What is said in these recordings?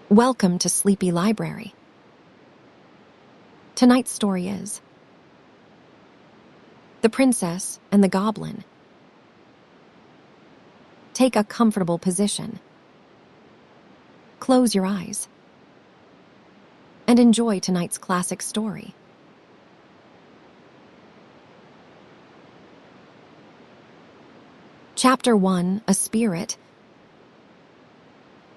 Welcome to Sleepy Library. Tonight's story is The Princess and the Goblin. Take a comfortable position. Close your eyes. And enjoy tonight's classic story. Chapter 1, A Spirit.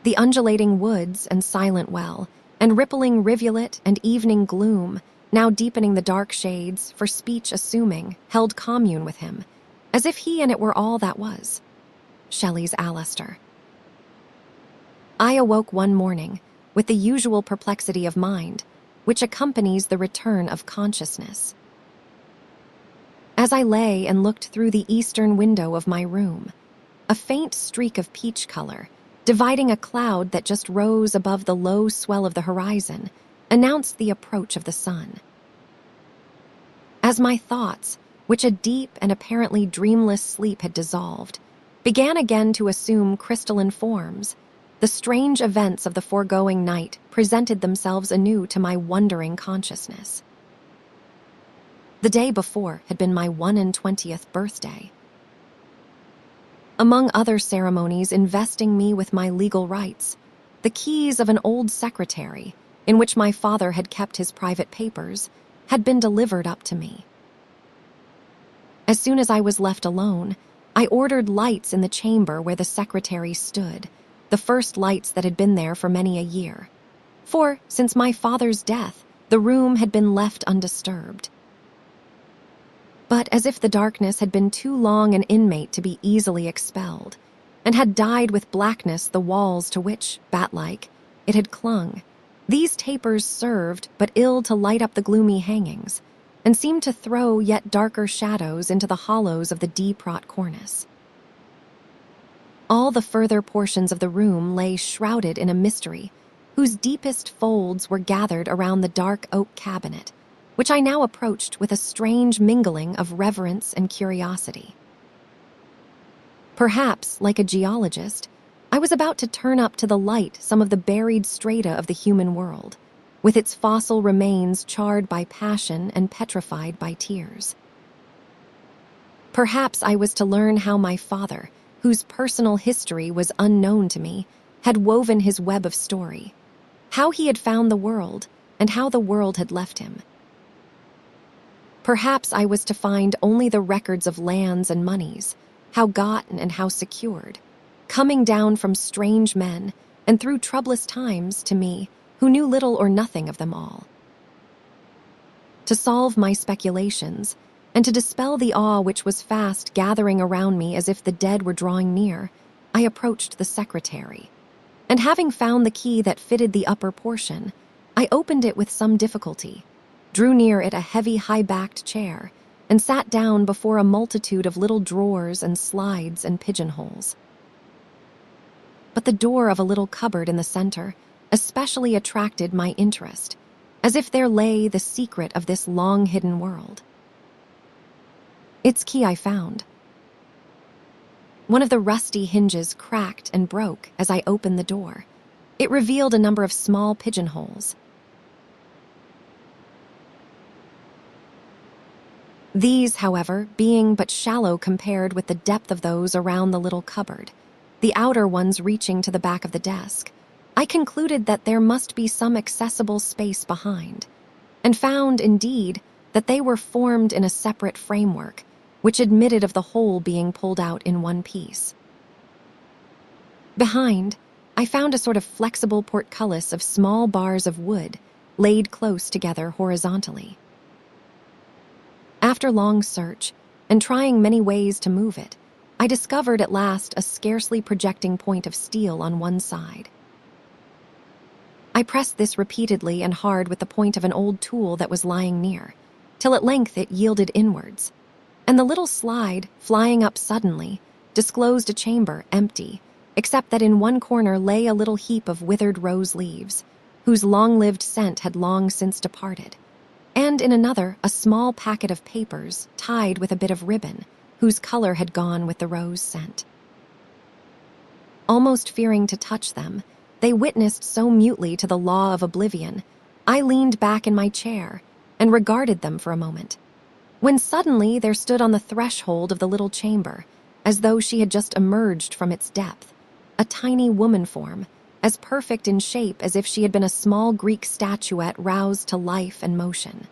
The undulating woods and silent well, and rippling rivulet and evening gloom, now deepening the dark shades, for speech assuming, held commune with him, as if he and it were all that was. SHELLEY'S Alastor. I awoke one morning with the usual perplexity of mind, which accompanies the return of consciousness. As I lay and looked through the eastern window of my room, a faint streak of peach color, dividing a cloud that just rose above the low swell of the horizon, announced the approach of the sun. As my thoughts, which a deep and apparently dreamless sleep had dissolved, began again to assume crystalline forms, the strange events of the foregoing night presented themselves anew to my wondering consciousness. The day before had been my 21st birthday. Among other ceremonies investing me with my legal rights, the keys of an old secretary, in which my father had kept his private papers, had been delivered up to me. As soon as I was left alone, I ordered lights in the chamber where the secretary stood, the first lights that had been there for many a year. For, since my father's death, the room had been left undisturbed. But as if the darkness had been too long an inmate to be easily expelled, and had dyed with blackness the walls to which, bat-like, it had clung, these tapers served but ill to light up the gloomy hangings, and seemed to throw yet darker shadows into the hollows of the deep-wrought cornice. All the further portions of the room lay shrouded in a mystery, whose deepest folds were gathered around the dark oak cabinet, which I now approached with a strange mingling of reverence and curiosity. Perhaps, like a geologist, I was about to turn up to the light some of the buried strata of the human world, with its fossil remains charred by passion and petrified by tears. Perhaps I was to learn how my father, whose personal history was unknown to me, had woven his web of story, how he had found the world, and how the world had left him. Perhaps I was to find only the records of lands and monies, how gotten and how secured, coming down from strange men and through troublous times to me, who knew little or nothing of them all. To solve my speculations, and to dispel the awe which was fast gathering around me as if the dead were drawing near, I approached the secretary, and having found the key that fitted the upper portion, I opened it with some difficulty, drew near it a heavy high-backed chair, and sat down before a multitude of little drawers and slides and pigeonholes. But the door of a little cupboard in the center especially attracted my interest, as if there lay the secret of this long-hidden world. Its key I found. One of the rusty hinges cracked and broke as I opened the door. It revealed a number of small pigeonholes. These, however, being but shallow compared with the depth of those around the little cupboard, the outer ones reaching to the back of the desk, I concluded that there must be some accessible space behind, and found, indeed, that they were formed in a separate framework, which admitted of the whole being pulled out in one piece. Behind, I found a sort of flexible portcullis of small bars of wood laid close together horizontally. After long search, and trying many ways to move it, I discovered at last a scarcely projecting point of steel on one side. I pressed this repeatedly and hard with the point of an old tool that was lying near, till at length it yielded inwards, and the little slide, flying up suddenly, disclosed a chamber empty, except that in one corner lay a little heap of withered rose leaves, whose long-lived scent had long since departed, and in another a small packet of papers tied with a bit of ribbon, whose color had gone with the rose scent. Almost fearing to touch them, They witnessed so mutely to the law of oblivion, I leaned back in my chair and regarded them for a moment, when suddenly there stood on the threshold of the little chamber, as though she had just emerged from its depth, a tiny woman form, as perfect in shape as if she had been a small Greek statuette roused to life and motion.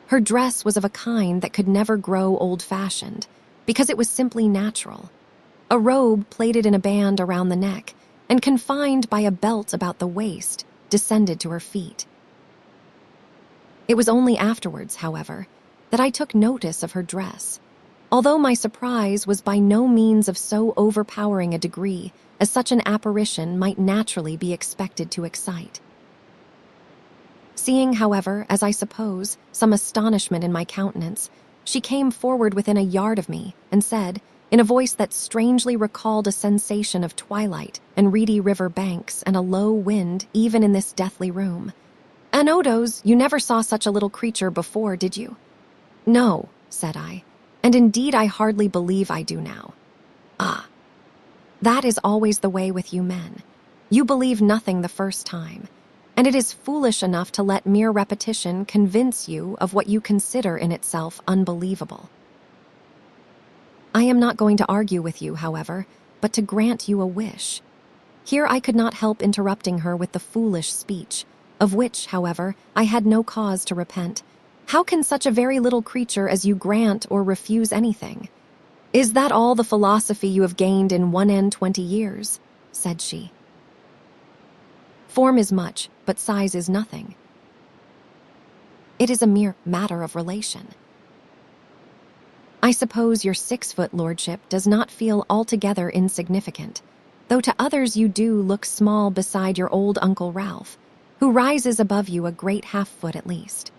Her dress was of a kind that could never grow old-fashioned, because it was simply natural. A robe plaited in a band around the neck and confined by a belt about the waist descended to her feet. It was only afterwards, however, that I took notice of her dress, although my surprise was by no means of so overpowering a degree as such an apparition might naturally be expected to excite. Seeing, however, as I suppose, some astonishment in my countenance, she came forward within a yard of me and said, in a voice that strangely recalled a sensation of twilight and reedy river banks and a low wind even in this deathly room, "Anodos, you never saw such a little creature before, did you?" "No," said I, "and indeed I hardly believe I do now." "Ah, that is always the way with you men. You believe nothing the first time, and it is foolish enough to let mere repetition convince you of what you consider in itself unbelievable. I am not going to argue with you, however, but to grant you a wish." Here I could not help interrupting her with the foolish speech, of which, however, I had no cause to repent. "How can such a very little creature as you grant or refuse anything? Is that all the philosophy you have gained in 1 and 20 years?" said she. "Form is much, but size is nothing. It is a mere matter of relation. I suppose your 6-foot lordship does not feel altogether insignificant, though to others you do look small beside your old Uncle Ralph, who rises above you a great half-foot at least.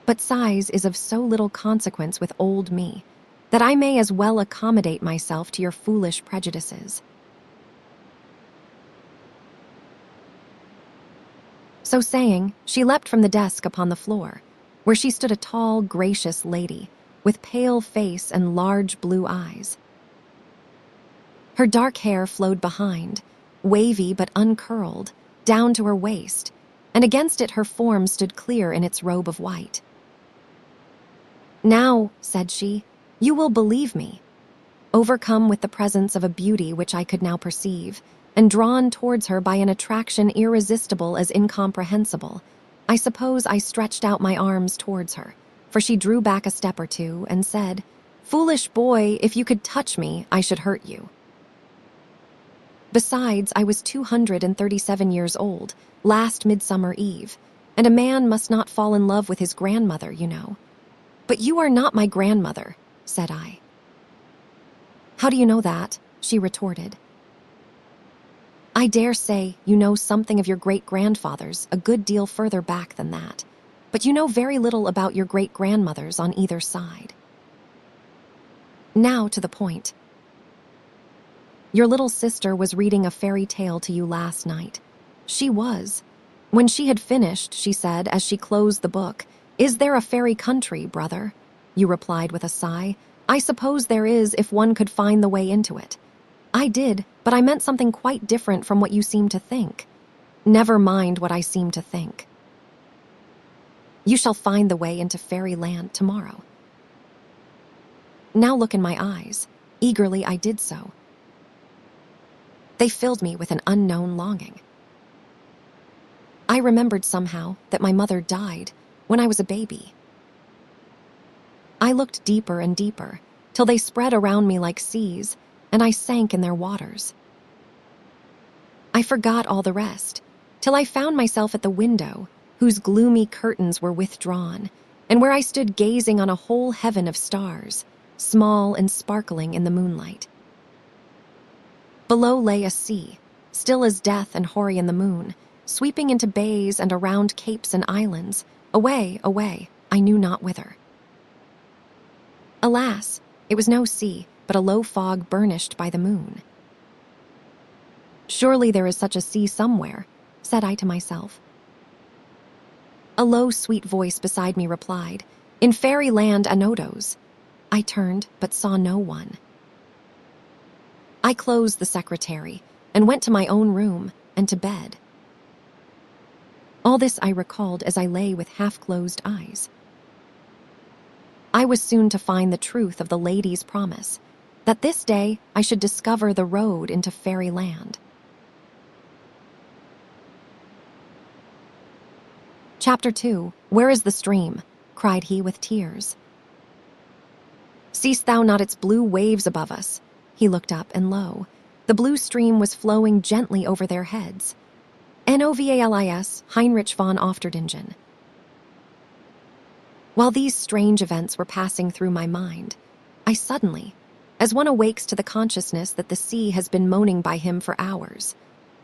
But size is of so little consequence with old me that I may as well accommodate myself to your foolish prejudices." So saying, she leapt from the desk upon the floor, where she stood a tall, gracious lady, with pale face and large blue eyes. Her dark hair flowed behind, wavy but uncurled, down to her waist, and against it her form stood clear in its robe of white. "Now," said she, "you will believe me." Overcome with the presence of a beauty which I could now perceive, and drawn towards her by an attraction irresistible as incomprehensible, I suppose I stretched out my arms towards her, for she drew back a step or two and said, "Foolish boy, if you could touch me, I should hurt you." Besides, I was 237 years old, last Midsummer Eve, and a man must not fall in love with his grandmother, you know. "But you are not my grandmother," said I. "How do you know that?" she retorted. "I dare say you know something of your great-grandfathers a good deal further back than that, but you know very little about your great-grandmothers on either side. Now to the point. Your little sister was reading a fairy tale to you last night. She was. When she had finished, she said, as she closed the book, 'Is there a fairy country, brother?' You replied with a sigh, 'I suppose there is if one could find the way into it.' I did, but I meant something quite different from what you seem to think. Never mind what I seem to think. You shall find the way into fairyland tomorrow." Now look in my eyes. Eagerly I did so. They filled me with an unknown longing. I remembered somehow that my mother died when I was a baby. I looked deeper and deeper, till they spread around me like seas, and I sank in their waters. I forgot all the rest, till I found myself at the window, whose gloomy curtains were withdrawn, and where I stood gazing on a whole heaven of stars, small and sparkling in the moonlight. Below lay a sea, still as death and hoary in the moon, sweeping into bays and around capes and islands, away, away, I knew not whither. Alas, it was no sea, but a low fog burnished by the moon. "Surely there is such a sea somewhere," said I to myself. A low, sweet voice beside me replied, "In fairyland Anodos." I turned, but saw no one. I closed the secretary, and went to my own room and to bed. All this I recalled as I lay with half-closed eyes. I was soon to find the truth of the lady's promise, that this day I should discover the road into fairyland. Chapter 2. Where is the stream? Cried he with tears. Seest thou not its blue waves above us? He looked up, and lo, the blue stream was flowing gently over their heads. Novalis, Heinrich von Ofterdingen. While these strange events were passing through my mind, I suddenly, as one awakes to the consciousness that the sea has been moaning by him for hours,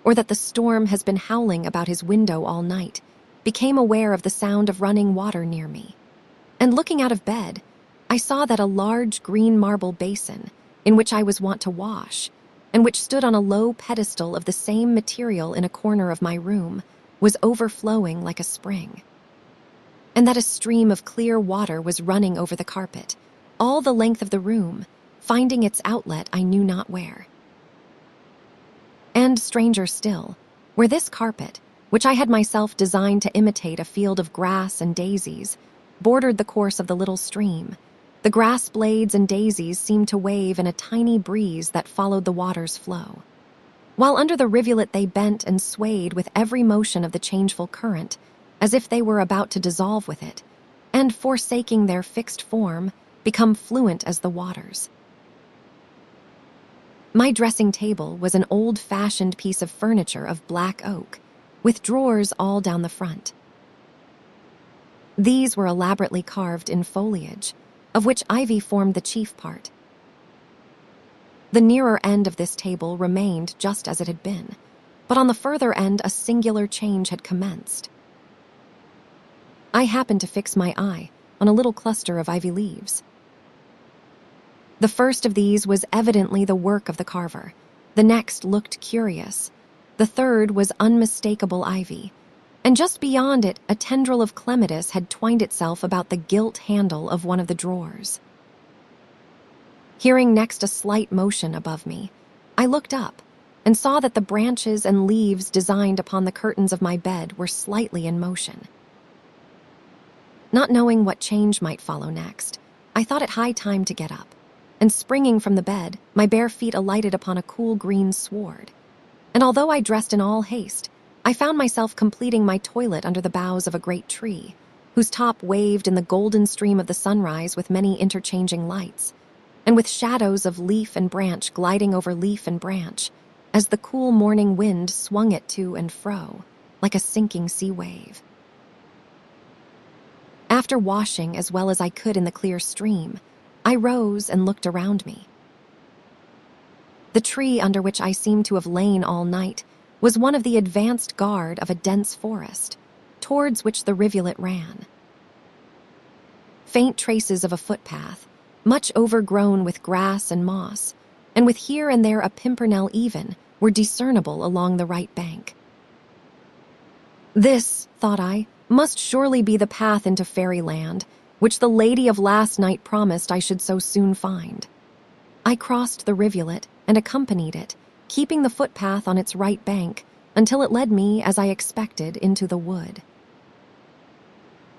or that the storm has been howling about his window all night, became aware of the sound of running water near me. And looking out of bed, I saw that a large green marble basin, in which I was wont to wash, and which stood on a low pedestal of the same material in a corner of my room, was overflowing like a spring. And that a stream of clear water was running over the carpet, all the length of the room, finding its outlet I knew not where. And stranger still, where this carpet, which I had myself designed to imitate a field of grass and daisies, bordered the course of the little stream, the grass blades and daisies seemed to wave in a tiny breeze that followed the water's flow, while under the rivulet they bent and swayed with every motion of the changeful current, as if they were about to dissolve with it, and, forsaking their fixed form, become fluent as the waters. My dressing table was an old-fashioned piece of furniture of black oak, with drawers all down the front. These were elaborately carved in foliage, of which ivy formed the chief part. The nearer end of this table remained just as it had been, but on the further end a singular change had commenced. I happened to fix my eye on a little cluster of ivy leaves. The first of these was evidently the work of the carver, the next looked curious, the third was unmistakable ivy, and just beyond it a tendril of clematis had twined itself about the gilt handle of one of the drawers. Hearing next a slight motion above me, I looked up and saw that the branches and leaves designed upon the curtains of my bed were slightly in motion. Not knowing what change might follow next, I thought it high time to get up, and springing from the bed, my bare feet alighted upon a cool green sward. And although I dressed in all haste, I found myself completing my toilet under the boughs of a great tree, whose top waved in the golden stream of the sunrise with many interchanging lights, and with shadows of leaf and branch gliding over leaf and branch, as the cool morning wind swung it to and fro, like a sinking sea wave. After washing as well as I could in the clear stream, I rose and looked around me. The tree under which I seemed to have lain all night was one of the advanced guard of a dense forest, towards which the rivulet ran. Faint traces of a footpath, much overgrown with grass and moss, and with here and there a pimpernel even, were discernible along the right bank. This, thought I, must surely be the path into fairyland, which the lady of last night promised I should so soon find. I crossed the rivulet and accompanied it, keeping the footpath on its right bank, until it led me, as I expected, into the wood.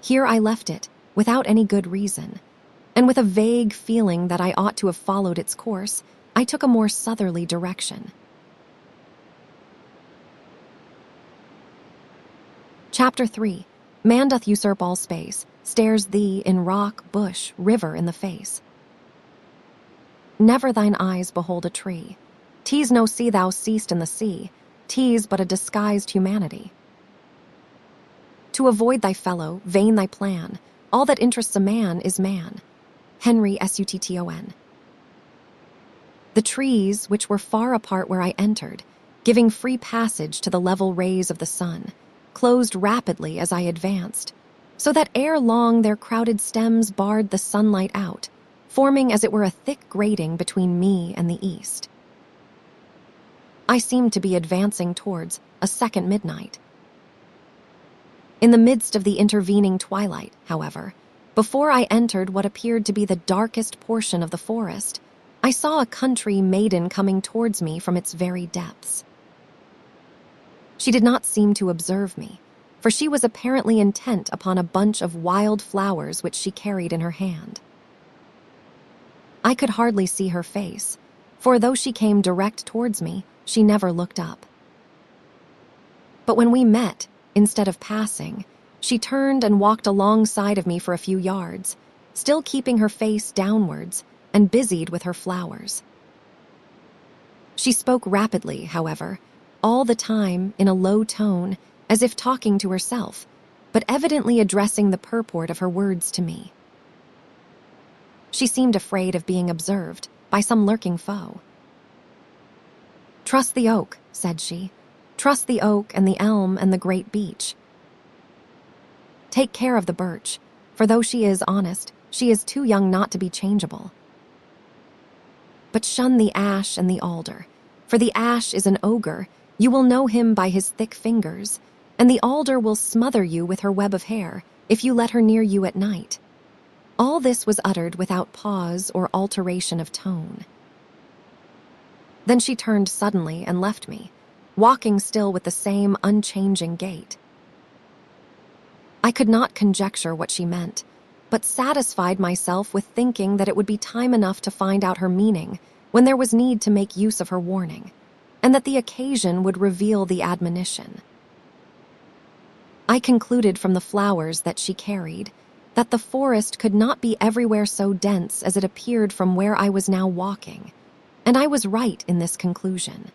Here I left it, without any good reason, and with a vague feeling that I ought to have followed its course, I took a more southerly direction. Chapter 3. Man doth usurp all space, stares thee in rock, bush, river in the face. Never thine eyes behold a tree. 'Tis no sea thou seest in the sea, 'tis but a disguised humanity. To avoid thy fellow, vain thy plan, all that interests a man is man. Henry Sutton. The trees, which were far apart where I entered, giving free passage to the level rays of the sun, closed rapidly as I advanced, so that ere long their crowded stems barred the sunlight out, forming as it were a thick grating between me and the east. I seemed to be advancing towards a second midnight. In the midst of the intervening twilight, however, before I entered what appeared to be the darkest portion of the forest, I saw a country maiden coming towards me from its very depths. She did not seem to observe me, for she was apparently intent upon a bunch of wild flowers which she carried in her hand. I could hardly see her face, for though she came direct towards me, she never looked up. But when we met, instead of passing, she turned and walked alongside of me for a few yards, still keeping her face downwards and busied with her flowers. She spoke rapidly, however, all the time in a low tone, as if talking to herself, but evidently addressing the purport of her words to me. She seemed afraid of being observed by some lurking foe. "Trust the oak," said she. "Trust the oak and the elm and the great beech. Take care of the birch, for though she is honest, she is too young not to be changeable. But shun the ash and the alder, for the ash is an ogre, you will know him by his thick fingers, and the alder will smother you with her web of hair if you let her near you at night." All this was uttered without pause or alteration of tone. Then she turned suddenly and left me, walking still with the same unchanging gait. I could not conjecture what she meant, but satisfied myself with thinking that it would be time enough to find out her meaning when there was need to make use of her warning, and that the occasion would reveal the admonition. I concluded from the flowers that she carried that the forest could not be everywhere so dense as it appeared from where I was now walking, and I was right in this conclusion.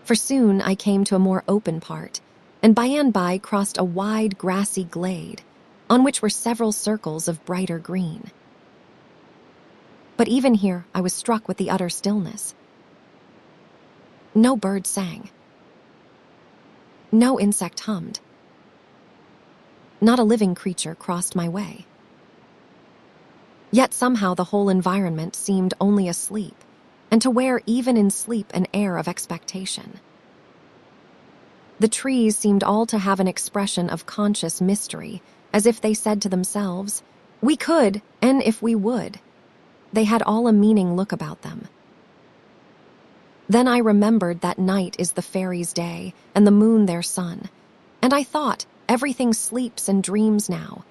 For soon I came to a more open part, and by crossed a wide grassy glade, on which were several circles of brighter green. But even here I was struck with the utter stillness. No bird sang. No insect hummed. Not a living creature crossed my way. Yet somehow the whole environment seemed only asleep, and to wear even in sleep an air of expectation. The trees seemed all to have an expression of conscious mystery, as if they said to themselves, "We could, and if we would." They had all a meaning look about them. Then I remembered that night is the fairies' day, and the moon their sun, and I thought, everything sleeps and dreams now.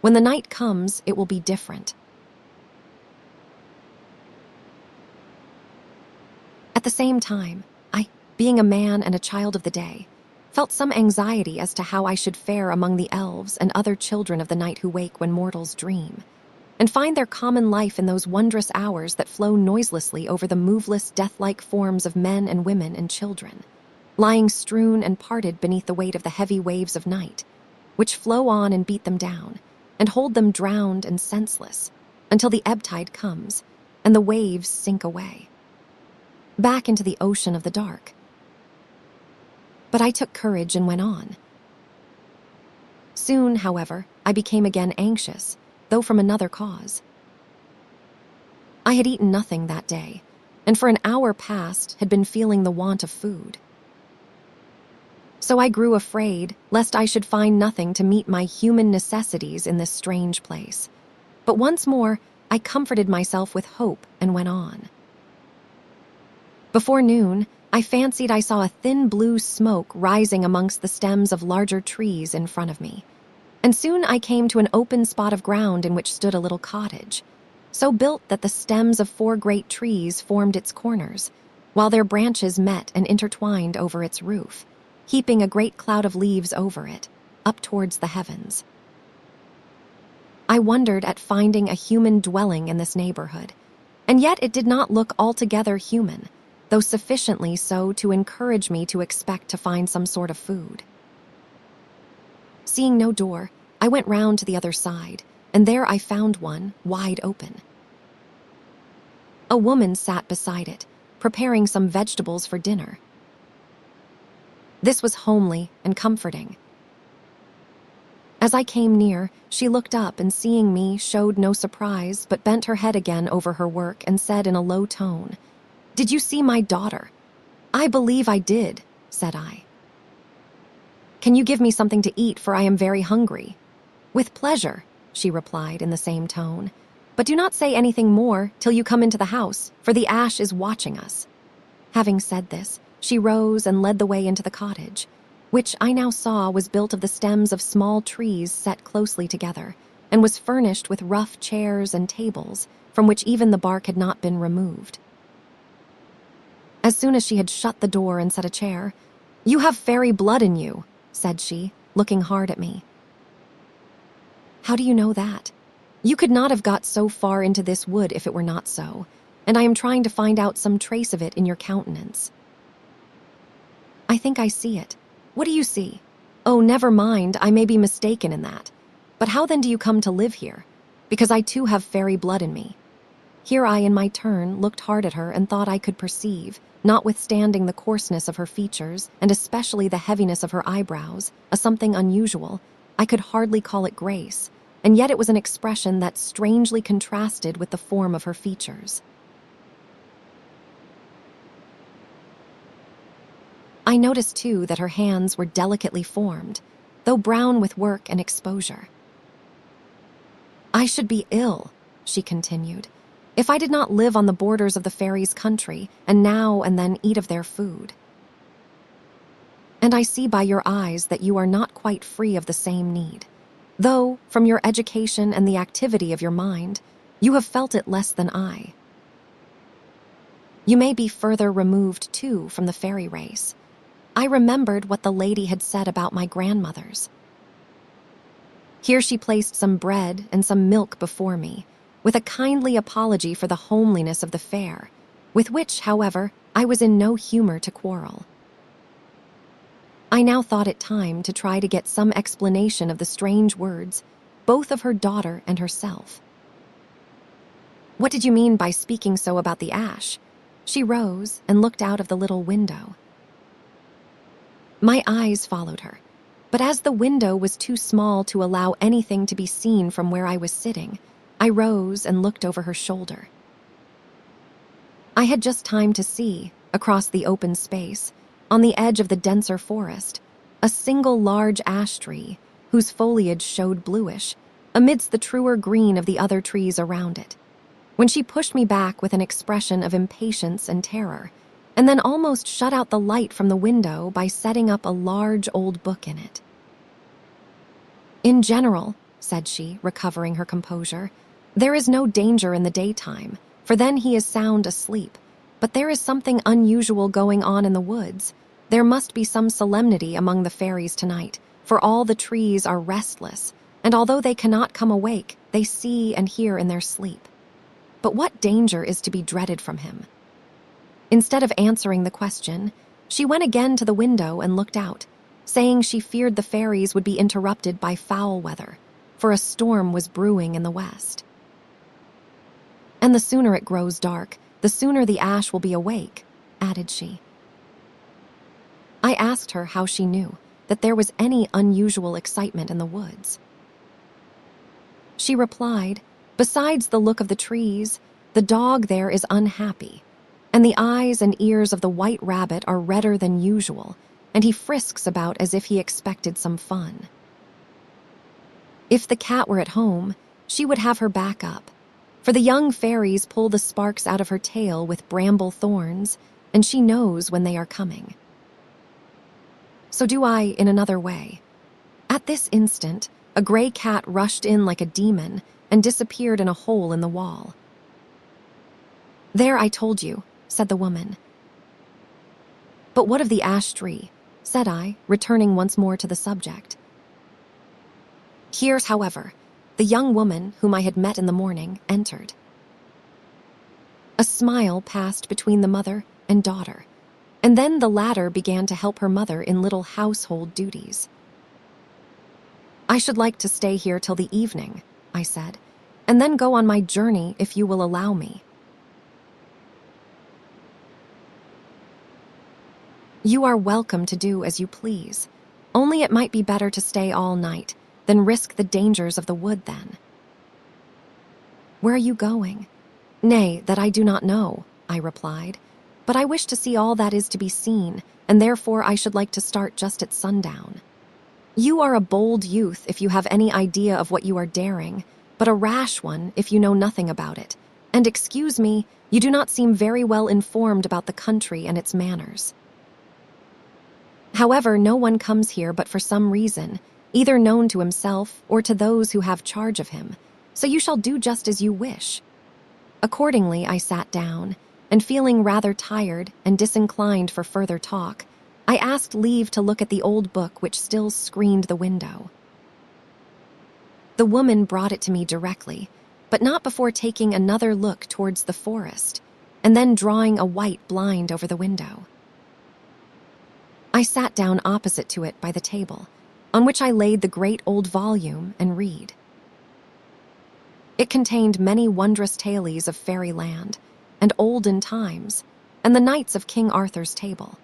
When the night comes, it will be different. At the same time, I, being a man and a child of the day, felt some anxiety as to how I should fare among the elves and other children of the night who wake when mortals dream, and find their common life in those wondrous hours that flow noiselessly over the moveless, death-like forms of men and women and children, lying strewn and parted beneath the weight of the heavy waves of night, which flow on and beat them down, and hold them drowned and senseless, until the ebb tide comes, and the waves sink away, back into the ocean of the dark. But I took courage and went on. Soon, however, I became again anxious, though from another cause. I had eaten nothing that day, and for an hour past had been feeling the want of food. So I grew afraid lest I should find nothing to meet my human necessities in this strange place. But once more, I comforted myself with hope and went on. Before noon, I fancied I saw a thin blue smoke rising amongst the stems of larger trees in front of me, and soon I came to an open spot of ground in which stood a little cottage, so built that the stems of 4 great trees formed its corners, while their branches met and intertwined over its roof, heaping a great cloud of leaves over it, up towards the heavens. I wondered at finding a human dwelling in this neighborhood, and yet it did not look altogether human, though sufficiently so to encourage me to expect to find some sort of food. Seeing no door, I went round to the other side, and there I found one wide open. A woman sat beside it, preparing some vegetables for dinner. This was homely and comforting. As I came near, she looked up and seeing me showed no surprise, but bent her head again over her work and said in a low tone, "Did you see my daughter?" "I believe I did," said I. "Can you give me something to eat, for I am very hungry?" "With pleasure," she replied in the same tone, "but do not say anything more till you come into the house, for the ash is watching us." Having said this, She rose and led the way into the cottage, which I now saw was built of the stems of small trees set closely together, and was furnished with rough chairs and tables from which even the bark had not been removed. As soon as she had shut the door and set a chair, "You have fairy blood in you," said she, looking hard at me. "How do you know that? You could not have got so far into this wood if it were not so, and I am trying to find out some trace of it in your countenance." "I think I see it. What do you see?" "Oh, never mind, I may be mistaken in that. But how then do you come to live here? Because I too have fairy blood in me." Here I, in my turn, looked hard at her and thought I could perceive, notwithstanding the coarseness of her features, and especially the heaviness of her eyebrows, a something unusual. I could hardly call it grace, and yet it was an expression that strangely contrasted with the form of her features. I noticed, too, that her hands were delicately formed, though brown with work and exposure. "I should be ill," she continued, "if I did not live on the borders of the fairies' country and now and then eat of their food. And I see by your eyes that you are not quite free of the same need, though, from your education and the activity of your mind, you have felt it less than I. You may be further removed, too, from the fairy race. I remembered what the lady had said about my grandmothers." Here she placed some bread and some milk before me, with a kindly apology for the homeliness of the fare, with which, however, I was in no humor to quarrel. I now thought it time to try to get some explanation of the strange words, both of her daughter and herself. "What did you mean by speaking so about the ash?" She rose and looked out of the little window. My eyes followed her, but as the window was too small to allow anything to be seen from where I was sitting, I rose and looked over her shoulder. I had just time to see, across the open space, on the edge of the denser forest, a single large ash tree whose foliage showed bluish, amidst the truer green of the other trees around it. When she pushed me back with an expression of impatience and terror, and then almost shut out the light from the window by setting up a large old book in it. "In general," said she, recovering her composure, "there is no danger in the daytime, for then he is sound asleep. But there is something unusual going on in the woods. There must be some solemnity among the fairies tonight, for all the trees are restless, and although they cannot come awake, they see and hear in their sleep. But what danger is to be dreaded from him?" Instead of answering the question, she went again to the window and looked out, saying she feared the fairies would be interrupted by foul weather, for a storm was brewing in the west. "And the sooner it grows dark, the sooner the ash will be awake," added she. I asked her how she knew that there was any unusual excitement in the woods. She replied, "Besides the look of the trees, the dog there is unhappy, and the eyes and ears of the white rabbit are redder than usual, and he frisks about as if he expected some fun. If the cat were at home, she would have her back up, for the young fairies pull the sparks out of her tail with bramble thorns, and she knows when they are coming. So do I in another way." At this instant, a gray cat rushed in like a demon and disappeared in a hole in the wall. "There, I told you," said the woman. "But what of the ash tree?" said I, returning once more to the subject. Here's, however, the young woman whom I had met in the morning entered. A smile passed between the mother and daughter, and then the latter began to help her mother in little household duties. "I should like to stay here till the evening," I said, "and then go on my journey if you will allow me." "You are welcome to do as you please, only it might be better to stay all night than risk the dangers of the wood then." "Where are you going?" "Nay, that I do not know," I replied, "but I wish to see all that is to be seen, and therefore I should like to start just at sundown. You are a bold youth if you have any idea of what you are daring, but a rash one if you know nothing about it, and excuse me, you do not seem very well informed about the country and its manners." However, no one comes here but for some reason, either known to himself or to those who have charge of him, so you shall do just as you wish." Accordingly, I sat down, and feeling rather tired and disinclined for further talk, I asked leave to look at the old book which still screened the window. The woman brought it to me directly, but not before taking another look towards the forest, and then drawing a white blind over the window. I sat down opposite to it by the table, on which I laid the great old volume and read. It contained many wondrous tales of fairyland, and olden times, and the knights of King Arthur's table.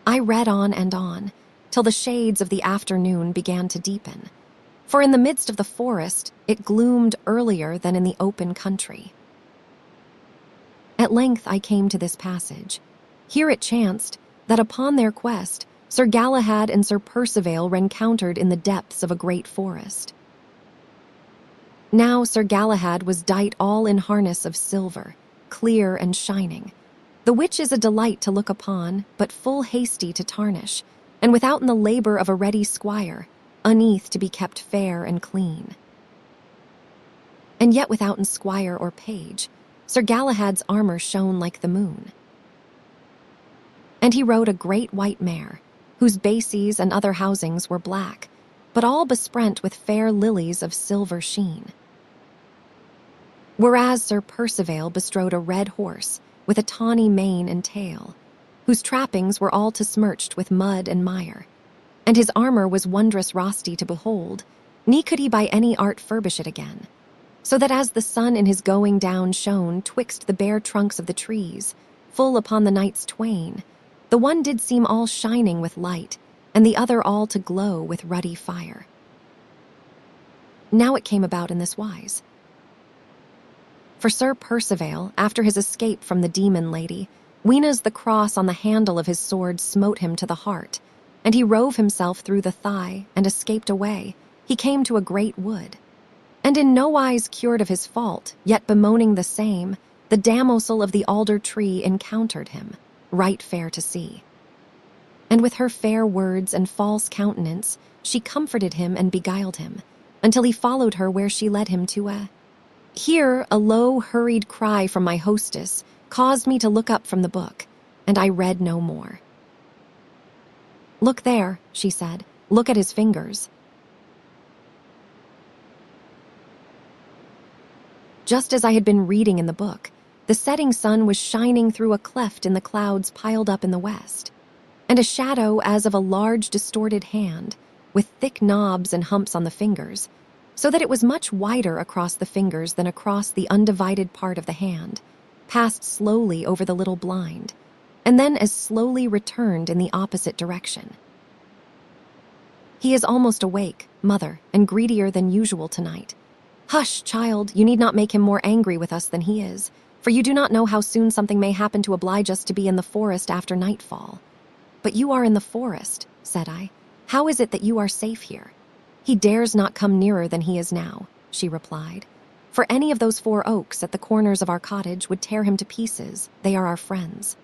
I read on, till the shades of the afternoon began to deepen, for in the midst of the forest it gloomed earlier than in the open country. At length I came to this passage. Here it chanced that upon their quest, Sir Galahad and Sir Perceval rencountered in the depths of a great forest. Now Sir Galahad was dight all in harness of silver, clear and shining, the which is a delight to look upon, but full hasty to tarnish, and withouten the labour of a ready squire, uneath to be kept fair and clean. And yet withouten squire or page, Sir Galahad's armour shone like the moon. And he rode a great white mare, whose bases and other housings were black, but all besprent with fair lilies of silver sheen. Whereas Sir Perceval bestrode a red horse, with a tawny mane and tail, whose trappings were all to smirched with mud and mire, and his armour was wondrous rosty to behold, ne could he by any art furbish it again, so that as the sun in his going down shone twixt the bare trunks of the trees, full upon the knights twain, the one did seem all shining with light, and the other all to glow with ruddy fire. Now it came about in this wise. For Sir Perceval, after his escape from the demon lady, weenas the cross on the handle of his sword smote him to the heart, and he rove himself through the thigh, and escaped away. He came to a great wood. And in no wise cured of his fault, yet bemoaning the same, the damozel of the alder tree encountered him, right fair to see. And with her fair words and false countenance, she comforted him and beguiled him, until he followed her where she led him to a... Here a low, hurried cry from my hostess caused me to look up from the book, and I read no more. "Look there," she said. "Look at his fingers." Just as I had been reading in the book, the setting sun was shining through a cleft in the clouds piled up in the west, and a shadow as of a large distorted hand, with thick knobs and humps on the fingers, so that it was much wider across the fingers than across the undivided part of the hand, passed slowly over the little blind, and then as slowly returned in the opposite direction. "He is almost awake, mother, and greedier than usual tonight. Hush, child, you need not make him more angry with us than he is, for you do not know how soon something may happen to oblige us to be in the forest after nightfall." "But you are in the forest," said I. "How is it that you are safe here?" "He dares not come nearer than he is now," she replied. "For any of those 4 oaks at the corners of our cottage would tear him to pieces. They are our friends.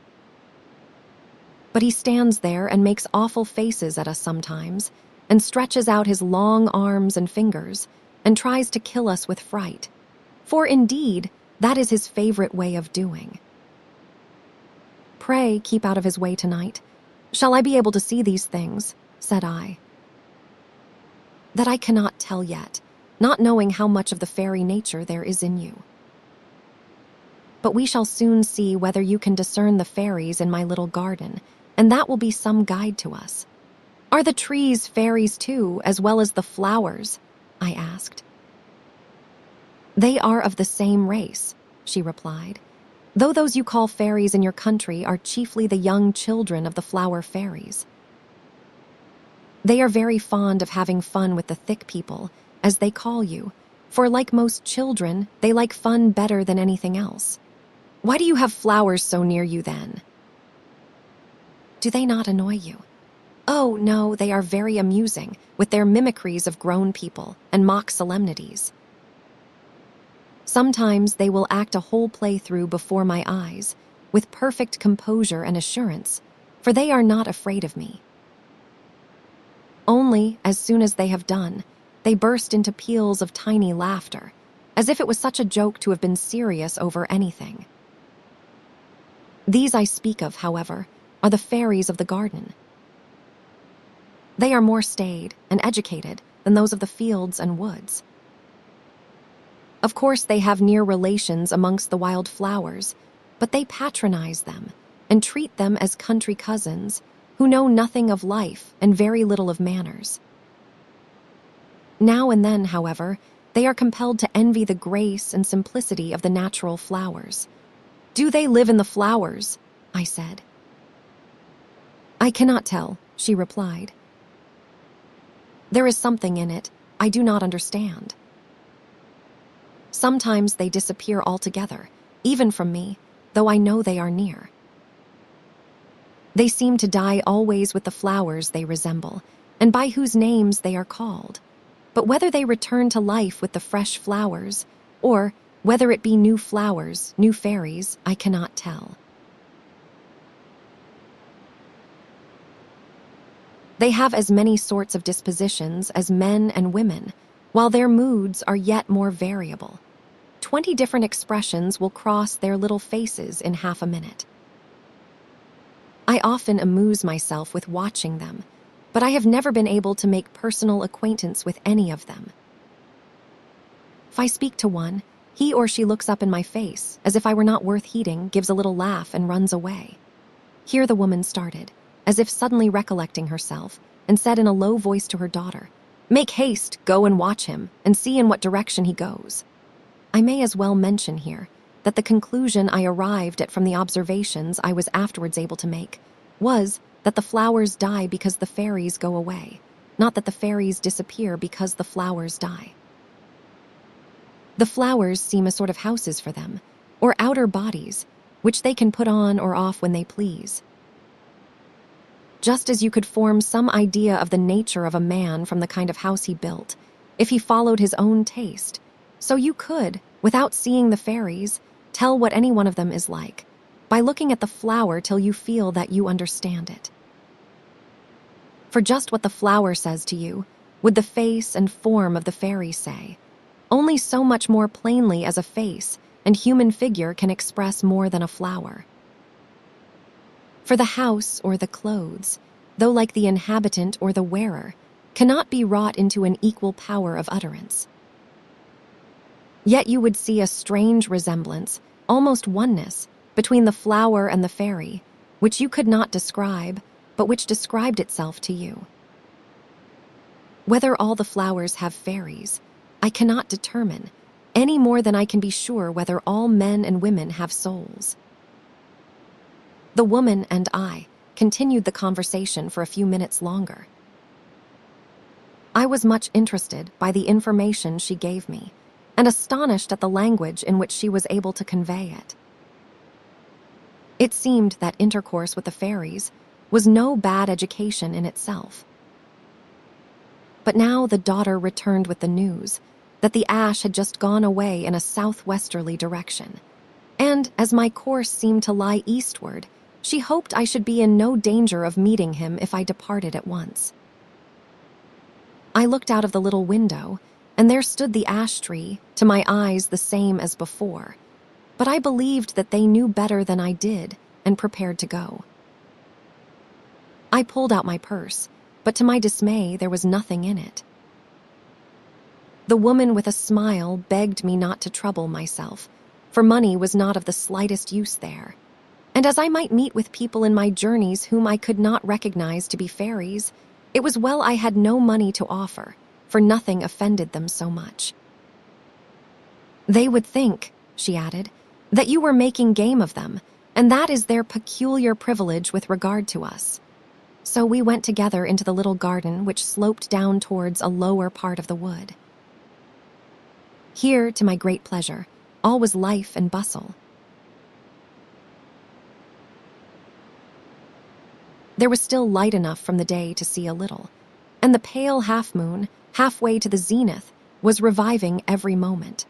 But he stands there and makes awful faces at us sometimes, and stretches out his long arms and fingers, and tries to kill us with fright. For indeed, that is his favorite way of doing. Pray keep out of his way tonight. Shall I be able to see these things?" said I. "That I cannot tell yet, not knowing how much of the fairy nature there is in you. But we shall soon see whether you can discern the fairies in my little garden, and that will be some guide to us." "Are the trees fairies too, as well as the flowers?" I asked. "They are of the same race," she replied, "though those you call fairies in your country are chiefly the young children of the flower fairies. They are very fond of having fun with the thick people, as they call you, for like most children, they like fun better than anything else. Why do you have flowers so near you then?" "Do they not annoy you?" "Oh, no, they are very amusing, with their mimicries of grown people and mock solemnities. Sometimes they will act a whole play through before my eyes, with perfect composure and assurance, for for they are not afraid of me. Only, as soon as they have done, they burst into peals of tiny laughter, as if it was such a joke to have been serious over anything. These I speak of, however, are the fairies of the garden. They are more staid and educated than those of the fields and woods. Of course, they have near relations amongst the wild flowers, but they patronize them and treat them as country cousins who know nothing of life and very little of manners. Now and then, however, they are compelled to envy the grace and simplicity of the natural flowers. "Do they live in the flowers?" I said. "I cannot tell," she replied. "There is something in it I do not understand. Sometimes they disappear altogether, even from me, though I know they are near. They seem to die always with the flowers they resemble, and by whose names they are called. But whether they return to life with the fresh flowers, or whether it be new flowers, new fairies, I cannot tell. They have as many sorts of dispositions as men and women, while their moods are yet more variable. 20 different expressions will cross their little faces in half a minute. I often amuse myself with watching them, but I have never been able to make personal acquaintance with any of them. If I speak to one, he or she looks up in my face as if I were not worth heeding, gives a little laugh, and runs away." Here the woman started, as if suddenly recollecting herself, and said in a low voice to her daughter, "Make haste, go and watch him, and see in what direction he goes." I may as well mention here that the conclusion I arrived at from the observations I was afterwards able to make was that the flowers die because the fairies go away, not that the fairies disappear because the flowers die. The flowers seem a sort of houses for them, or outer bodies, which they can put on or off when they please. Just as you could form some idea of the nature of a man from the kind of house he built, if he followed his own taste, so you could, without seeing the fairies, tell what any one of them is like, by looking at the flower till you feel that you understand it. For just what the flower says to you, would the face and form of the fairy say, only so much more plainly as a face and human figure can express more than a flower. For the house or the clothes, though like the inhabitant or the wearer, cannot be wrought into an equal power of utterance. Yet you would see a strange resemblance, almost oneness, between the flower and the fairy, which you could not describe, but which described itself to you. Whether all the flowers have fairies, I cannot determine, any more than I can be sure whether all men and women have souls. The woman and I continued the conversation for a few minutes longer. I was much interested by the information she gave me, and astonished at the language in which she was able to convey it. It seemed that intercourse with the fairies was no bad education in itself. But now the daughter returned with the news that the ash had just gone away in a southwesterly direction, and as my course seemed to lie eastward, she hoped I should be in no danger of meeting him if I departed at once. I looked out of the little window, and there stood the ash tree, to my eyes the same as before, but I believed that they knew better than I did and prepared to go. I pulled out my purse, but to my dismay there was nothing in it. The woman with a smile begged me not to trouble myself, for money was not of the slightest use there, and as I might meet with people in my journeys whom I could not recognize to be fairies, it was well I had no money to offer, for nothing offended them so much. "They would think," she added, "that you were making game of them, and that is their peculiar privilege with regard to us." So we went together into the little garden which sloped down towards a lower part of the wood. Here, to my great pleasure, all was life and bustle. There was still light enough from the day to see a little, and the pale half-moon, halfway to the zenith, was reviving every moment.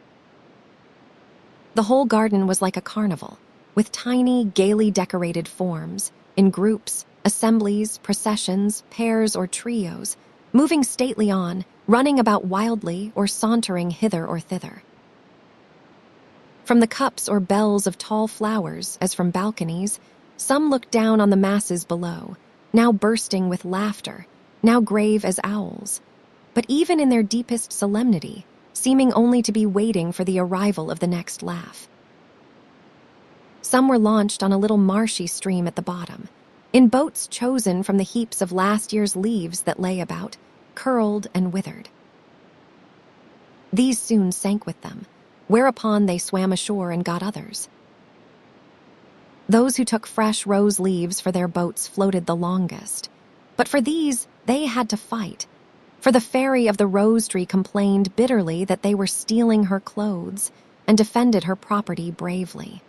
The whole garden was like a carnival, with tiny, gaily decorated forms, in groups, assemblies, processions, pairs, or trios, moving stately on, running about wildly, or sauntering hither or thither. From the cups or bells of tall flowers, as from balconies, some looked down on the masses below, now bursting with laughter, now grave as owls, but even in their deepest solemnity, seeming only to be waiting for the arrival of the next laugh. Some were launched on a little marshy stream at the bottom, in boats chosen from the heaps of last year's leaves that lay about, curled and withered. These soon sank with them, whereupon they swam ashore and got others. Those who took fresh rose leaves for their boats floated the longest, but for these they had to fight, for the fairy of the rose tree complained bitterly that they were stealing her clothes and defended her property bravely.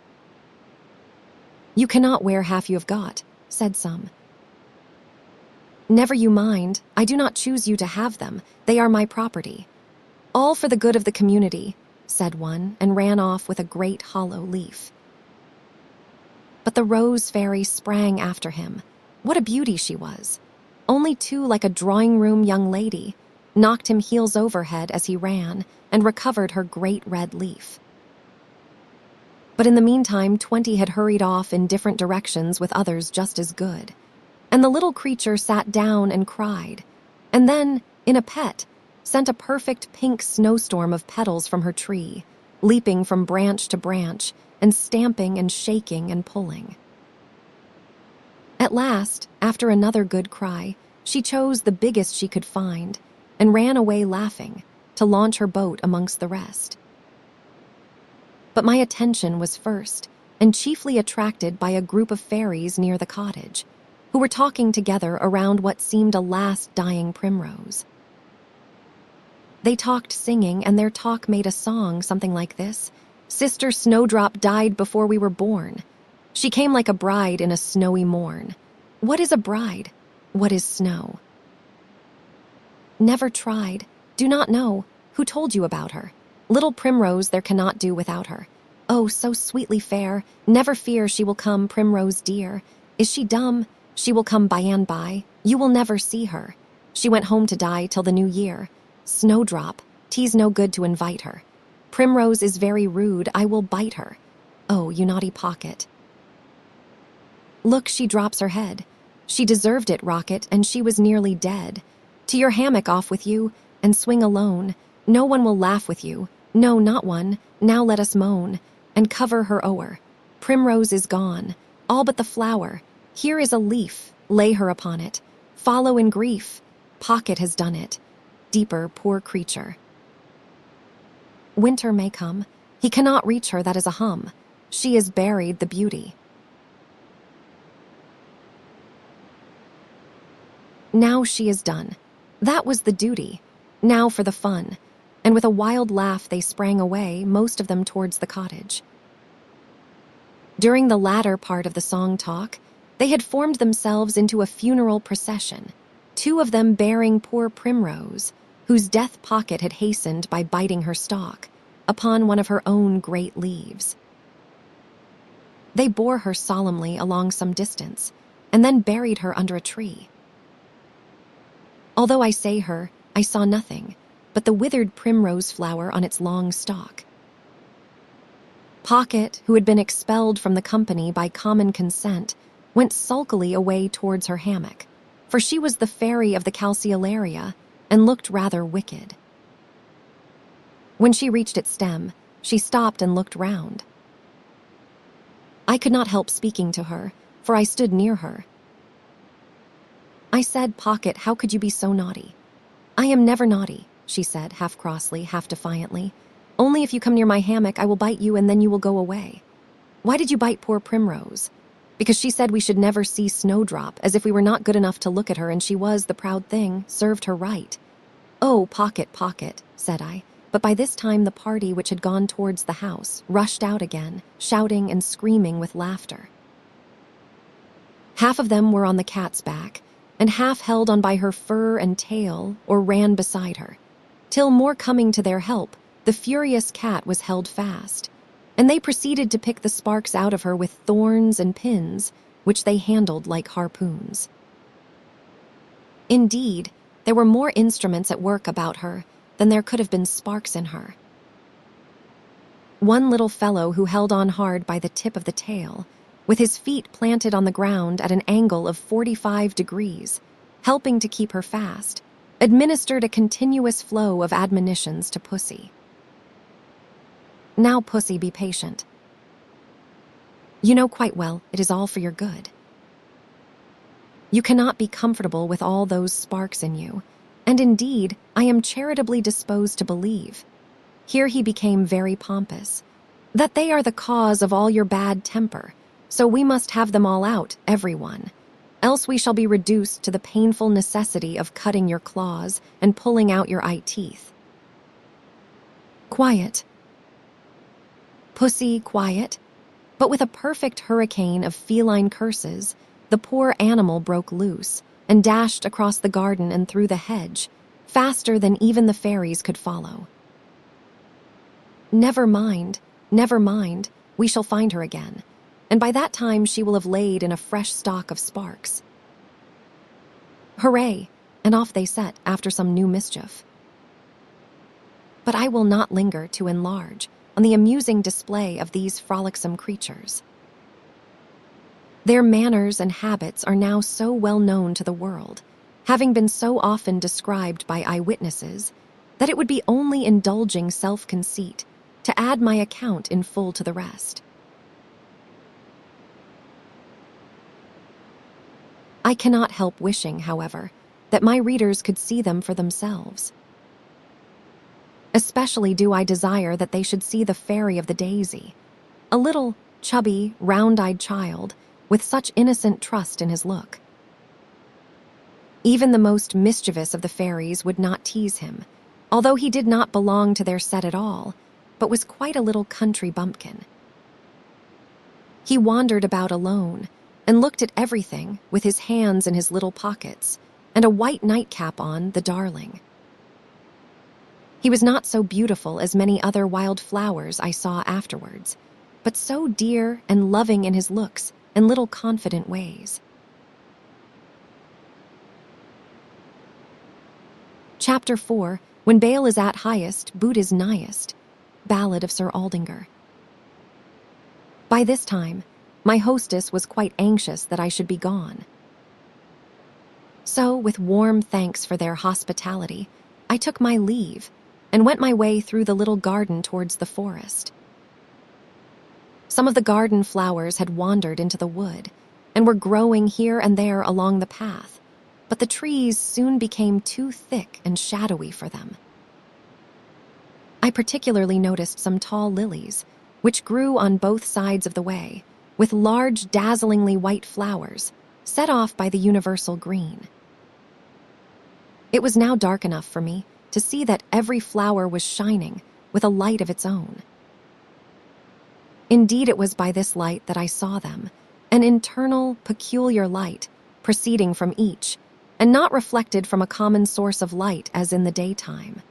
"You cannot wear half you have got," said some. "Never you mind, I do not choose you to have them, they are my property. All for the good of the community," said one, and ran off with a great hollow leaf. But the rose fairy sprang after him. What a beauty she was! Only too like a drawing-room young lady, knocked him heels over head as he ran, and recovered her great red leaf. But in the meantime 20 had hurried off in different directions with others just as good, and the little creature sat down and cried, and then, in a pet, sent a perfect pink snowstorm of petals from her tree, leaping from branch to branch, and stamping and shaking and pulling. At last, after another good cry, she chose the biggest she could find, and ran away laughing, to launch her boat amongst the rest. But my attention was first, and chiefly attracted by a group of fairies near the cottage, who were talking together around what seemed a last dying primrose. They talked singing, and their talk made a song something like this: "Sister Snowdrop died before we were born. She came like a bride in a snowy morn. What is a bride? What is snow? Never tried, do not know. Who told you about her? Little primrose there cannot do without her. Oh, so sweetly fair, never fear she will come, primrose dear. Is she dumb? She will come by and by. You will never see her. She went home to die till the new year. Snowdrop, 'tis no good to invite her. Primrose is very rude, I will bite her. Oh, you naughty pocket. Look, she drops her head. She deserved it, Rocket, and she was nearly dead. To your hammock off with you, and swing alone. No one will laugh with you. No, not one. Now let us moan, and cover her o'er. Primrose is gone, all but the flower. Here is a leaf, lay her upon it. Follow in grief. Pocket has done it. Deeper, poor creature. Winter may come. He cannot reach her, that is a hum. She is buried, the beauty. Now she is done. That was the duty. Now for the fun. And with a wild laugh they sprang away, most of them towards the cottage. During the latter part of the song talk, they had formed themselves into a funeral procession, 2 of them bearing poor Primrose, whose death Pocket had hastened by biting her stalk, upon one of her own great leaves. They bore her solemnly along some distance, and then buried her under a tree. Although I say her, I saw nothing but the withered primrose flower on its long stalk. Pocket, who had been expelled from the company by common consent, went sulkily away towards her hammock, for she was the fairy of the calceolaria and looked rather wicked. When she reached its stem, she stopped and looked round. I could not help speaking to her, for I stood near her. I said, Pocket, how could you be so naughty? I am never naughty, she said, half crossly, half defiantly. Only if you come near my hammock, I will bite you, and then you will go away. Why did you bite poor Primrose? Because she said we should never see Snowdrop, as if we were not good enough to look at her, and she was, the proud thing, served her right. Oh, Pocket, Pocket, said I. But by this time the party which had gone towards the house rushed out again, shouting and screaming with laughter. Half of them were on the cat's back, and half held on by her fur and tail or ran beside her, till, more coming to their help, the furious cat was held fast, and they proceeded to pick the sparks out of her with thorns and pins, which they handled like harpoons. Indeed, there were more instruments at work about her than there could have been sparks in her. One little fellow who held on hard by the tip of the tail, with his feet planted on the ground at an angle of 45 degrees, helping to keep her fast, administered a continuous flow of admonitions to Pussy. "Now, Pussy, be patient. You know quite well it is all for your good. You cannot be comfortable with all those sparks in you, and indeed, I am charitably disposed to believe," here he became very pompous, "that they are the cause of all your bad temper, so we must have them all out, everyone. Else we shall be reduced to the painful necessity of cutting your claws and pulling out your eye teeth." "Quiet. Pussy, quiet." But with a perfect hurricane of feline curses, the poor animal broke loose and dashed across the garden and through the hedge, faster than even the fairies could follow. Never mind, we shall find her again, and by that time she will have laid in a fresh stock of sparks. Hooray! And off they set after some new mischief. But I will not linger to enlarge on the amusing display of these frolicsome creatures. Their manners and habits are now so well known to the world, having been so often described by eyewitnesses, that it would be only indulging self-conceit to add my account in full to the rest. I cannot help wishing, however, that my readers could see them for themselves. Especially do I desire that they should see the Fairy of the Daisy, a little, chubby, round-eyed child with such innocent trust in his look. Even the most mischievous of the fairies would not tease him, although he did not belong to their set at all, but was quite a little country bumpkin. He wandered about alone and looked at everything with his hands in his little pockets and a white nightcap on, the darling. He was not so beautiful as many other wild flowers I saw afterwards, but so dear and loving in his looks and little confident ways. Chapter 4, When Bale is at highest, Boot is nighest. Ballad of Sir Aldinger. By this time, my hostess was quite anxious that I should be gone. So, with warm thanks for their hospitality, I took my leave and went my way through the little garden towards the forest. Some of the garden flowers had wandered into the wood and were growing here and there along the path, but the trees soon became too thick and shadowy for them. I particularly noticed some tall lilies, which grew on both sides of the way, with large, dazzlingly white flowers, set off by the universal green. It was now dark enough for me to see that every flower was shining with a light of its own. Indeed, it was by this light that I saw them, an internal, peculiar light proceeding from each, and not reflected from a common source of light as in the daytime.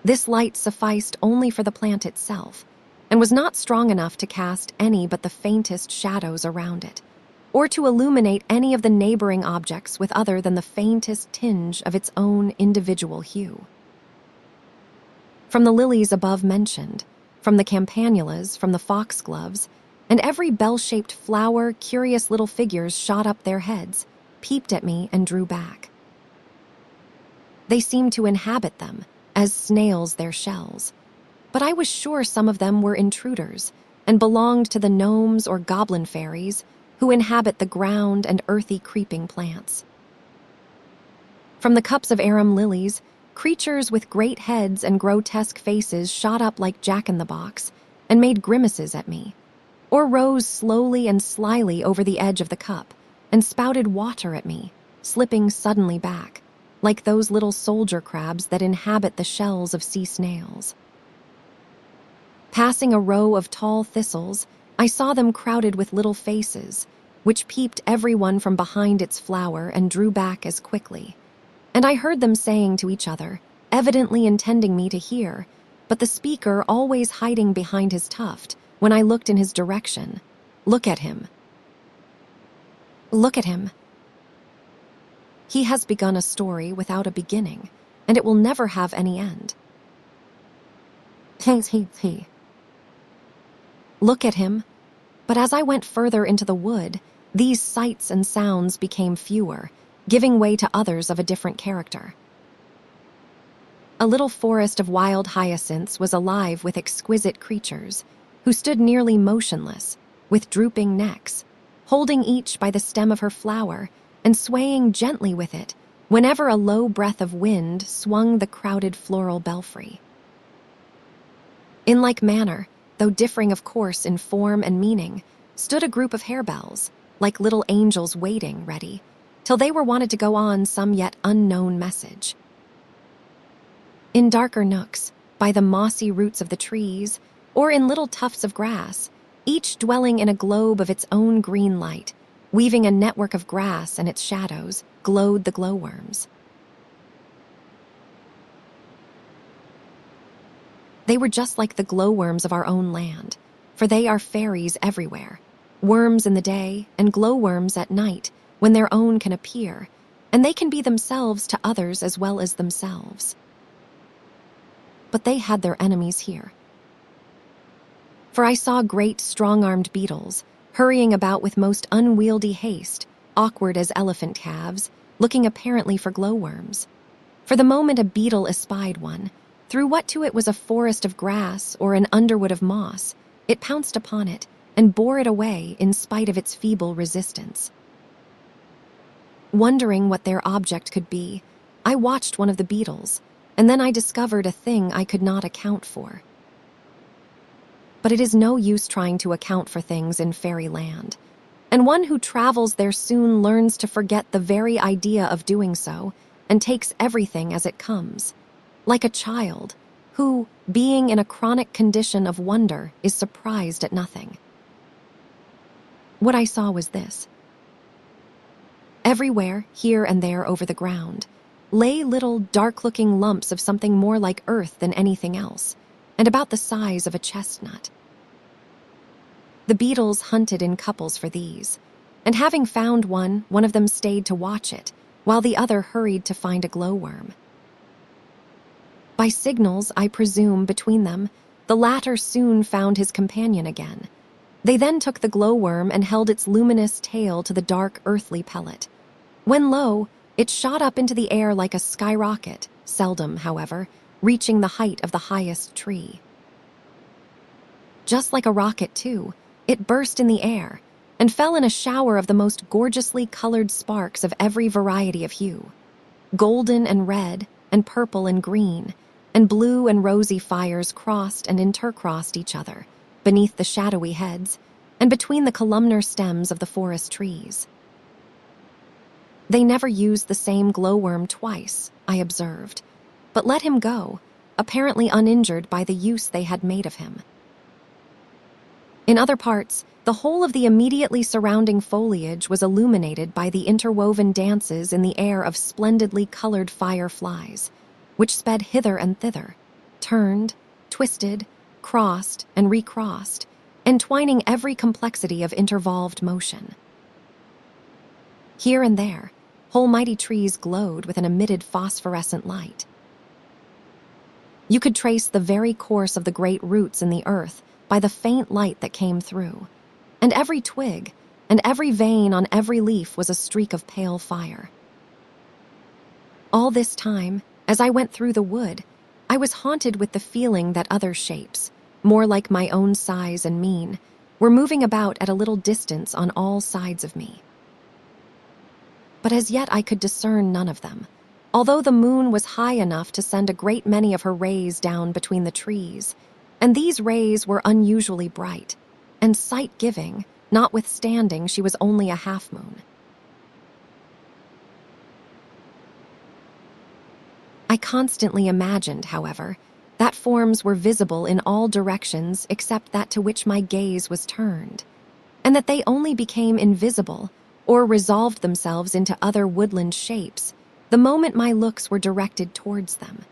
This light sufficed only for the plant itself, and was not strong enough to cast any but the faintest shadows around it, or to illuminate any of the neighboring objects with other than the faintest tinge of its own individual hue. From the lilies above mentioned, from the campanulas, from the foxgloves, and every bell-shaped flower, curious little figures shot up their heads, peeped at me and drew back. They seemed to inhabit them, as snails their shells, but I was sure some of them were intruders and belonged to the gnomes or goblin fairies who inhabit the ground and earthy creeping plants. From the cups of arum lilies, creatures with great heads and grotesque faces shot up like jack-in-the-box and made grimaces at me, or rose slowly and slyly over the edge of the cup and spouted water at me, slipping suddenly back, like those little soldier crabs that inhabit the shells of sea snails. Passing a row of tall thistles, I saw them crowded with little faces, which peeped everyone from behind its flower and drew back as quickly, and I heard them saying to each other, evidently intending me to hear, but the speaker always hiding behind his tuft when I looked in his direction, "Look at him. Look at him. He has begun a story without a beginning, and it will never have any end. He. Look at him. But as I went further into the wood, these sights and sounds became fewer, giving way to others of a different character. A little forest of wild hyacinths was alive with exquisite creatures, who stood nearly motionless, with drooping necks, holding each by the stem of her flower and swaying gently with it whenever a low breath of wind swung the crowded floral belfry. In like manner, though differing of course in form and meaning, stood a group of harebells, like little angels waiting ready, till they were wanted to go on some yet unknown message. In darker nooks, by the mossy roots of the trees, or in little tufts of grass, each dwelling in a globe of its own green light, weaving a network of grass and its shadows, glowed the glowworms. They were just like the glowworms of our own land, for they are fairies everywhere, worms in the day and glowworms at night when their own can appear, and they can be themselves to others as well as themselves. But they had their enemies here. For I saw great strong-armed beetles, hurrying about with most unwieldy haste, awkward as elephant calves, looking apparently for glowworms. For the moment a beetle espied one, through what to it was a forest of grass or an underwood of moss, it pounced upon it and bore it away in spite of its feeble resistance. Wondering what their object could be, I watched one of the beetles, and then I discovered a thing I could not account for. But it is no use trying to account for things in fairyland, and one who travels there soon learns to forget the very idea of doing so and takes everything as it comes, like a child who, being in a chronic condition of wonder, is surprised at nothing. What I saw was this. Everywhere, here and there over the ground, lay little dark-looking lumps of something more like earth than anything else, and about the size of a chestnut. The beetles hunted in couples for these, and having found one of them stayed to watch it, while the other hurried to find a glowworm. By signals, I presume, between them, the latter soon found his companion again. They then took the glowworm and held its luminous tail to the dark earthly pellet. When lo, it shot up into the air like a skyrocket, seldom, however, reaching the height of the highest tree. Just like a rocket, too, it burst in the air and fell in a shower of the most gorgeously colored sparks of every variety of hue. Golden and red, and purple and green, and blue and rosy fires crossed and intercrossed each other, beneath the shadowy heads, and between the columnar stems of the forest trees. They never used the same glowworm twice, I observed, but let him go, apparently uninjured by the use they had made of him. In other parts, the whole of the immediately surrounding foliage was illuminated by the interwoven dances in the air of splendidly colored fireflies, which sped hither and thither, turned, twisted, crossed, and recrossed, entwining every complexity of intervolved motion. Here and there, whole mighty trees glowed with an emitted phosphorescent light. You could trace the very course of the great roots in the earth by the faint light that came through, and every twig and every vein on every leaf was a streak of pale fire. All this time, as I went through the wood, I was haunted with the feeling that other shapes, more like my own size and mien, were moving about at a little distance on all sides of me. But as yet I could discern none of them, although the moon was high enough to send a great many of her rays down between the trees, and these rays were unusually bright, and sight-giving, notwithstanding she was only a half-moon. I constantly imagined, however, that forms were visible in all directions except that to which my gaze was turned, and that they only became invisible or resolved themselves into other woodland shapes the moment my looks were directed towards them.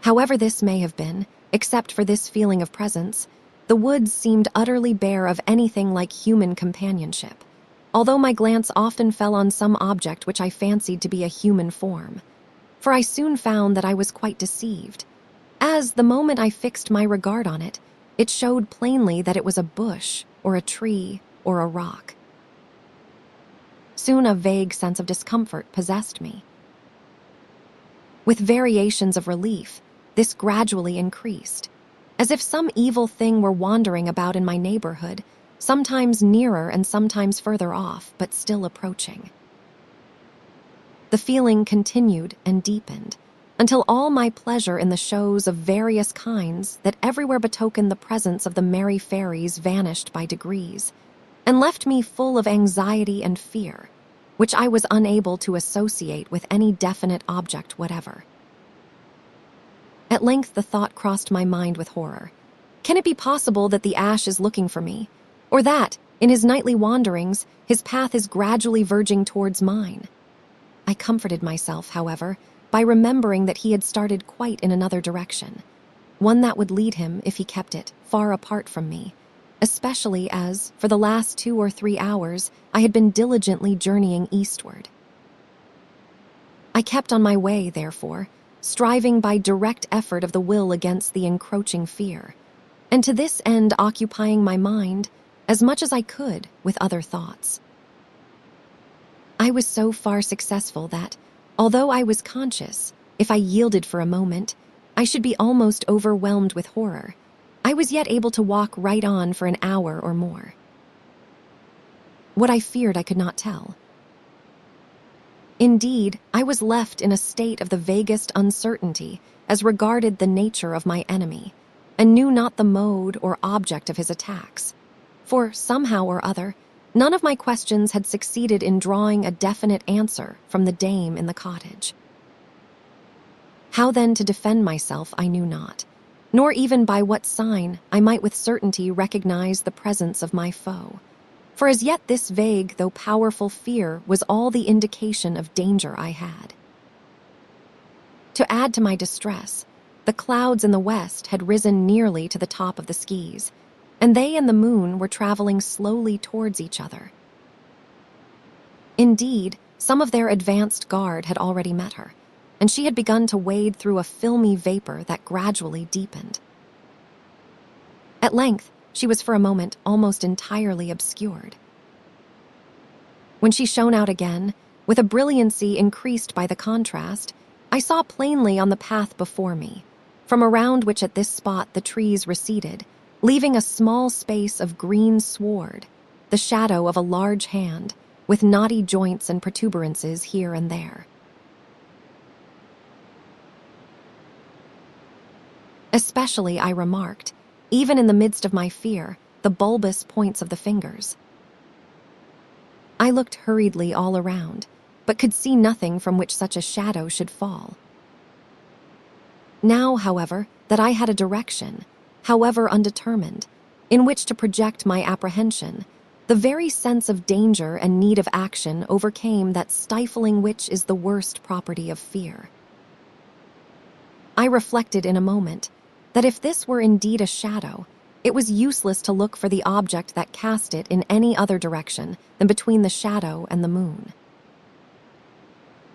However this may have been, except for this feeling of presence, the woods seemed utterly bare of anything like human companionship, although my glance often fell on some object which I fancied to be a human form. For I soon found that I was quite deceived, as the moment I fixed my regard on it, it showed plainly that it was a bush or a tree or a rock. Soon a vague sense of discomfort possessed me. With variations of relief, this gradually increased, as if some evil thing were wandering about in my neighborhood, sometimes nearer and sometimes further off, but still approaching. The feeling continued and deepened, until all my pleasure in the shows of various kinds that everywhere betokened the presence of the merry fairies vanished by degrees, and left me full of anxiety and fear, which I was unable to associate with any definite object whatever. At length the thought crossed my mind with horror. Can it be possible that the ash is looking for me, or that, in his nightly wanderings, his path is gradually verging towards mine? I comforted myself, however, by remembering that he had started quite in another direction, one that would lead him, if he kept it, far apart from me, especially as, for the last 2 or 3 hours, I had been diligently journeying eastward. I kept on my way, therefore, striving by direct effort of the will against the encroaching fear, and to this end occupying my mind, as much as I could, with other thoughts. I was so far successful that, although I was conscious, if I yielded for a moment, I should be almost overwhelmed with horror, I was yet able to walk right on for an hour or more. What I feared I could not tell. Indeed, I was left in a state of the vaguest uncertainty as regarded the nature of my enemy, and knew not the mode or object of his attacks. For, somehow or other, none of my questions had succeeded in drawing a definite answer from the dame in the cottage. How then to defend myself I knew not, nor even by what sign I might with certainty recognize the presence of my foe. For as yet this vague though powerful fear was all the indication of danger I had. To add to my distress, the clouds in the west had risen nearly to the top of the skis, and they and the moon were traveling slowly towards each other. Indeed, some of their advanced guard had already met her, and she had begun to wade through a filmy vapor that gradually deepened. At length, she was for a moment almost entirely obscured. When she shone out again, with a brilliancy increased by the contrast, I saw plainly on the path before me, from around which at this spot the trees receded, leaving a small space of green sward, the shadow of a large hand, with knotty joints and protuberances here and there. Especially I remarked, even in the midst of my fear, the bulbous points of the fingers. I looked hurriedly all around, but could see nothing from which such a shadow should fall. Now, however, that I had a direction, however undetermined, in which to project my apprehension, the very sense of danger and need of action overcame that stifling which is the worst property of fear. I reflected in a moment that if this were indeed a shadow, it was useless to look for the object that cast it in any other direction than between the shadow and the moon.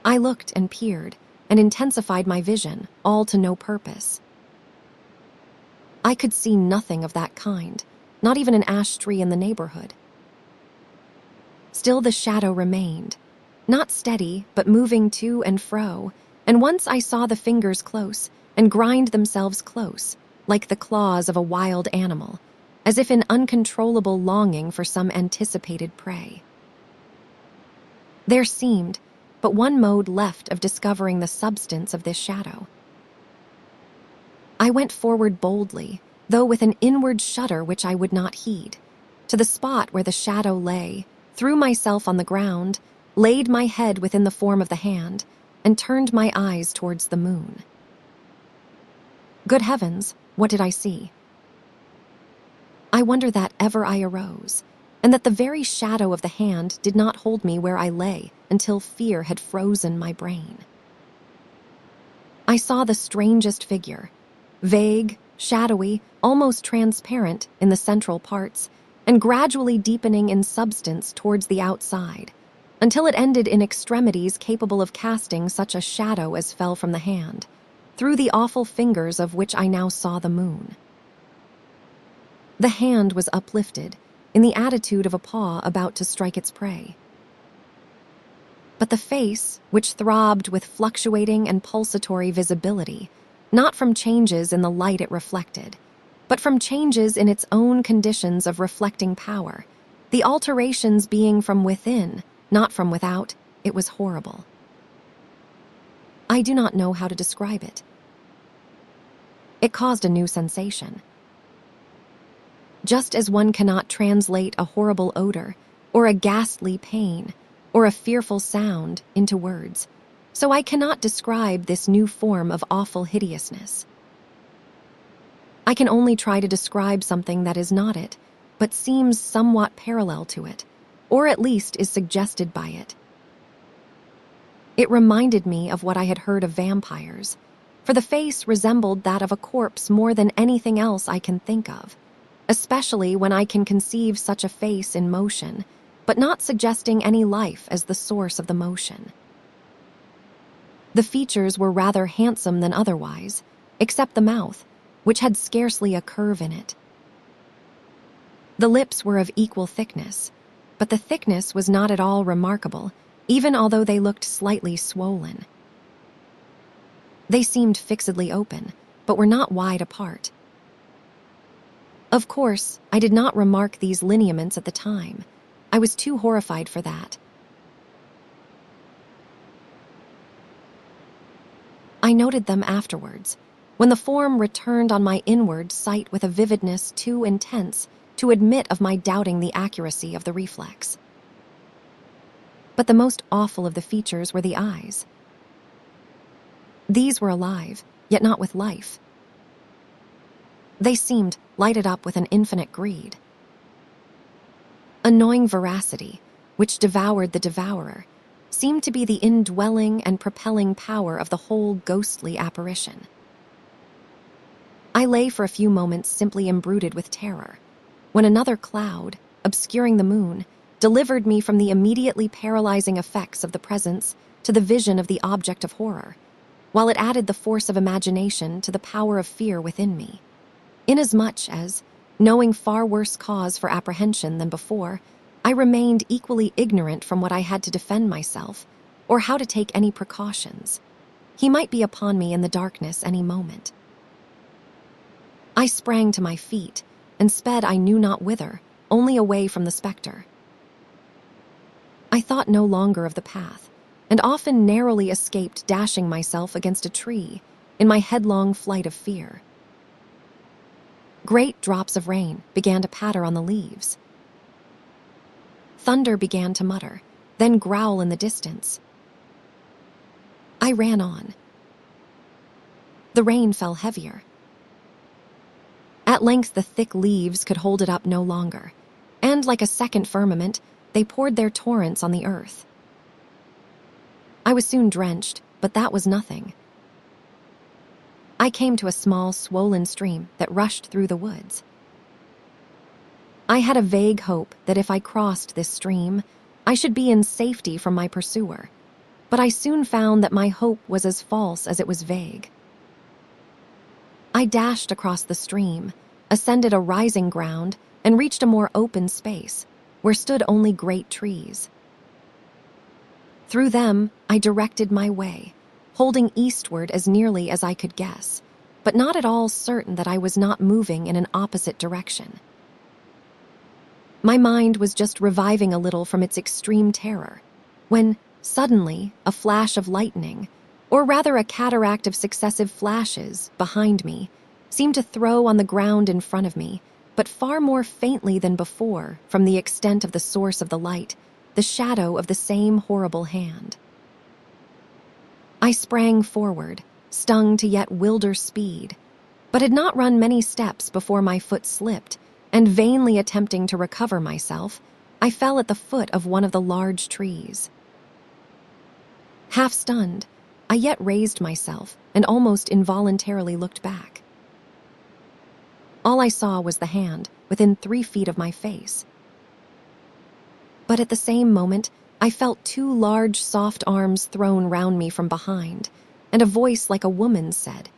I looked and peered, and intensified my vision, all to no purpose. I could see nothing of that kind, not even an ash tree in the neighborhood. Still the shadow remained, not steady, but moving to and fro, and once I saw the fingers close, and grind themselves close, like the claws of a wild animal, as if in uncontrollable longing for some anticipated prey. There seemed but one mode left of discovering the substance of this shadow. I went forward boldly, though with an inward shudder which I would not heed, to the spot where the shadow lay, threw myself on the ground, laid my head within the form of the hand, and turned my eyes towards the moon. Good heavens, what did I see? I wonder that ever I arose, and that the very shadow of the hand did not hold me where I lay until fear had frozen my brain. I saw the strangest figure, vague, shadowy, almost transparent in the central parts, and gradually deepening in substance towards the outside, until it ended in extremities capable of casting such a shadow as fell from the hand, through the awful fingers of which I now saw the moon. The hand was uplifted, in the attitude of a paw about to strike its prey. But the face, which throbbed with fluctuating and pulsatory visibility, not from changes in the light it reflected, but from changes in its own conditions of reflecting power, the alterations being from within, not from without, it was horrible. I do not know how to describe it. It caused a new sensation. Just as one cannot translate a horrible odor, or a ghastly pain, or a fearful sound into words, so I cannot describe this new form of awful hideousness. I can only try to describe something that is not it, but seems somewhat parallel to it, or at least is suggested by it. It reminded me of what I had heard of vampires, for the face resembled that of a corpse more than anything else I can think of, especially when I can conceive such a face in motion, but not suggesting any life as the source of the motion. The features were rather handsome than otherwise, except the mouth, which had scarcely a curve in it. The lips were of equal thickness, but the thickness was not at all remarkable, even although they looked slightly swollen. They seemed fixedly open, but were not wide apart. Of course, I did not remark these lineaments at the time. I was too horrified for that. I noted them afterwards, when the form returned on my inward sight with a vividness too intense to admit of my doubting the accuracy of the reflex. But the most awful of the features were the eyes. These were alive, yet not with life. They seemed lighted up with an infinite greed. A gnawing voracity, which devoured the devourer, seemed to be the indwelling and propelling power of the whole ghostly apparition. I lay for a few moments simply embruted with terror, when another cloud, obscuring the moon, delivered me from the immediately paralyzing effects of the presence to the vision of the object of horror, while it added the force of imagination to the power of fear within me, inasmuch as, knowing far worse cause for apprehension than before, I remained equally ignorant from what I had to defend myself, or how to take any precautions. He might be upon me in the darkness any moment. I sprang to my feet, and sped I knew not whither, only away from the spectre. I thought no longer of the path, and often narrowly escaped dashing myself against a tree in my headlong flight of fear. Great drops of rain began to patter on the leaves. Thunder began to mutter, then growl in the distance. I ran on. The rain fell heavier. At length the thick leaves could hold it up no longer, and like a second firmament, they poured their torrents on the earth. I was soon drenched, but that was nothing. I came to a small, swollen stream that rushed through the woods. I had a vague hope that if I crossed this stream, I should be in safety from my pursuer, but I soon found that my hope was as false as it was vague. I dashed across the stream, ascended a rising ground, and reached a more open space, where stood only great trees. Through them, I directed my way, holding eastward as nearly as I could guess, but not at all certain that I was not moving in an opposite direction. My mind was just reviving a little from its extreme terror, when, suddenly, a flash of lightning, or rather a cataract of successive flashes, behind me, seemed to throw on the ground in front of me, but far more faintly than before, from the extent of the source of the light, the shadow of the same horrible hand. I sprang forward, stung to yet wilder speed, but had not run many steps before my foot slipped, and vainly attempting to recover myself, I fell at the foot of one of the large trees. Half stunned, I yet raised myself and almost involuntarily looked back. All I saw was the hand, within 3 feet of my face. But at the same moment, I felt 2 large, soft arms thrown round me from behind, and a voice like a woman's said,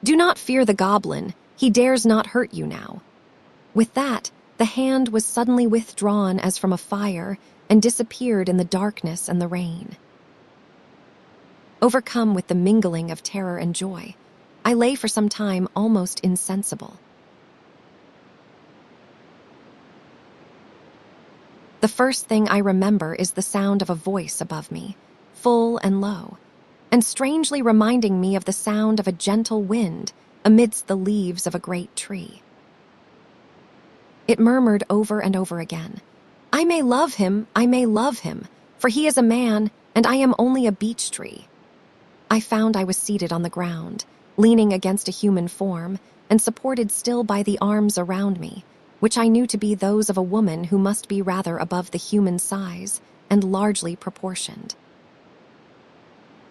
"Do not fear the goblin, he dares not hurt you now." With that, the hand was suddenly withdrawn as from a fire and disappeared in the darkness and the rain. Overcome with the mingling of terror and joy, I lay for some time almost insensible. The first thing I remember is the sound of a voice above me, full and low, and strangely reminding me of the sound of a gentle wind amidst the leaves of a great tree. It murmured over and over again, "I may love him, for he is a man, and I am only a beech tree." I found I was seated on the ground, leaning against a human form, and supported still by the arms around me, which I knew to be those of a woman who must be rather above the human size and largely proportioned.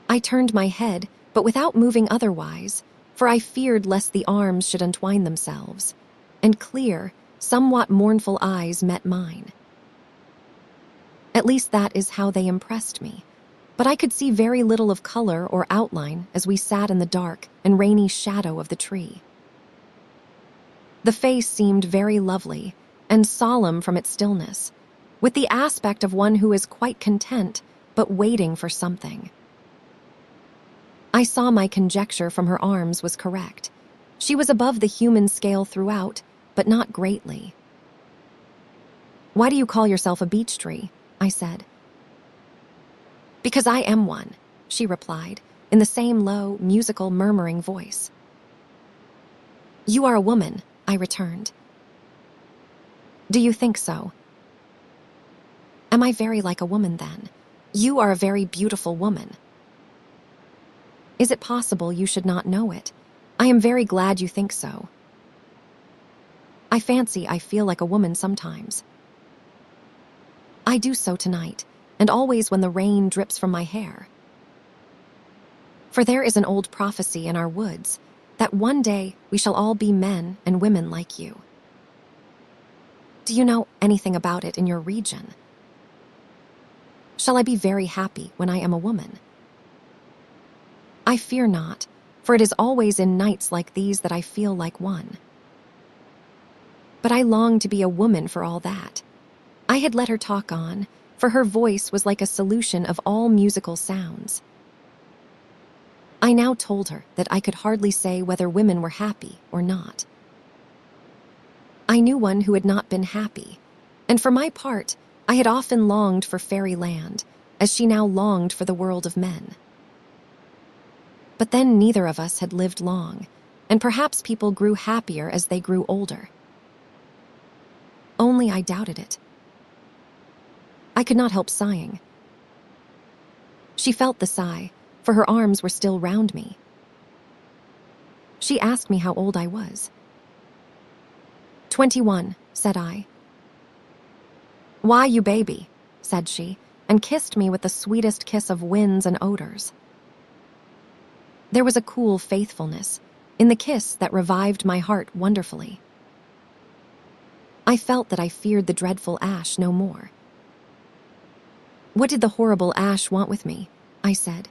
I turned my head, but without moving otherwise, for I feared lest the arms should entwine themselves, and clear, somewhat mournful eyes met mine. At least that is how they impressed me, but I could see very little of color or outline as we sat in the dark and rainy shadow of the tree. The face seemed very lovely and solemn from its stillness, with the aspect of one who is quite content but waiting for something. I saw my conjecture from her arms was correct. She was above the human scale throughout, but not greatly. "Why do you call yourself a beech tree?" I said. "Because I am one," she replied, in the same low, musical, murmuring voice. "You are a woman," I returned. "Do you think so?" "Am I very like a woman, then? You are a very beautiful woman." "Is it possible you should not know it? I am very glad you think so. I fancy I feel like a woman sometimes. I do so tonight, and always when the rain drips from my hair. For there is an old prophecy in our woods that one day we shall all be men and women like you. Do you know anything about it in your region? Shall I be very happy when I am a woman? I fear not, for it is always in nights like these that I feel like one. But I long to be a woman for all that." I had let her talk on, for her voice was like a solution of all musical sounds. I now told her that I could hardly say whether women were happy or not. I knew one who had not been happy, and for my part, I had often longed for fairyland, as she now longed for the world of men. But then neither of us had lived long, and perhaps people grew happier as they grew older. Only I doubted it. I could not help sighing. She felt the sigh, for her arms were still round me. She asked me how old I was. 21, said I. "Why, you baby," said she, and kissed me with the sweetest kiss of winds and odors. There was a cool faithfulness in the kiss that revived my heart wonderfully. I felt that I feared the dreadful Ash no more. "What did the horrible Ash want with me?" I said.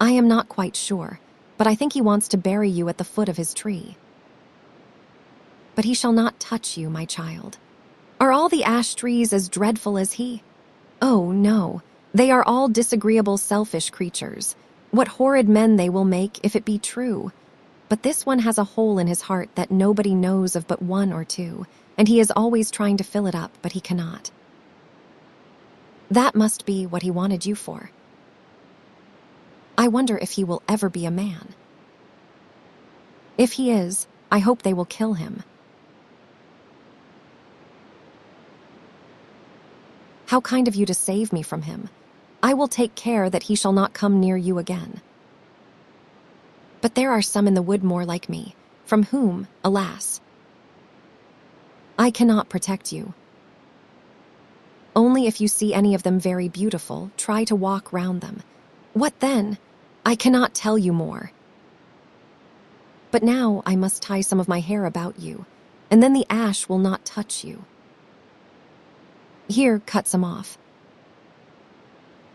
"I am not quite sure, but I think he wants to bury you at the foot of his tree." "But he shall not touch you, my child. Are all the ash trees as dreadful as he? Oh, no, they are all disagreeable, selfish creatures. What horrid men they will make if it be true. But this one has a hole in his heart that nobody knows of but one or two, and he is always trying to fill it up, but he cannot. That must be what he wanted you for. I wonder if he will ever be a man. If he is, I hope they will kill him. How kind of you to save me from him. I will take care that he shall not come near you again. But there are some in the wood more like me, from whom, alas, I cannot protect you. Only if you see any of them very beautiful, try to walk round them. What then? I cannot tell you more. But now I must tie some of my hair about you, and then the ash will not touch you. Here, cut some off.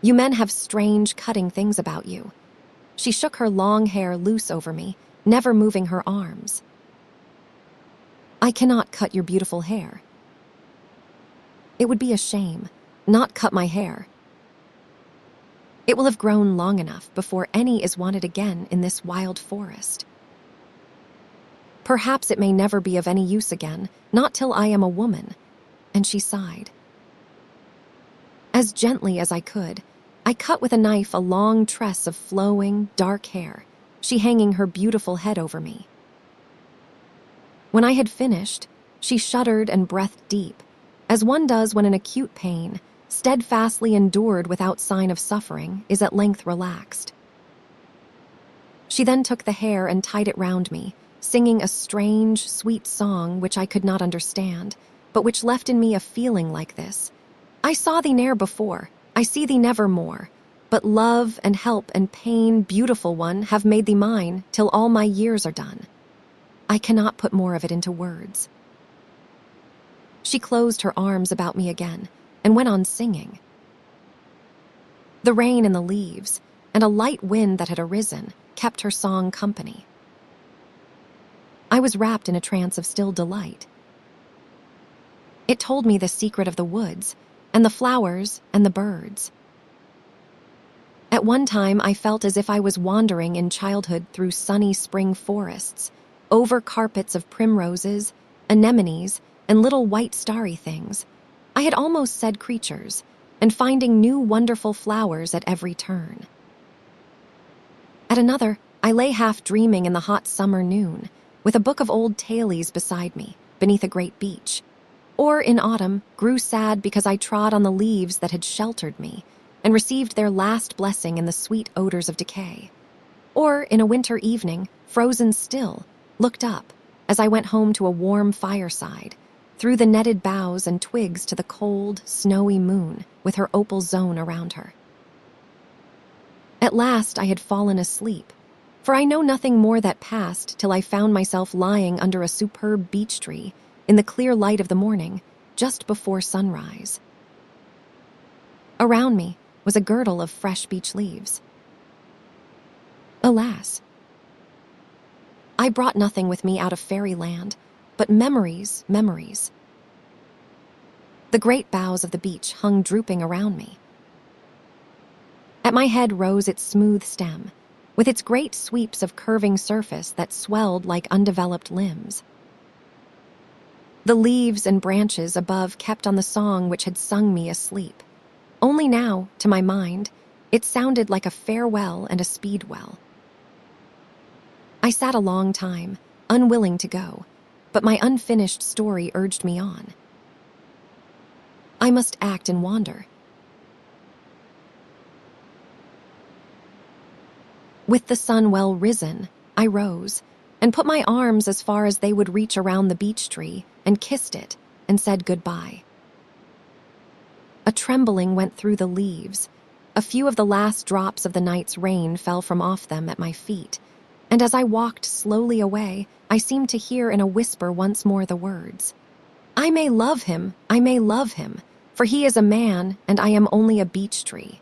You men have strange cutting things about you. She shook her long hair loose over me, never moving her arms. I cannot cut your beautiful hair. It would be a shame, not cut my hair. It will have grown long enough before any is wanted again in this wild forest. Perhaps it may never be of any use again, not till I am a woman. And she sighed. As gently as I could, I cut with a knife a long tress of flowing, dark hair, she hanging her beautiful head over me. When I had finished, she shuddered and breathed deep, as one does when an acute pain, steadfastly endured without sign of suffering, is at length relaxed. She then took the hair and tied it round me, singing a strange, sweet song which I could not understand, but which left in me a feeling like this. I saw thee ne'er before, I see thee never more, but love and help and pain, beautiful one, have made thee mine till all my years are done. I cannot put more of it into words. She closed her arms about me again and went on singing. The rain and the leaves, and a light wind that had arisen, kept her song company. I was wrapped in a trance of still delight. It told me the secret of the woods, and the flowers, and the birds. At one time, I felt as if I was wandering in childhood through sunny spring forests, over carpets of primroses, anemones, and little white starry things. I had almost said creatures, and finding new wonderful flowers at every turn. At another, I lay half dreaming in the hot summer noon, with a book of old tales beside me, beneath a great beech. Or in autumn, grew sad because I trod on the leaves that had sheltered me, and received their last blessing in the sweet odors of decay. Or in a winter evening, frozen still, looked up, as I went home to a warm fireside, through the netted boughs and twigs to the cold, snowy moon, with her opal zone around her. At last I had fallen asleep, for I know nothing more that passed till I found myself lying under a superb beech tree, in the clear light of the morning, just before sunrise. Around me was a girdle of fresh beech leaves. Alas, I brought nothing with me out of fairyland, but memories, memories. The great boughs of the beech hung drooping around me. At my head rose its smooth stem, with its great sweeps of curving surface that swelled like undeveloped limbs. The leaves and branches above kept on the song which had sung me asleep. Only now, to my mind, it sounded like a farewell and a speedwell. I sat a long time, unwilling to go, but my unfinished story urged me on. I must act and wander. With the sun well risen, I rose, and put my arms as far as they would reach around the beech tree, and kissed it, and said goodbye. A trembling went through the leaves. A few of the last drops of the night's rain fell from off them at my feet, and as I walked slowly away, I seemed to hear in a whisper once more the words, I may love him, for he is a man, and I am only a beech tree.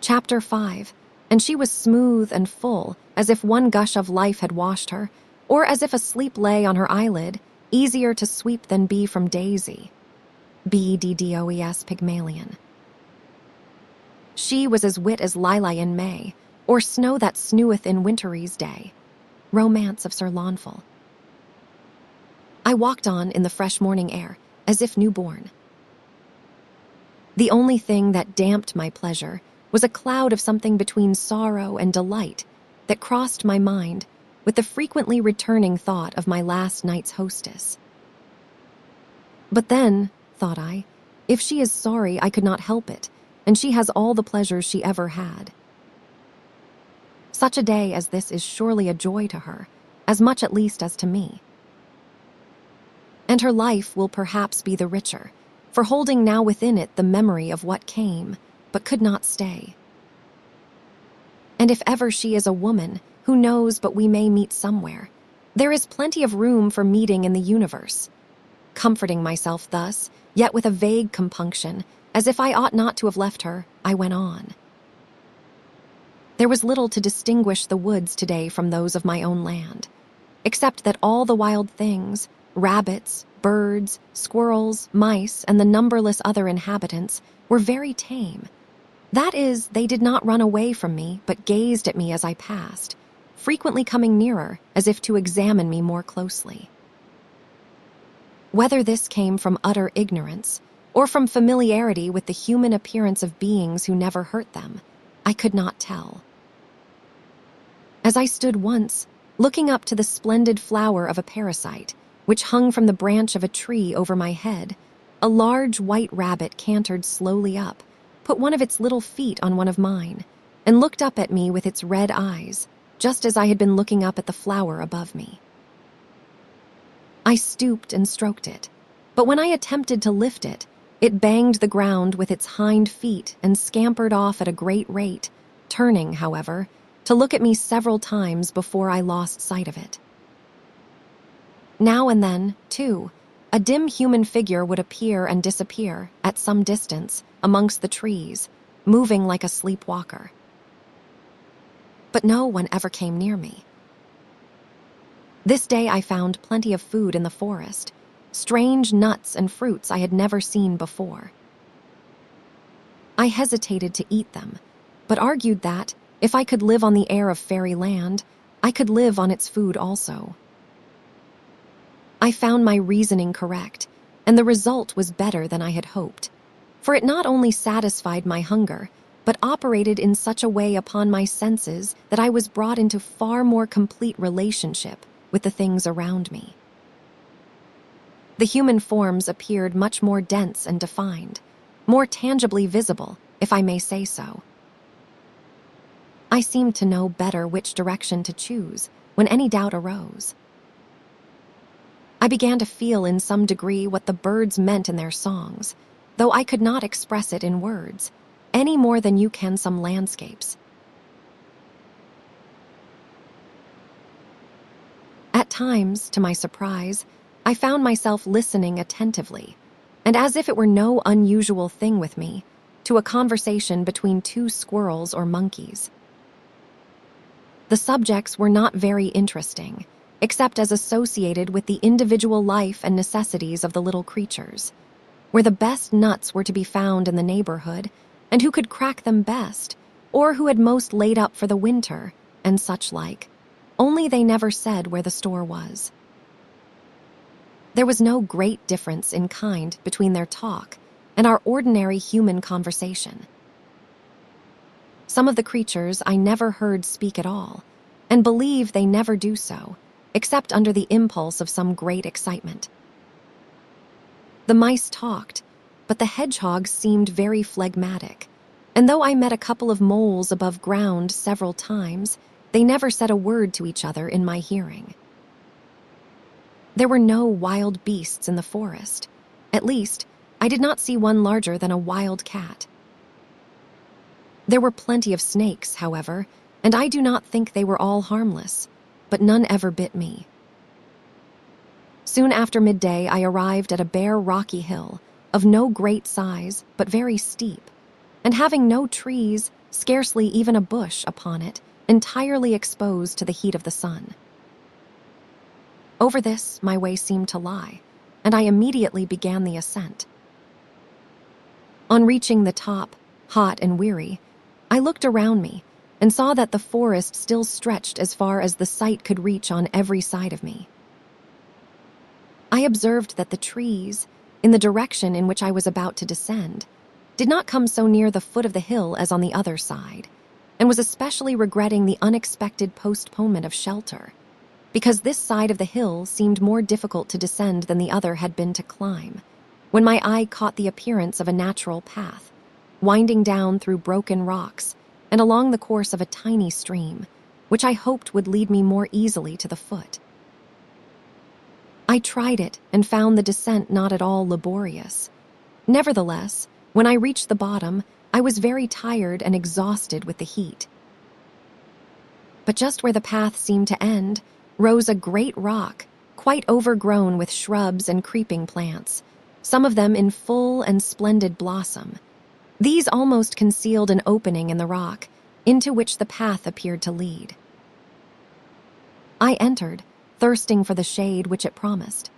Chapter 5. And she was smooth and full, as if one gush of life had washed her, or as if a sleep lay on her eyelid, easier to sweep than bee from daisy. Beddoes Pygmalion. She was as wit as lilac in May, or snow that sneweth in wintery's day. Romance of Sir Launfal. I walked on in the fresh morning air, as if newborn. The only thing that damped my pleasure was a cloud of something between sorrow and delight that crossed my mind with the frequently returning thought of my last night's hostess. But then, thought I, if she is sorry, I could not help it, and she has all the pleasures she ever had. Such a day as this is surely a joy to her, as much at least as to me. And her life will perhaps be the richer, for holding now within it the memory of what came, but could not stay. And if ever she is a woman, who knows but we may meet somewhere. There is plenty of room for meeting in the universe. Comforting myself thus, yet with a vague compunction, as if I ought not to have left her, I went on. There was little to distinguish the woods today from those of my own land, except that all the wild things, rabbits, birds, squirrels, mice, and the numberless other inhabitants, were very tame. That is, they did not run away from me, but gazed at me as I passed, frequently coming nearer, as if to examine me more closely. Whether this came from utter ignorance, or from familiarity with the human appearance of beings who never hurt them, I could not tell. As I stood once, looking up to the splendid flower of a parasite, which hung from the branch of a tree over my head, a large white rabbit cantered slowly up, put one of its little feet on one of mine, and looked up at me with its red eyes, just as I had been looking up at the flower above me. I stooped and stroked it, but when I attempted to lift it, it banged the ground with its hind feet and scampered off at a great rate, turning, however, to look at me several times before I lost sight of it. Now and then, too, a dim human figure would appear and disappear, at some distance, amongst the trees, moving like a sleepwalker. But no one ever came near me. This day I found plenty of food in the forest, strange nuts and fruits I had never seen before. I hesitated to eat them, but argued that, if I could live on the air of fairyland, I could live on its food also. I found my reasoning correct, and the result was better than I had hoped, for it not only satisfied my hunger, but operated in such a way upon my senses that I was brought into far more complete relationship with the things around me. The human forms appeared much more dense and defined, more tangibly visible, if I may say so. I seemed to know better which direction to choose when any doubt arose. I began to feel in some degree what the birds meant in their songs, though I could not express it in words, any more than you can some landscapes. At times, to my surprise, I found myself listening attentively, and as if it were no unusual thing with me, to a conversation between two squirrels or monkeys. The subjects were not very interesting, except as associated with the individual life and necessities of the little creatures, where the best nuts were to be found in the neighborhood, and who could crack them best, or who had most laid up for the winter, and such like, only they never said where the store was. There was no great difference in kind between their talk and our ordinary human conversation. Some of the creatures I never heard speak at all, and believe they never do so, except under the impulse of some great excitement. The mice talked, but the hedgehogs seemed very phlegmatic, and though I met a couple of moles above ground several times, they never said a word to each other in my hearing. There were no wild beasts in the forest. At least, I did not see one larger than a wild cat. There were plenty of snakes, however, and I do not think they were all harmless, but none ever bit me. Soon after midday, I arrived at a bare rocky hill, of no great size, but very steep, and having no trees, scarcely even a bush upon it, entirely exposed to the heat of the sun. Over this my way seemed to lie, and I immediately began the ascent. On reaching the top, hot and weary, I looked around me and saw that the forest still stretched as far as the sight could reach on every side of me. I observed that the trees, in the direction in which I was about to descend, did not come so near the foot of the hill as on the other side, and was especially regretting the unexpected postponement of shelter, because this side of the hill seemed more difficult to descend than the other had been to climb, when my eye caught the appearance of a natural path, winding down through broken rocks and along the course of a tiny stream, which I hoped would lead me more easily to the foot. I tried it and found the descent not at all laborious. Nevertheless, when I reached the bottom, I was very tired and exhausted with the heat. But just where the path seemed to end rose a great rock, quite overgrown with shrubs and creeping plants, some of them in full and splendid blossom. These almost concealed an opening in the rock, into which the path appeared to lead. I entered, thirsting for the shade which it promised.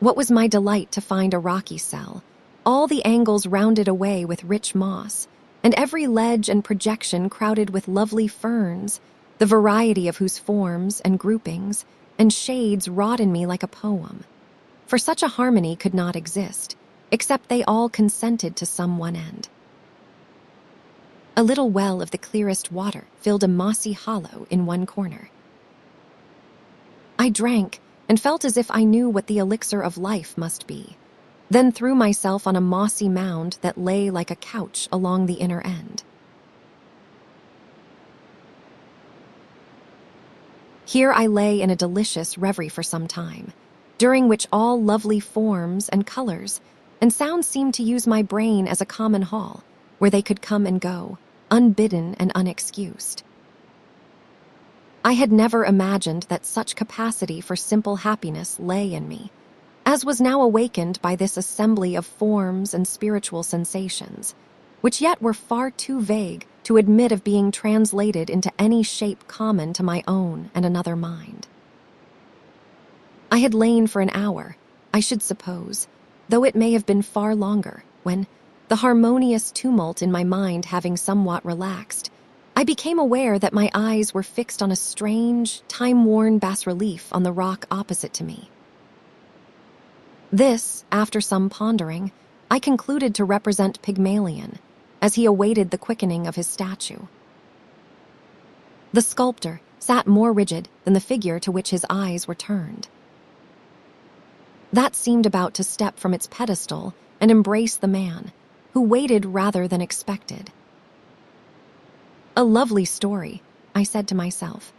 What was my delight to find a rocky cell, all the angles rounded away with rich moss, and every ledge and projection crowded with lovely ferns, the variety of whose forms and groupings and shades wrought in me like a poem. For such a harmony could not exist, except they all consented to some one end. A little well of the clearest water filled a mossy hollow in one corner. I drank and felt as if I knew what the elixir of life must be, then threw myself on a mossy mound that lay like a couch along the inner end. Here I lay in a delicious reverie for some time, during which all lovely forms and colors and sounds seemed to use my brain as a common hall, where they could come and go, unbidden and unexcused. I had never imagined that such capacity for simple happiness lay in me, as was now awakened by this assembly of forms and spiritual sensations, which yet were far too vague to admit of being translated into any shape common to my own and another mind. I had lain for an hour, I should suppose, though it may have been far longer, when, the harmonious tumult in my mind having somewhat relaxed, I became aware that my eyes were fixed on a strange, time-worn bas-relief on the rock opposite to me. This, after some pondering, I concluded to represent Pygmalion, as he awaited the quickening of his statue. The sculptor sat more rigid than the figure to which his eyes were turned. That seemed about to step from its pedestal and embrace the man, who waited rather than expected. A lovely story, I said to myself.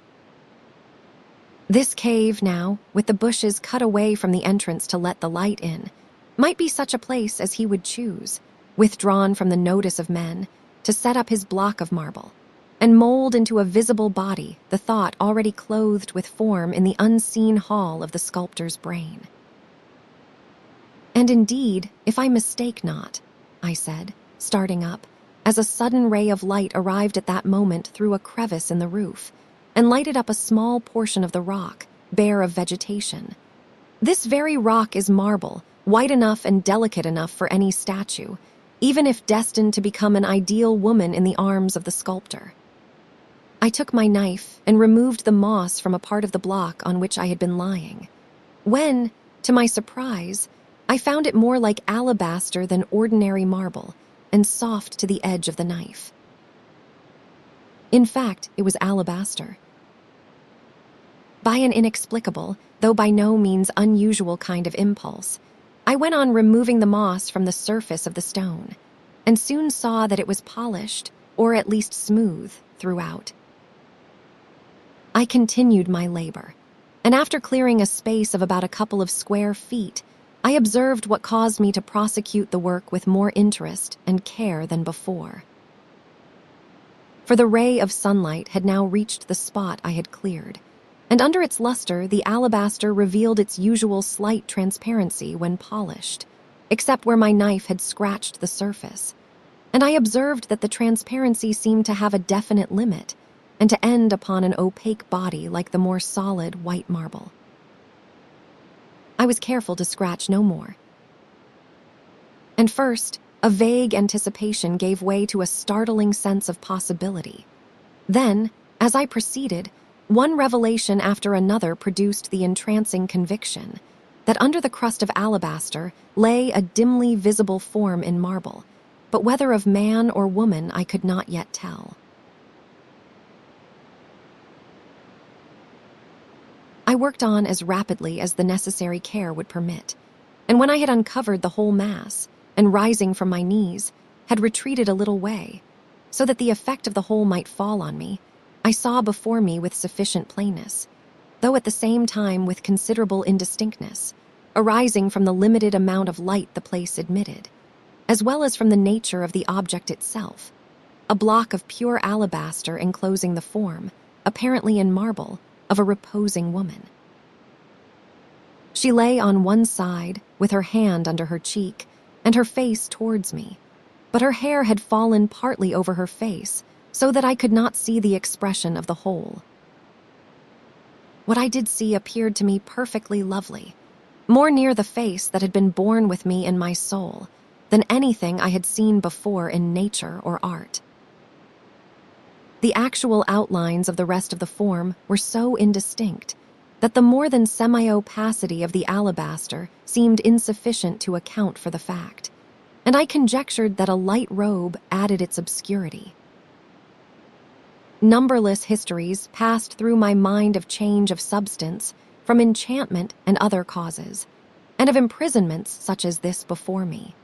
This cave now, with the bushes cut away from the entrance to let the light in, might be such a place as he would choose, withdrawn from the notice of men, to set up his block of marble, and mold into a visible body the thought already clothed with form in the unseen hall of the sculptor's brain. And indeed, if I mistake not, I said, starting up, as a sudden ray of light arrived at that moment through a crevice in the roof, and lighted up a small portion of the rock, bare of vegetation. This very rock is marble, white enough and delicate enough for any statue, even if destined to become an ideal woman in the arms of the sculptor. I took my knife and removed the moss from a part of the block on which I had been lying, when, to my surprise, I found it more like alabaster than ordinary marble, and soft to the edge of the knife. In fact, it was alabaster. By an inexplicable, though by no means unusual kind of impulse, I went on removing the moss from the surface of the stone, and soon saw that it was polished, or at least smooth, throughout. I continued my labor, and after clearing a space of about a couple of square feet, I observed what caused me to prosecute the work with more interest and care than before. For the ray of sunlight had now reached the spot I had cleared, and under its luster the alabaster revealed its usual slight transparency when polished, except where my knife had scratched the surface, and I observed that the transparency seemed to have a definite limit, and to end upon an opaque body like the more solid white marble. I was careful to scratch no more. And first, a vague anticipation gave way to a startling sense of possibility. Then, as I proceeded, one revelation after another produced the entrancing conviction that under the crust of alabaster lay a dimly visible form in marble, but whether of man or woman I could not yet tell. I worked on as rapidly as the necessary care would permit, and when I had uncovered the whole mass, and rising from my knees, had retreated a little way, so that the effect of the whole might fall on me, I saw before me with sufficient plainness, though at the same time with considerable indistinctness, arising from the limited amount of light the place admitted, as well as from the nature of the object itself, a block of pure alabaster enclosing the form, apparently in marble, of a reposing woman. She lay on one side, with her hand under her cheek, and her face towards me, but her hair had fallen partly over her face, so that I could not see the expression of the whole. What I did see appeared to me perfectly lovely, more near the face that had been born with me in my soul than anything I had seen before in nature or art. The actual outlines of the rest of the form were so indistinct that the more than semi-opacity of the alabaster seemed insufficient to account for the fact, and I conjectured that a light robe added its obscurity. Numberless histories passed through my mind of change of substance from enchantment and other causes, and of imprisonments such as this before me.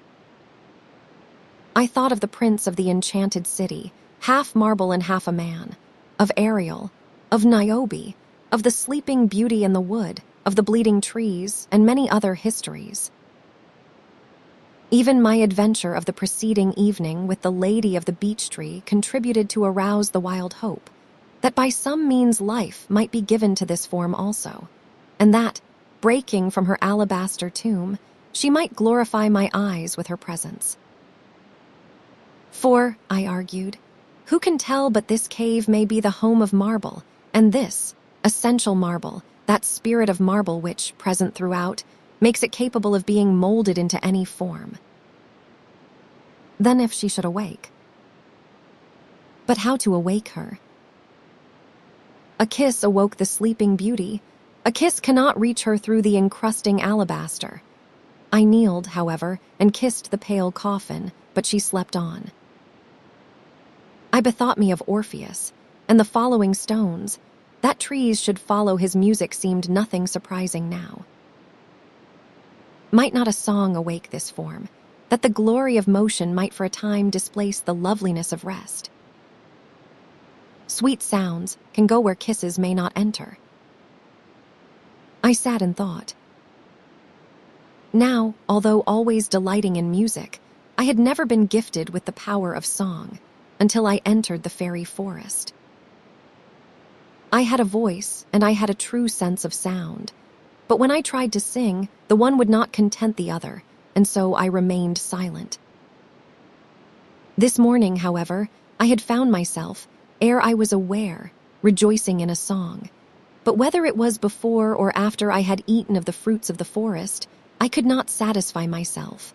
I thought of the prince of the enchanted city, half marble and half a man, of Ariel, of Niobe, of the sleeping beauty in the wood, of the bleeding trees, and many other histories. Even my adventure of the preceding evening with the lady of the beech tree contributed to arouse the wild hope that by some means life might be given to this form also, and that, breaking from her alabaster tomb, she might glorify my eyes with her presence. For, I argued, who can tell but this cave may be the home of marble, and this, essential marble, that spirit of marble which, present throughout, makes it capable of being molded into any form. Then if she should awake. But how to awake her? A kiss awoke the sleeping beauty. A kiss cannot reach her through the encrusting alabaster. I kneeled, however, and kissed the pale coffin, but she slept on. I bethought me of Orpheus, and the following stones. That trees should follow his music seemed nothing surprising now. Might not a song awake this form, that the glory of motion might for a time displace the loveliness of rest? Sweet sounds can go where kisses may not enter. I sat and thought. Now, although always delighting in music, I had never been gifted with the power of song until I entered the fairy forest. I had a voice, and I had a true sense of sound. But when I tried to sing, the one would not content the other, and so I remained silent. This morning, however, I had found myself, ere I was aware, rejoicing in a song. But whether it was before or after I had eaten of the fruits of the forest, I could not satisfy myself.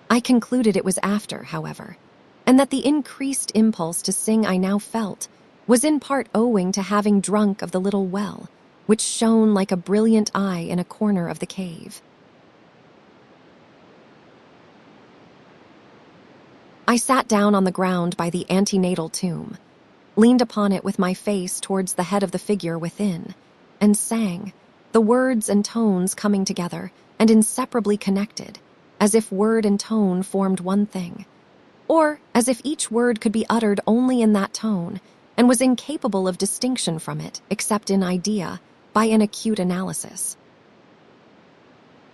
I concluded it was after, however, and that the increased impulse to sing I now felt was in part owing to having drunk of the little well, which shone like a brilliant eye in a corner of the cave. I sat down on the ground by the antenatal tomb, leaned upon it with my face towards the head of the figure within, and sang, the words and tones coming together and inseparably connected, as if word and tone formed one thing, or as if each word could be uttered only in that tone and was incapable of distinction from it except in idea by an acute analysis.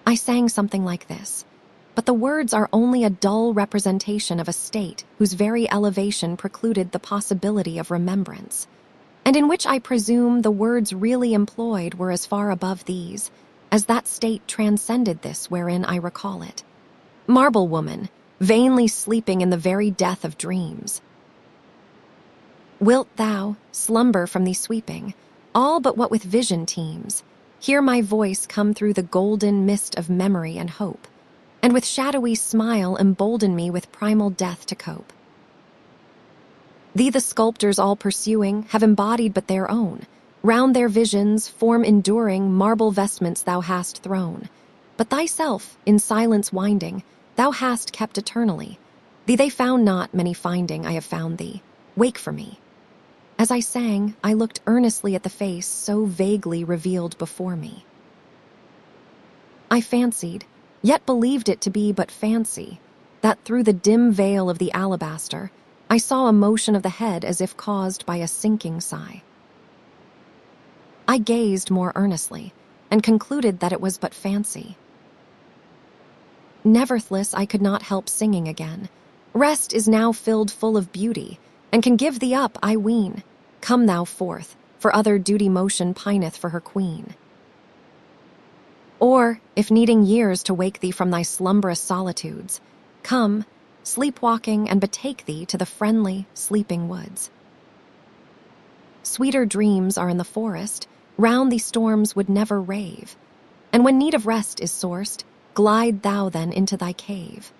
I sang something like this, but the words are only a dull representation of a state whose very elevation precluded the possibility of remembrance, and in which I presume the words really employed were as far above these, as that state transcended this wherein I recall it. Marble woman, vainly sleeping in the very death of dreams. Wilt thou, slumber from thee sweeping, all but what with vision teems, hear my voice come through the golden mist of memory and hope, and with shadowy smile embolden me with primal death to cope? Thee the sculptors all pursuing have embodied but their own, round their visions, form enduring, marble vestments thou hast thrown, but thyself, in silence winding, thou hast kept eternally. Thee they found not, many finding I have found thee. Wake for me. As I sang, I looked earnestly at the face so vaguely revealed before me. I fancied, yet believed it to be but fancy, that through the dim veil of the alabaster, I saw a motion of the head as if caused by a sinking sigh. I gazed more earnestly, and concluded that it was but fancy. Nevertheless, I could not help singing again, Rest is now filled full of beauty, and can give thee up, I ween. Come thou forth, for other duty motion pineth for her queen. Or, if needing years to wake thee from thy slumberous solitudes, come, sleepwalking, and betake thee to the friendly, sleeping woods. Sweeter dreams are in the forest, round thee storms would never rave, and when need of rest is sourced, glide thou then into thy cave.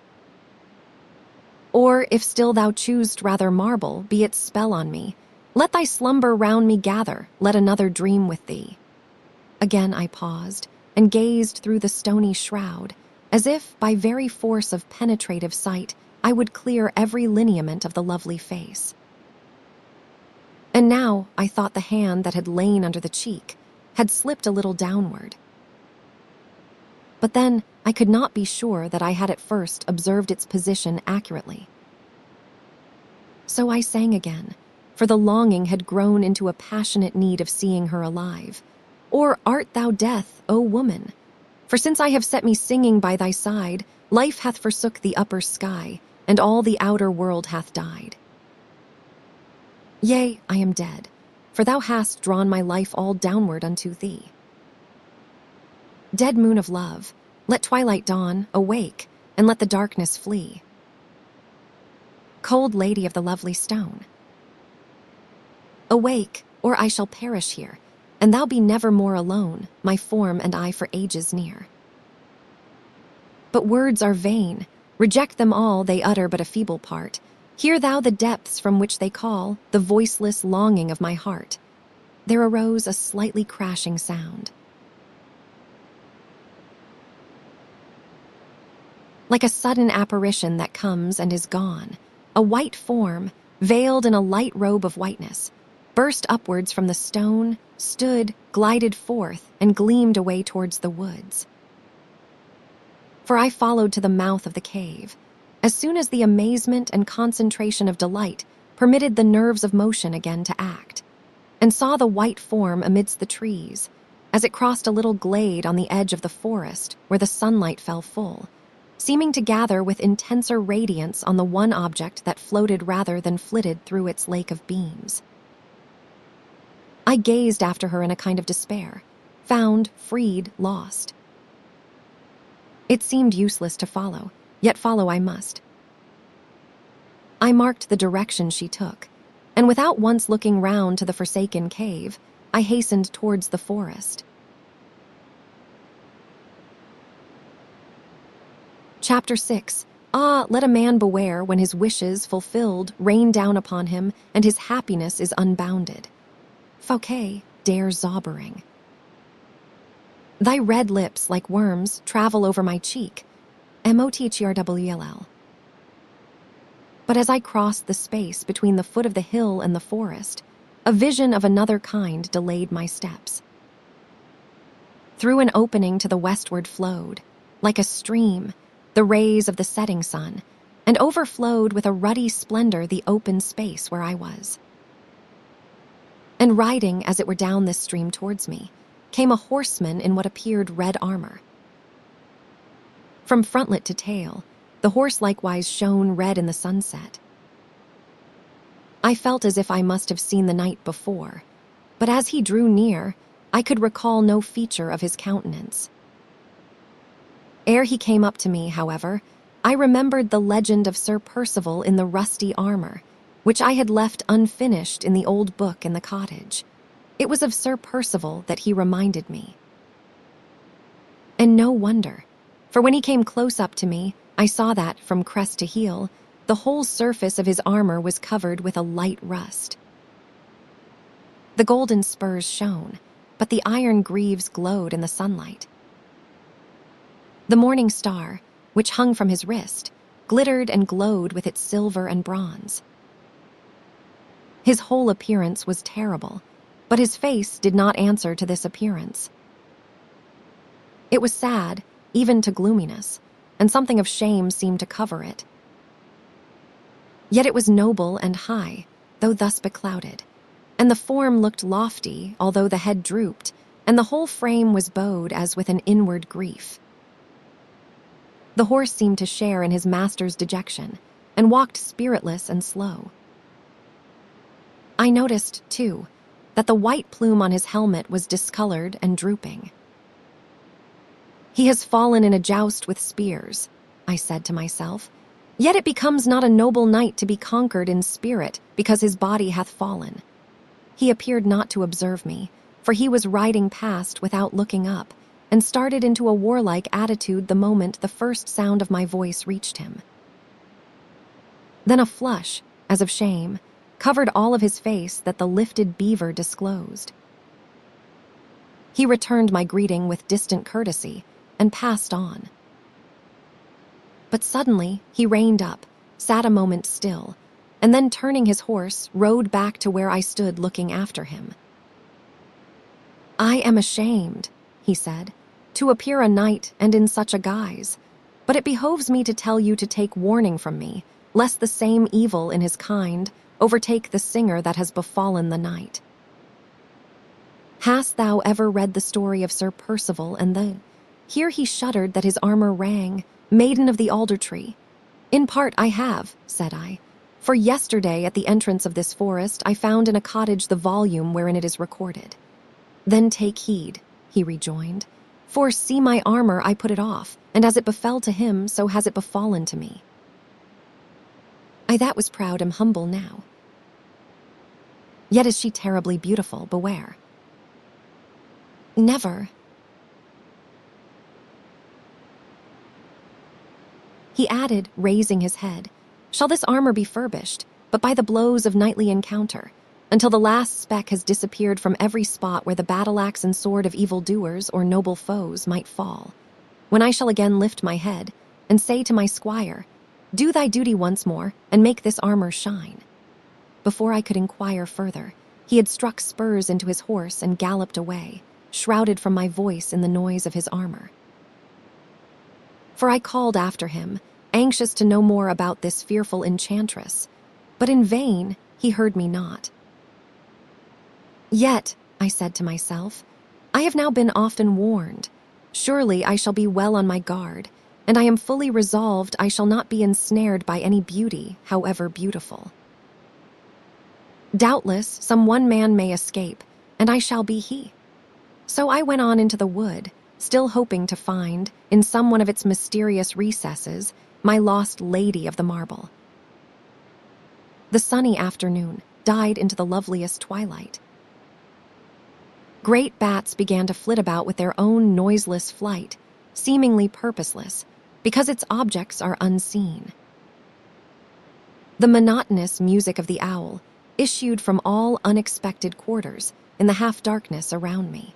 Or, if still thou choos'st rather marble, be its spell on me, let thy slumber round me gather, let another dream with thee. Again I paused, and gazed through the stony shroud, as if, by very force of penetrative sight, I would clear every lineament of the lovely face. And now I thought the hand that had lain under the cheek had slipped a little downward. But then I could not be sure that I had at first observed its position accurately. So I sang again, for the longing had grown into a passionate need of seeing her alive. Or art thou death, O woman? For since I have set me singing by thy side, life hath forsook the upper sky, and all the outer world hath died. Yea, I am dead, for thou hast drawn my life all downward unto thee. Dead moon of love, let twilight dawn, awake, and let the darkness flee. Cold lady of the lovely stone, awake, or I shall perish here, and thou be never more alone, my form and I for ages near. But words are vain, reject them all, they utter but a feeble part. Hear thou the depths from which they call, the voiceless longing of my heart. There arose a slightly crashing sound. Like a sudden apparition that comes and is gone, a white form, veiled in a light robe of whiteness, burst upwards from the stone, stood, glided forth, and gleamed away towards the woods. For I followed to the mouth of the cave, as soon as the amazement and concentration of delight permitted the nerves of motion again to act, and saw the white form amidst the trees, as it crossed a little glade on the edge of the forest where the sunlight fell full, seeming to gather with intenser radiance on the one object that floated rather than flitted through its lake of beams. I gazed after her in a kind of despair, found, freed, lost. It seemed useless to follow, yet follow I must. I marked the direction she took, and without once looking round to the forsaken cave, I hastened towards the forest. Chapter 6. Ah, let a man beware when his wishes, fulfilled, rain down upon him, and his happiness is unbounded. Fouquet, der Zaubering. Thy red lips, like worms, travel over my cheek. MOTHRWLL. But as I crossed the space between the foot of the hill and the forest, a vision of another kind delayed my steps. Through an opening to the westward flowed, like a stream, the rays of the setting sun, and overflowed with a ruddy splendor the open space where I was. And riding, as it were, down this stream towards me, came a horseman in what appeared red armor. From frontlet to tail, the horse likewise shone red in the sunset. I felt as if I must have seen the knight before, but as he drew near, I could recall no feature of his countenance. Ere he came up to me, however, I remembered the legend of Sir Percival in the rusty armor, which I had left unfinished in the old book in the cottage. It was of Sir Percival that he reminded me. And no wonder, for when he came close up to me, I saw that, from crest to heel, the whole surface of his armor was covered with a light rust. The golden spurs shone, but the iron greaves glowed in the sunlight. The morning star, which hung from his wrist, glittered and glowed with its silver and bronze. His whole appearance was terrible, but his face did not answer to this appearance. It was sad, even to gloominess, and something of shame seemed to cover it. Yet it was noble and high, though thus beclouded, and the form looked lofty, although the head drooped, and the whole frame was bowed as with an inward grief. The horse seemed to share in his master's dejection, and walked spiritless and slow. I noticed, too, that the white plume on his helmet was discolored and drooping. "He has fallen in a joust with spears," I said to myself. "Yet it becomes not a noble knight to be conquered in spirit because his body hath fallen." He appeared not to observe me, for he was riding past without looking up, and started into a warlike attitude the moment the first sound of my voice reached him. Then a flush, as of shame, covered all of his face that the lifted beaver disclosed. He returned my greeting with distant courtesy and passed on. But suddenly he reined up, sat a moment still, and then turning his horse, rode back to where I stood looking after him. "I am ashamed," he said, "to appear a knight and in such a guise, but it behoves me to tell you to take warning from me, lest the same evil in his kind overtake the singer that has befallen the knight. Hast thou ever read the story of Sir Percival and the—" Here he shuddered that his armor rang, "Maiden of the alder tree." "In part I have," said I, "for yesterday at the entrance of this forest I found in a cottage the volume wherein it is recorded." "Then take heed," he rejoined, "for see my armor I put it off, and as it befell to him, so has it befallen to me." I that was proud am humble now. "Yet is she terribly beautiful, beware." "Never." He added, raising his head, "Shall this armor be furbished, but by the blows of knightly encounter, until the last speck has disappeared from every spot where the battle-axe and sword of evil-doers or noble foes might fall, when I shall again lift my head and say to my squire, 'Do thy duty once more, and make this armor shine.'" Before I could inquire further, he had struck spurs into his horse and galloped away, shrouded from my voice in the noise of his armor. For I called after him, anxious to know more about this fearful enchantress, but in vain he heard me not. "Yet," I said to myself, "I have now been often warned. Surely I shall be well on my guard, and I am fully resolved I shall not be ensnared by any beauty, however beautiful. Doubtless some one man may escape, and I shall be he." So I went on into the wood, still hoping to find, in some one of its mysterious recesses, my lost lady of the marble. The sunny afternoon died into the loveliest twilight. Great bats began to flit about with their own noiseless flight, seemingly purposeless, because its objects are unseen. The monotonous music of the owl issued from all unexpected quarters in the half-darkness around me.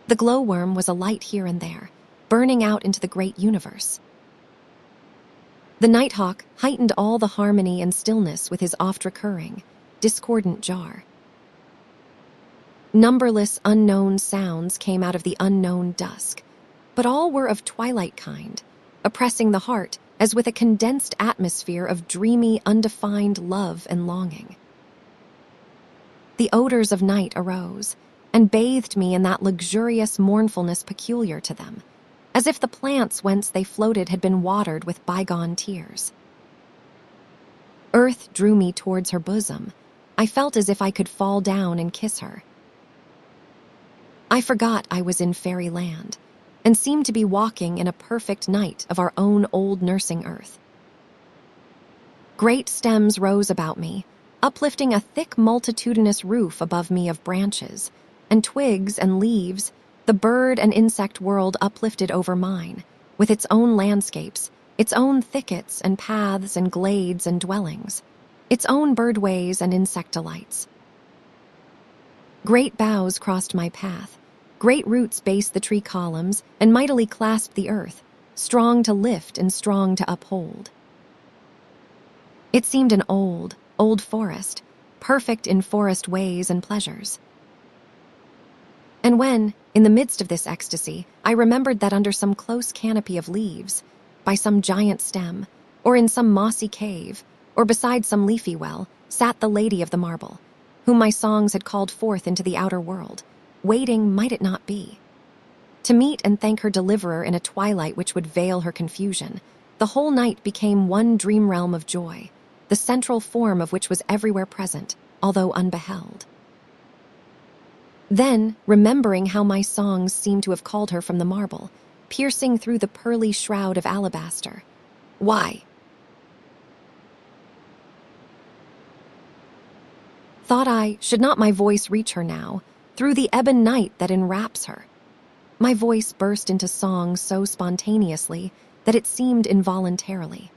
The glowworm was a light here and there, burning out into the great universe. The nighthawk heightened all the harmony and stillness with his oft-recurring, discordant jar. Numberless unknown sounds came out of the unknown dusk, but all were of twilight kind, oppressing the heart as with a condensed atmosphere of dreamy, undefined love and longing. The odors of night arose and bathed me in that luxurious mournfulness peculiar to them, as if the plants whence they floated had been watered with bygone tears. Earth drew me towards her bosom. I felt as if I could fall down and kiss her. I forgot I was in fairyland, and seemed to be walking in a perfect night of our own old nursing earth. Great stems rose about me, uplifting a thick multitudinous roof above me of branches, and twigs and leaves, the bird and insect world uplifted over mine, with its own landscapes, its own thickets and paths and glades and dwellings, its own birdways and insect delights. Great boughs crossed my path, great roots based the tree columns and mightily clasped the earth, strong to lift and strong to uphold. It seemed an old, old forest, perfect in forest ways and pleasures. And when, in the midst of this ecstasy, I remembered that under some close canopy of leaves, by some giant stem, or in some mossy cave, or beside some leafy well, sat the lady of the marble, whom my songs had called forth into the outer world, waiting might it not be, to meet and thank her deliverer in a twilight which would veil her confusion, The whole night became one dream realm of joy, the central form of which was everywhere present, although unbeheld. Then, remembering how my songs seemed to have called her from the marble, piercing through the pearly shroud of alabaster. Why? Thought I, should not my voice reach her now, through the ebon night that enwraps her? My voice burst into song so spontaneously that it seemed involuntarily.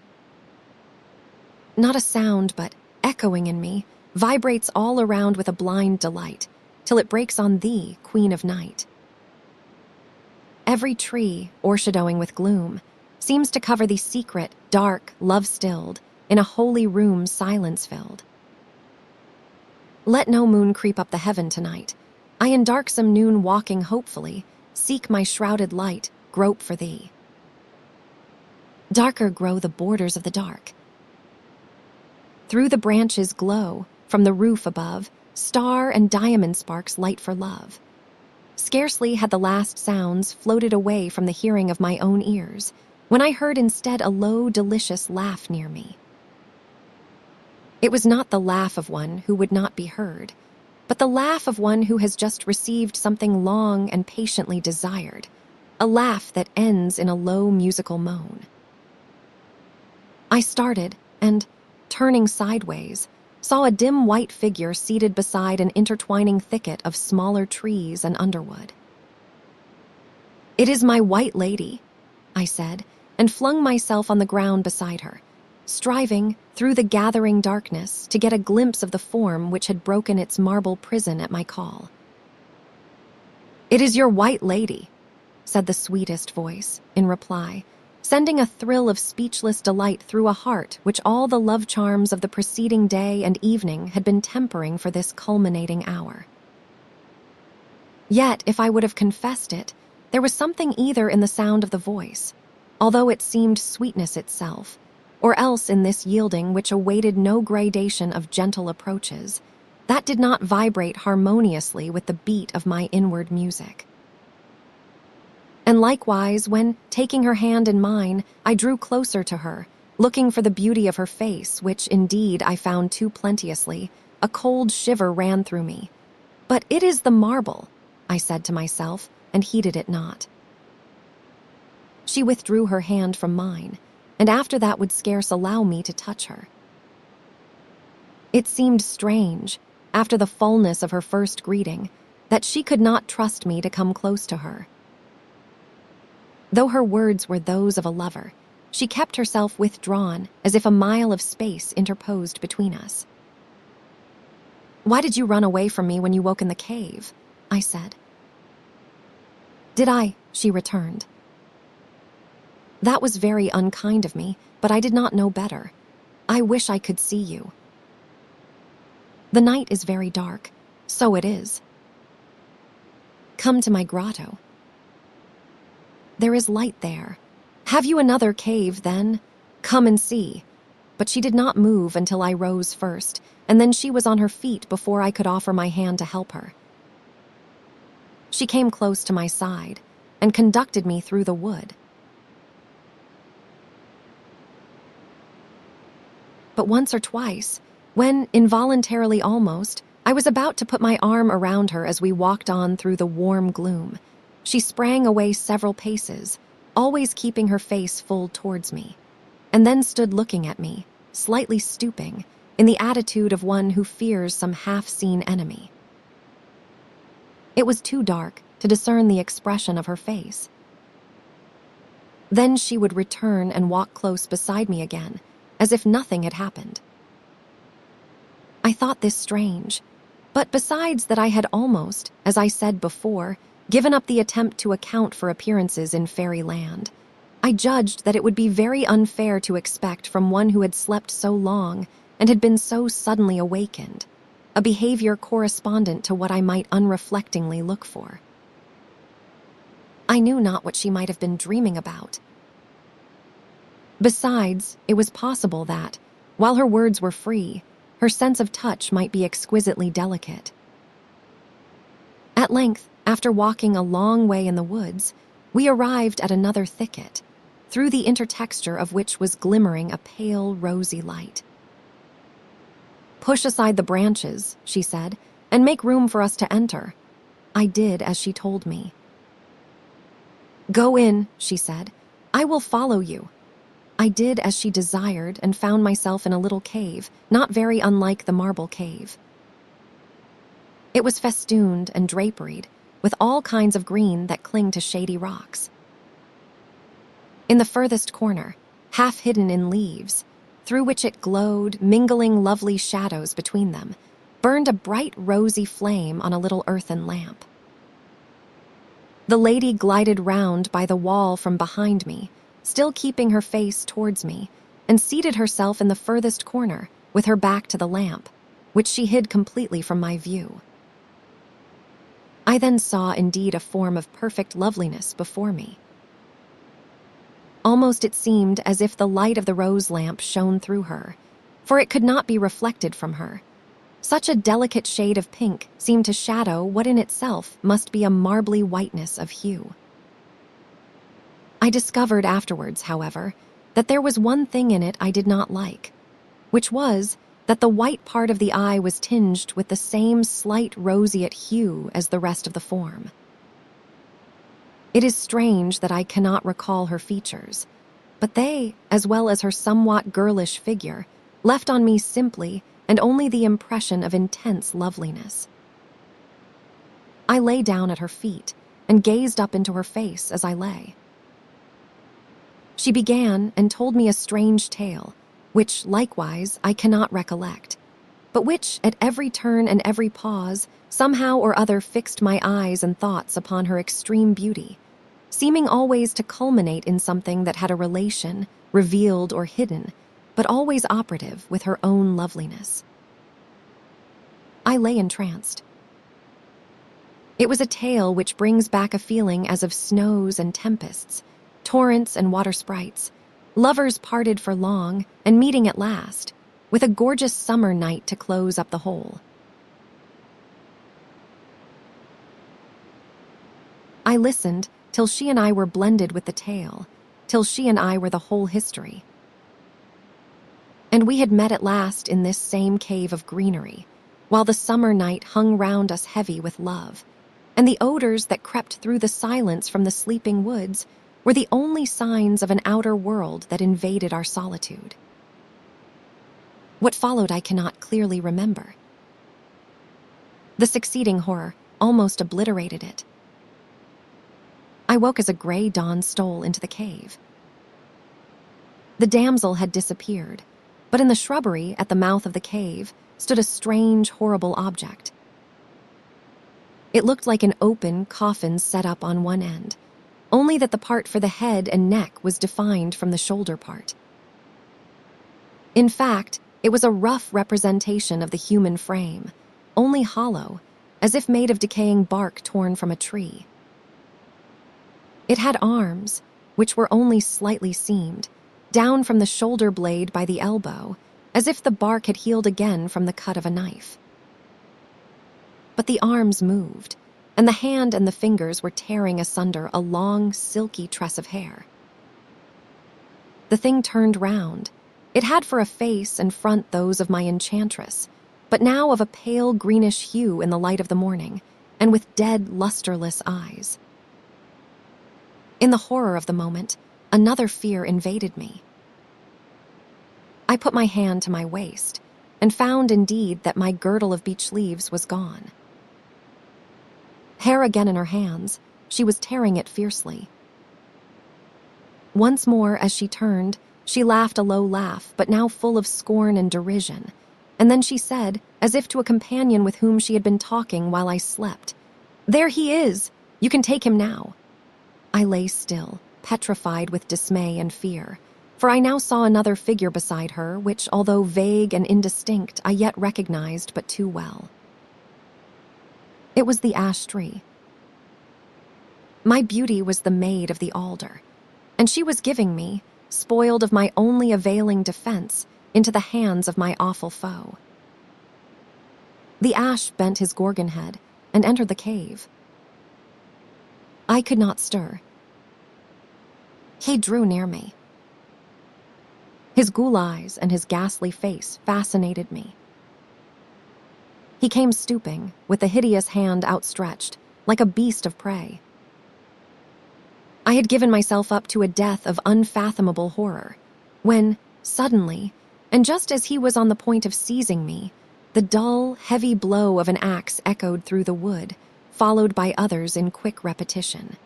Not a sound, but echoing in me, vibrates all around with a blind delight, till it breaks on thee, Queen of Night. Every tree, o'ershadowing with gloom, seems to cover thee secret, dark, love-stilled, in a holy room silence-filled. Let no moon creep up the heaven tonight. I in darksome noon walking hopefully, seek my shrouded light, grope for thee. Darker grow the borders of the dark. Through the branches glow, from the roof above, star and diamond sparks light for love. Scarcely had the last sounds floated away from the hearing of my own ears, when I heard instead a low, delicious laugh near me. It was not the laugh of one who would not be heard, but the laugh of one who has just received something long and patiently desired, a laugh that ends in a low musical moan. I started, and, turning sideways, saw a dim white figure seated beside an intertwining thicket of smaller trees and underwood. "It is my white lady," I said, and flung myself on the ground beside her, striving, through the gathering darkness, to get a glimpse of the form which had broken its marble prison at my call. "It is your white lady," said the sweetest voice, in reply, sending a thrill of speechless delight through a heart which all the love charms of the preceding day and evening had been tempering for this culminating hour. Yet, if I would have confessed it, there was something either in the sound of the voice, although it seemed sweetness itself, or else in this yielding which awaited no gradation of gentle approaches, that did not vibrate harmoniously with the beat of my inward music. And likewise, when, taking her hand in mine, I drew closer to her, looking for the beauty of her face, which indeed I found too plenteously, a cold shiver ran through me. "But it is the marble," I said to myself, and heeded it not. She withdrew her hand from mine, and after that would scarce allow me to touch her. It seemed strange, after the fullness of her first greeting, that she could not trust me to come close to her. Though her words were those of a lover, she kept herself withdrawn, as if a mile of space interposed between us. "Why did you run away from me when you woke in the cave?" I said. "Did I?" she returned. "That was very unkind of me, but I did not know better. I wish I could see you." "The night is very dark." "So it is." "Come to my grotto." "There is light there." "Have you another cave, then?" "Come and see." But she did not move until I rose first, and then she was on her feet before I could offer my hand to help her. She came close to my side and conducted me through the wood. But once or twice, when, involuntarily almost, I was about to put my arm around her as we walked on through the warm gloom, she sprang away several paces, always keeping her face full towards me, and then stood looking at me, slightly stooping, in the attitude of one who fears some half-seen enemy. It was too dark to discern the expression of her face. Then she would return and walk close beside me again, as if nothing had happened. I thought this strange, but besides that I had almost, as I said before, given up the attempt to account for appearances in fairyland, I judged that it would be very unfair to expect from one who had slept so long and had been so suddenly awakened, a behavior correspondent to what I might unreflectingly look for. I knew not what she might have been dreaming about. Besides, it was possible that, while her words were free, her sense of touch might be exquisitely delicate. At length, after walking a long way in the woods, we arrived at another thicket, through the intertexture of which was glimmering a pale, rosy light. "Push aside the branches," she said, "and make room for us to enter." I did as she told me. "Go in," she said. "I will follow you." I did as she desired and found myself in a little cave, not very unlike the marble cave. It was festooned and draperied, with all kinds of green that cling to shady rocks. In the furthest corner, half hidden in leaves, through which it glowed, mingling lovely shadows between them, burned a bright rosy flame on a little earthen lamp. The lady glided round by the wall from behind me, still keeping her face towards me, and seated herself in the furthest corner, with her back to the lamp, which she hid completely from my view. I then saw indeed a form of perfect loveliness before me. Almost it seemed as if the light of the rose lamp shone through her, for it could not be reflected from her. Such a delicate shade of pink seemed to shadow what in itself must be a marbly whiteness of hue. I discovered afterwards, however, that there was one thing in it I did not like, which was that the white part of the eye was tinged with the same slight roseate hue as the rest of the form. It is strange that I cannot recall her features, but they, as well as her somewhat girlish figure, left on me simply and only the impression of intense loveliness. I lay down at her feet and gazed up into her face as I lay. She began and told me a strange tale, which, likewise, I cannot recollect, but which, at every turn and every pause, somehow or other fixed my eyes and thoughts upon her extreme beauty, seeming always to culminate in something that had a relation, revealed or hidden, but always operative with her own loveliness. I lay entranced. It was a tale which brings back a feeling as of snows and tempests, torrents and water sprites, lovers parted for long and meeting at last, with a gorgeous summer night to close up the whole. I listened till she and I were blended with the tale, till she and I were the whole history. And we had met at last in this same cave of greenery, while the summer night hung round us heavy with love, and the odors that crept through the silence from the sleeping woods were the only signs of an outer world that invaded our solitude. What followed I cannot clearly remember. The succeeding horror almost obliterated it. I woke as a gray dawn stole into the cave. The damsel had disappeared, but in the shrubbery at the mouth of the cave stood a strange, horrible object. It looked like an open coffin set up on one end, only that the part for the head and neck was defined from the shoulder part. In fact, it was a rough representation of the human frame, only hollow, as if made of decaying bark torn from a tree. It had arms, which were only slightly seamed, down from the shoulder blade by the elbow, as if the bark had healed again from the cut of a knife. But the arms moved, and the hand and the fingers were tearing asunder a long, silky tress of hair. The thing turned round. It had for a face and front those of my enchantress, but now of a pale greenish hue in the light of the morning, and with dead, lusterless eyes. In the horror of the moment, another fear invaded me. I put my hand to my waist, and found indeed that my girdle of beech leaves was gone. Hair again in her hands, she was tearing it fiercely. Once more, as she turned, she laughed a low laugh, but now full of scorn and derision, and then she said, as if to a companion with whom she had been talking while I slept, "There he is! You can take him now." I lay still, petrified with dismay and fear, for I now saw another figure beside her, which, although vague and indistinct, I yet recognized but too well. It was the ash tree. My beauty was the maid of the alder, and she was giving me, spoiled of my only availing defense, into the hands of my awful foe. The ash bent his gorgon head and entered the cave. I could not stir. He drew near me. His ghoul eyes and his ghastly face fascinated me. He came stooping, with the hideous hand outstretched, like a beast of prey. I had given myself up to a death of unfathomable horror, when, suddenly, and just as he was on the point of seizing me, the dull, heavy blow of an axe echoed through the wood, followed by others in quick repetition.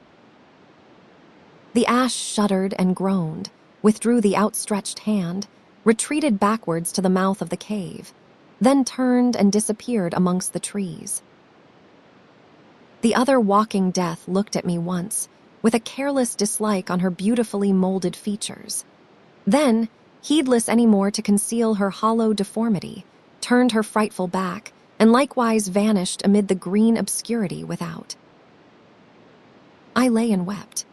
The ash shuddered and groaned, withdrew the outstretched hand, retreated backwards to the mouth of the cave, then turned and disappeared amongst the trees. The other walking death looked at me once, with a careless dislike on her beautifully molded features. Then, heedless any more to conceal her hollow deformity, turned her frightful back, and likewise vanished amid the green obscurity without. I lay and wept.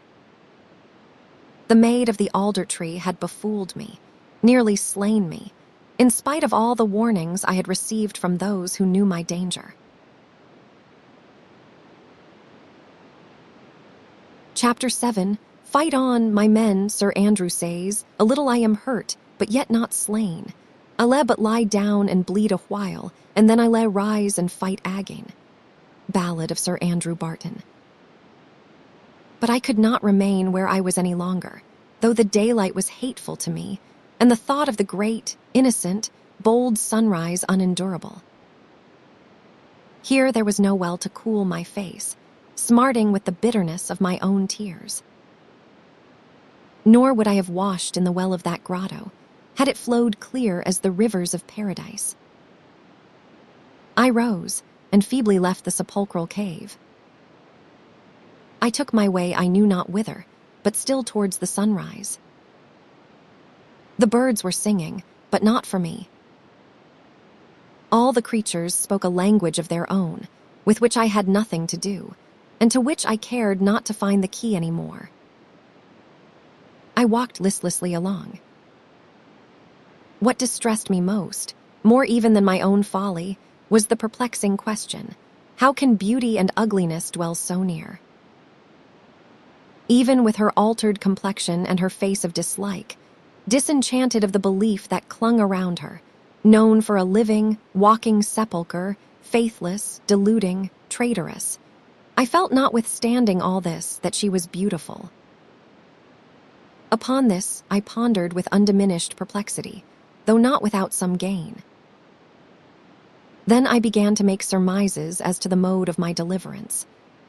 The maid of the alder tree had befooled me, nearly slain me, in spite of all the warnings I had received from those who knew my danger. Chapter 7. Fight on, my men, Sir Andrew says, a little I am hurt, but yet not slain. Alle but lie down and bleed a while, and then Alle rise and fight again. Ballad of Sir Andrew Barton. But I could not remain where I was any longer, though the daylight was hateful to me, and the thought of the great, innocent, bold sunrise unendurable. Here there was no well to cool my face, smarting with the bitterness of my own tears. Nor would I have washed in the well of that grotto, had it flowed clear as the rivers of paradise. I rose, and feebly left the sepulchral cave. I took my way I knew not whither, but still towards the sunrise. The birds were singing, but not for me. All the creatures spoke a language of their own, with which I had nothing to do, and to which I cared not to find the key any more. I walked listlessly along. What distressed me most, more even than my own folly, was the perplexing question, how can beauty and ugliness dwell so near? Even with her altered complexion and her face of dislike, disenchanted of the belief that clung around her, known for a living, walking sepulchre, faithless, deluding, traitorous, I felt notwithstanding all this that she was beautiful. Upon this I pondered with undiminished perplexity, though not without some gain. Then I began to make surmises as to the mode of my deliverance,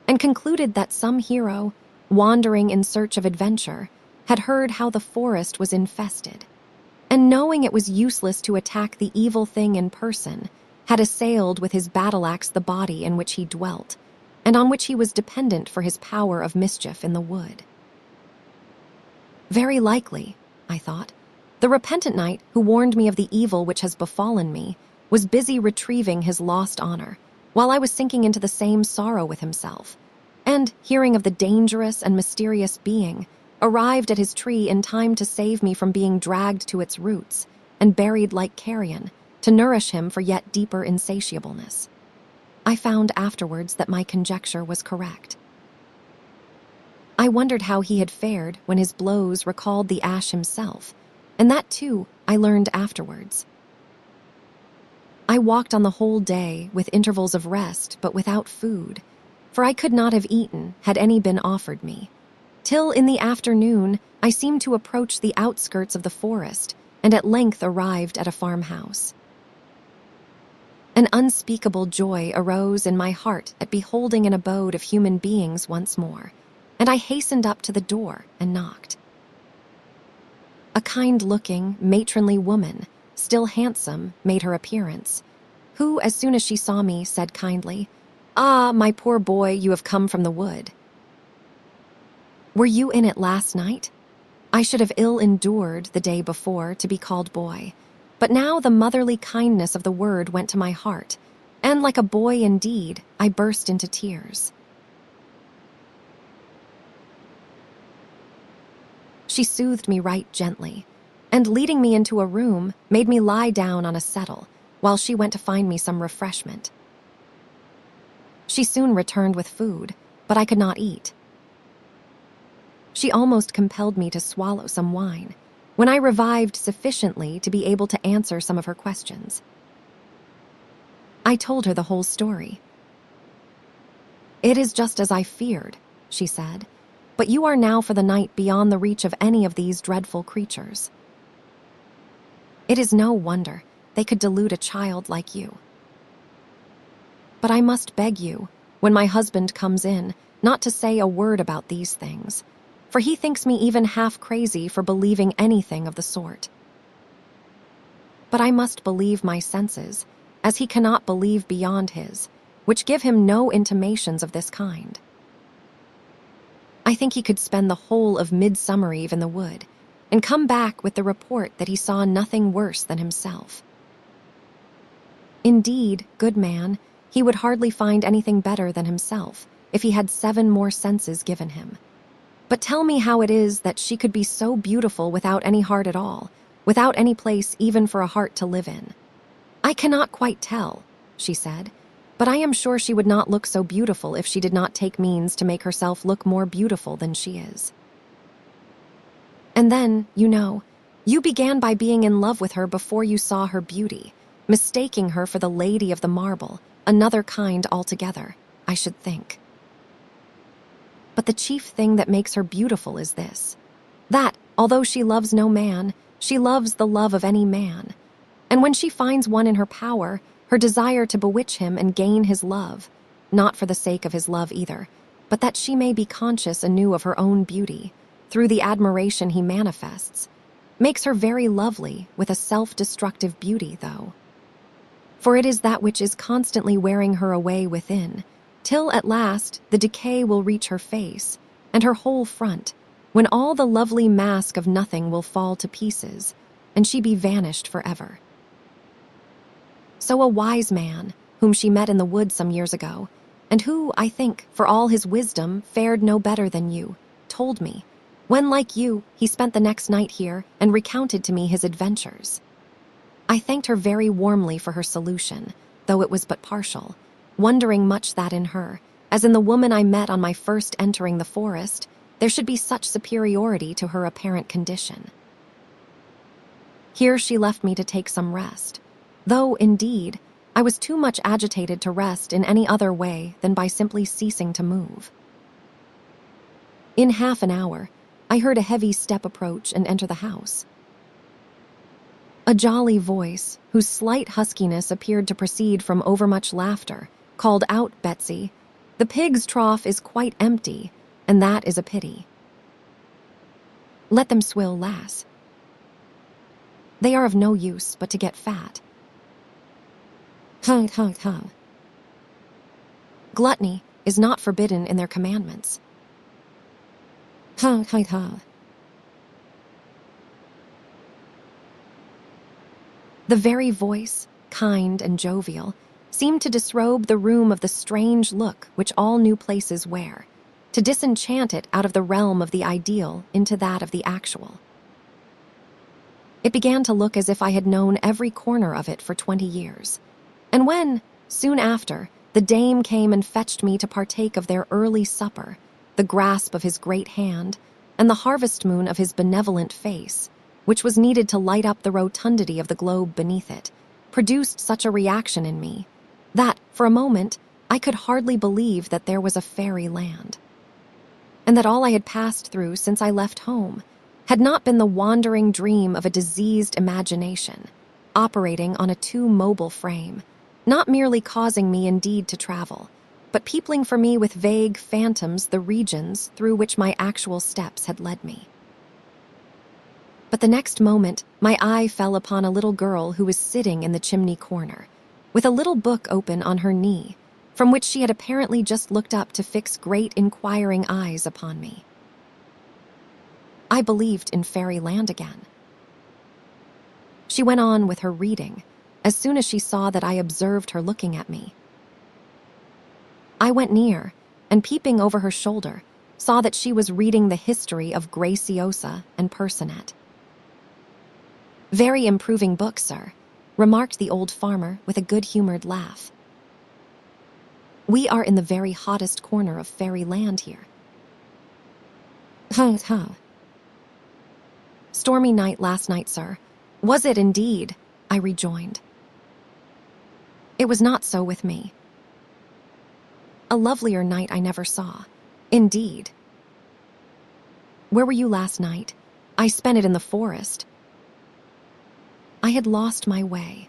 and concluded that some hero, wandering in search of adventure, had heard how the forest was infested, and knowing it was useless to attack the evil thing in person, had assailed with his battle-axe the body in which he dwelt, and on which he was dependent for his power of mischief in the wood. Very likely, I thought, the repentant knight who warned me of the evil which has befallen me was busy retrieving his lost honor, while I was sinking into the same sorrow with himself, and, hearing of the dangerous and mysterious being, arrived at his tree in time to save me from being dragged to its roots and buried like carrion, to nourish him for yet deeper insatiableness. I found afterwards that my conjecture was correct. I wondered how he had fared when his blows recalled the ash himself, and that, too, I learned afterwards. I walked on the whole day with intervals of rest, but without food, for I could not have eaten had any been offered me, till in the afternoon I seemed to approach the outskirts of the forest and at length arrived at a farmhouse. An unspeakable joy arose in my heart at beholding an abode of human beings once more, and I hastened up to the door and knocked. A kind-looking, matronly woman, still handsome, made her appearance, who, as soon as she saw me, said kindly, "Ah, my poor boy, you have come from the wood. Were you in it last night? I should have ill endured the day before to be called boy, but now the motherly kindness of the word went to my heart, and like a boy indeed, I burst into tears." She soothed me right gently, and leading me into a room, made me lie down on a settle, while she went to find me some refreshment. She soon returned with food, but I could not eat. She almost compelled me to swallow some wine, when I revived sufficiently to be able to answer some of her questions. I told her the whole story. "It is just as I feared," she said, "but you are now for the night beyond the reach of any of these dreadful creatures. It is no wonder they could delude a child like you. But I must beg you, when my husband comes in, not to say a word about these things, for he thinks me even half crazy for believing anything of the sort. But I must believe my senses, as he cannot believe beyond his, which give him no intimations of this kind. I think he could spend the whole of Midsummer Eve in the wood, and come back with the report that he saw nothing worse than himself. Indeed, good man, he would hardly find anything better than himself if he had 7 more senses given him. But tell me how it is that she could be so beautiful without any heart at all, without any place even for a heart to live in." "I cannot quite tell," she said, "but I am sure she would not look so beautiful if she did not take means to make herself look more beautiful than she is. And then, you know, you began by being in love with her before you saw her beauty, mistaking her for the Lady of the Marble, another kind altogether, I should think. But the chief thing that makes her beautiful is this, that, although she loves no man, she loves the love of any man. And when she finds one in her power, her desire to bewitch him and gain his love, not for the sake of his love either, but that she may be conscious anew of her own beauty, through the admiration he manifests, makes her very lovely with a self-destructive beauty, though. For it is that which is constantly wearing her away within, till at last the decay will reach her face, and her whole front, when all the lovely mask of nothing will fall to pieces, and she be vanished forever. So a wise man, whom she met in the wood some years ago, and who, I think, for all his wisdom, fared no better than you, told me, when, like you, he spent the next night here and recounted to me his adventures. I thanked her very warmly for her solution, though it was but partial, wondering much that in her, as in the woman I met on my first entering the forest, there should be such superiority to her apparent condition. Here she left me to take some rest, though, indeed, I was too much agitated to rest in any other way than by simply ceasing to move. In half an hour, I heard a heavy step approach and enter the house. A jolly voice, whose slight huskiness appeared to proceed from overmuch laughter, called out, "Betsy, the pig's trough is quite empty, and that is a pity. Let them swill, lass. They are of no use but to get fat. Hung, hung, hung. Gluttony is not forbidden in their commandments. Hung, hung, hung." The very voice, kind and jovial, seemed to disrobe the room of the strange look which all new places wear, to disenchant it out of the realm of the ideal into that of the actual. It began to look as if I had known every corner of it for 20 years. And when, soon after, the dame came and fetched me to partake of their early supper, the grasp of his great hand, and the harvest moon of his benevolent face, which was needed to light up the rotundity of the globe beneath it, produced such a reaction in me, that, for a moment, I could hardly believe that there was a fairy land, and that all I had passed through since I left home had not been the wandering dream of a diseased imagination, operating on a too mobile frame, not merely causing me indeed to travel, but peopling for me with vague phantoms the regions through which my actual steps had led me. But the next moment, my eye fell upon a little girl who was sitting in the chimney corner, with a little book open on her knee, from which she had apparently just looked up to fix great inquiring eyes upon me. I believed in fairyland again. She went on with her reading, as soon as she saw that I observed her looking at me. I went near, and peeping over her shoulder, saw that she was reading the history of Graciosa and Percinet. "Very improving book, sir," remarked the old farmer with a good-humored laugh. "We are in the very hottest corner of fairyland here." Huh. Stormy night last night, sir. Was it indeed? I rejoined. It was not so with me. A lovelier night I never saw. Indeed. Where were you last night? I spent it in the forest. I had lost my way.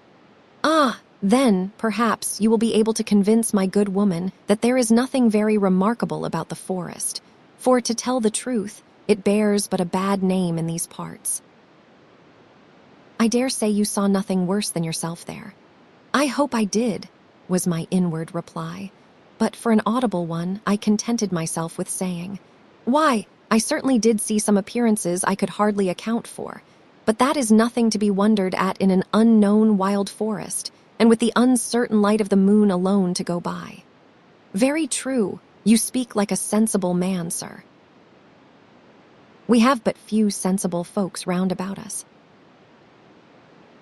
Ah, then, perhaps, you will be able to convince my good woman that there is nothing very remarkable about the forest, for, to tell the truth, it bears but a bad name in these parts. I dare say you saw nothing worse than yourself there. I hope I did, was my inward reply, but for an audible one, I contented myself with saying, Why, I certainly did see some appearances I could hardly account for, but that is nothing to be wondered at in an unknown wild forest, and with the uncertain light of the moon alone to go by. Very true, you speak like a sensible man, sir. We have but few sensible folks round about us.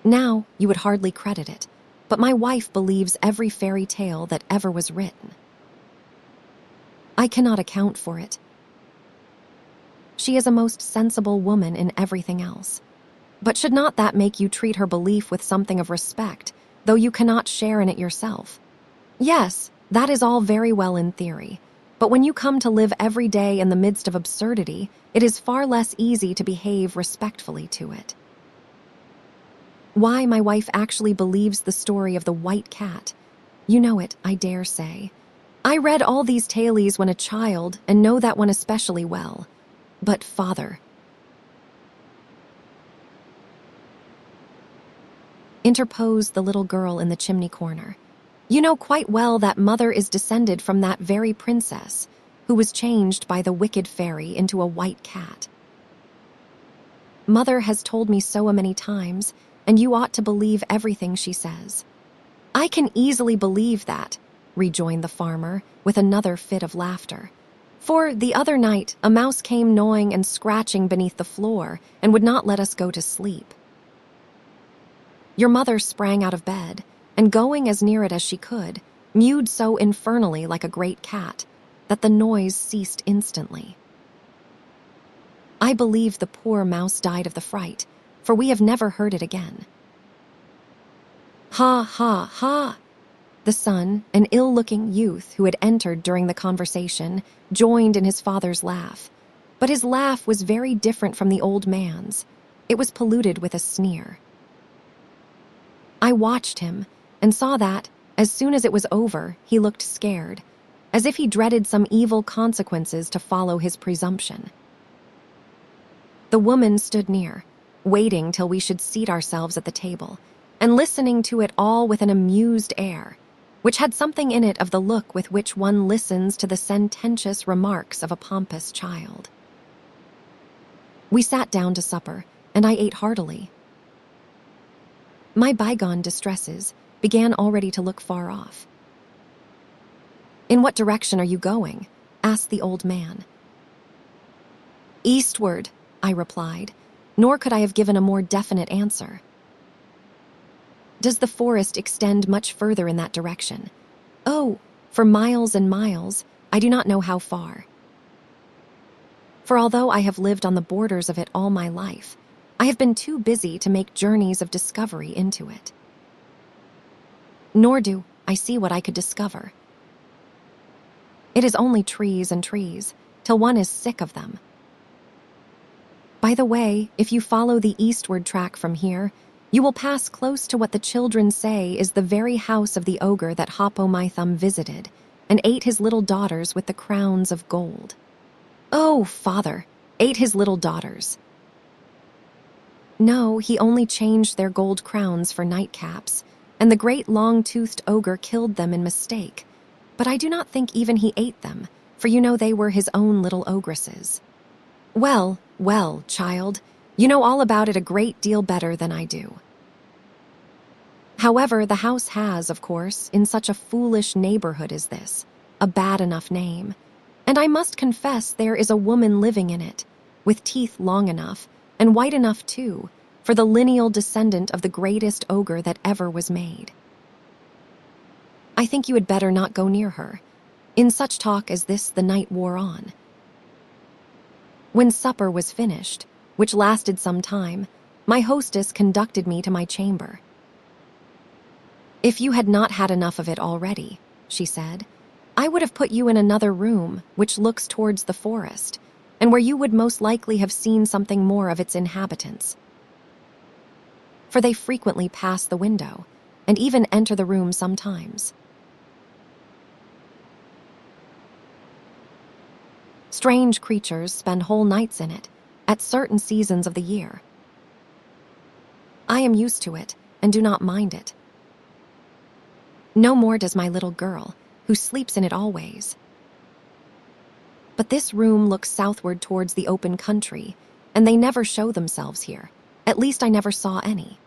Now, you would hardly credit it, but my wife believes every fairy tale that ever was written. I cannot account for it. She is a most sensible woman in everything else. But should not that make you treat her belief with something of respect, though you cannot share in it yourself? Yes, that is all very well in theory, but when you come to live every day in the midst of absurdity, it is far less easy to behave respectfully to it. Why, my wife actually believes the story of the white cat. You know it, I dare say. I read all these tales when a child, and know that one especially well. But, father, interposed the little girl in the chimney corner, you know quite well that mother is descended from that very princess who was changed by the wicked fairy into a white cat. Mother has told me so many times, and you ought to believe everything she says. I can easily believe that, rejoined the farmer, with another fit of laughter. For the other night, a mouse came gnawing and scratching beneath the floor and would not let us go to sleep. Your mother sprang out of bed, and going as near it as she could, mewed so infernally like a great cat that the noise ceased instantly. I believe the poor mouse died of the fright, for we have never heard it again. Ha, ha, ha! The son, an ill-looking youth who had entered during the conversation, joined in his father's laugh. But his laugh was very different from the old man's. It was polluted with a sneer. I watched him and saw that, as soon as it was over, he looked scared, as if he dreaded some evil consequences to follow his presumption. The woman stood near, waiting till we should seat ourselves at the table, and listening to it all with an amused air, which had something in it of the look with which one listens to the sententious remarks of a pompous child. We sat down to supper, and I ate heartily. My bygone distresses began already to look far off. "In what direction are you going?" asked the old man. "Eastward," I replied, nor could I have given a more definite answer. "Does the forest extend much further in that direction?" "Oh, for miles and miles, I do not know how far. For although I have lived on the borders of it all my life, I have been too busy to make journeys of discovery into it. Nor do I see what I could discover. It is only trees and trees, till one is sick of them. By the way, if you follow the eastward track from here, you will pass close to what the children say is the very house of the ogre that Hop-o'-my-thumb visited, and ate his little daughters with the crowns of gold." "Oh, father, ate his little daughters." "No, he only changed their gold crowns for nightcaps, and the great long-toothed ogre killed them in mistake. But I do not think even he ate them, for you know they were his own little ogresses." "Well, well, child, you know all about it a great deal better than I do. However, the house has, of course, in such a foolish neighborhood as this, a bad enough name, and I must confess there is a woman living in it, with teeth long enough, and white enough too, for the lineal descendant of the greatest ogre that ever was made. I think you had better not go near her. In such talk as this the night wore on. When supper was finished, which lasted some time, my hostess conducted me to my chamber. "If you had not had enough of it already," she said, "I would have put you in another room which looks towards the forest, and where you would most likely have seen something more of its inhabitants. For they frequently pass the window, and even enter the room sometimes. Strange creatures spend whole nights in it, at certain seasons of the year. I am used to it, and do not mind it. No more does my little girl, who sleeps in it always. But this room looks southward towards the open country, and they never show themselves here. At least I never saw any.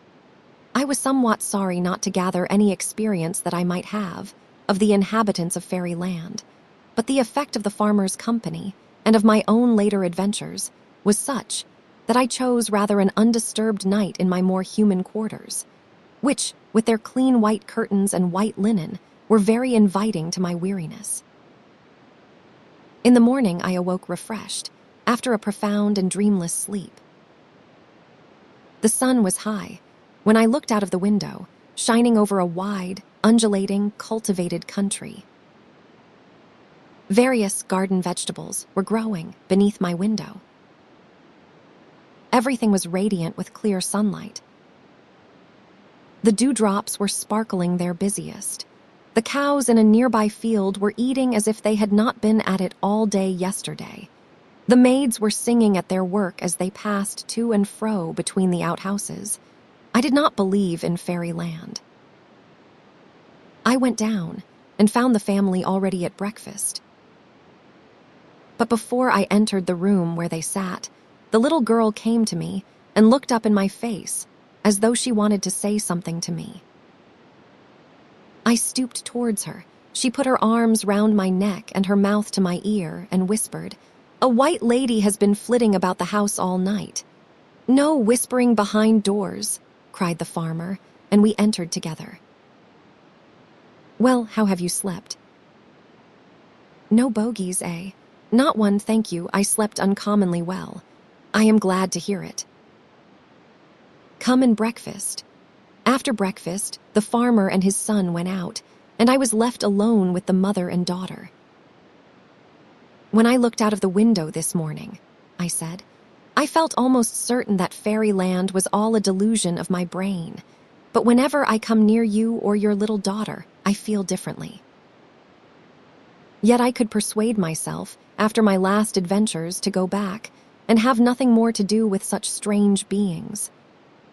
I was somewhat sorry not to gather any experience that I might have of the inhabitants of fairyland, but the effect of the farmer's company and of my own later adventures was such that I chose rather an undisturbed night in my more human quarters, which, with their clean white curtains and white linen, were very inviting to my weariness. In the morning I awoke refreshed, after a profound and dreamless sleep. The sun was high when I looked out of the window, shining over a wide, undulating, cultivated country. Various garden vegetables were growing beneath my window. Everything was radiant with clear sunlight. The dewdrops were sparkling their busiest. The cows in a nearby field were eating as if they had not been at it all day yesterday. The maids were singing at their work as they passed to and fro between the outhouses. I did not believe in fairyland. I went down and found the family already at breakfast. But before I entered the room where they sat, the little girl came to me and looked up in my face as though she wanted to say something to me. I stooped towards her. She put her arms round my neck and her mouth to my ear and whispered, "A white lady has been flitting about the house all night." "No whispering behind doors," cried the farmer, and we entered together. "Well, how have you slept?" "No bogies, eh?" "Not one, thank you. I slept uncommonly well." "I am glad to hear it." "Come and breakfast." After breakfast, the farmer and his son went out, and I was left alone with the mother and daughter. "When I looked out of the window this morning," I said, "I felt almost certain that fairyland was all a delusion of my brain. But whenever I come near you or your little daughter, I feel differently. Yet I could persuade myself, after my last adventures, to go back and have nothing more to do with such strange beings."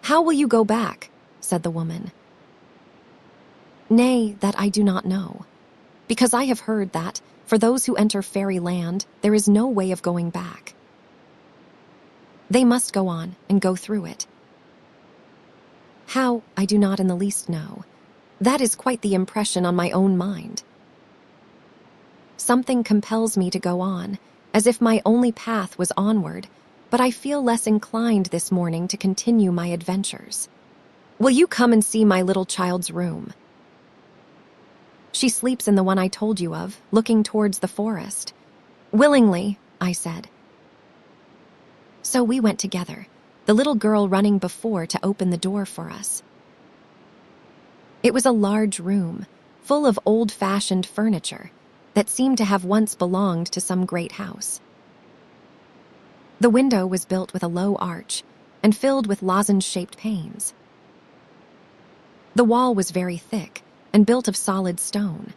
"How will you go back?" said the woman. "Nay, that I do not know, because I have heard that, for those who enter fairyland, there is no way of going back. They must go on and go through it. How, I do not in the least know. That is quite the impression on my own mind. Something compels me to go on, as if my only path was onward, but I feel less inclined this morning to continue my adventures. Will you come and see my little child's room? She sleeps in the one I told you of, looking towards the forest." "Willingly," I said. So we went together, the little girl running before to open the door for us. It was a large room, full of old-fashioned furniture that seemed to have once belonged to some great house. The window was built with a low arch and filled with lozenge-shaped panes. The wall was very thick and built of solid stone.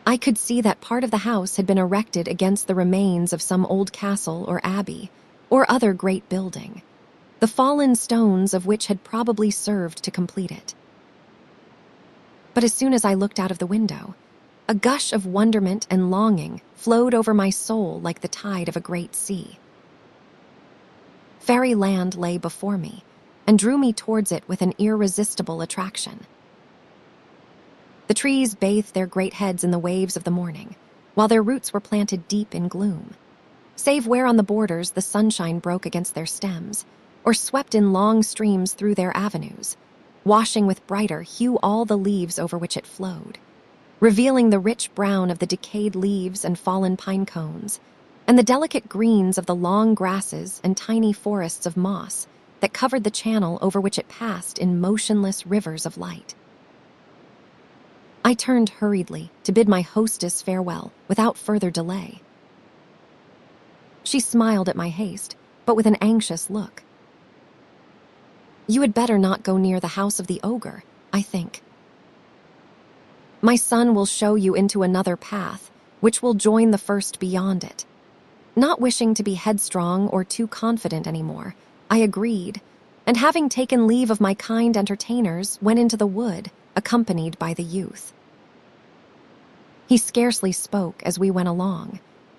I could see that part of the house had been erected against the remains of some old castle or abbey, or other great building, the fallen stones of which had probably served to complete it. But as soon as I looked out of the window, a gush of wonderment and longing flowed over my soul like the tide of a great sea. Fairyland lay before me, and drew me towards it with an irresistible attraction. The trees bathed their great heads in the waves of the morning, while their roots were planted deep in gloom, save where on the borders the sunshine broke against their stems, or swept in long streams through their avenues, washing with brighter hue all the leaves over which it flowed. revealing the rich brown of the decayed leaves and fallen pine cones, and the delicate greens of the long grasses and tiny forests of moss that covered the channel over which it passed in motionless rivers of light. I turned hurriedly to bid my hostess farewell without further delay. She smiled at my haste, but with an anxious look. "You had better not go near the house of the ogre, I think. My son will show you into another path, which will join the first beyond it." Not wishing to be headstrong or too confident anymore, I agreed, and having taken leave of my kind entertainers, went into the wood, accompanied by the youth. He scarcely spoke as we went along,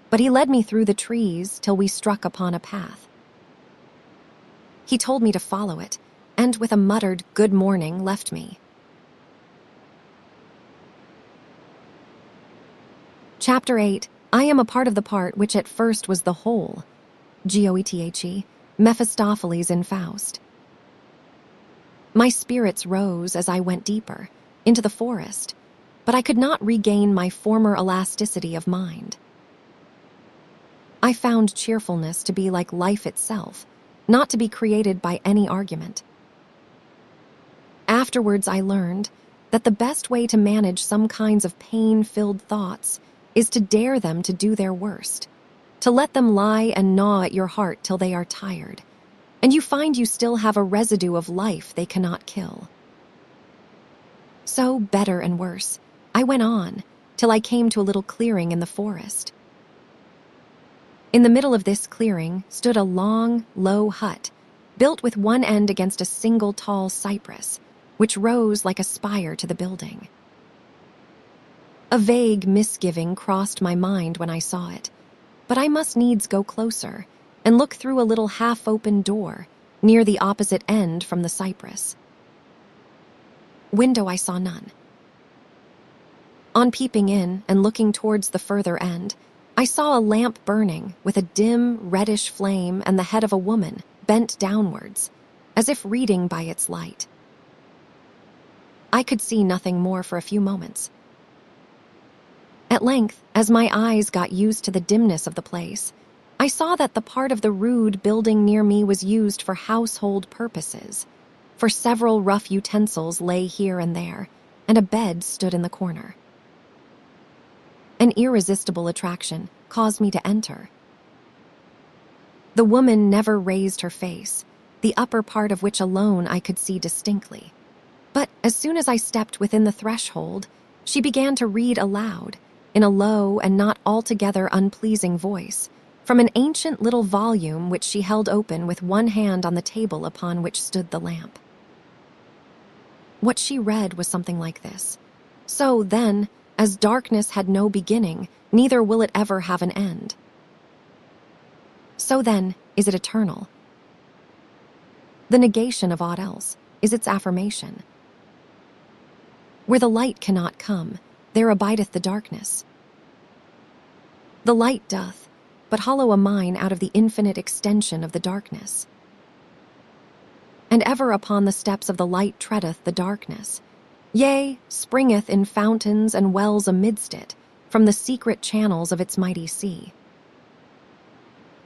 but he led me through the trees till we struck upon a path. He told me to follow it, and with a muttered "good morning" left me. Chapter 8. I am a part of the part which at first was the whole. Goethe, Mephistopheles in Faust. My spirits rose as I went deeper, into the forest, but I could not regain my former elasticity of mind. I found cheerfulness to be like life itself, not to be created by any argument. Afterwards I learned that the best way to manage some kinds of pain-filled thoughts is to dare them to do their worst, to let them lie and gnaw at your heart till they are tired, and you find you still have a residue of life they cannot kill. So, better and worse, I went on, till I came to a little clearing in the forest. In the middle of this clearing stood a long, low hut, built with one end against a single tall cypress, which rose like a spire to the building. A vague misgiving crossed my mind when I saw it, but I must needs go closer and look through a little half-open door near the opposite end from the cypress. Window I saw none. On peeping in and looking towards the further end, I saw a lamp burning with a dim, reddish flame and the head of a woman bent downwards, as if reading by its light. I could see nothing more for a few moments. At length, as my eyes got used to the dimness of the place, I saw that the part of the rude building near me was used for household purposes, for several rough utensils lay here and there, and a bed stood in the corner. An irresistible attraction caused me to enter. The woman never raised her face, the upper part of which alone I could see distinctly. But as soon as I stepped within the threshold, she began to read aloud, in a low and not altogether unpleasing voice, from an ancient little volume which she held open with one hand on the table upon which stood the lamp. What she read was something like this: "So, then, as darkness had no beginning, neither will it ever have an end. So then, is it eternal. The negation of aught else is its affirmation. Where the light cannot come, there abideth the darkness. The light doth but hollow a mine out of the infinite extension of the darkness. And ever upon the steps of the light treadeth the darkness, yea, springeth in fountains and wells amidst it, from the secret channels of its mighty sea.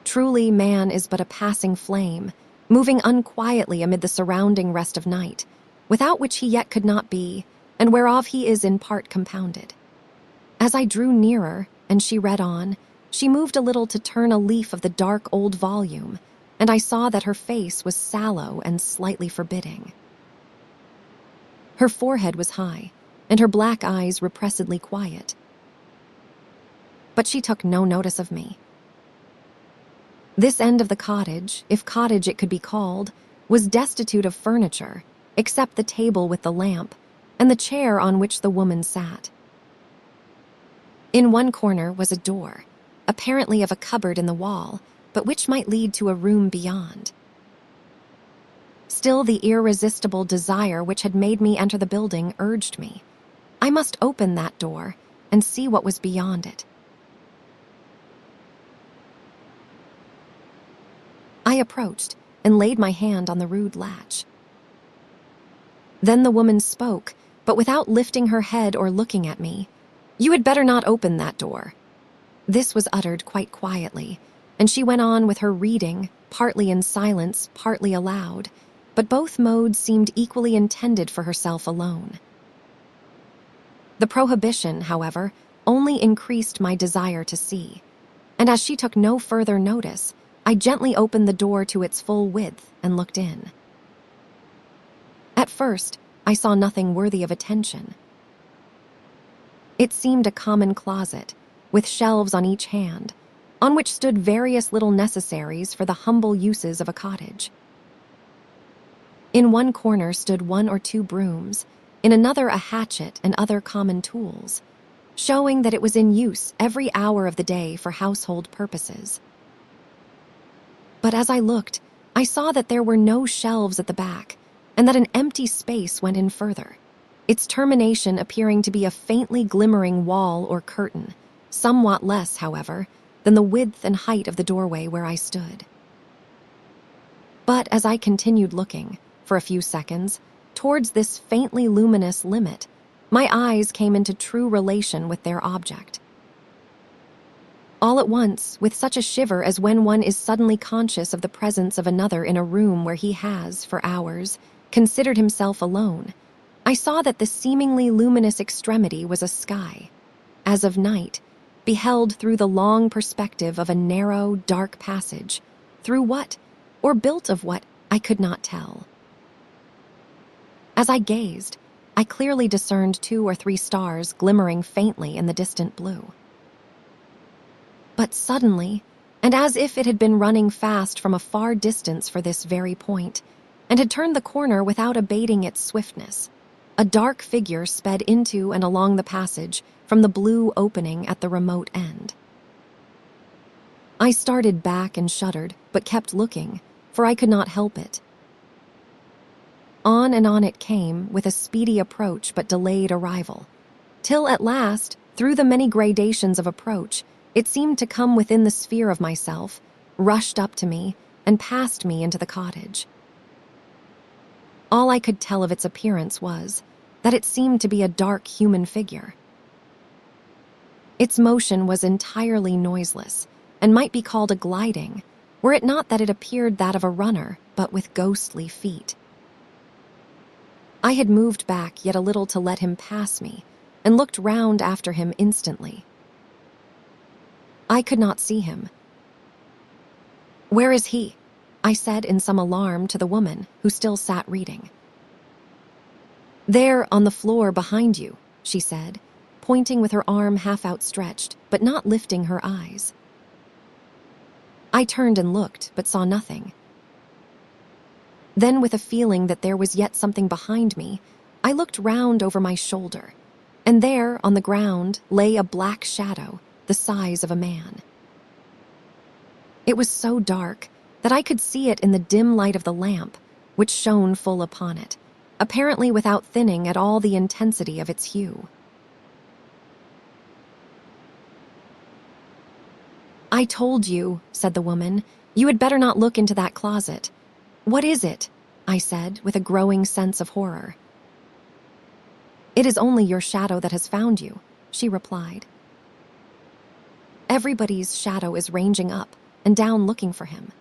Truly man is but a passing flame, moving unquietly amid the surrounding rest of night, without which he yet could not be, and whereof he is in part compounded." As I drew nearer, and she read on, she moved a little to turn a leaf of the dark old volume, and I saw that her face was sallow and slightly forbidding. Her forehead was high, and her black eyes repressedly quiet. But she took no notice of me. This end of the cottage, if cottage it could be called, was destitute of furniture, except the table with the lamp, and the chair on which the woman sat. In one corner was a door, apparently of a cupboard in the wall, but which might lead to a room beyond. Still, the irresistible desire which had made me enter the building urged me. I must open that door and see what was beyond it. I approached and laid my hand on the rude latch. Then the woman spoke, but without lifting her head or looking at me, "You had better not open that door." This was uttered quite quietly, and she went on with her reading, partly in silence, partly aloud, but both modes seemed equally intended for herself alone. The prohibition, however, only increased my desire to see, and as she took no further notice, I gently opened the door to its full width and looked in. At first, I saw nothing worthy of attention. It seemed a common closet, with shelves on each hand, on which stood various little necessaries for the humble uses of a cottage. In one corner stood 1 or 2 brooms, in another a hatchet and other common tools, showing that it was in use every hour of the day for household purposes. But as I looked, I saw that there were no shelves at the back, and that an empty space went in further, its termination appearing to be a faintly glimmering wall or curtain, somewhat less, however, than the width and height of the doorway where I stood. But as I continued looking, for a few seconds, towards this faintly luminous limit, my eyes came into true relation with their object. All at once, with such a shiver as when one is suddenly conscious of the presence of another in a room where he has, for hours, considered himself alone, I saw that the seemingly luminous extremity was a sky, as of night, beheld through the long perspective of a narrow, dark passage, through what, or built of what, I could not tell. As I gazed, I clearly discerned 2 or 3 stars glimmering faintly in the distant blue. But suddenly, and as if it had been running fast from a far distance for this very point, and had turned the corner without abating its swiftness, a dark figure sped into and along the passage from the blue opening at the remote end. I started back and shuddered, but kept looking, for I could not help it. On and on it came, with a speedy approach but delayed arrival, till at last, through the many gradations of approach, it seemed to come within the sphere of myself, rushed up to me, and passed me into the cottage. All I could tell of its appearance was that it seemed to be a dark human figure. Its motion was entirely noiseless, and might be called a gliding, were it not that it appeared that of a runner, but with ghostly feet. I had moved back yet a little to let him pass me, and looked round after him instantly. I could not see him. "Where is he?" I said in some alarm to the woman who still sat reading. "There, on the floor behind you," she said, pointing with her arm half outstretched, but not lifting her eyes. I turned and looked, but saw nothing. Then, with a feeling that there was yet something behind me, I looked round over my shoulder, and there, on the ground, lay a black shadow, the size of a man. It was so dark that I could see it in the dim light of the lamp, which shone full upon it, apparently without thinning at all the intensity of its hue. "I told you," said the woman, "you had better not look into that closet." "What is it?" I said, with a growing sense of horror. "It is only your shadow that has found you," she replied. "Everybody's shadow is ranging up and down looking for him.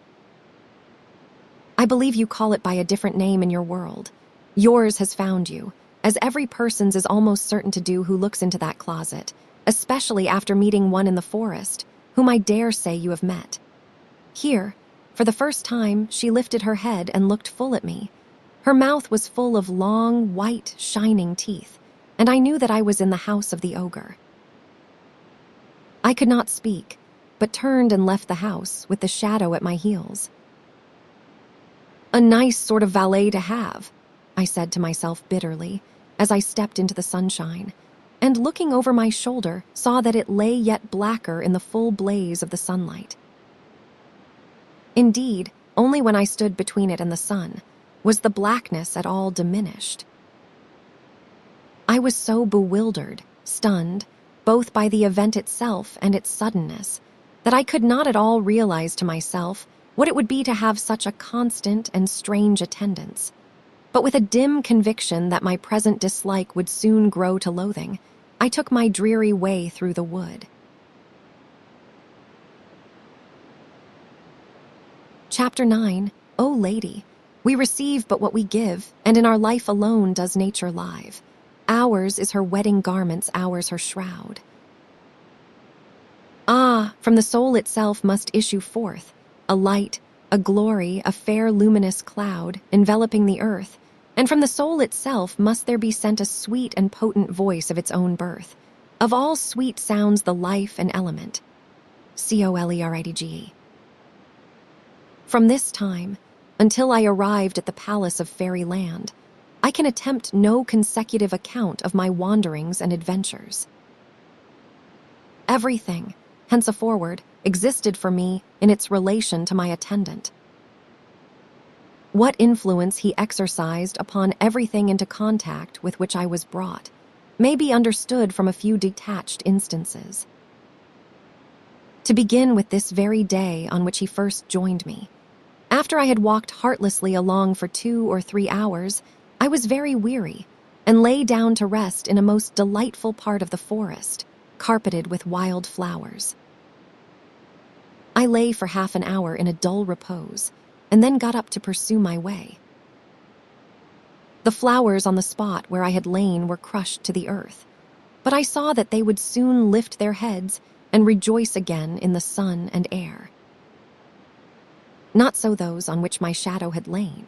I believe you call it by a different name in your world. Yours has found you, as every person's is almost certain to do who looks into that closet, especially after meeting one in the forest, whom I dare say you have met." Here, for the first time, she lifted her head and looked full at me. Her mouth was full of long, white, shining teeth, and I knew that I was in the house of the ogre. I could not speak, but turned and left the house with the shadow at my heels. "A nice sort of valet to have," I said to myself bitterly, as I stepped into the sunshine, and looking over my shoulder saw that it lay yet blacker in the full blaze of the sunlight. Indeed, only when I stood between it and the sun was the blackness at all diminished. I was so bewildered, stunned, both by the event itself and its suddenness, that I could not at all realize to myself what it would be to have such a constant and strange attendance. But with a dim conviction that my present dislike would soon grow to loathing, I took my dreary way through the wood. Chapter 9. O Lady, we receive but what we give, and in our life alone does nature live. Ours is her wedding garments, ours her shroud. Ah, from the soul itself must issue forth a light, a glory, a fair luminous cloud enveloping the earth, and from the soul itself must there be sent a sweet and potent voice of its own birth. Of all sweet sounds the life and element. COLERIDGE. From this time, until I arrived at the palace of fairyland, I can attempt no consecutive account of my wanderings and adventures. Everything, henceforward, existed for me in its relation to my attendant. What influence he exercised upon everything into contact with which I was brought may be understood from a few detached instances. To begin with this very day on which he first joined me, after I had walked heartlessly along for 2 or 3 hours, I was very weary and lay down to rest in a most delightful part of the forest, carpeted with wild flowers. I lay for half an hour in a dull repose, and then got up to pursue my way. The flowers on the spot where I had lain were crushed to the earth, but I saw that they would soon lift their heads and rejoice again in the sun and air. Not so those on which my shadow had lain.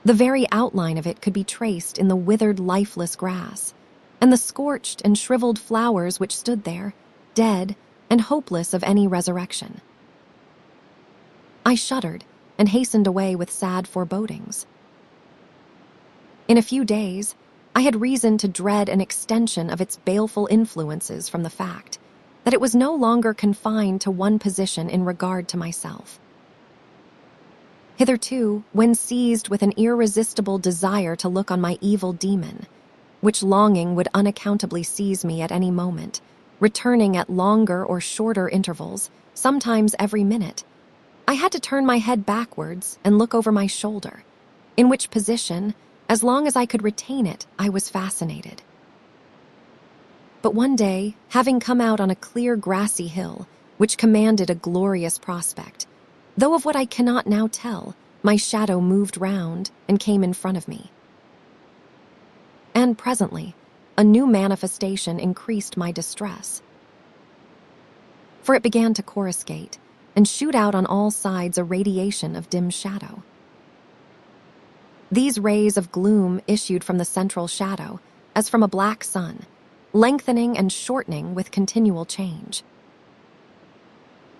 The very outline of it could be traced in the withered, lifeless grass, and the scorched and shriveled flowers which stood there, dead and hopeless of any resurrection. I shuddered and hastened away with sad forebodings. In a few days, I had reason to dread an extension of its baleful influences from the fact that it was no longer confined to one position in regard to myself. Hitherto, when seized with an irresistible desire to look on my evil demon, which longing would unaccountably seize me at any moment, returning at longer or shorter intervals, sometimes every minute, I had to turn my head backwards and look over my shoulder, in which position, as long as I could retain it, I was fascinated. But one day, having come out on a clear grassy hill, which commanded a glorious prospect, though of what I cannot now tell, my shadow moved round and came in front of me. And presently, a new manifestation increased my distress. For it began to coruscate and shoot out on all sides a radiation of dim shadow. These rays of gloom issued from the central shadow, as from a black sun, lengthening and shortening with continual change.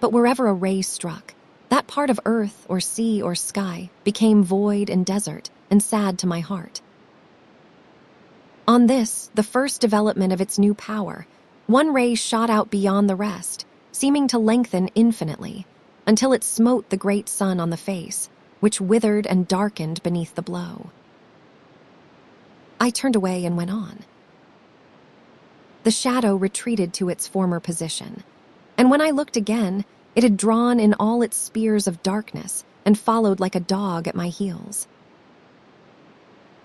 But wherever a ray struck, that part of earth or sea or sky became void and desert and sad to my heart. On this, the first development of its new power, one ray shot out beyond the rest, seeming to lengthen infinitely, until it smote the great sun on the face, which withered and darkened beneath the blow. I turned away and went on. The shadow retreated to its former position, and when I looked again, it had drawn in all its spears of darkness and followed like a dog at my heels.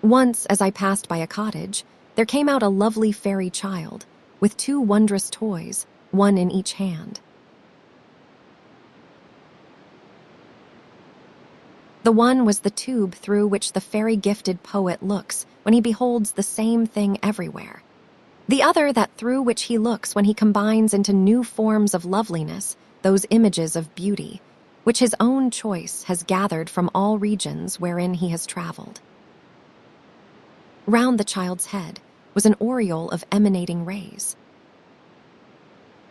Once, as I passed by a cottage, there came out a lovely fairy child, with 2 wondrous toys, one in each hand. The one was the tube through which the fairy-gifted poet looks when he beholds the same thing everywhere. The other that through which he looks when he combines into new forms of loveliness those images of beauty, which his own choice has gathered from all regions wherein he has traveled. Round the child's head was an aureole of emanating rays.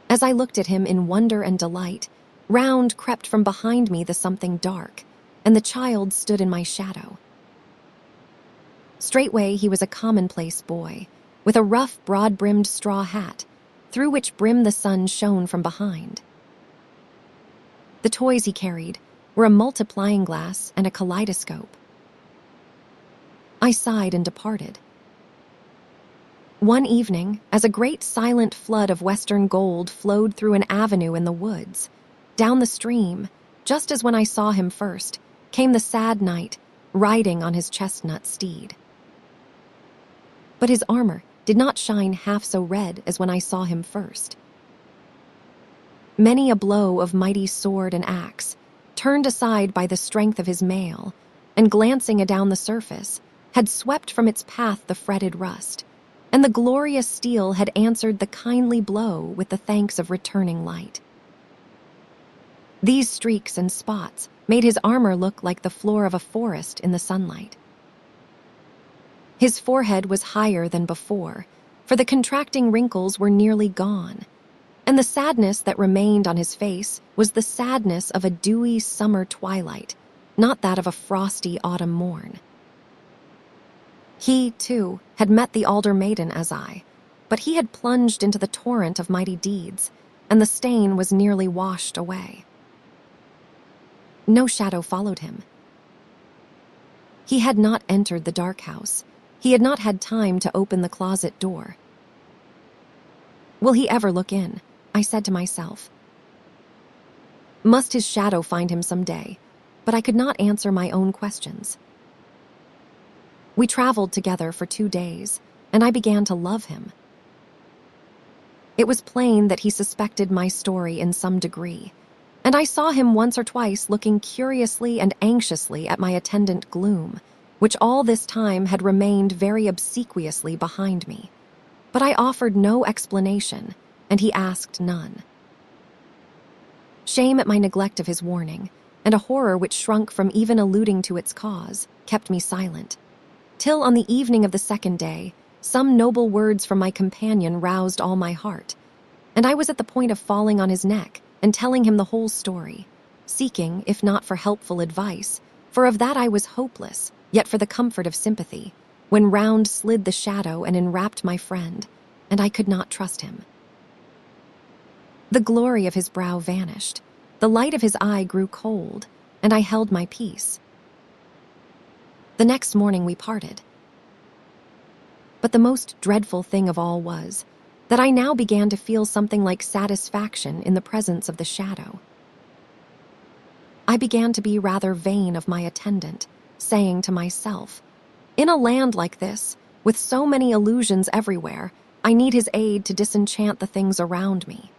As I looked at him in wonder and delight, round crept from behind me the something dark, and the child stood in my shadow. Straightway he was a commonplace boy, with a rough, broad-brimmed straw hat, through which brim the sun shone from behind. The toys he carried were a multiplying glass and a kaleidoscope. I sighed and departed. One evening, as a great silent flood of western gold flowed through an avenue in the woods, down the stream, just as when I saw him first, came the sad knight, riding on his chestnut steed. But his armor did not shine half so red as when I saw him first. Many a blow of mighty sword and axe, turned aside by the strength of his mail, and glancing adown the surface, had swept from its path the fretted rust, and the glorious steel had answered the kindly blow with the thanks of returning light. These streaks and spots made his armor look like the floor of a forest in the sunlight. His forehead was higher than before, for the contracting wrinkles were nearly gone, and the sadness that remained on his face was the sadness of a dewy summer twilight, not that of a frosty autumn morn. He, too, had met the alder maiden as I, but he had plunged into the torrent of mighty deeds, and the stain was nearly washed away. No shadow followed him. He had not entered the dark house. He had not had time to open the closet door. Will he ever look in? I said to myself. Must his shadow find him some day? But I could not answer my own questions. We traveled together for 2 days, and I began to love him. It was plain that he suspected my story in some degree, and I saw him once or twice looking curiously and anxiously at my attendant gloom, which all this time had remained very obsequiously behind me. But I offered no explanation, and he asked none. Shame at my neglect of his warning, and a horror which shrunk from even alluding to its cause, kept me silent, till on the evening of the 2nd day, some noble words from my companion roused all my heart, and I was at the point of falling on his neck and telling him the whole story, seeking, if not for helpful advice, for of that I was hopeless, yet for the comfort of sympathy, when round slid the shadow and enwrapped my friend, and I could not trust him. The glory of his brow vanished, the light of his eye grew cold, and I held my peace. The next morning we parted. But the most dreadful thing of all was that I now began to feel something like satisfaction in the presence of the shadow. I began to be rather vain of my attendant, saying to myself, in a land like this, with so many illusions everywhere, I need his aid to disenchant the things around me.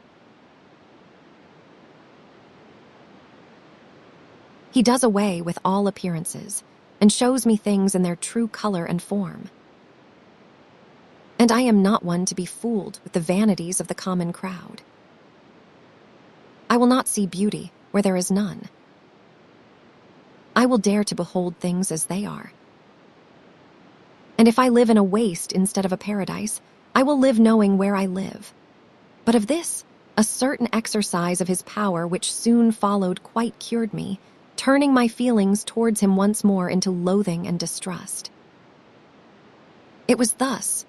He does away with all appearances and shows me things in their true color and form. And I am not one to be fooled with the vanities of the common crowd. I will not see beauty where there is none. I will dare to behold things as they are. And if I live in a waste instead of a paradise, I will live knowing where I live. But of this, a certain exercise of his power which soon followed quite cured me, turning my feelings towards him once more into loathing and distrust. It was thus.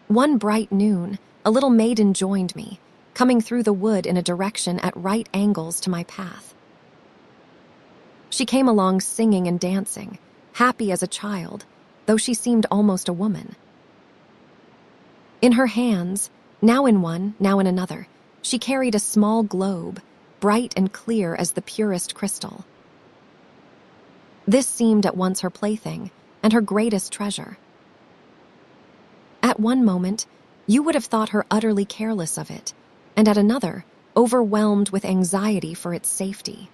One bright noon, a little maiden joined me, coming through the wood in a direction at right angles to my path. She came along singing and dancing, happy as a child, though she seemed almost a woman. In her hands, now in one, now in another, she carried a small globe, bright and clear as the purest crystal. This seemed at once her plaything and her greatest treasure. At one moment, you would have thought her utterly careless of it, and at another, overwhelmed with anxiety for its safety.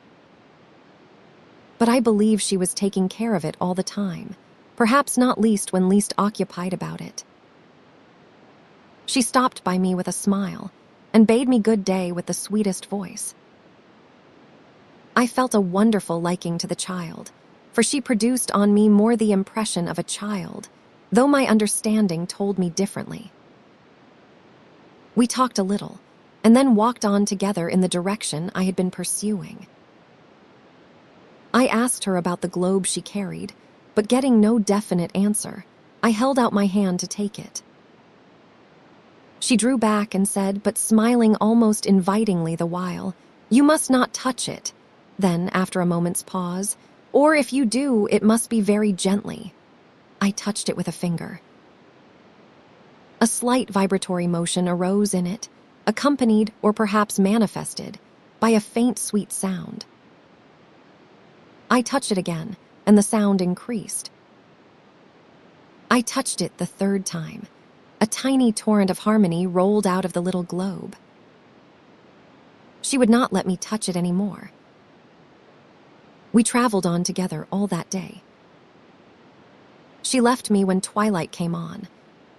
But I believe she was taking care of it all the time, perhaps not least when least occupied about it. She stopped by me with a smile and bade me good day with the sweetest voice. I felt a wonderful liking to the child, for she produced on me more the impression of a child, though my understanding told me differently. We talked a little, and then walked on together in the direction I had been pursuing. I asked her about the globe she carried, but getting no definite answer, I held out my hand to take it. She drew back and said, but smiling almost invitingly the while, "You must not touch it." Then, after a moment's pause, "Or if you do, it must be very gently." I touched it with a finger. A slight vibratory motion arose in it, accompanied, or perhaps manifested, by a faint sweet sound. I touched it again, and the sound increased. I touched it the 3rd time, A tiny torrent of harmony rolled out of the little globe. She would not let me touch it anymore. We traveled on together all that day. She left me when twilight came on,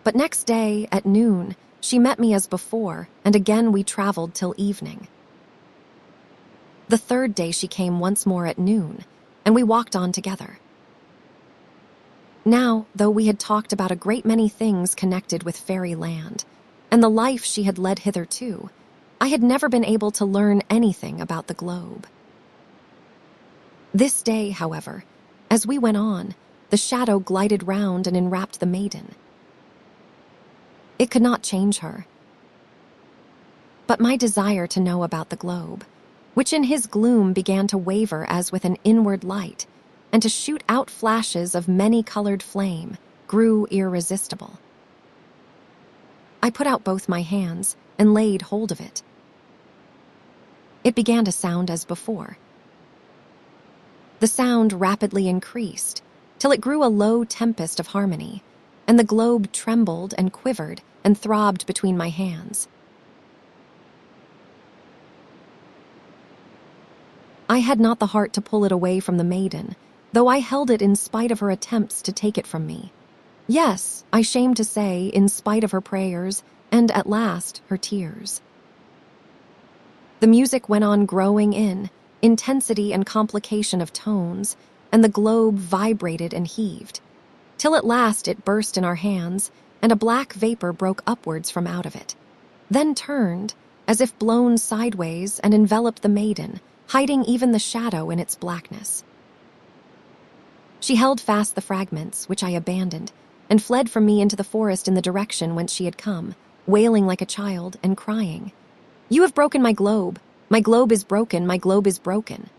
but next day, at noon, she met me as before, and again we traveled till evening. The third day she came once more at noon, and we walked on together. Now, though we had talked about a great many things connected with fairyland, and the life she had led hitherto, I had never been able to learn anything about the globe. This day, however, as we went on, the shadow glided round and enwrapped the maiden. It could not change her. But my desire to know about the globe, which in his gloom began to waver as with an inward light, and to shoot out flashes of many-colored flame, grew irresistible. I put out both my hands and laid hold of it. It began to sound as before. The sound rapidly increased, till it grew a low tempest of harmony, and the globe trembled and quivered and throbbed between my hands. I had not the heart to pull it away from the maiden, though I held it in spite of her attempts to take it from me. Yes, I shame to say, in spite of her prayers, and at last her tears. The music went on growing in intensity and complication of tones, and the globe vibrated and heaved, till at last it burst in our hands, and a black vapor broke upwards from out of it, then turned, as if blown sideways, and enveloped the maiden, hiding even the shadow in its blackness. She held fast the fragments, which I abandoned, and fled from me into the forest in the direction whence she had come, wailing like a child and crying, "You have broken my globe! My globe is broken! My globe is broken!"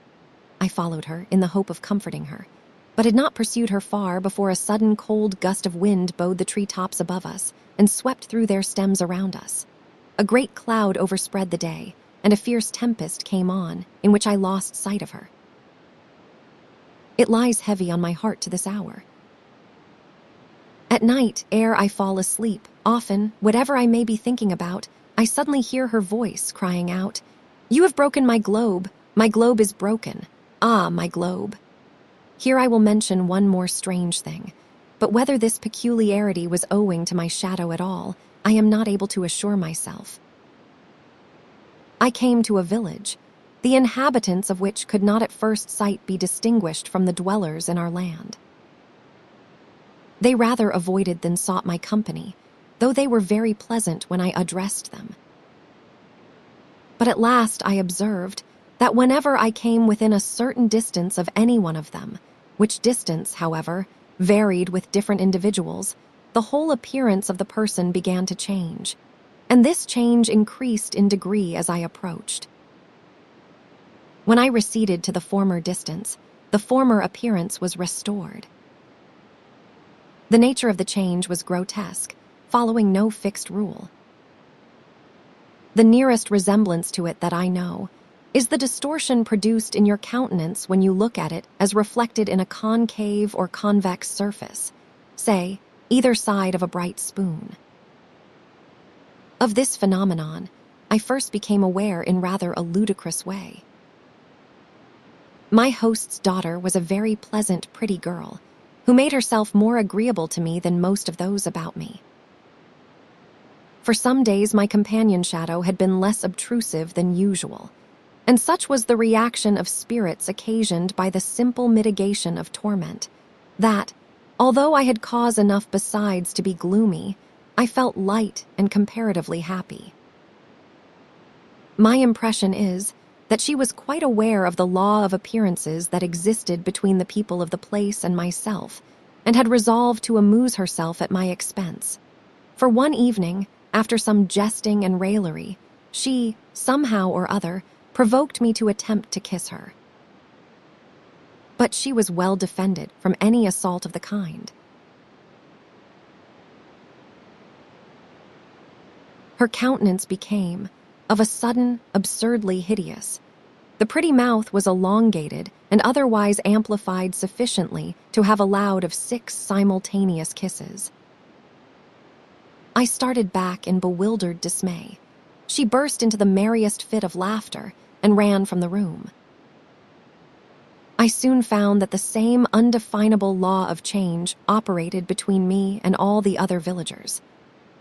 I followed her in the hope of comforting her, but had not pursued her far before a sudden cold gust of wind bowed the tree-tops above us and swept through their stems around us. A great cloud overspread the day, and a fierce tempest came on, in which I lost sight of her. It lies heavy on my heart to this hour. At night, ere I fall asleep, often, whatever I may be thinking about, I suddenly hear her voice crying out, "You have broken my globe! My globe is broken! Ah, my globe!" Here I will mention one more strange thing, but whether this peculiarity was owing to my shadow at all, I am not able to assure myself. I came to a village, the inhabitants of which could not at first sight be distinguished from the dwellers in our land. They rather avoided than sought my company, though they were very pleasant when I addressed them. But at last I observed that whenever I came within a certain distance of any one of them, which distance, however, varied with different individuals, the whole appearance of the person began to change, and this change increased in degree as I approached. When I receded to the former distance, the former appearance was restored. The nature of the change was grotesque, following no fixed rule. The nearest resemblance to it that I know is the distortion produced in your countenance when you look at it as reflected in a concave or convex surface, say, either side of a bright spoon. Of this phenomenon, I first became aware in rather a ludicrous way. My host's daughter was a very pleasant, pretty girl, who made herself more agreeable to me than most of those about me. For some days my companion shadow had been less obtrusive than usual, and such was the reaction of spirits occasioned by the simple mitigation of torment, that, although I had cause enough besides to be gloomy, I felt light and comparatively happy. My impression is that she was quite aware of the law of appearances that existed between the people of the place and myself, and had resolved to amuse herself at my expense. For one evening, after some jesting and raillery, she, somehow or other, provoked me to attempt to kiss her. But she was well defended from any assault of the kind. Her countenance became, of a sudden, absurdly hideous. The pretty mouth was elongated and otherwise amplified sufficiently to have allowed of 6 simultaneous kisses. I started back in bewildered dismay. She burst into the merriest fit of laughter and ran from the room. I soon found that the same undefinable law of change operated between me and all the other villagers,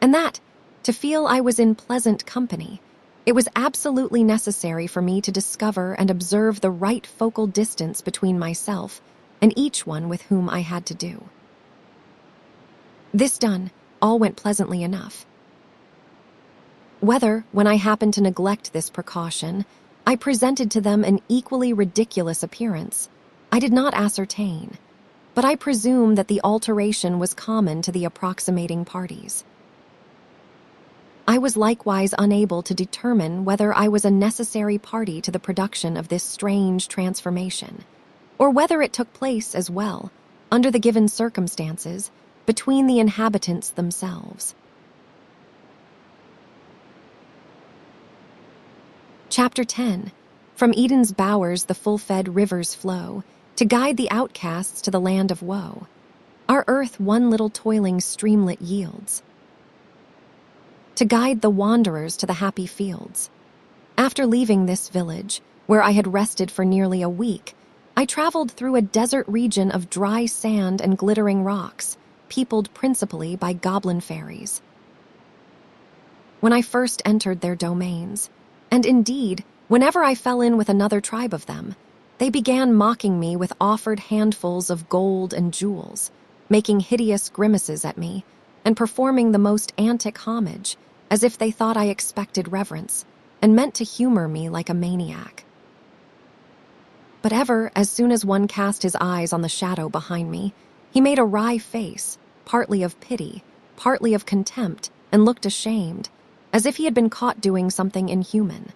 and that, to feel I was in pleasant company, it was absolutely necessary for me to discover and observe the right focal distance between myself and each one with whom I had to do. This done, all went pleasantly enough. Whether, when I happened to neglect this precaution, I presented to them an equally ridiculous appearance, I did not ascertain, but I presume that the alteration was common to the approximating parties. I was likewise unable to determine whether I was a necessary party to the production of this strange transformation, or whether it took place as well, under the given circumstances, between the inhabitants themselves. Chapter 10. From Eden's bowers the full-fed rivers flow, to guide the outcasts to the land of woe. Our earth one little toiling streamlet yields, to guide the wanderers to the happy fields. After leaving this village, where I had rested for nearly a week, I traveled through a desert region of dry sand and glittering rocks, peopled principally by goblin fairies. When I first entered their domains, and indeed, whenever I fell in with another tribe of them, they began mocking me with offered handfuls of gold and jewels, making hideous grimaces at me, and performing the most antic homage, as if they thought I expected reverence, and meant to humor me like a maniac. But ever, as soon as one cast his eyes on the shadow behind me, he made a wry face, partly of pity, partly of contempt, and looked ashamed, as if he had been caught doing something inhuman.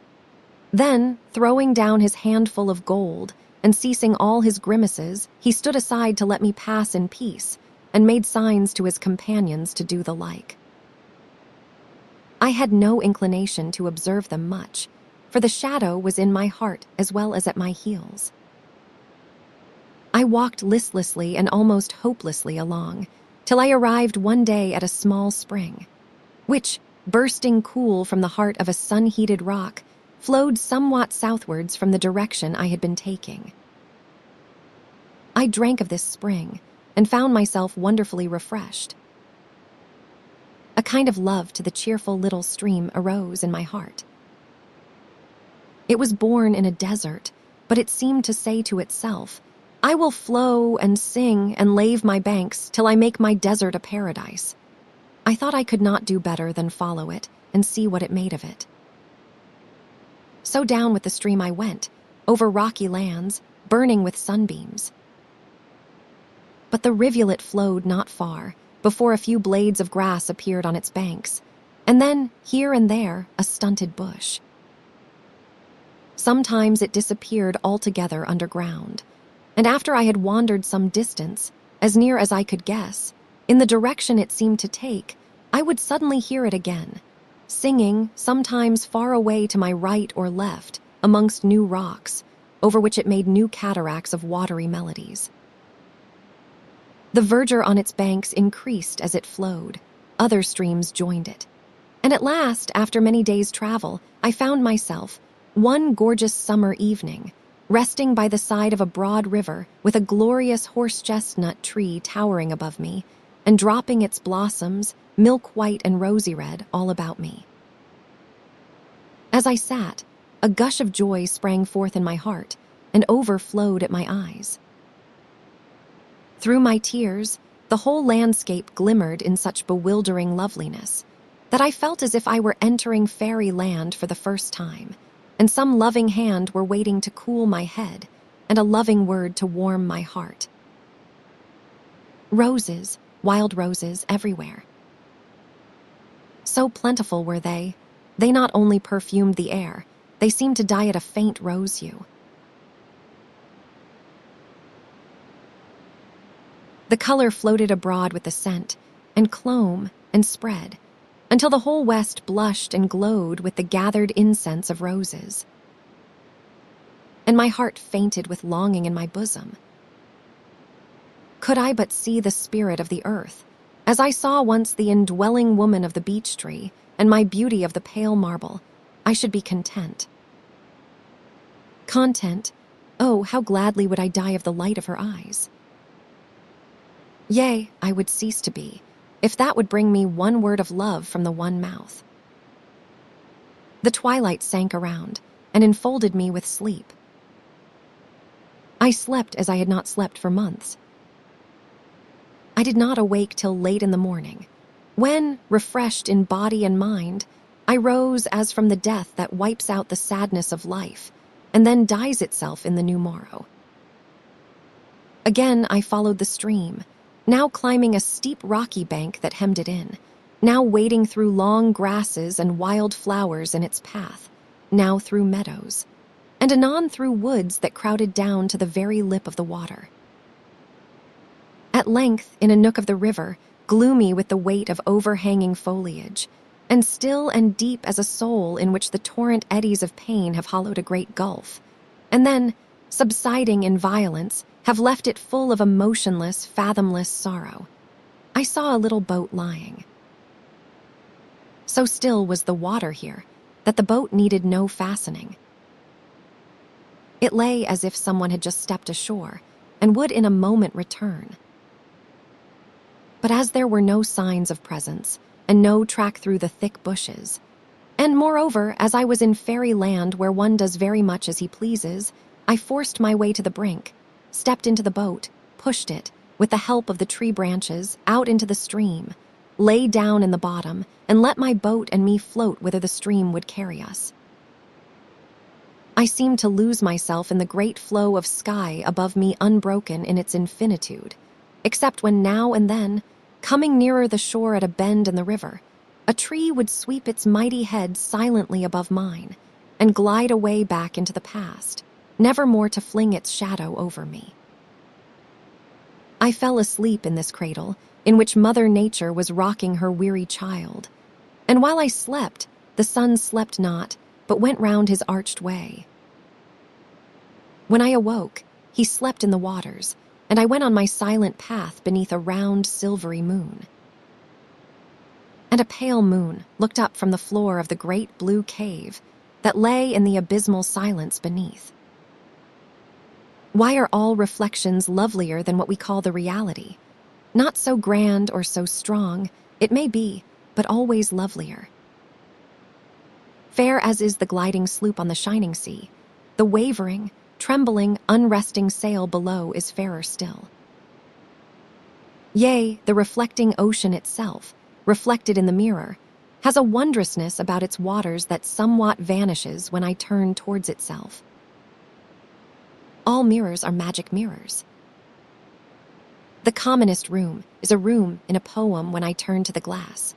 Then, throwing down his handful of gold, and ceasing all his grimaces, he stood aside to let me pass in peace, and made signs to his companions to do the like. I had no inclination to observe them much, for the shadow was in my heart as well as at my heels. I walked listlessly and almost hopelessly along, till I arrived one day at a small spring, which, bursting cool from the heart of a sun-heated rock, flowed somewhat southwards from the direction I had been taking. I drank of this spring, and found myself wonderfully refreshed. A kind of love to the cheerful little stream arose in my heart. It was born in a desert, but it seemed to say to itself, "I will flow and sing and lave my banks till I make my desert a paradise." I thought I could not do better than follow it and see what it made of it. So down with the stream I went, over rocky lands, burning with sunbeams. But the rivulet flowed not far, before a few blades of grass appeared on its banks, and then, here and there, a stunted bush. Sometimes it disappeared altogether underground, and after I had wandered some distance, as near as I could guess, in the direction it seemed to take, I would suddenly hear it again, singing, sometimes far away to my right or left, amongst new rocks, over which it made new cataracts of watery melodies. The verdure on its banks increased as it flowed. Other streams joined it. And at last, after many days' travel, I found myself, one gorgeous summer evening, resting by the side of a broad river with a glorious horse-chestnut tree towering above me, and dropping its blossoms, milk-white and rosy-red, all about me. As I sat, a gush of joy sprang forth in my heart and overflowed at my eyes. Through my tears, the whole landscape glimmered in such bewildering loveliness that I felt as if I were entering fairyland for the first time, and some loving hand were waiting to cool my head and a loving word to warm my heart. Roses, wild roses everywhere. So plentiful were they not only perfumed the air, they seemed to dye it a faint rose hue. The color floated abroad with the scent, and clomb and spread, until the whole west blushed and glowed with the gathered incense of roses. And my heart fainted with longing in my bosom. Could I but see the spirit of the earth, As I saw once the indwelling woman of the beech tree and my beauty of the pale marble, I should be content. Content? Oh, how gladly would I die of the light of her eyes. Yea, I would cease to be, if that would bring me one word of love from the one mouth. The twilight sank around and enfolded me with sleep. I slept as I had not slept for months. I did not awake till late in the morning, when, refreshed in body and mind, I rose as from the death that wipes out the sadness of life and then dyes itself in the new morrow. Again I followed the stream, now climbing a steep rocky bank that hemmed it in, now wading through long grasses and wild flowers in its path, now through meadows, and anon through woods that crowded down to the very lip of the water. At length, in a nook of the river, gloomy with the weight of overhanging foliage, and still and deep as a soul in which the torrent eddies of pain have hollowed a great gulf, and then, subsiding in violence, have left it full of a motionless, fathomless sorrow, I saw a little boat lying. So still was the water here that the boat needed no fastening. It lay as if someone had just stepped ashore and would in a moment return. But as there were no signs of presence and no track through the thick bushes, and moreover, as I was in fairyland where one does very much as he pleases, I forced my way to the brink, stepped into the boat, pushed it, with the help of the tree branches, out into the stream, lay down in the bottom, and let my boat and me float whither the stream would carry us. I seemed to lose myself in the great flow of sky above me unbroken in its infinitude, except when now and then, coming nearer the shore at a bend in the river, a tree would sweep its mighty head silently above mine and glide away back into the past, never more to fling its shadow over me. I fell asleep in this cradle, in which Mother Nature was rocking her weary child, and while I slept, the sun slept not, but went round his arched way. When I awoke, he slept in the waters, and I went on my silent path beneath a round, silvery moon. And a pale moon looked up from the floor of the great blue cave that lay in the abysmal silence beneath. Why are all reflections lovelier than what we call the reality? Not so grand or so strong, it may be, but always lovelier. Fair as is the gliding sloop on the shining sea, the wavering, trembling, unresting sail below is fairer still. Yea, the reflecting ocean itself, reflected in the mirror, has a wondrousness about its waters that somewhat vanishes when I turn towards itself. All mirrors are magic mirrors. The commonest room is a room in a poem when I turn to the glass.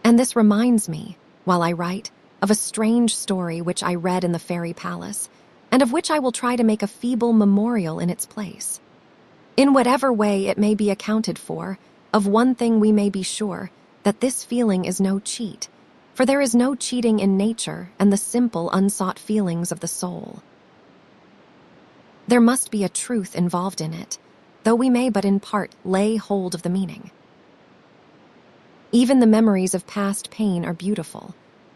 And this reminds me, while I write, of a strange story which I read in the fairy palace, and of which I will try to make a feeble memorial in its place. In whatever way it may be accounted for, of one thing we may be sure, that this feeling is no cheat, for there is no cheating in nature and the simple, unsought feelings of the soul. There must be a truth involved in it, though we may but in part lay hold of the meaning. Even the memories of past pain are beautiful,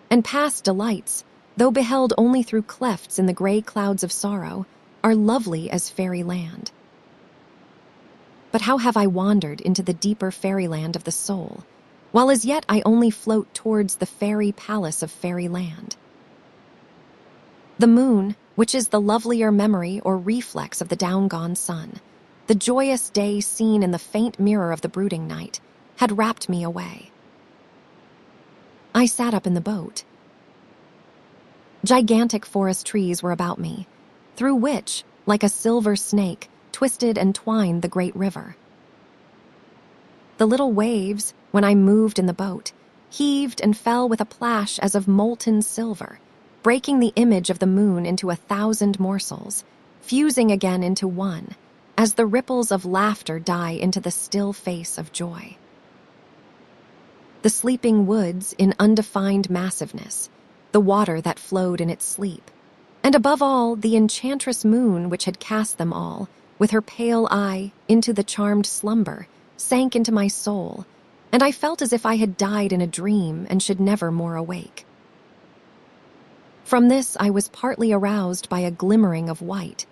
and past delights, though beheld only through clefts in the gray clouds of sorrow, are lovely as fairyland. But how have I wandered into the deeper fairyland of the soul, while as yet I only float towards the fairy palace of fairyland? The moon, which is the lovelier memory or reflex of the down-gone sun, the joyous day seen in the faint mirror of the brooding night, had wrapped me away. I sat up in the boat. Gigantic forest trees were about me, through which, like a silver snake, twisted and twined the great river. The little waves, when I moved in the boat, heaved and fell with a plash as of molten silver, breaking the image of the moon into 1,000 morsels, fusing again into one, as the ripples of laughter die into the still face of joy. The sleeping woods in undefined massiveness, the water that flowed in its sleep, and above all the enchantress moon which had cast them all, with her pale eye into the charmed slumber, sank into my soul, and I felt as if I had died in a dream and should never more awake. From this I was partly aroused by a glimmering of white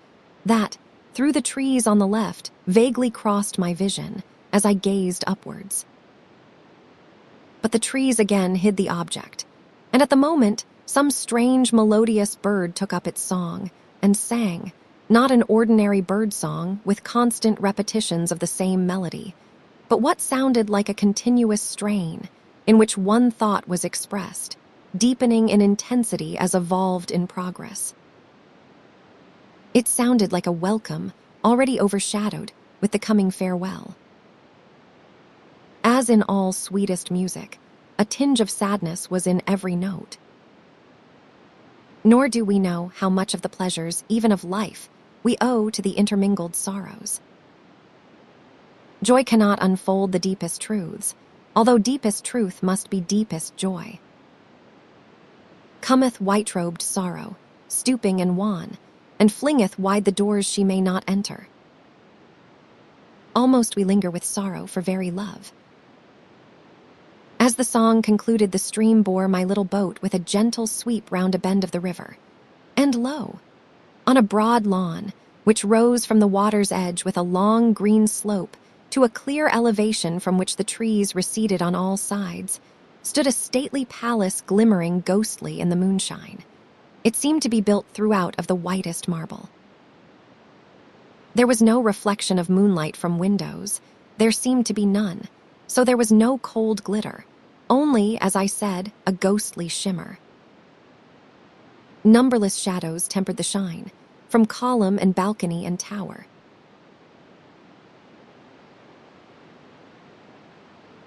that, through the trees on the left, vaguely crossed my vision as I gazed upwards. But the trees again hid the object, and at the moment some strange melodious bird took up its song and sang, not an ordinary bird song with constant repetitions of the same melody, but what sounded like a continuous strain in which one thought was expressed, deepening in intensity as evolved in progress. It sounded like a welcome already overshadowed with the coming farewell. As in all sweetest music, a tinge of sadness was in every note. Nor do we know how much of the pleasures, even of life, we owe to the intermingled sorrows. Joy cannot unfold the deepest truths, although deepest truth must be deepest joy. Cometh white-robed sorrow, stooping and wan, and flingeth wide the doors she may not enter. Almost we linger with sorrow for very love. As the song concluded, the stream bore my little boat with a gentle sweep round a bend of the river. And lo, on a broad lawn, which rose from the water's edge with a long green slope to a clear elevation from which the trees receded on all sides, stood a stately palace glimmering ghostly in the moonshine. It seemed to be built throughout of the whitest marble. There was no reflection of moonlight from windows. There seemed to be none, so there was no cold glitter, only, as I said, a ghostly shimmer. Numberless shadows tempered the shine, from column and balcony and tower.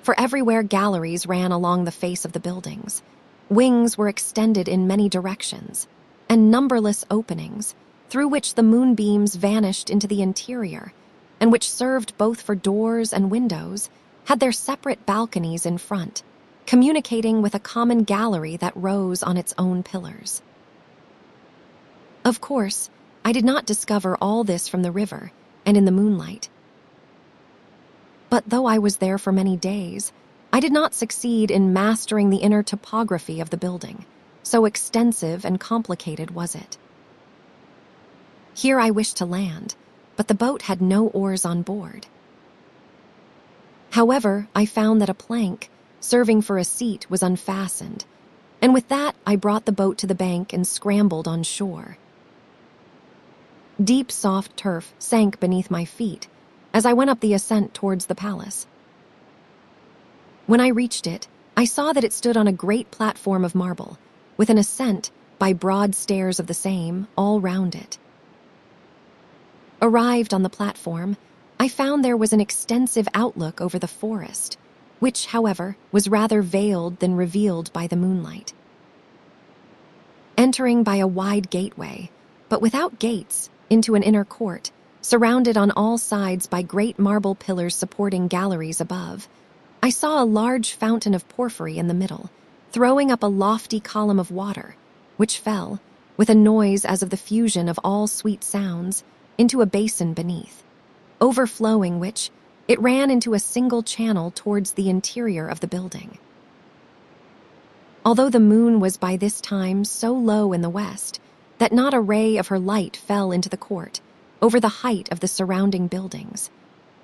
For everywhere galleries ran along the face of the buildings. Wings were extended in many directions, and numberless openings, through which the moonbeams vanished into the interior, and which served both for doors and windows, had their separate balconies in front, communicating with a common gallery that rose on its own pillars. Of course, I did not discover all this from the river and in the moonlight. But though I was there for many days, I did not succeed in mastering the inner topography of the building, so extensive and complicated was it. Here I wished to land, but the boat had no oars on board. However, I found that a plank, serving for a seat, was unfastened, and with that I brought the boat to the bank and scrambled on shore. Deep, soft turf sank beneath my feet as I went up the ascent towards the palace. When I reached it, I saw that it stood on a great platform of marble, with an ascent by broad stairs of the same all round it. Arrived on the platform, I found there was an extensive outlook over the forest, which, however, was rather veiled than revealed by the moonlight. Entering by a wide gateway, but without gates, into an inner court, surrounded on all sides by great marble pillars supporting galleries above, I saw a large fountain of porphyry in the middle, throwing up a lofty column of water, which fell, with a noise as of the fusion of all sweet sounds, into a basin beneath, overflowing which, it ran into a single channel towards the interior of the building. Although the moon was by this time so low in the west that not a ray of her light fell into the court, over the height of the surrounding buildings,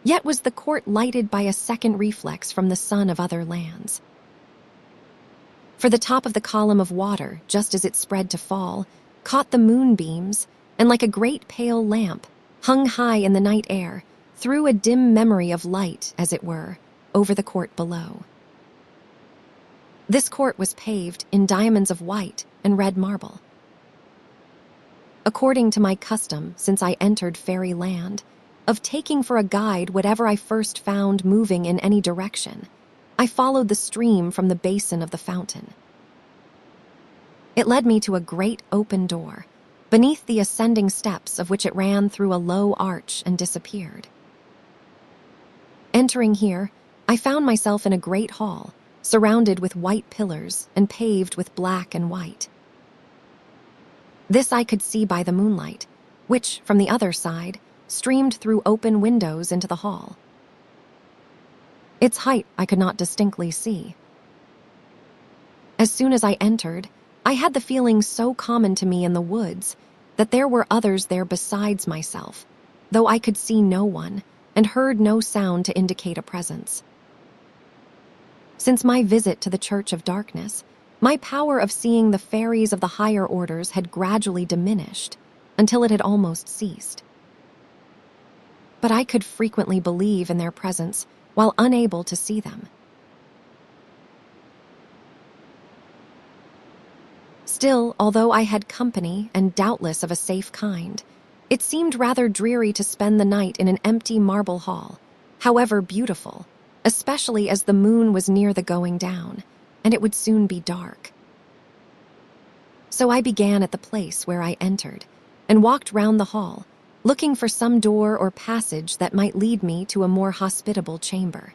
yet was the court lighted by a second reflex from the sun of other lands. For the top of the column of water, just as it spread to fall, caught the moonbeams, and like a great pale lamp, hung high in the night air, threw a dim memory of light, as it were, over the court below. This court was paved in diamonds of white and red marble. According to my custom since I entered fairy land, of taking for a guide whatever I first found moving in any direction, I followed the stream from the basin of the fountain. It led me to a great open door, beneath the ascending steps of which it ran through a low arch and disappeared. Entering here, I found myself in a great hall, surrounded with white pillars and paved with black and white. This I could see by the moonlight, which, from the other side, streamed through open windows into the hall. Its height I could not distinctly see. As soon as I entered, I had the feeling so common to me in the woods that there were others there besides myself, though I could see no one and heard no sound to indicate a presence. Since my visit to the Church of Darkness, my power of seeing the fairies of the higher orders had gradually diminished until it had almost ceased. But I could frequently believe in their presence while unable to see them. Still, although I had company and doubtless of a safe kind, it seemed rather dreary to spend the night in an empty marble hall, however beautiful, especially as the moon was near the going down, and it would soon be dark. So I began at the place where I entered, and walked round the hall, looking for some door or passage that might lead me to a more hospitable chamber.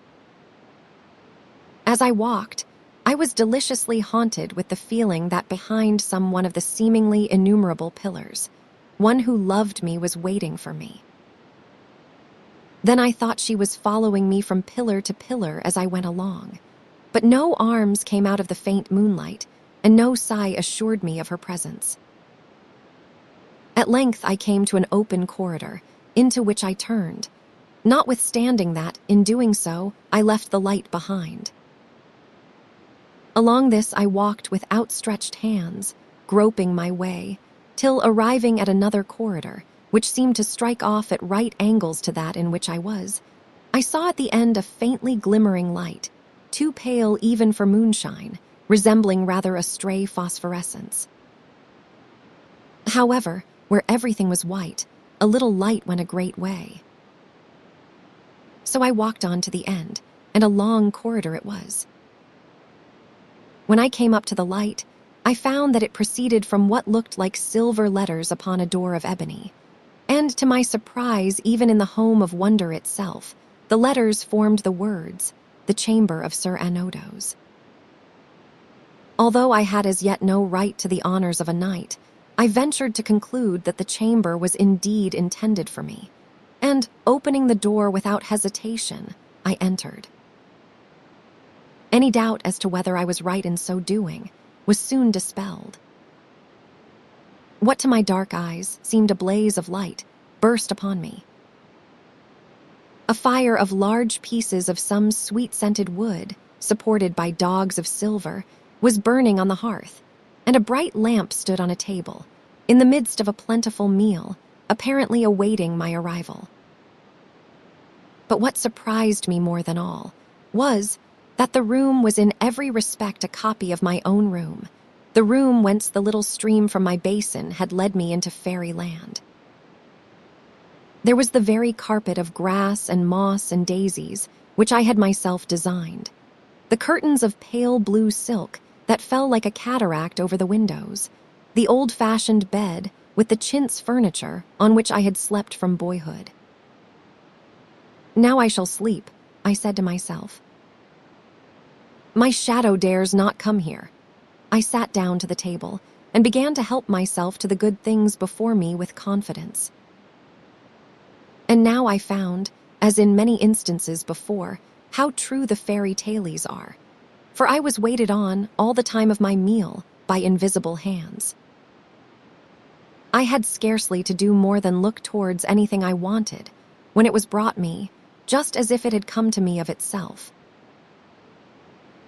As I walked, I was deliciously haunted with the feeling that behind some one of the seemingly innumerable pillars, one who loved me was waiting for me. Then I thought she was following me from pillar to pillar as I went along, but no arms came out of the faint moonlight, and no sigh assured me of her presence. At length I came to an open corridor, into which I turned, notwithstanding that, in doing so, I left the light behind. Along this I walked with outstretched hands, groping my way, till arriving at another corridor, which seemed to strike off at right angles to that in which I was, I saw at the end a faintly glimmering light, too pale even for moonshine, resembling rather a stray phosphorescence. However, where everything was white, a little light went a great way. So I walked on to the end, and a long corridor it was. When I came up to the light, I found that it proceeded from what looked like silver letters upon a door of ebony, and to my surprise, even in the home of wonder itself, the letters formed the words, "The Chamber of Sir Anodos." Although I had as yet no right to the honors of a knight, I ventured to conclude that the chamber was indeed intended for me, and, opening the door without hesitation, I entered. Any doubt as to whether I was right in so doing was soon dispelled. What to my dark eyes seemed a blaze of light burst upon me. A fire of large pieces of some sweet-scented wood, supported by dogs of silver, was burning on the hearth, and a bright lamp stood on a table, in the midst of a plentiful meal, apparently awaiting my arrival. But what surprised me more than all was that the room was in every respect a copy of my own room, the room whence the little stream from my basin had led me into fairyland. There was the very carpet of grass and moss and daisies which I had myself designed, the curtains of pale blue silk that fell like a cataract over the windows, the old-fashioned bed with the chintz furniture on which I had slept from boyhood. "Now I shall sleep," I said to myself. "My shadow dares not come here." I sat down to the table and began to help myself to the good things before me with confidence. And now I found, as in many instances before, how true the fairy tales are, for I was waited on all the time of my meal by invisible hands. I had scarcely to do more than look towards anything I wanted when it was brought me, just as if it had come to me of itself.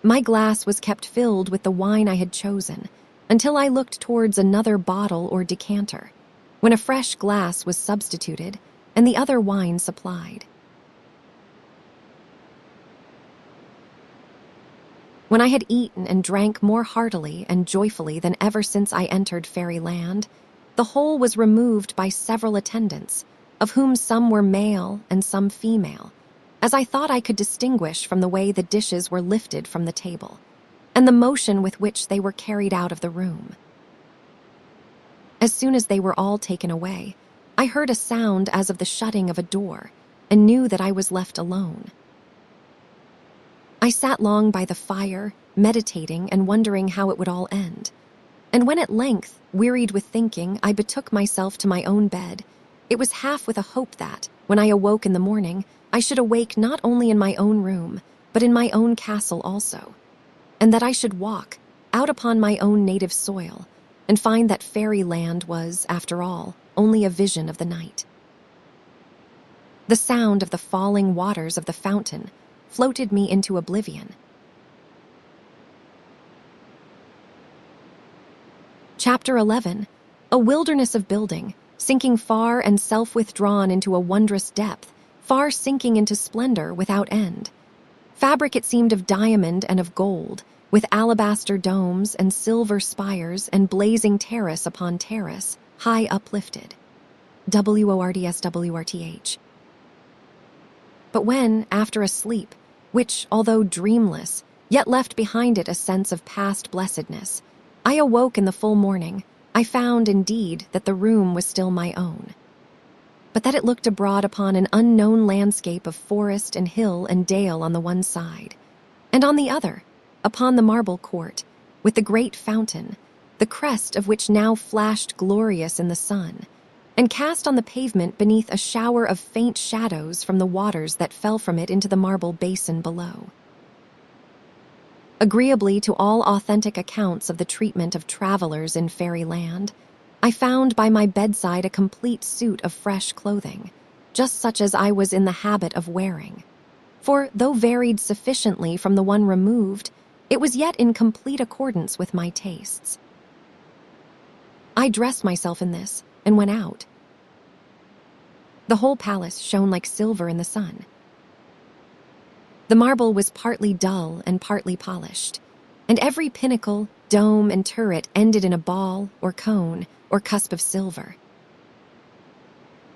My glass was kept filled with the wine I had chosen until I looked towards another bottle or decanter, when a fresh glass was substituted and the other wine supplied. When I had eaten and drank more heartily and joyfully than ever since I entered fairyland, the whole was removed by several attendants, of whom some were male and some female, as I thought I could distinguish from the way the dishes were lifted from the table, and the motion with which they were carried out of the room. As soon as they were all taken away, I heard a sound as of the shutting of a door, and knew that I was left alone. I sat long by the fire, meditating and wondering how it would all end, and when at length, wearied with thinking, I betook myself to my own bed, It was half with a hope that, when I awoke in the morning, I should awake not only in my own room, but in my own castle also, and that I should walk out upon my own native soil and find that fairyland was, after all, only a vision of the night. The sound of the falling waters of the fountain floated me into oblivion. Chapter 11. A wilderness of building, sinking far and self-withdrawn into a wondrous depth, far sinking into splendor without end. Fabric it seemed of diamond and of gold, with alabaster domes and silver spires and blazing terrace upon terrace, high uplifted. WORDSWRTH. But when, after a sleep, which, although dreamless, yet left behind it a sense of past blessedness, I awoke in the full morning, I found, indeed, that the room was still my own, but that it looked abroad upon an unknown landscape of forest and hill and dale on the one side, and on the other, upon the marble court, with the great fountain, the crest of which now flashed glorious in the sun, and cast on the pavement beneath a shower of faint shadows from the waters that fell from it into the marble basin below. Agreeably to all authentic accounts of the treatment of travelers in fairyland, I found by my bedside a complete suit of fresh clothing, just such as I was in the habit of wearing. For, though varied sufficiently from the one removed, it was yet in complete accordance with my tastes. I dressed myself in this and went out. The whole palace shone like silver in the sun. The marble was partly dull and partly polished, and every pinnacle, dome, and turret ended in a ball or cone or cusp of silver.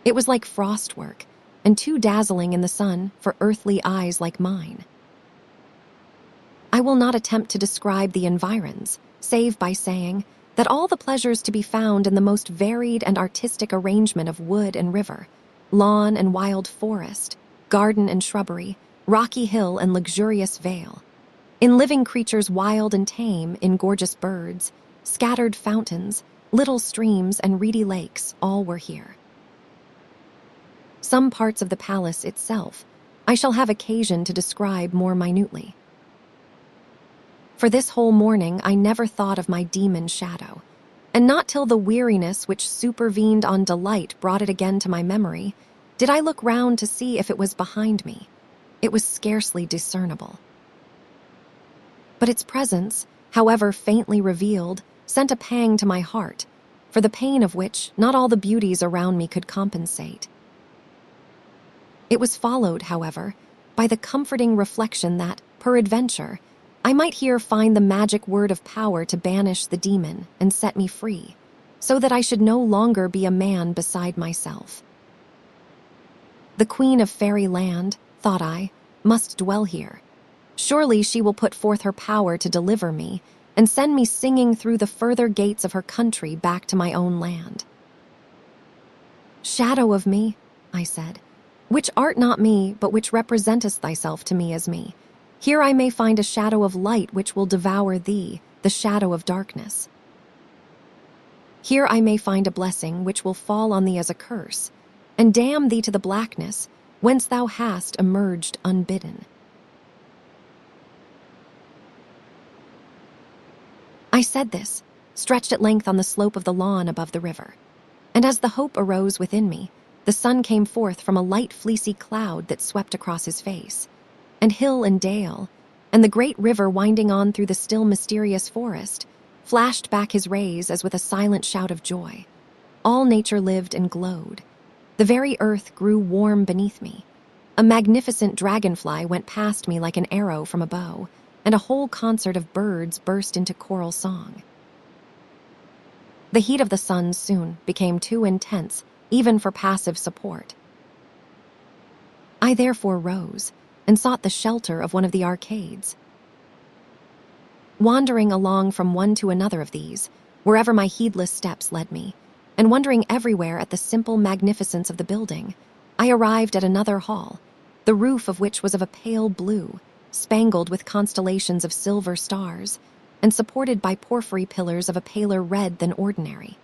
It was like frostwork, and too dazzling in the sun for earthly eyes like mine. I will not attempt to describe the environs, save by saying that all the pleasures to be found in the most varied and artistic arrangement of wood and river, lawn and wild forest, garden and shrubbery, rocky hill and luxurious vale, in living creatures wild and tame, in gorgeous birds, scattered fountains, little streams, and reedy lakes, all were here. Some parts of the palace itself I shall have occasion to describe more minutely. For this whole morning I never thought of my demon shadow, and not till the weariness which supervened on delight brought it again to my memory, did I look round to see if it was behind me. It was scarcely discernible. But its presence, however faintly revealed, sent a pang to my heart, for the pain of which not all the beauties around me could compensate. It was followed, however, by the comforting reflection that, peradventure, I might here find the magic word of power to banish the demon and set me free, so that I should no longer be a man beside myself. The Queen of Fairyland, thought I, must dwell here. Surely she will put forth her power to deliver me and send me singing through the further gates of her country back to my own land. Shadow of me, I said, which art not me, but which representest thyself to me as me, here I may find a shadow of light which will devour thee, the shadow of darkness. Here I may find a blessing which will fall on thee as a curse, and damn thee to the blackness whence thou hast emerged unbidden. I said this, stretched at length on the slope of the lawn above the river, and as the hope arose within me, the sun came forth from a light fleecy cloud that swept across his face, and hill and dale, and the great river winding on through the still mysterious forest, flashed back his rays as with a silent shout of joy. All nature lived and glowed. The very earth grew warm beneath me. A magnificent dragonfly went past me like an arrow from a bow, and a whole concert of birds burst into choral song. The heat of the sun soon became too intense, even for passive support. I therefore rose and sought the shelter of one of the arcades. Wandering along from one to another of these, wherever my heedless steps led me, and wondering everywhere at the simple magnificence of the building, I arrived at another hall, the roof of which was of a pale blue, spangled with constellations of silver stars, and supported by porphyry pillars of a paler red than ordinary.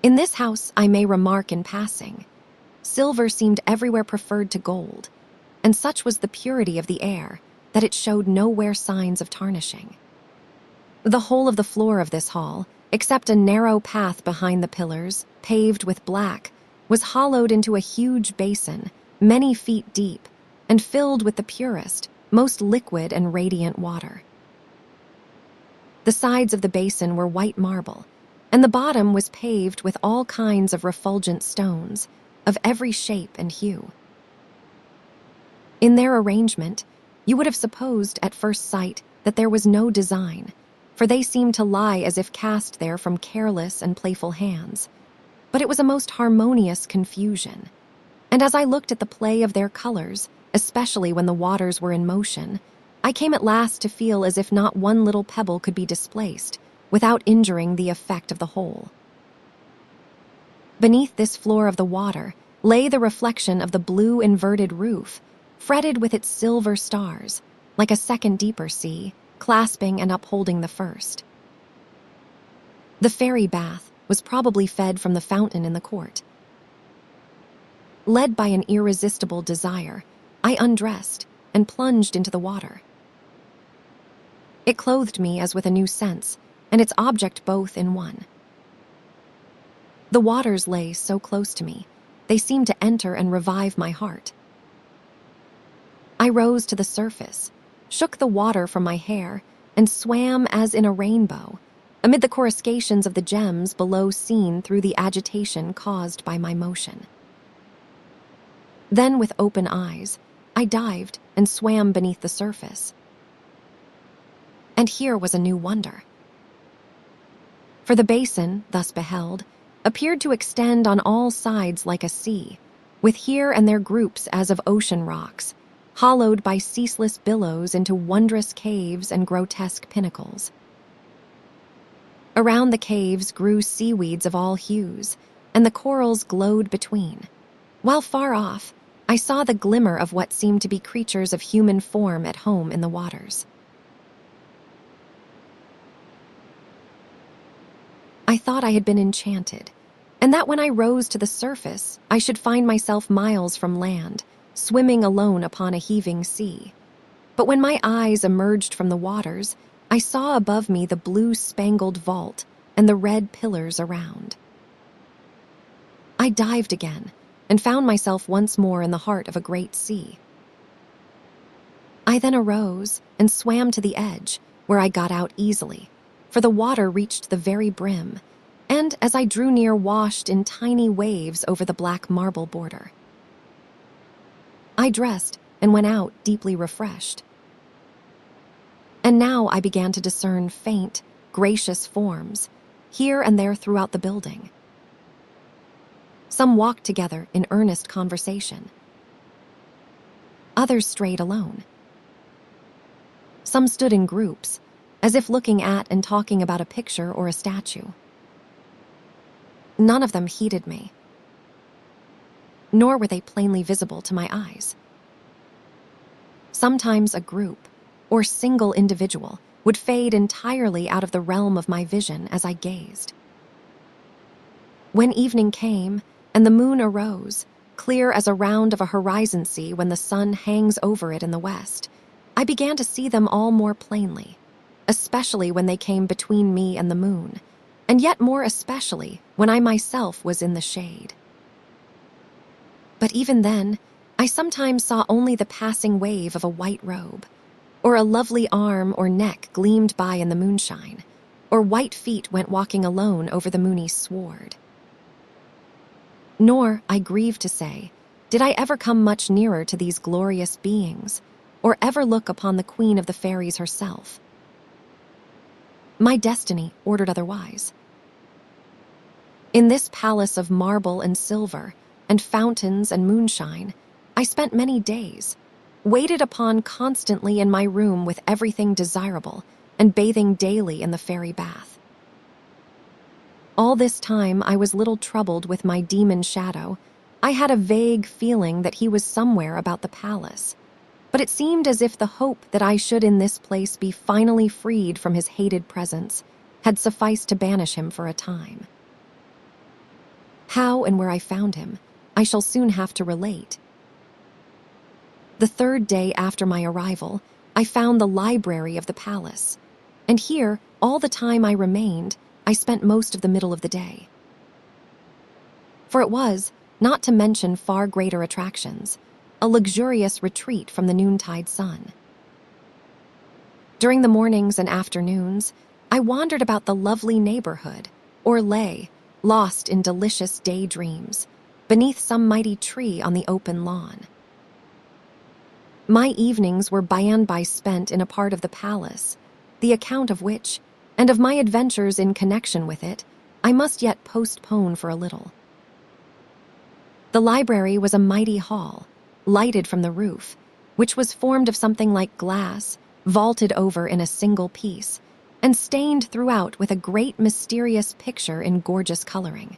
In this house, I may remark in passing, Silver seemed everywhere preferred to gold, and such was the purity of the air that it showed nowhere signs of tarnishing. The whole of the floor of this hall, except a narrow path behind the pillars, paved with black, was hollowed into a huge basin, many feet deep, and filled with the purest, most liquid and radiant water. The sides of the basin were white marble, and the bottom was paved with all kinds of refulgent stones, of every shape and hue. In their arrangement, you would have supposed at first sight that there was no design, for they seemed to lie as if cast there from careless and playful hands. But it was a most harmonious confusion, and as I looked at the play of their colors, especially when the waters were in motion, I came at last to feel as if not one little pebble could be displaced without injuring the effect of the whole. Beneath this floor of the water lay the reflection of the blue inverted roof, fretted with its silver stars, like a second deeper sea, clasping and upholding the first. The fairy bath was probably fed from the fountain in the court. Led by an irresistible desire, I undressed and plunged into the water. It clothed me as with a new sense, and its object both in one. The waters lay so close to me, they seemed to enter and revive my heart. I rose to the surface, shook the water from my hair, and swam as in a rainbow, amid the coruscations of the gems below seen through the agitation caused by my motion. Then, with open eyes, I dived and swam beneath the surface. And here was a new wonder. For the basin, thus beheld, appeared to extend on all sides like a sea, with here and there groups as of ocean rocks, hollowed by ceaseless billows into wondrous caves and grotesque pinnacles. Around the caves grew seaweeds of all hues, and the corals glowed between, while far off I saw the glimmer of what seemed to be creatures of human form at home in the waters. I thought I had been enchanted, and that when I rose to the surface, I should find myself miles from land, swimming alone upon a heaving sea. But when my eyes emerged from the waters, I saw above me the blue-spangled vault and the red pillars around. I dived again and found myself once more in the heart of a great sea. I then arose and swam to the edge, where I got out easily, for the water reached the very brim, and as I drew near washed in tiny waves over the black marble border. I dressed and went out deeply refreshed. And now I began to discern faint, gracious forms, here and there throughout the building. Some walked together in earnest conversation. Others strayed alone. Some stood in groups, as if looking at and talking about a picture or a statue. None of them heeded me, nor were they plainly visible to my eyes. Sometimes a group, or single individual, would fade entirely out of the realm of my vision as I gazed. When evening came and the moon arose, clear as a round of a horizon sea when the sun hangs over it in the west, I began to see them all more plainly, especially when they came between me and the moon, and yet more especially when I myself was in the shade. But even then, I sometimes saw only the passing wave of a white robe, or a lovely arm or neck gleamed by in the moonshine, or white feet went walking alone over the moony sward. Nor, I grieve to say, did I ever come much nearer to these glorious beings, or ever look upon the queen of the fairies herself. My destiny ordered otherwise. In this palace of marble and silver, and fountains and moonshine, I spent many days, waited upon constantly in my room with everything desirable, and bathing daily in the fairy bath. All this time I was little troubled with my demon shadow. I had a vague feeling that he was somewhere about the palace, but it seemed as if the hope that I should in this place be finally freed from his hated presence had sufficed to banish him for a time. How and where I found him, I shall soon have to relate. The third day after my arrival, I found the library of the palace, and here, all the time I remained, I spent most of the middle of the day. For it was, not to mention far greater attractions, a luxurious retreat from the noontide sun. During the mornings and afternoons, I wandered about the lovely neighborhood, or lay, lost in delicious daydreams, beneath some mighty tree on the open lawn. My evenings were by and by spent in a part of the palace, the account of which, and of my adventures in connection with it, I must yet postpone for a little. The library was a mighty hall, lighted from the roof, which was formed of something like glass, vaulted over in a single piece, and stained throughout with a great mysterious picture in gorgeous coloring.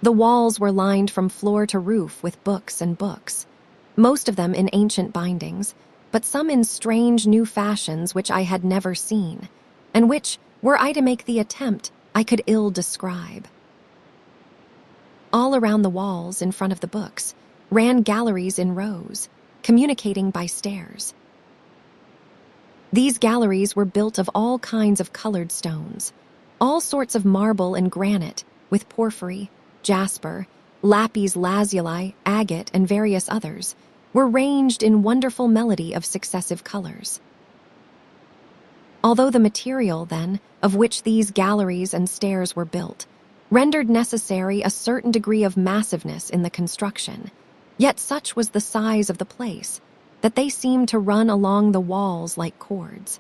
The walls were lined from floor to roof with books and books, most of them in ancient bindings, but some in strange new fashions which I had never seen, and which, were I to make the attempt, I could ill describe. All around the walls, in front of the books, ran galleries in rows, communicating by stairs. These galleries were built of all kinds of colored stones, all sorts of marble and granite, with porphyry, jasper, lapis lazuli, agate, and various others, were ranged in wonderful melody of successive colors. Although the material, then, of which these galleries and stairs were built, rendered necessary a certain degree of massiveness in the construction, yet such was the size of the place that they seemed to run along the walls like cords.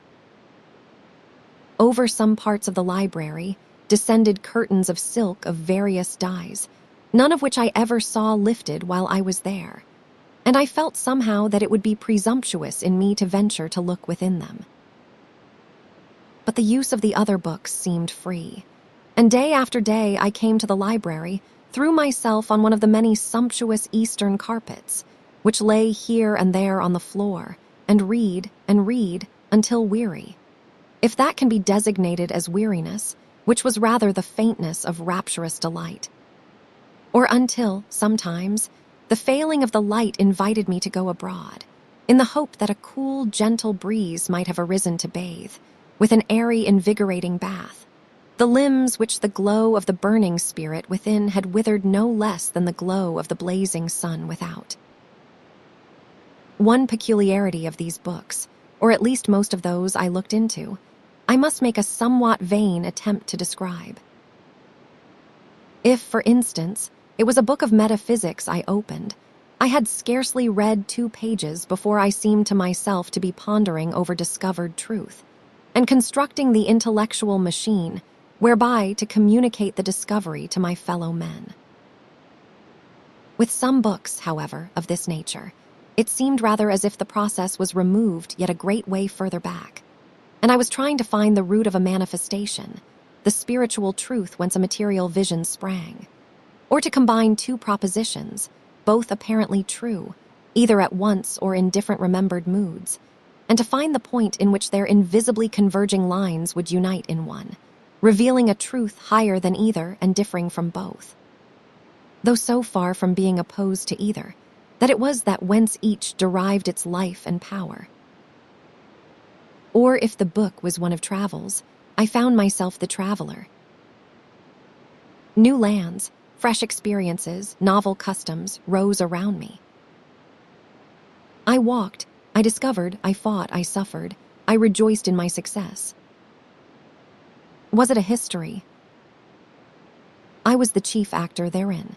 Over some parts of the library descended curtains of silk of various dyes, none of which I ever saw lifted while I was there, and I felt somehow that it would be presumptuous in me to venture to look within them. But the use of the other books seemed free, and day after day I came to the library, threw myself on one of the many sumptuous Eastern carpets, which lay here and there on the floor, and read until weary, if that can be designated as weariness, which was rather the faintness of rapturous delight. Or until, sometimes, the failing of the light invited me to go abroad, in the hope that a cool, gentle breeze might have arisen to bathe, with an airy, invigorating bath, the limbs which the glow of the burning spirit within had withered no less than the glow of the blazing sun without. One peculiarity of these books, or at least most of those I looked into, I must make a somewhat vain attempt to describe. If, for instance, it was a book of metaphysics I opened, I had scarcely read 2 pages before I seemed to myself to be pondering over discovered truth, and constructing the intellectual machine whereby to communicate the discovery to my fellow men. With some books, however, of this nature, it seemed rather as if the process was removed yet a great way further back, and I was trying to find the root of a manifestation, the spiritual truth whence a material vision sprang, or to combine 2 propositions, both apparently true, either at once or in different remembered moods, and to find the point in which their invisibly converging lines would unite in one, revealing a truth higher than either and differing from both, though so far from being opposed to either, that it was that whence each derived its life and power. Or if the book was one of travels, I found myself the traveler. New lands, fresh experiences, novel customs rose around me. I walked, I discovered, I fought, I suffered, I rejoiced in my success. Was it a history? I was the chief actor therein.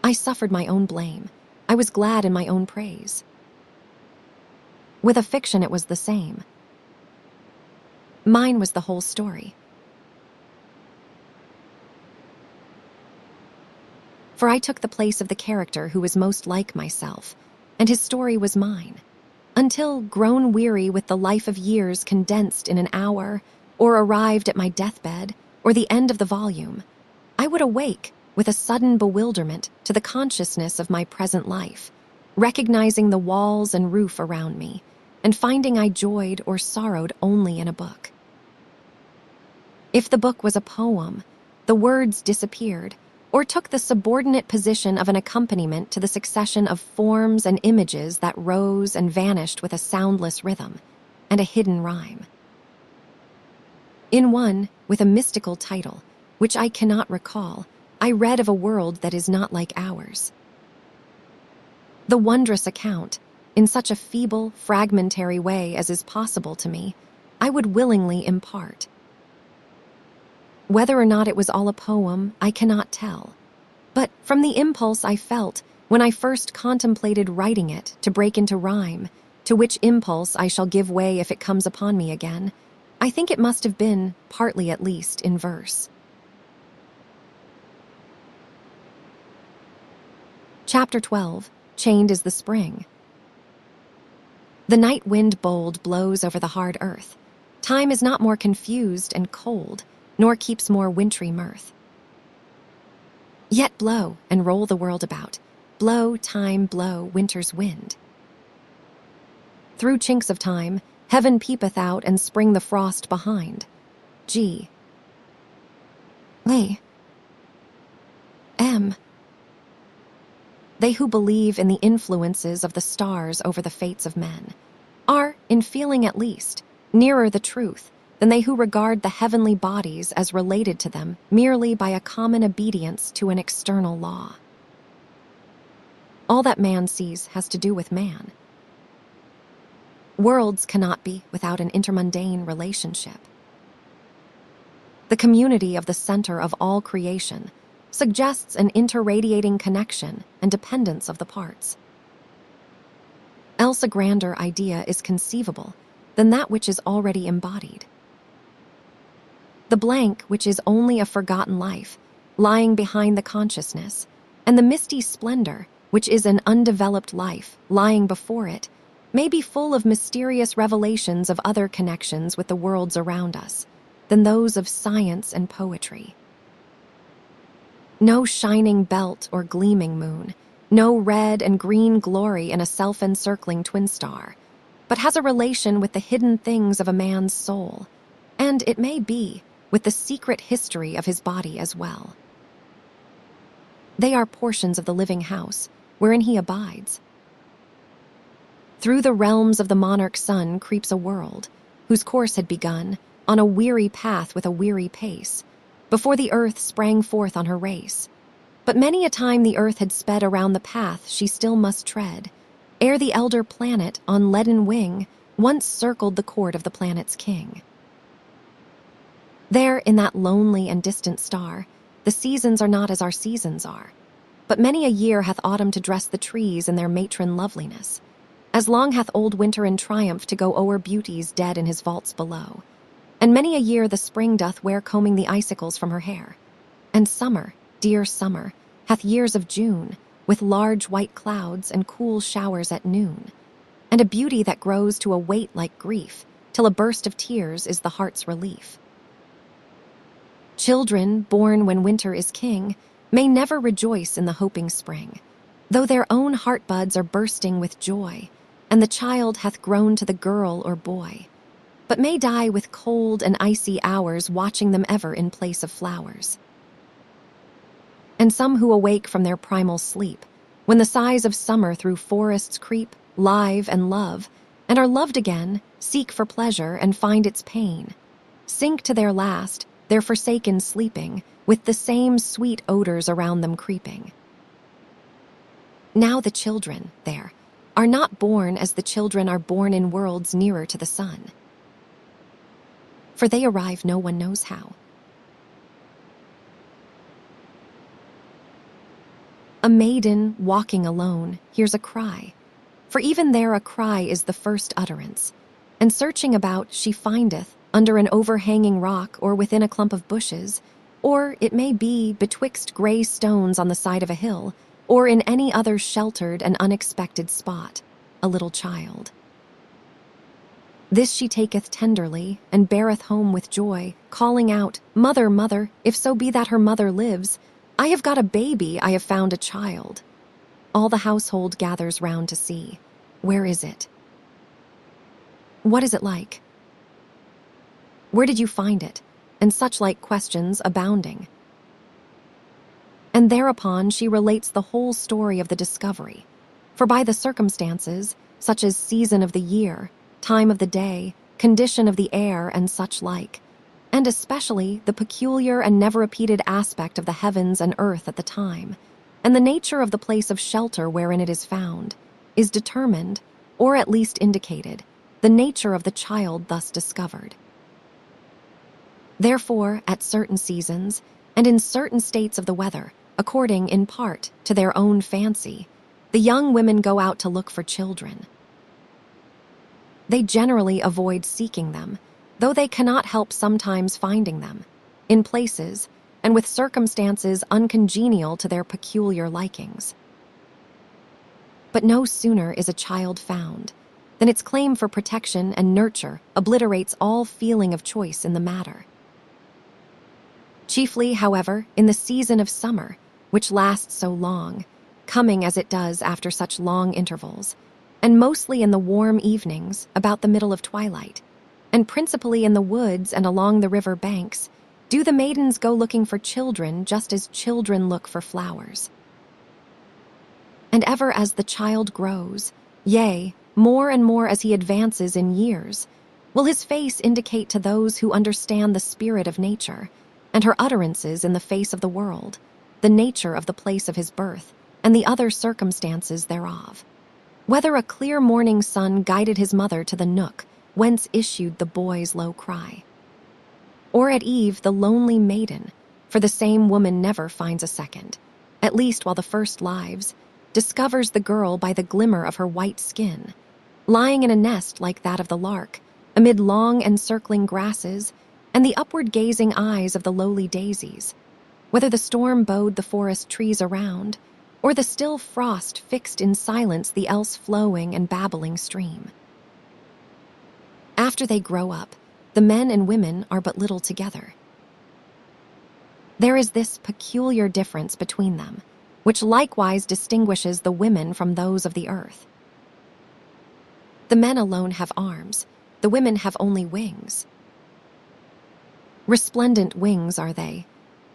I suffered my own blame. I was glad in my own praise. With a fiction it was the same. Mine was the whole story. For I took the place of the character who was most like myself, and his story was mine, until, grown weary with the life of years condensed in an hour, or arrived at my deathbed, or the end of the volume, I would awake with a sudden bewilderment to the consciousness of my present life, recognizing the walls and roof around me, and finding I joyed or sorrowed only in a book. If the book was a poem, the words disappeared, or took the subordinate position of an accompaniment to the succession of forms and images that rose and vanished with a soundless rhythm and a hidden rhyme. In one, with a mystical title, which I cannot recall, I read of a world that is not like ours. The wondrous account, in such a feeble, fragmentary way as is possible to me, I would willingly impart. Whether or not it was all a poem, I cannot tell. But from the impulse I felt when I first contemplated writing it to break into rhyme, to which impulse I shall give way if it comes upon me again, I think it must have been, partly at least, in verse. Chapter 12. Chained is the Spring. The night wind bold blows over the hard earth. Time is not more confused and cold, nor keeps more wintry mirth. Yet blow and roll the world about. Blow, time, blow, winter's wind. Through chinks of time, heaven peepeth out and spring the frost behind. G. A. M. They who believe in the influences of the stars over the fates of men are, in feeling at least, nearer the truth than they who regard the heavenly bodies as related to them merely by a common obedience to an external law. All that man sees has to do with man. Worlds cannot be without an intermundane relationship. The community of the center of all creation suggests an interradiating connection and dependence of the parts. Else a grander idea is conceivable than that which is already embodied. The blank which is only a forgotten life, lying behind the consciousness, and the misty splendor which is an undeveloped life, lying before it, may be full of mysterious revelations of other connections with the worlds around us than those of science and poetry. No shining belt or gleaming moon, no red and green glory in a self-encircling twin star, but has a relation with the hidden things of a man's soul, and, it may be, with the secret history of his body as well. They are portions of the living house, wherein he abides. Through the realms of the monarch sun creeps a world, whose course had begun, on a weary path with a weary pace, before the earth sprang forth on her race. But many a time the earth had sped around the path she still must tread, ere the elder planet, on leaden wing, once circled the court of the planet's king. There, in that lonely and distant star, the seasons are not as our seasons are, but many a year hath autumn to dress the trees in their matron loveliness, as long hath old winter in triumph to go o'er beauties dead in his vaults below, and many a year the spring doth wear combing the icicles from her hair, and summer, dear summer, hath years of June, with large white clouds and cool showers at noon, and a beauty that grows to a weight like grief, till a burst of tears is the heart's relief. Children, born when winter is king, may never rejoice in the hoping spring, though their own heart buds are bursting with joy, and the child hath grown to the girl or boy, but may die with cold and icy hours watching them ever in place of flowers. And some who awake from their primal sleep, when the sighs of summer through forests creep, live and love, and are loved again, seek for pleasure and find its pain, sink to their last, their forsaken sleeping, with the same sweet odors around them creeping. Now the children, there, are not born as the children are born in worlds nearer to the sun, for they arrive no one knows how. A maiden, walking alone, hears a cry, for even there a cry is the first utterance, and searching about she findeth, under an overhanging rock or within a clump of bushes, or, it may be, betwixt gray stones on the side of a hill, or in any other sheltered and unexpected spot, a little child. This she taketh tenderly, and beareth home with joy, calling out, "Mother, mother, if so be that her mother lives, I have got a baby, I have found a child." All the household gathers round to see. Where is it? What is it like? Where did you find it? and such like questions abounding. And thereupon she relates the whole story of the discovery, for by the circumstances, such as season of the year, time of the day, condition of the air, and such like, and especially the peculiar and never-repeated aspect of the heavens and earth at the time, and the nature of the place of shelter wherein it is found, is determined, or at least indicated, the nature of the child thus discovered. Therefore, at certain seasons, and in certain states of the weather, according, in part, to their own fancy, the young women go out to look for children. They generally avoid seeking them, though they cannot help sometimes finding them, in places and with circumstances uncongenial to their peculiar likings. But no sooner is a child found than its claim for protection and nurture obliterates all feeling of choice in the matter. Chiefly, however, in the season of summer, which lasts so long, coming as it does after such long intervals, and mostly in the warm evenings about the middle of twilight, and principally in the woods and along the river banks, do the maidens go looking for children just as children look for flowers. And ever as the child grows, yea, more and more as he advances in years, will his face indicate to those who understand the spirit of nature, and her utterances in the face of the world, the nature of the place of his birth, and the other circumstances thereof. Whether a clear morning sun guided his mother to the nook whence issued the boy's low cry, or at eve the lonely maiden, for the same woman never finds a second, at least while the first lives, discovers the girl by the glimmer of her white skin, lying in a nest like that of the lark, amid long encircling grasses, and the upward-gazing eyes of the lowly daisies, whether the storm bowed the forest trees around, or the still frost fixed in silence the else flowing and babbling stream. After they grow up, the men and women are but little together. There is this peculiar difference between them, which likewise distinguishes the women from those of the earth. The men alone have arms, the women have only wings. Resplendent wings are they,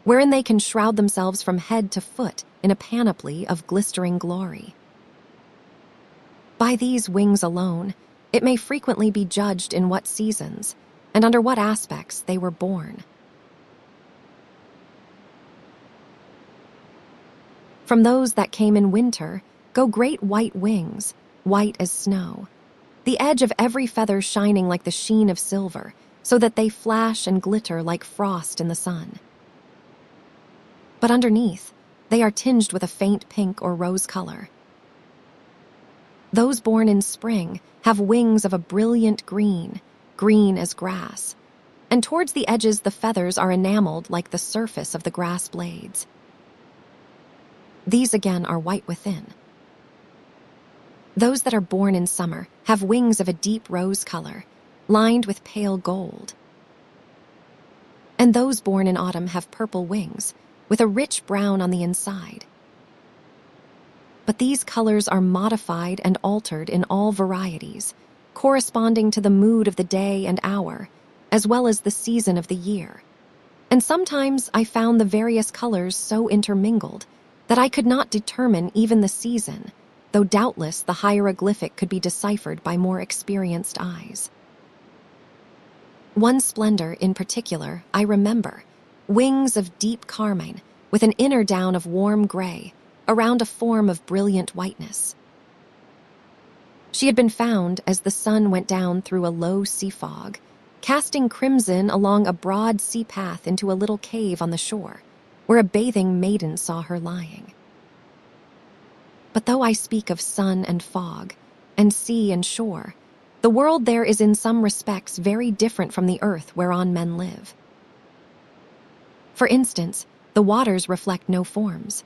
wherein they can shroud themselves from head to foot in a panoply of glistering glory. By these wings alone, it may frequently be judged in what seasons and under what aspects they were born. From those that came in winter go great white wings, white as snow, the edge of every feather shining like the sheen of silver, so that they flash and glitter like frost in the sun. But underneath, they are tinged with a faint pink or rose color. Those born in spring have wings of a brilliant green, green as grass, and towards the edges the feathers are enameled like the surface of the grass blades. These again are white within. Those that are born in summer have wings of a deep rose color, lined with pale gold. And those born in autumn have purple wings, with a rich brown on the inside. But these colors are modified and altered in all varieties, corresponding to the mood of the day and hour, as well as the season of the year. And sometimes I found the various colors so intermingled that I could not determine even the season, though doubtless the hieroglyphic could be deciphered by more experienced eyes. One splendor in particular I remember, wings of deep carmine, with an inner down of warm gray, around a form of brilliant whiteness. She had been found as the sun went down through a low sea fog, casting crimson along a broad sea path into a little cave on the shore, where a bathing maiden saw her lying. But though I speak of sun and fog, and sea and shore, the world there is in some respects very different from the earth whereon men live. For instance, the waters reflect no forms.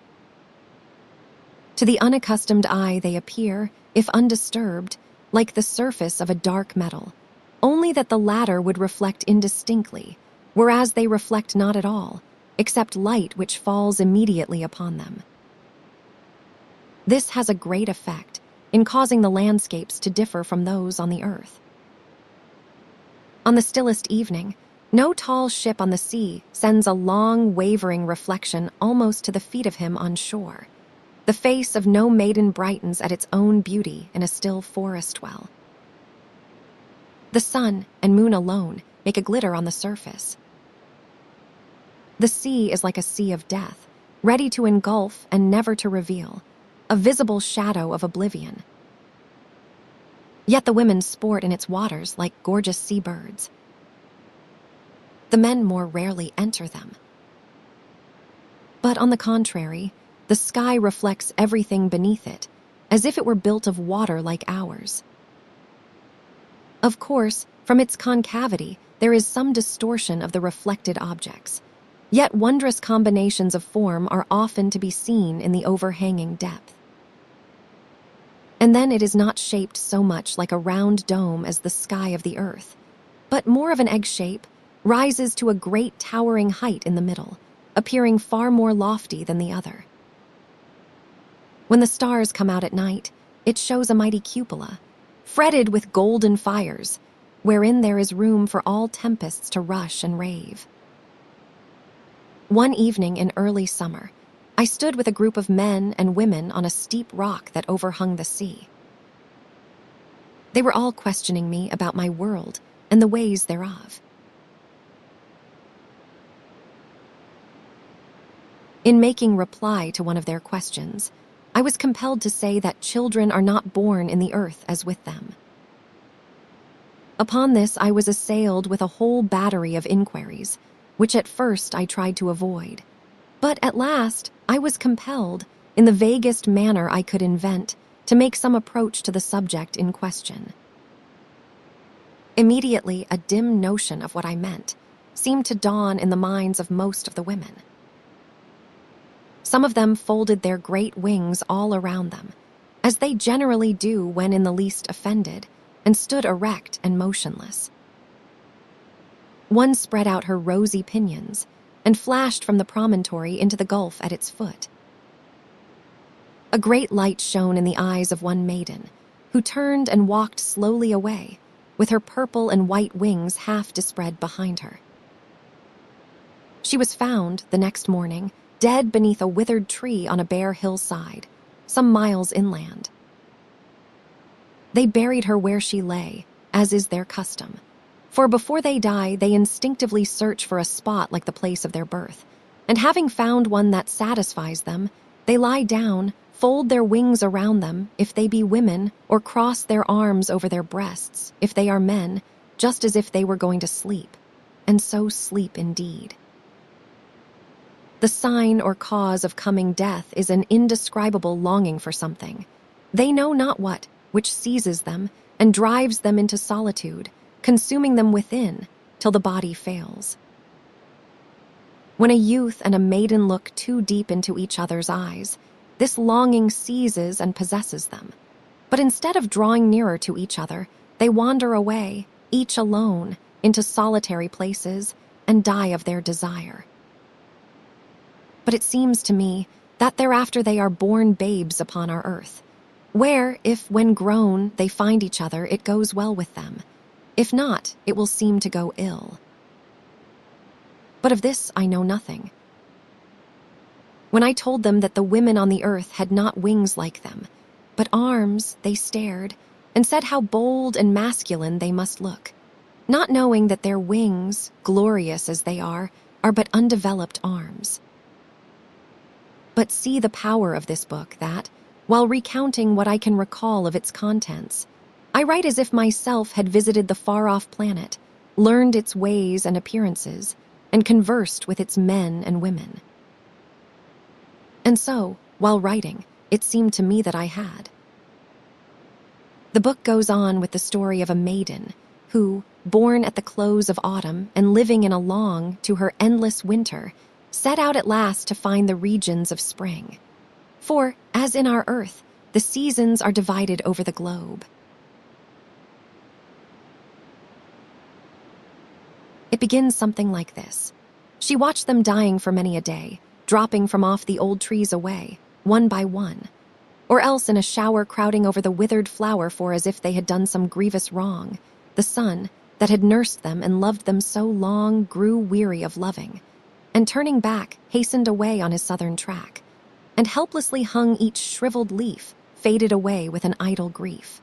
To the unaccustomed eye they appear, if undisturbed, like the surface of a dark metal, only that the latter would reflect indistinctly, whereas they reflect not at all, except light which falls immediately upon them. This has a great effect in causing the landscapes to differ from those on the earth. On the stillest evening, No tall ship on the sea sends a long, wavering reflection almost to the feet of him on shore. The face of no maiden brightens at its own beauty in a still forest well. The sun and moon alone make a glitter on the surface. The sea is like a sea of death, ready to engulf and never to reveal, a visible shadow of oblivion. Yet the women sport in its waters like gorgeous seabirds. The men more rarely enter them. But on the contrary, the sky reflects everything beneath it, as if it were built of water like ours. Of course, from its concavity, there is some distortion of the reflected objects, yet wondrous combinations of form are often to be seen in the overhanging depth. And then it is not shaped so much like a round dome as the sky of the earth, but more of an egg shape, rises to a great towering height in the middle, appearing far more lofty than the other. When the stars come out at night, it shows a mighty cupola, fretted with golden fires, wherein there is room for all tempests to rush and rave. One evening in early summer, I stood with a group of men and women on a steep rock that overhung the sea. They were all questioning me about my world and the ways thereof. In making reply to one of their questions, I was compelled to say that children are not born in the earth as with them. Upon this, I was assailed with a whole battery of inquiries, which at first I tried to avoid. But at last, I was compelled, in the vaguest manner I could invent, to make some approach to the subject in question. Immediately, a dim notion of what I meant seemed to dawn in the minds of most of the women. Some of them folded their great wings all around them, as they generally do when in the least offended, and stood erect and motionless. One spread out her rosy pinions and flashed from the promontory into the gulf at its foot. A great light shone in the eyes of one maiden, who turned and walked slowly away, with her purple and white wings half dispread behind her. She was found, the next morning, dead beneath a withered tree on a bare hillside, some miles inland. They buried her where she lay, as is their custom, for before they die, they instinctively search for a spot like the place of their birth, and having found one that satisfies them, they lie down, fold their wings around them, if they be women, or cross their arms over their breasts, if they are men, just as if they were going to sleep, and so sleep indeed. The sign or cause of coming death is an indescribable longing for something. They know not what, which seizes them and drives them into solitude, consuming them within, till the body fails. When a youth and a maiden look too deep into each other's eyes, this longing seizes and possesses them. But instead of drawing nearer to each other, they wander away, each alone, into solitary places, and die of their desire. But it seems to me that thereafter they are born babes upon our earth, where, if when grown they find each other, it goes well with them. If not, it will seem to go ill. But of this I know nothing. When I told them that the women on the earth had not wings like them, but arms, they stared, and said how bold and masculine they must look, not knowing that their wings, glorious as they are but undeveloped arms. But see the power of this book that, while recounting what I can recall of its contents, I write as if myself had visited the far-off planet, learned its ways and appearances, and conversed with its men and women. And so, while writing, it seemed to me that I had. The book goes on with the story of a maiden who, born at the close of autumn and living in a long, to her endless winter, set out at last to find the regions of spring. For, as in our earth, the seasons are divided over the globe. It begins something like this. She watched them dying for many a day, dropping from off the old trees away, one by one, or else in a shower crowding over the withered flower for as if they had done some grievous wrong. The sun, that had nursed them and loved them so long grew weary of loving, and turning back, hastened away on his southern track, and helplessly hung each shriveled leaf, faded away with an idle grief.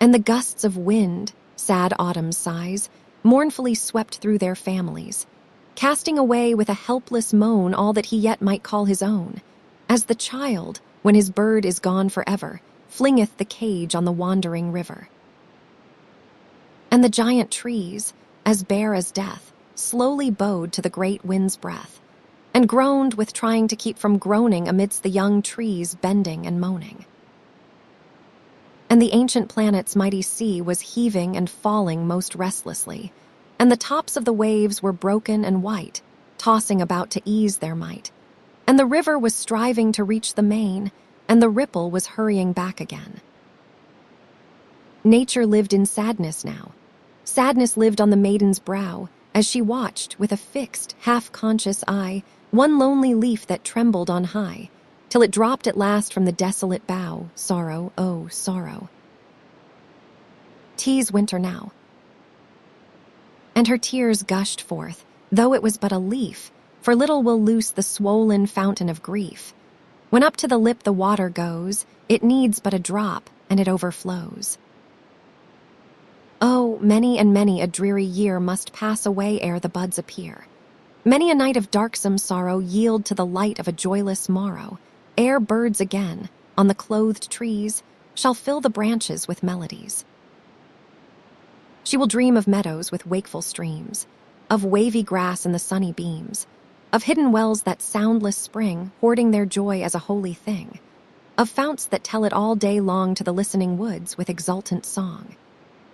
And the gusts of wind, sad autumn sighs, mournfully swept through their families, casting away with a helpless moan all that he yet might call his own, as the child, when his bird is gone forever, flingeth the cage on the wandering river. And the giant trees, as bare as death, slowly bowed to the great wind's breath, and groaned with trying to keep from groaning amidst the young trees bending and moaning. And the ancient planet's mighty sea was heaving and falling most restlessly, and the tops of the waves were broken and white, tossing about to ease their might, and the river was striving to reach the main, and the ripple was hurrying back again. Nature lived in sadness now. Sadness lived on the maiden's brow, as she watched, with a fixed, half-conscious eye, one lonely leaf that trembled on high, till it dropped at last from the desolate bough, sorrow, oh, sorrow. 'Tis winter now. And her tears gushed forth, though it was but a leaf, for little will loose the swollen fountain of grief. When up to the lip the water goes, it needs but a drop, and it overflows. Oh, many and many a dreary year must pass away ere the buds appear. Many a night of darksome sorrow yield to the light of a joyless morrow, ere birds again, on the clothed trees, shall fill the branches with melodies. She will dream of meadows with wakeful streams, of wavy grass in the sunny beams, of hidden wells that soundless spring, hoarding their joy as a holy thing, of founts that tell it all day long to the listening woods with exultant song.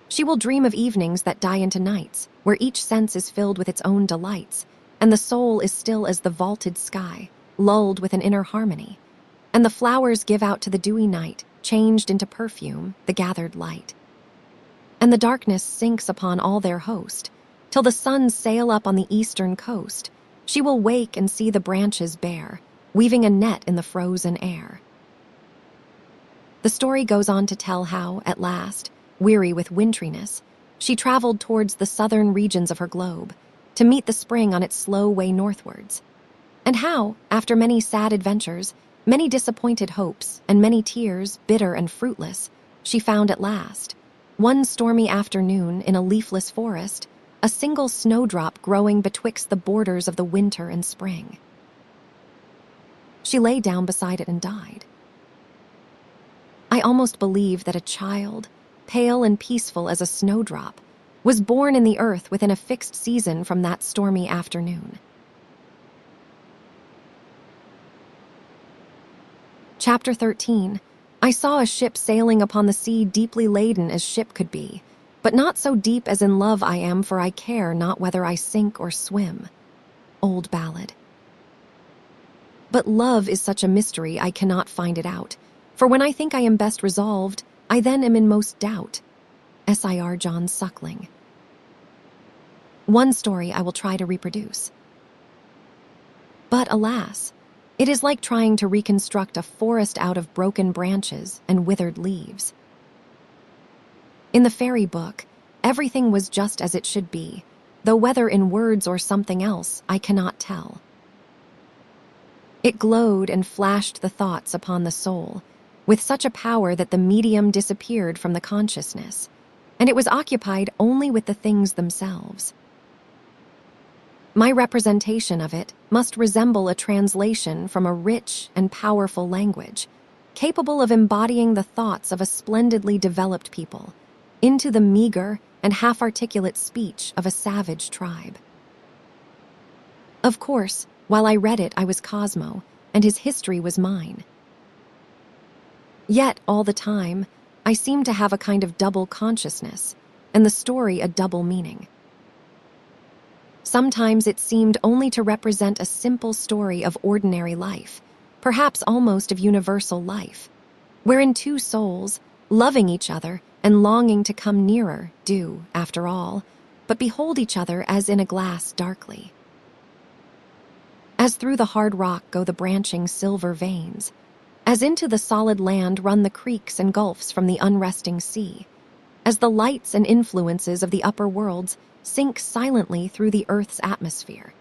She will dream of evenings that die into nights, where each sense is filled with its own delights, and the soul is still as the vaulted sky, lulled with an inner harmony, and the flowers give out to the dewy night, changed into perfume, the gathered light. And the darkness sinks upon all their host, till the suns sail up on the eastern coast. She will wake and see the branches bare, weaving a net in the frozen air. The story goes on to tell how, at last, weary with wintriness, she traveled towards the southern regions of her globe, to meet the spring on its slow way northwards, and how, after many sad adventures, many disappointed hopes, and many tears, bitter and fruitless, she found at last, one stormy afternoon in a leafless forest, a single snowdrop growing betwixt the borders of the winter and spring. She lay down beside it and died. I almost believe that a child, pale and peaceful as a snowdrop, was born in the earth within a fixed season from that stormy afternoon. Chapter 13. I saw a ship sailing upon the sea, deeply laden as ship could be, but not so deep as in love I am, for I care not whether I sink or swim. Old ballad. But love is such a mystery I cannot find it out, for when I think I am best resolved, I then am in most doubt. Sir John Suckling. One story I will try to reproduce. But alas, it is like trying to reconstruct a forest out of broken branches and withered leaves. In the fairy book, everything was just as it should be, though whether in words or something else, I cannot tell. It glowed and flashed the thoughts upon the soul, with such a power that the medium disappeared from the consciousness, and it was occupied only with the things themselves. My representation of it must resemble a translation from a rich and powerful language, capable of embodying the thoughts of a splendidly developed people, into the meager and half-articulate speech of a savage tribe. Of course, while I read it, I was Cosmo, and his history was mine. Yet, all the time, I seemed to have a kind of double consciousness, and the story a double meaning. Sometimes it seemed only to represent a simple story of ordinary life, perhaps almost of universal life, wherein two souls, loving each other and longing to come nearer, do, after all, but behold each other as in a glass darkly. As through the hard rock go the branching silver veins, as into the solid land run the creeks and gulfs from the unresting sea, as the lights and influences of the upper worlds sink silently through the earth's atmosphere.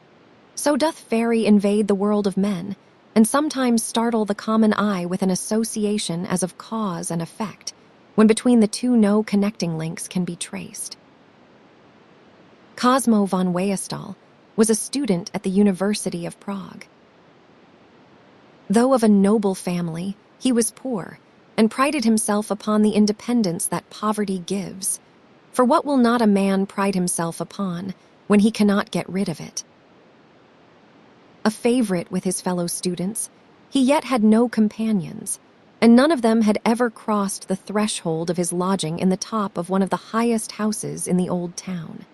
So doth fairy invade the world of men, and sometimes startle the common eye with an association as of cause and effect, when between the two no connecting links can be traced. Cosmo von Weierstahl was a student at the University of Prague. Though of a noble family, he was poor, and prided himself upon the independence that poverty gives. For what will not a man pride himself upon when he cannot get rid of it? A favorite with his fellow students, he yet had no companions, and none of them had ever crossed the threshold of his lodging in the top of one of the highest houses in the old town.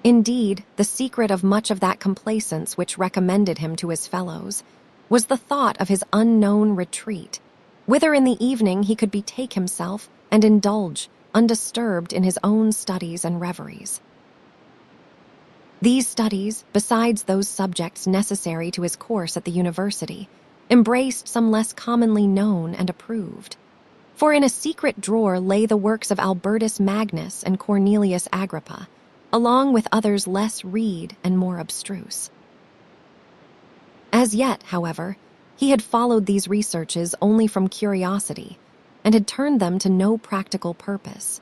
Indeed, the secret of much of that complacence which recommended him to his fellows was the thought of his unknown retreat, whither in the evening he could betake himself and indulge undisturbed in his own studies and reveries. These studies, besides those subjects necessary to his course at the university, embraced some less commonly known and approved. For in a secret drawer lay the works of Albertus Magnus and Cornelius Agrippa, along with others less read and more abstruse. As yet, however, he had followed these researches only from curiosity, and had turned them to no practical purpose.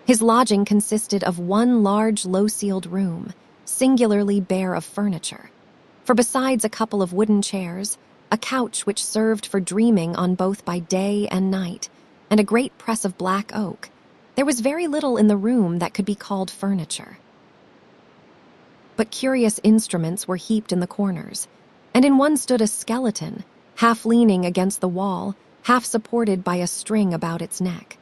His lodging consisted of one large, low-ceiled room, singularly bare of furniture, for besides a couple of wooden chairs, a couch which served for dreaming on both by day and night, and a great press of black oak, there was very little in the room that could be called furniture. But curious instruments were heaped in the corners, and in one stood a skeleton, half leaning against the wall, half supported by a string about its neck.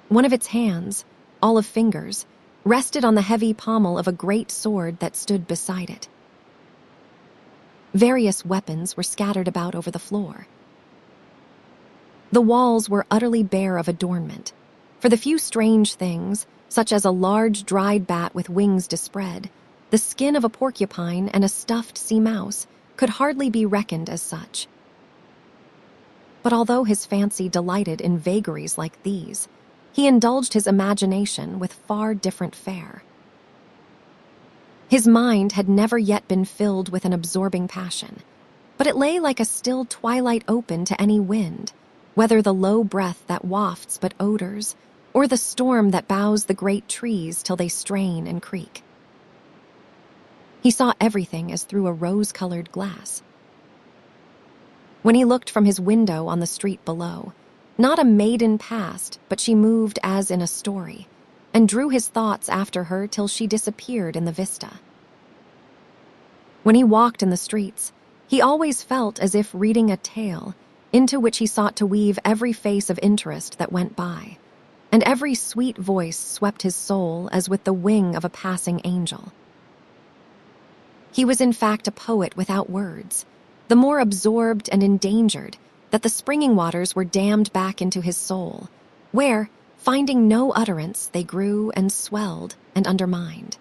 One of its hands, all of fingers, rested on the heavy pommel of a great sword that stood beside it. Various weapons were scattered about over the floor. The walls were utterly bare of adornment, for the few strange things, such as a large dried bat with wings dispread, the skin of a porcupine, and a stuffed sea mouse, could hardly be reckoned as such. But although his fancy delighted in vagaries like these, he indulged his imagination with far different fare. His mind had never yet been filled with an absorbing passion, but it lay like a still twilight open to any wind, whether the low breath that wafts but odors, or the storm that bows the great trees till they strain and creak. He saw everything as through a rose-colored glass. When he looked from his window on the street below, not a maiden passed, but she moved as in a story, and drew his thoughts after her till she disappeared in the vista. When he walked in the streets, he always felt as if reading a tale, into which he sought to weave every face of interest that went by, and every sweet voice swept his soul as with the wing of a passing angel. He was in fact a poet without words, the more absorbed and endangered that the springing waters were dammed back into his soul, where, finding no utterance, they grew and swelled and undermined.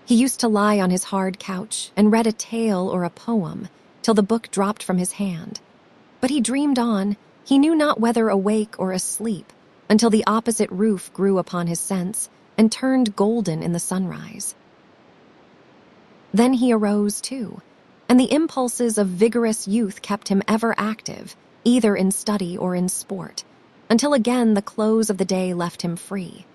He used to lie on his hard couch and read a tale or a poem till the book dropped from his hand. But he dreamed on, he knew not whether awake or asleep, until the opposite roof grew upon his sense and turned golden in the sunrise. Then he arose too, and the impulses of vigorous youth kept him ever active, either in study or in sport, until again the close of the day left him free.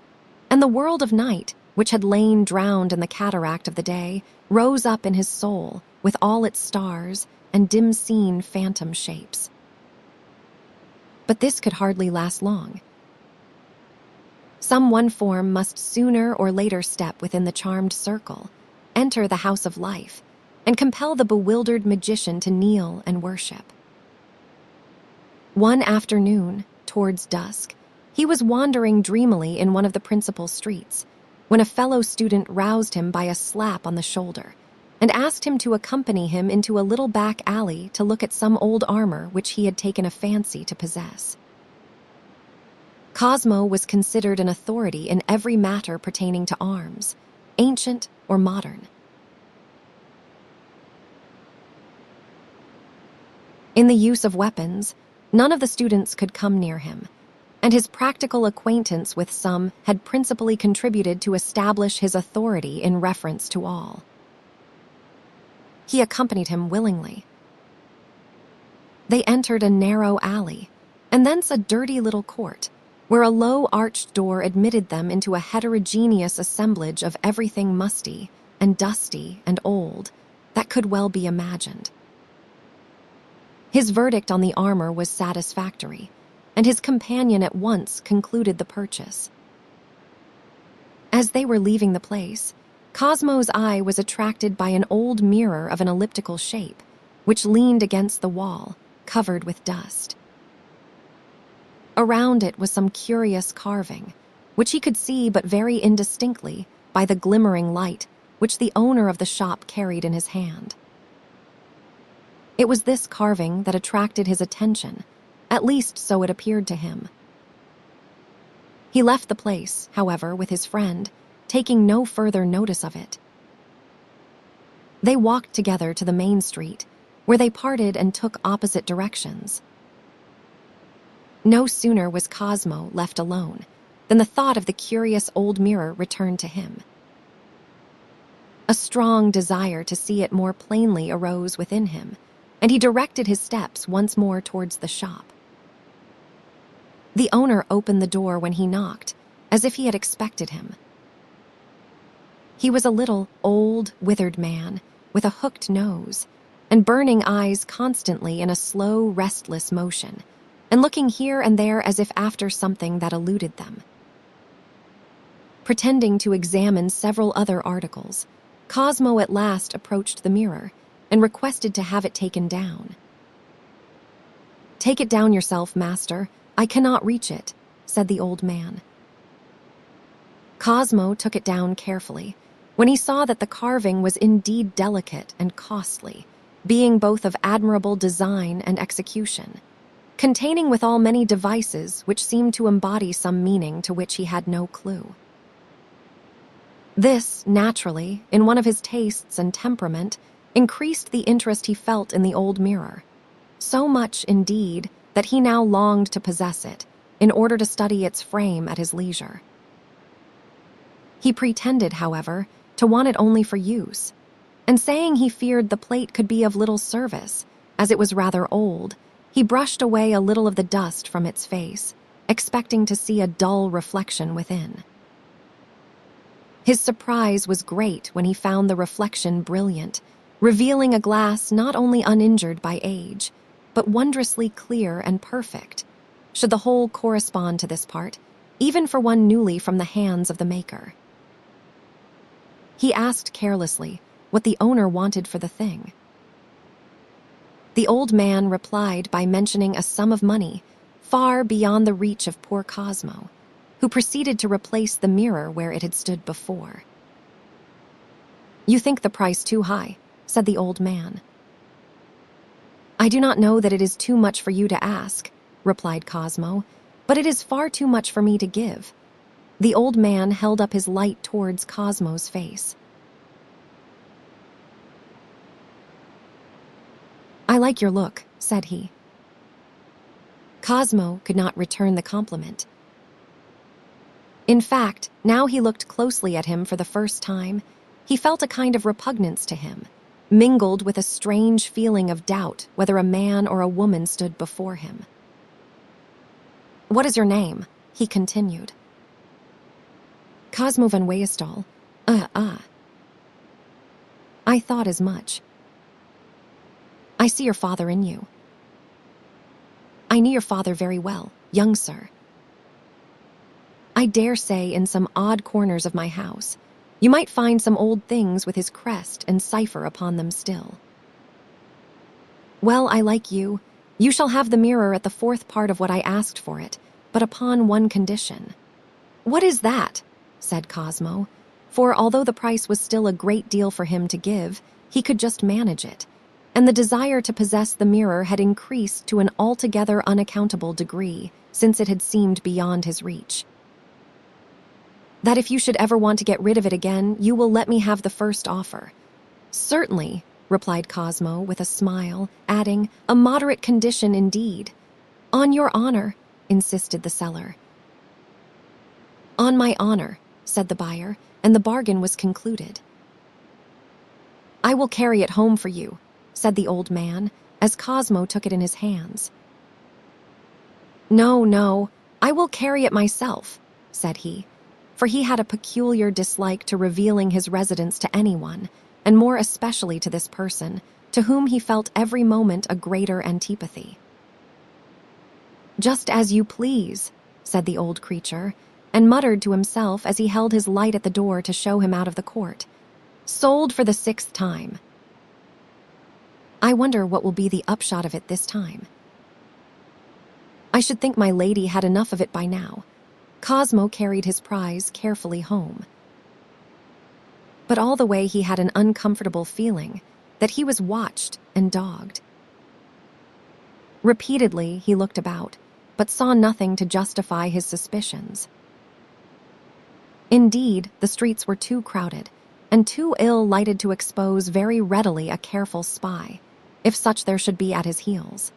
And the world of night, which had lain drowned in the cataract of the day, rose up in his soul with all its stars and dim-seen phantom shapes. But this could hardly last long. Some one form must sooner or later step within the charmed circle, enter the house of life, and compel the bewildered magician to kneel and worship. One afternoon, towards dusk, he was wandering dreamily in one of the principal streets, when a fellow student roused him by a slap on the shoulder, and asked him to accompany him into a little back alley to look at some old armor which he had taken a fancy to possess. Cosmo was considered an authority in every matter pertaining to arms, ancient or modern. In the use of weapons, none of the students could come near him, and his practical acquaintance with some had principally contributed to establish his authority in reference to all. He accompanied him willingly. They entered a narrow alley, and thence a dirty little court, where a low arched door admitted them into a heterogeneous assemblage of everything musty and dusty and old that could well be imagined. His verdict on the armor was satisfactory, and his companion at once concluded the purchase. As they were leaving the place, Cosmo's eye was attracted by an old mirror of an elliptical shape, which leaned against the wall, covered with dust. Around it was some curious carving, which he could see but very indistinctly by the glimmering light which the owner of the shop carried in his hand. It was this carving that attracted his attention, at least so it appeared to him. He left the place, however, with his friend, taking no further notice of it. They walked together to the main street, where they parted and took opposite directions. No sooner was Cosmo left alone than the thought of the curious old mirror returned to him. A strong desire to see it more plainly arose within him, and he directed his steps once more towards the shop. The owner opened the door when he knocked, as if he had expected him. He was a little, old, withered man, with a hooked nose, and burning eyes constantly in a slow, restless motion, and looking here and there as if after something that eluded them. Pretending to examine several other articles, Cosmo at last approached the mirror and requested to have it taken down. "Take it down yourself, master. I cannot reach it," said the old man. Cosmo took it down carefully, when he saw that the carving was indeed delicate and costly, being both of admirable design and execution, containing withal many devices which seemed to embody some meaning to which he had no clue. This, naturally, in one of his tastes and temperament, increased the interest he felt in the old mirror, so much, indeed, that he now longed to possess it, in order to study its frame at his leisure. He pretended, however, to want it only for use, and saying he feared the plate could be of little service, as it was rather old, he brushed away a little of the dust from its face, expecting to see a dull reflection within. His surprise was great when he found the reflection brilliant, revealing a glass not only uninjured by age, but wondrously clear and perfect, should the whole correspond to this part, even for one newly from the hands of the maker. He asked carelessly what the owner wanted for the thing. The old man replied by mentioning a sum of money far beyond the reach of poor Cosmo, who proceeded to replace the mirror where it had stood before. "You think the price too high," said the old man. "I do not know that it is too much for you to ask," replied Cosmo, "but it is far too much for me to give." The old man held up his light towards Cosmo's face. "I like your look," said he. Cosmo could not return the compliment. In fact, now he looked closely at him for the first time, he felt a kind of repugnance to him, mingled with a strange feeling of doubt whether a man or a woman stood before him. "What is your name?" he continued. "Cosmo van Weestal. I thought as much. I see your father in you." "I knew your father very well, young sir. I dare say in some odd corners of my house, you might find some old things with his crest and cipher upon them still. Well, I like you. You shall have the mirror at the fourth part of what I asked for it, but upon one condition." "What is that?" said Cosmo, for although the price was still a great deal for him to give, he could just manage it, and the desire to possess the mirror had increased to an altogether unaccountable degree since it had seemed beyond his reach. "That if you should ever want to get rid of it again, you will let me have the first offer." "Certainly," replied Cosmo with a smile, adding, "A moderate condition indeed." "On your honor," insisted the seller. "On my honor," said the buyer, and the bargain was concluded. "I will carry it home for you," said the old man, as Cosmo took it in his hands. "No, no, I will carry it myself," said he, for he had a peculiar dislike to revealing his residence to anyone, and more especially to this person, to whom he felt every moment a greater antipathy. "Just as you please," said the old creature, and muttered to himself as he held his light at the door to show him out of the court. "Sold for the 6th time. I wonder what will be the upshot of it this time. I should think my lady had enough of it by now." Cosmo carried his prize carefully home. But all the way he had an uncomfortable feeling that he was watched and dogged. Repeatedly he looked about, but saw nothing to justify his suspicions. Indeed, the streets were too crowded and too ill-lighted to expose very readily a careful spy, if such there should be at his heels.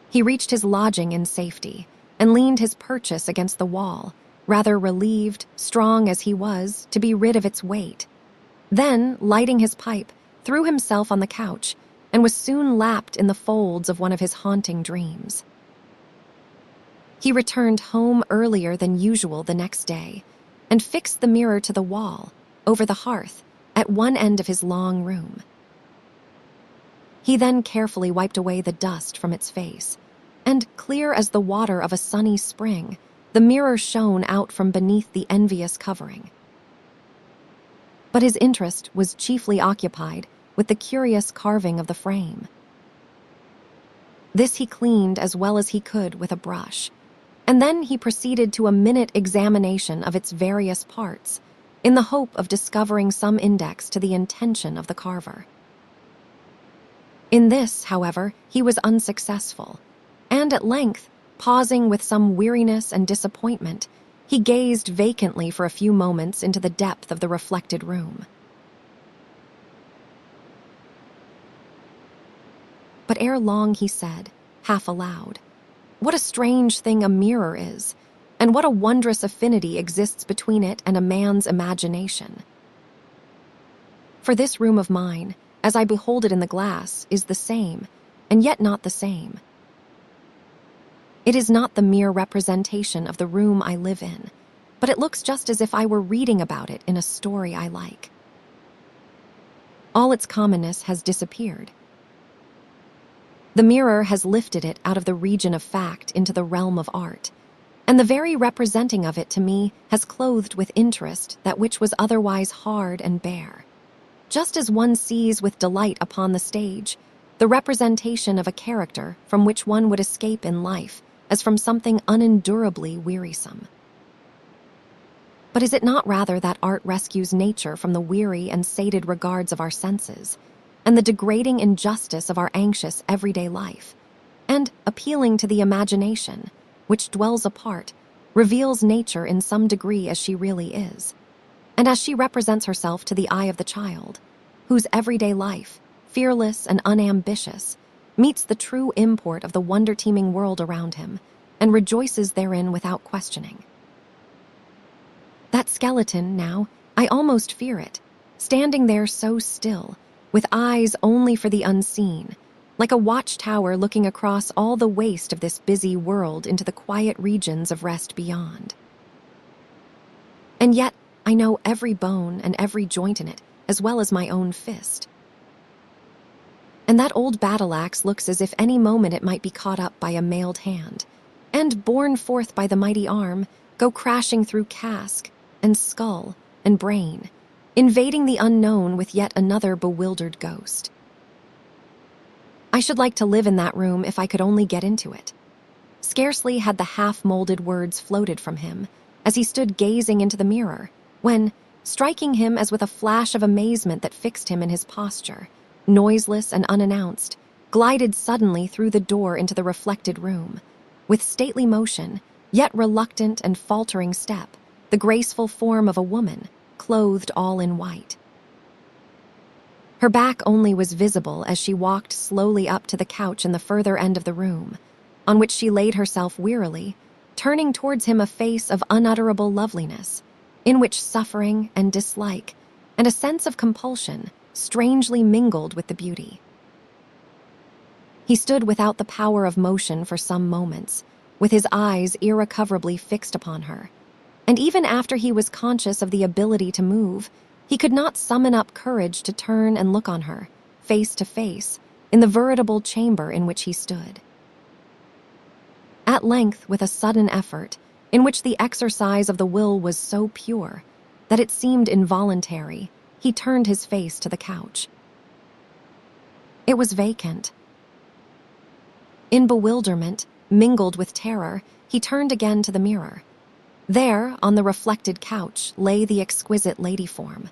He reached his lodging in safety and leaned his purchase against the wall, rather relieved, strong as he was, to be rid of its weight. Then, lighting his pipe, threw himself on the couch and was soon lapped in the folds of one of his haunting dreams. He returned home earlier than usual the next day and fixed the mirror to the wall, over the hearth, at one end of his long room. He then carefully wiped away the dust from its face, and, clear as the water of a sunny spring, the mirror shone out from beneath the envious covering. But his interest was chiefly occupied with the curious carving of the frame. This he cleaned as well as he could with a brush, and then he proceeded to a minute examination of its various parts, in the hope of discovering some index to the intention of the carver. In this, however, he was unsuccessful, and at length, pausing with some weariness and disappointment, he gazed vacantly for a few moments into the depth of the reflected room. But ere long he said, half aloud, "What a strange thing a mirror is, and what a wondrous affinity exists between it and a man's imagination. For this room of mine, as I behold it in the glass, is the same, and yet not the same. It is not the mere representation of the room I live in, but it looks just as if I were reading about it in a story I like. All its commonness has disappeared. The mirror has lifted it out of the region of fact into the realm of art, and the very representing of it to me has clothed with interest that which was otherwise hard and bare. Just as one sees with delight upon the stage the representation of a character from which one would escape in life as from something unendurably wearisome. But is it not rather that art rescues nature from the weary and sated regards of our senses, and the degrading injustice of our anxious everyday life, and, appealing to the imagination, which dwells apart, reveals nature in some degree as she really is, and as she represents herself to the eye of the child, whose everyday life, fearless and unambitious, meets the true import of the wonder-teeming world around him, and rejoices therein without questioning? That skeleton, now, I almost fear it, standing there so still, with eyes only for the unseen, like a watchtower looking across all the waste of this busy world into the quiet regions of rest beyond. And yet, I know every bone and every joint in it, as well as my own fist. And that old battle-axe looks as if any moment it might be caught up by a mailed hand, and, borne forth by the mighty arm, go crashing through casque and skull and brain, invading the unknown with yet another bewildered ghost. I should like to live in that room if I could only get into it. Scarcely had the half-molded words floated from him, as he stood gazing into the mirror, when, striking him as with a flash of amazement that fixed him in his posture, noiseless and unannounced, glided suddenly through the door into the reflected room, with stately motion, yet reluctant and faltering step, the graceful form of a woman, clothed all in white. Her back only was visible as she walked slowly up to the couch in the further end of the room, on which she laid herself wearily, turning towards him a face of unutterable loveliness, in which suffering and dislike and a sense of compulsion strangely mingled with the beauty. He stood without the power of motion for some moments, with his eyes irrecoverably fixed upon her, and even after he was conscious of the ability to move, he could not summon up courage to turn and look on her, face to face, in the veritable chamber in which he stood. At length, with a sudden effort, in which the exercise of the will was so pure that it seemed involuntary, he turned his face to the couch. It was vacant. In bewilderment, mingled with terror, he turned again to the mirror. There, on the reflected couch, lay the exquisite lady form.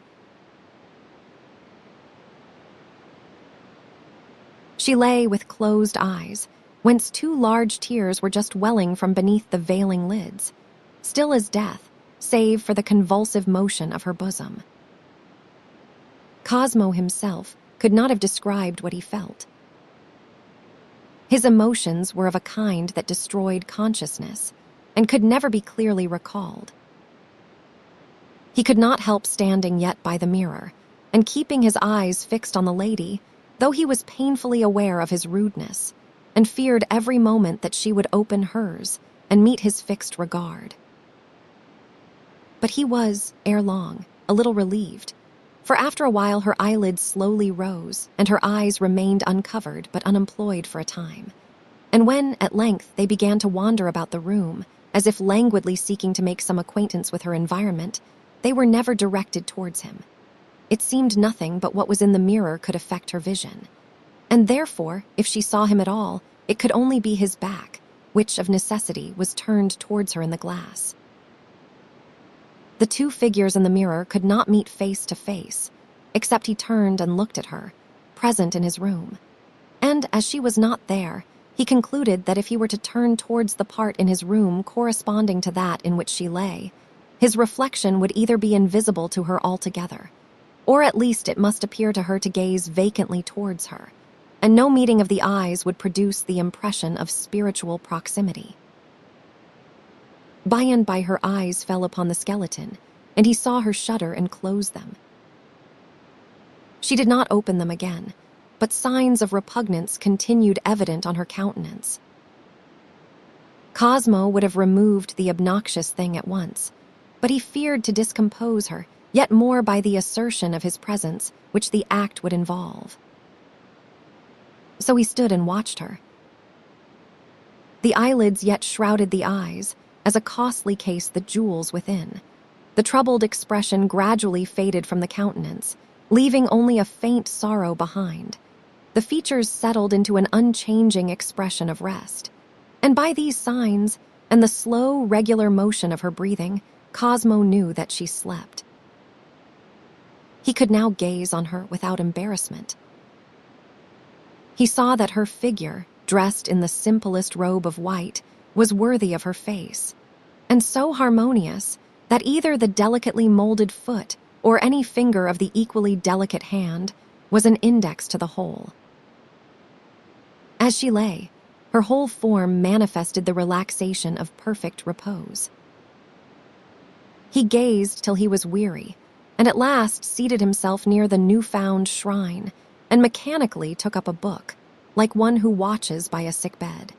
She lay with closed eyes, whence 2 large tears were just welling from beneath the veiling lids, still as death, save for the convulsive motion of her bosom. Cosmo himself could not have described what he felt. His emotions were of a kind that destroyed consciousness and could never be clearly recalled. He could not help standing yet by the mirror and keeping his eyes fixed on the lady, though he was painfully aware of his rudeness and feared every moment that she would open hers and meet his fixed regard. But he was, ere long, a little relieved, for after a while her eyelids slowly rose and her eyes remained uncovered but unemployed for a time. And when, at length, they began to wander about the room, as if languidly seeking to make some acquaintance with her environment, they were never directed towards him. It seemed nothing but what was in the mirror could affect her vision. And therefore, if she saw him at all, it could only be his back, which, of necessity, was turned towards her in the glass. The 2 figures in the mirror could not meet face to face, except he turned and looked at her, present in his room. And, as she was not there, he concluded that if he were to turn towards the part in his room corresponding to that in which she lay, his reflection would either be invisible to her altogether, or at least it must appear to her to gaze vacantly towards her, and no meeting of the eyes would produce the impression of spiritual proximity. By and by her eyes fell upon the skeleton, and he saw her shudder and close them. She did not open them again, but signs of repugnance continued evident on her countenance. Cosmo would have removed the obnoxious thing at once, but he feared to discompose her, yet more by the assertion of his presence, which the act would involve. So he stood and watched her. The eyelids yet shrouded the eyes, as a costly case the jewels within. The troubled expression gradually faded from the countenance, leaving only a faint sorrow behind. The features settled into an unchanging expression of rest. And by these signs, and the slow, regular motion of her breathing, Cosmo knew that she slept. He could now gaze on her without embarrassment. He saw that her figure, dressed in the simplest robe of white, was worthy of her face, and so harmonious that either the delicately molded foot or any finger of the equally delicate hand was an index to the whole. As she lay, her whole form manifested the relaxation of perfect repose. He gazed till he was weary, and at last seated himself near the new-found shrine, and mechanically took up a book, like one who watches by a sick bed.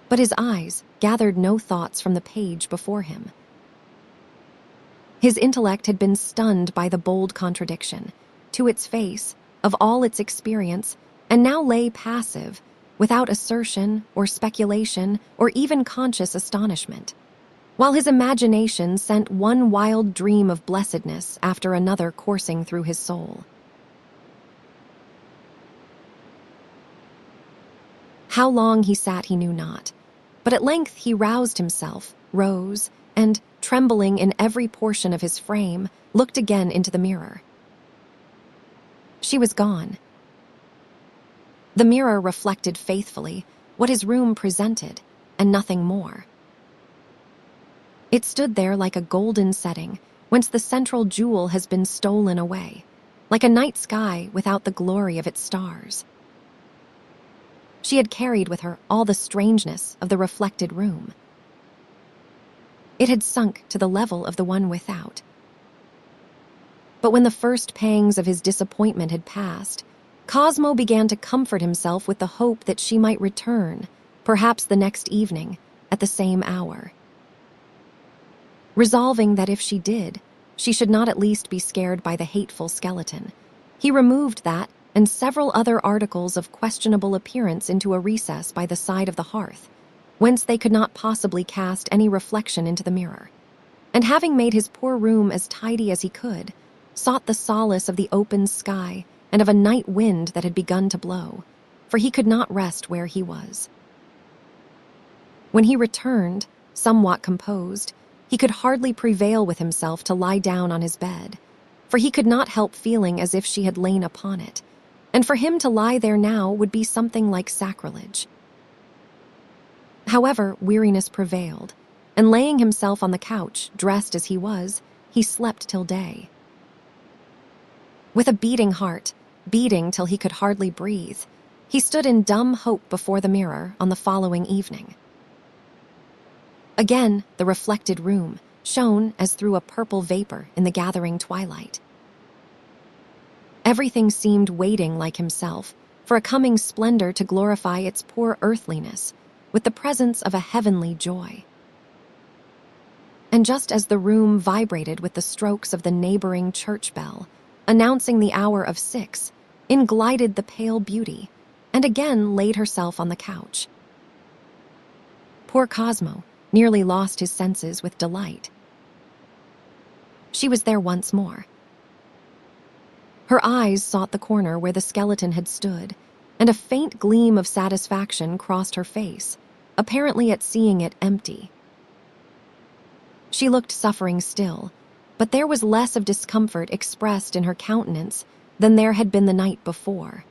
But his eyes gathered no thoughts from the page before him. His intellect had been stunned by the bold contradiction, to its face, of all its experience, and now lay passive, without assertion or speculation or even conscious astonishment, while his imagination sent one wild dream of blessedness after another coursing through his soul. How long he sat he knew not, but at length he roused himself, rose, and, trembling in every portion of his frame, looked again into the mirror. She was gone. The mirror reflected faithfully what his room presented, and nothing more. It stood there like a golden setting, whence the central jewel has been stolen away, like a night sky without the glory of its stars. She had carried with her all the strangeness of the reflected room. It had sunk to the level of the one without. But when the first pangs of his disappointment had passed, Cosmo began to comfort himself with the hope that she might return, perhaps the next evening, at the same hour. Resolving that if she did, she should not at least be scared by the hateful skeleton, he removed that and several other articles of questionable appearance into a recess by the side of the hearth, whence they could not possibly cast any reflection into the mirror. And having made his poor room as tidy as he could, sought the solace of the open sky and of a night wind that had begun to blow, for he could not rest where he was. When he returned, somewhat composed, he could hardly prevail with himself to lie down on his bed, for he could not help feeling as if she had lain upon it, and for him to lie there now would be something like sacrilege. However, weariness prevailed, and laying himself on the couch, dressed as he was, he slept till day. With a beating heart, beating till he could hardly breathe, he stood in dumb hope before the mirror on the following evening. Again, the reflected room shone as through a purple vapor in the gathering twilight. Everything seemed waiting like himself for a coming splendor to glorify its poor earthliness with the presence of a heavenly joy. And just as the room vibrated with the strokes of the neighboring church bell, announcing the hour of 6, in glided the pale beauty, and again laid herself on the couch. Poor Cosmo nearly lost his senses with delight. She was there once more. Her eyes sought the corner where the skeleton had stood, and a faint gleam of satisfaction crossed her face, apparently at seeing it empty. She looked suffering still, but there was less of discomfort expressed in her countenance than there had been the night before.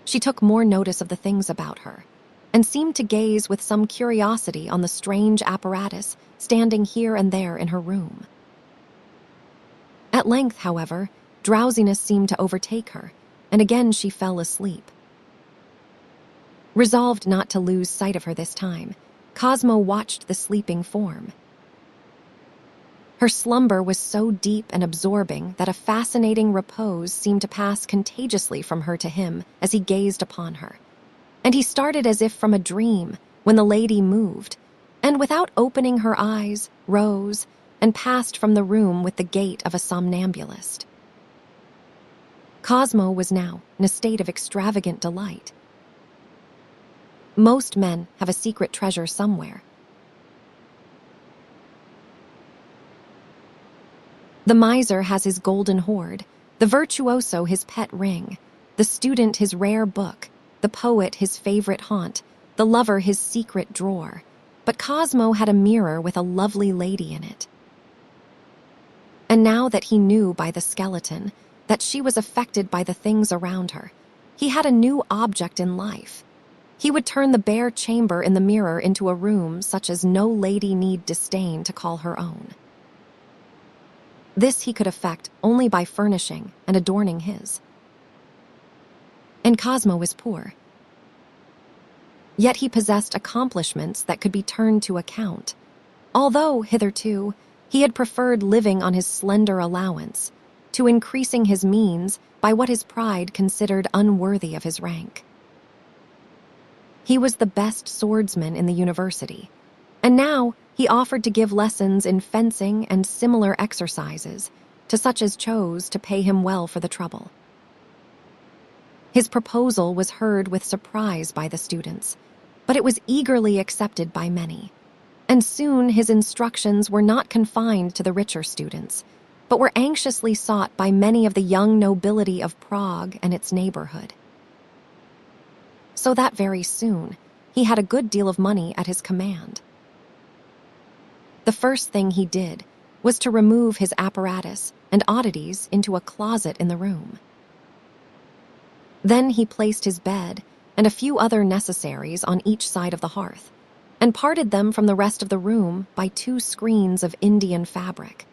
She took more notice of the things about her, and seemed to gaze with some curiosity on the strange apparatus standing here and there in her room. At length, however, drowsiness seemed to overtake her, and again she fell asleep. Resolved not to lose sight of her this time, Cosmo watched the sleeping form. Her slumber was so deep and absorbing that a fascinating repose seemed to pass contagiously from her to him as he gazed upon her, and he started as if from a dream when the lady moved, and without opening her eyes, rose and passed from the room with the gait of a somnambulist. Cosmo was now in a state of extravagant delight. Most men have a secret treasure somewhere. The miser has his golden hoard, the virtuoso his pet ring, the student his rare book, the poet his favorite haunt, the lover his secret drawer. But Cosmo had a mirror with a lovely lady in it. And now that he knew by the skeleton that she was affected by the things around her, he had a new object in life. He would turn the bare chamber in the mirror into a room such as no lady need disdain to call her own. This he could effect only by furnishing and adorning his. And Cosmo was poor. Yet he possessed accomplishments that could be turned to account, although, hitherto, he had preferred living on his slender allowance to increasing his means by what his pride considered unworthy of his rank. He was the best swordsman in the university, and now he offered to give lessons in fencing and similar exercises to such as chose to pay him well for the trouble. His proposal was heard with surprise by the students, but it was eagerly accepted by many, and soon his instructions were not confined to the richer students, but were anxiously sought by many of the young nobility of Prague and its neighborhood. So that very soon, he had a good deal of money at his command. The first thing he did was to remove his apparatus and oddities into a closet in the room. Then he placed his bed and a few other necessaries on each side of the hearth, and parted them from the rest of the room by 2 screens of Indian fabric.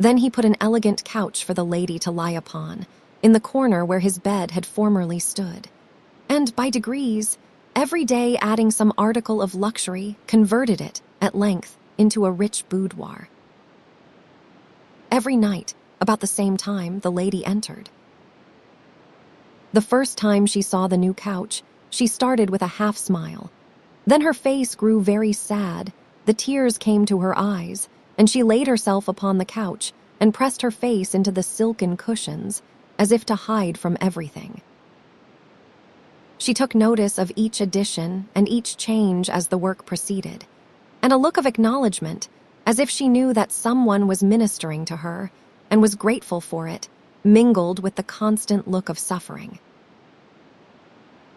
Then he put an elegant couch for the lady to lie upon, in the corner where his bed had formerly stood. And by degrees, every day adding some article of luxury, converted it, at length, into a rich boudoir. Every night, about the same time, the lady entered. The first time she saw the new couch, she started with a half-smile. Then her face grew very sad, the tears came to her eyes, and she laid herself upon the couch and pressed her face into the silken cushions, as if to hide from everything. She took notice of each addition and each change as the work proceeded, and a look of acknowledgement, as if she knew that someone was ministering to her and was grateful for it, mingled with the constant look of suffering.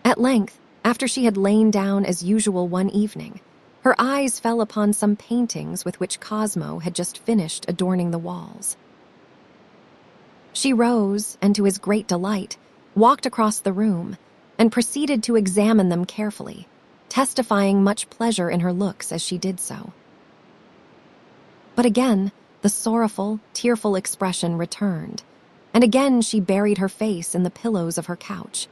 At length, after she had lain down as usual one evening, her eyes fell upon some paintings with which Cosmo had just finished adorning the walls. She rose and, to his great delight, walked across the room and proceeded to examine them carefully, testifying much pleasure in her looks as she did so. But again, the sorrowful, tearful expression returned, and again she buried her face in the pillows of her couch.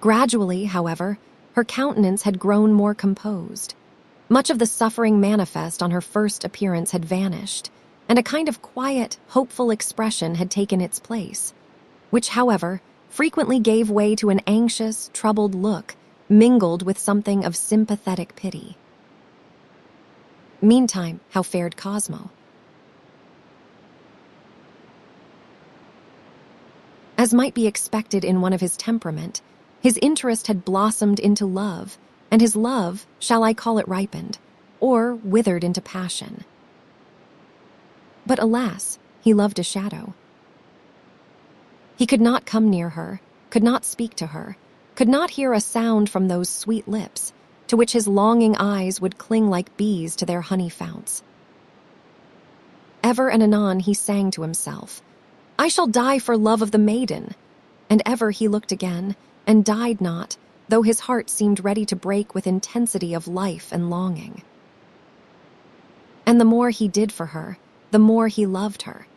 Gradually, however, her countenance had grown more composed. Much of the suffering manifest on her first appearance had vanished, and a kind of quiet, hopeful expression had taken its place, which, however, frequently gave way to an anxious, troubled look, mingled with something of sympathetic pity. Meantime, how fared Cosmo? As might be expected in one of his temperament, his interest had blossomed into love, and his love, shall I call it ripened, or withered into passion. But alas, he loved a shadow. He could not come near her, could not speak to her, could not hear a sound from those sweet lips, to which his longing eyes would cling like bees to their honey founts. Ever and anon he sang to himself, "I shall die for love of the maiden," and ever he looked again, and died not, though his heart seemed ready to break with intensity of life and longing. And the more he did for her, the more he loved her,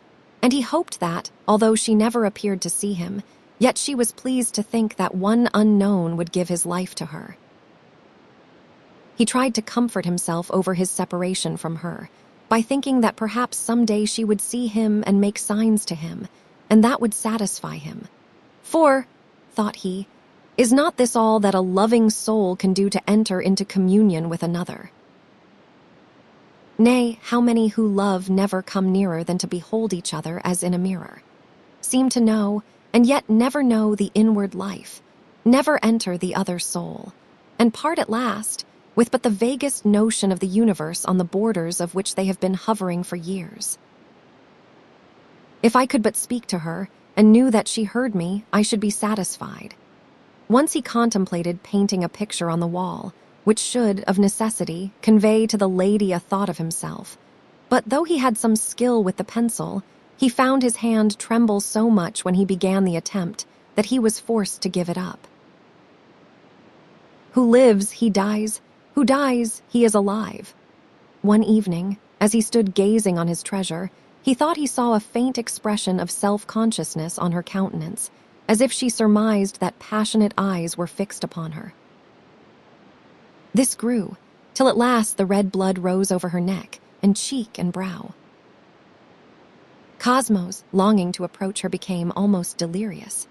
and he hoped that, although she never appeared to see him, yet she was pleased to think that one unknown would give his life to her. He tried to comfort himself over his separation from her, by thinking that perhaps someday she would see him and make signs to him, and that would satisfy him. For, thought he, is not this all that a loving soul can do to enter into communion with another? Nay, how many who love never come nearer than to behold each other as in a mirror, seem to know, and yet never know the inward life, never enter the other soul, and part at last with but the vaguest notion of the universe on the borders of which they have been hovering for years. If I could but speak to her, and knew that she heard me, I should be satisfied. Once he contemplated painting a picture on the wall, which should, of necessity, convey to the lady a thought of himself. But though he had some skill with the pencil, he found his hand tremble so much when he began the attempt that he was forced to give it up. Who lives, he dies. Who dies, he is alive. One evening, as he stood gazing on his treasure, he thought he saw a faint expression of self-consciousness on her countenance, as if she surmised that passionate eyes were fixed upon her. This grew, till at last the red blood rose over her neck and cheek and brow. Cosmo's longing to approach her became almost delirious.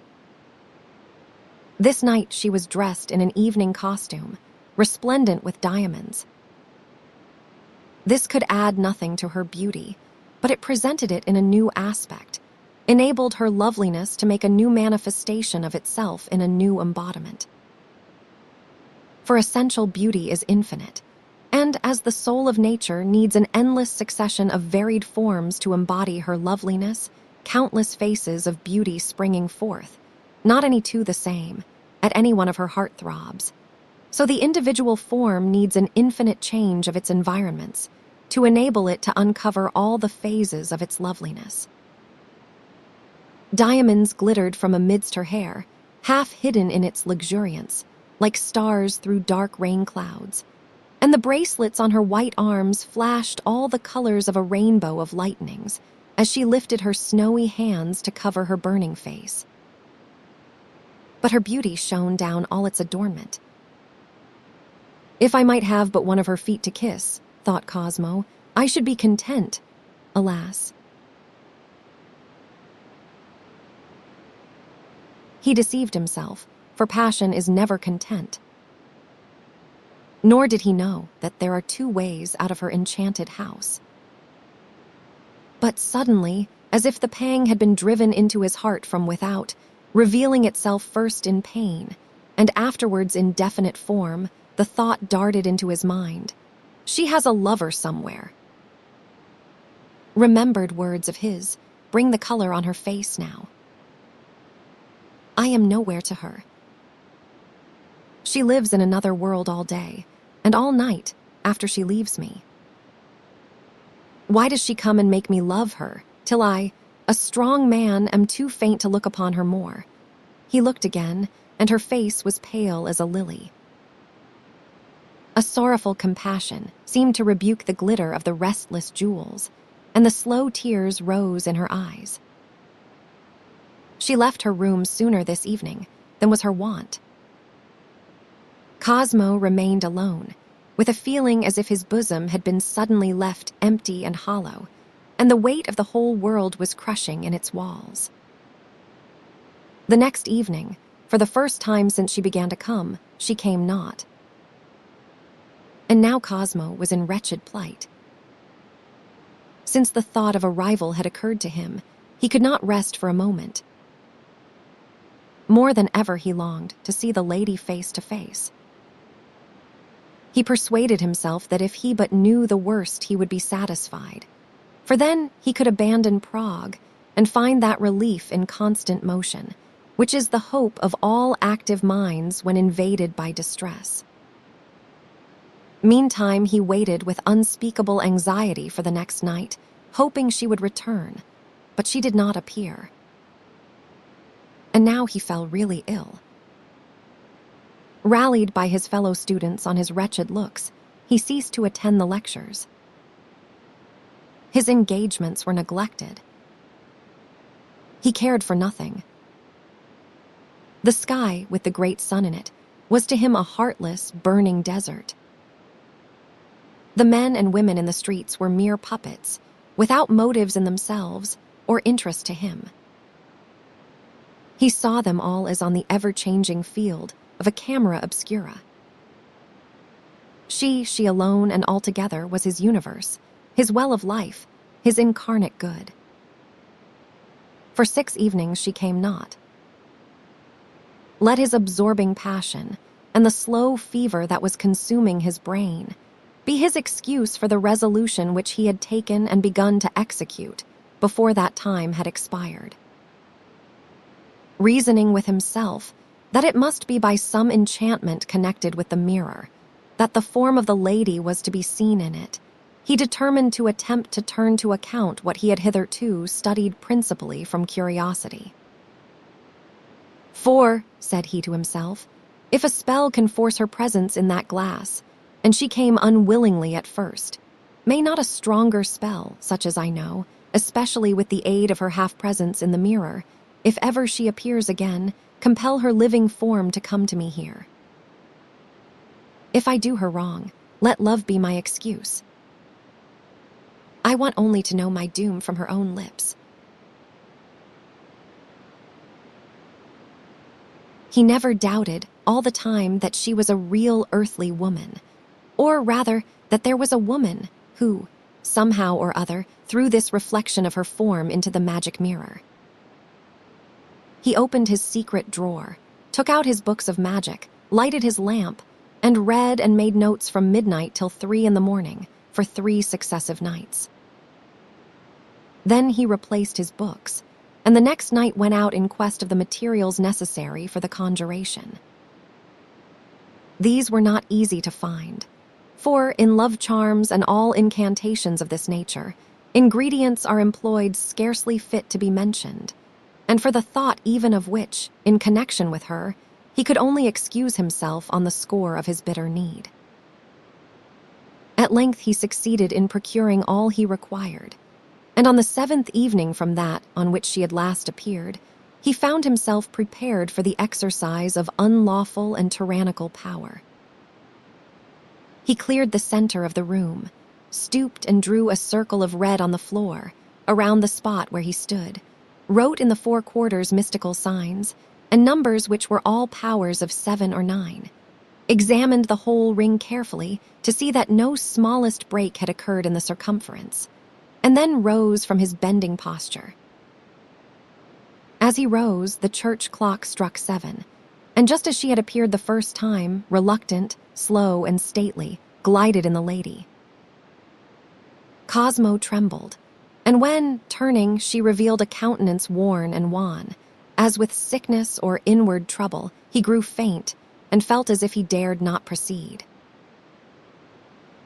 This night she was dressed in an evening costume, resplendent with diamonds. This could add nothing to her beauty, but it presented it in a new aspect, enabled her loveliness to make a new manifestation of itself in a new embodiment. For essential beauty is infinite, and as the soul of nature needs an endless succession of varied forms to embody her loveliness, countless faces of beauty springing forth, not any two the same, at any one of her heart-throbs. So the individual form needs an infinite change of its environments to enable it to uncover all the phases of its loveliness. Diamonds glittered from amidst her hair, half hidden in its luxuriance, like stars through dark rain clouds, and the bracelets on her white arms flashed all the colors of a rainbow of lightnings as she lifted her snowy hands to cover her burning face. But her beauty shone down all its adornment. If I might have but one of her feet to kiss, thought Cosmo, I should be content. Alas. He deceived himself, for passion is never content. Nor did he know that there are two ways out of her enchanted house. But suddenly, as if the pang had been driven into his heart from without, revealing itself first in pain, and afterwards in definite form, the thought darted into his mind. She has a lover somewhere. Remembered words of his bring the color on her face now. I am nowhere to her. She lives in another world all day, and all night after she leaves me. Why does she come and make me love her, till I, a strong man, am too faint to look upon her more? He looked again, and her face was pale as a lily. A sorrowful compassion seemed to rebuke the glitter of the restless jewels, and the slow tears rose in her eyes. She left her room sooner this evening than was her wont. Cosmo remained alone, with a feeling as if his bosom had been suddenly left empty and hollow, and the weight of the whole world was crushing in its walls. The next evening, for the first time since she began to come, she came not. And now Cosmo was in wretched plight. Since the thought of arrival had occurred to him, he could not rest for a moment. More than ever he longed to see the lady face to face. He persuaded himself that if he but knew the worst he would be satisfied, for then he could abandon Prague and find that relief in constant motion, which is the hope of all active minds when invaded by distress. Meantime, he waited with unspeakable anxiety for the next night, hoping she would return, but she did not appear. And now he fell really ill. Rallied by his fellow students on his wretched looks, he ceased to attend the lectures. His engagements were neglected. He cared for nothing. The sky, with the great sun in it, was to him a heartless, burning desert. The men and women in the streets were mere puppets, without motives in themselves or interest to him. He saw them all as on the ever-changing field of a camera obscura. She alone and altogether was his universe, his well of life, his incarnate good. For 6 evenings she came not. Let his absorbing passion and the slow fever that was consuming his brain be his excuse for the resolution which he had taken and begun to execute before that time had expired. Reasoning with himself that it must be by some enchantment connected with the mirror, that the form of the lady was to be seen in it, he determined to attempt to turn to account what he had hitherto studied principally from curiosity. For, said he to himself, if a spell can force her presence in that glass, and she came unwillingly at first, may not a stronger spell, such as I know, especially with the aid of her half-presence in the mirror, if ever she appears again, compel her living form to come to me here? If I do her wrong, let love be my excuse. I want only to know my doom from her own lips. He never doubted all the time that she was a real earthly woman, or rather that there was a woman who, somehow or other, threw this reflection of her form into the magic mirror. He opened his secret drawer, took out his books of magic, lighted his lamp, and read and made notes from midnight till 3 a.m. for 3 successive nights. Then he replaced his books, and the next night went out in quest of the materials necessary for the conjuration. These were not easy to find, for in love charms and all incantations of this nature, ingredients are employed scarcely fit to be mentioned, and for the thought even of which, in connection with her, he could only excuse himself on the score of his bitter need. At length he succeeded in procuring all he required, and on the 7th evening from that on which she had last appeared, he found himself prepared for the exercise of unlawful and tyrannical power. He cleared the center of the room, stooped and drew a circle of red on the floor, around the spot where he stood, wrote in the 4 quarters mystical signs, and numbers which were all powers of 7 or 9, examined the whole ring carefully to see that no smallest break had occurred in the circumference, and then rose from his bending posture. As he rose, the church clock struck 7, and just as she had appeared the first time, reluctant, slow, and stately, glided in the lady. Cosmo trembled, and when, turning, she revealed a countenance worn and wan, as with sickness or inward trouble, he grew faint and felt as if he dared not proceed.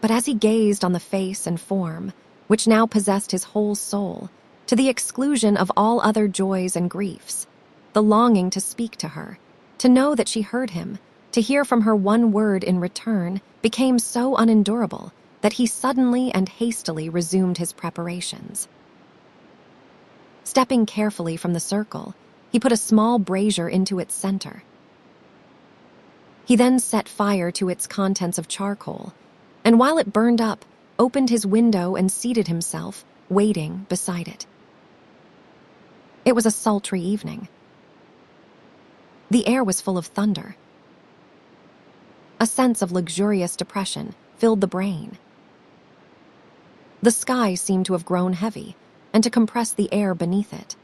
But as he gazed on the face and form, which now possessed his whole soul, to the exclusion of all other joys and griefs, the longing to speak to her, to know that she heard him, to hear from her one word in return, became so unendurable that he suddenly and hastily resumed his preparations. Stepping carefully from the circle, he put a small brazier into its center. He then set fire to its contents of charcoal, and while it burned up, opened his window and seated himself, waiting beside it. It was a sultry evening. The air was full of thunder. A sense of luxurious depression filled the brain. The sky seemed to have grown heavy and to compress the air beneath it.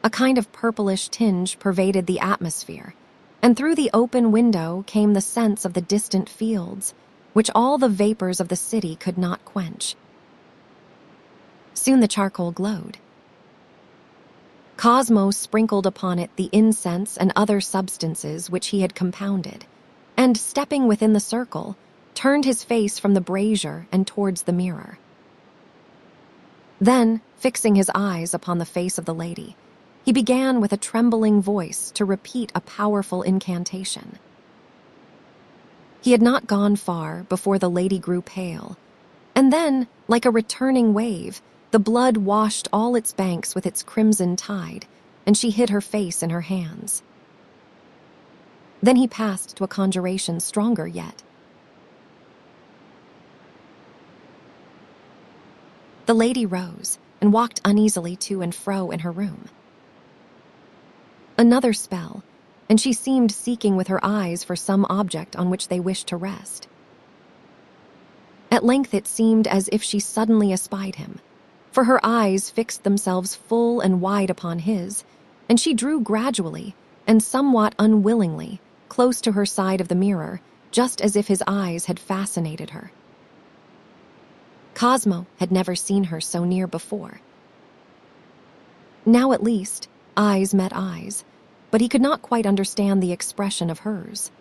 A kind of purplish tinge pervaded the atmosphere, and through the open window came the sense of the distant fields, which all the vapors of the city could not quench. Soon the charcoal glowed. Cosmo sprinkled upon it the incense and other substances which he had compounded, and, stepping within the circle, turned his face from the brazier and towards the mirror. Then, fixing his eyes upon the face of the lady, he began with a trembling voice to repeat a powerful incantation. He had not gone far before the lady grew pale, and then, like a returning wave, the blood washed all its banks with its crimson tide, and she hid her face in her hands. Then he passed to a conjuration stronger yet. The lady rose and walked uneasily to and fro in her room. Another spell, and she seemed seeking with her eyes for some object on which they wished to rest. At length it seemed as if she suddenly espied him, for her eyes fixed themselves full and wide upon his, and she drew gradually, and somewhat unwillingly, close to her side of the mirror, just as if his eyes had fascinated her. Cosmo had never seen her so near before. Now at least, eyes met eyes, but he could not quite understand the expression of hers.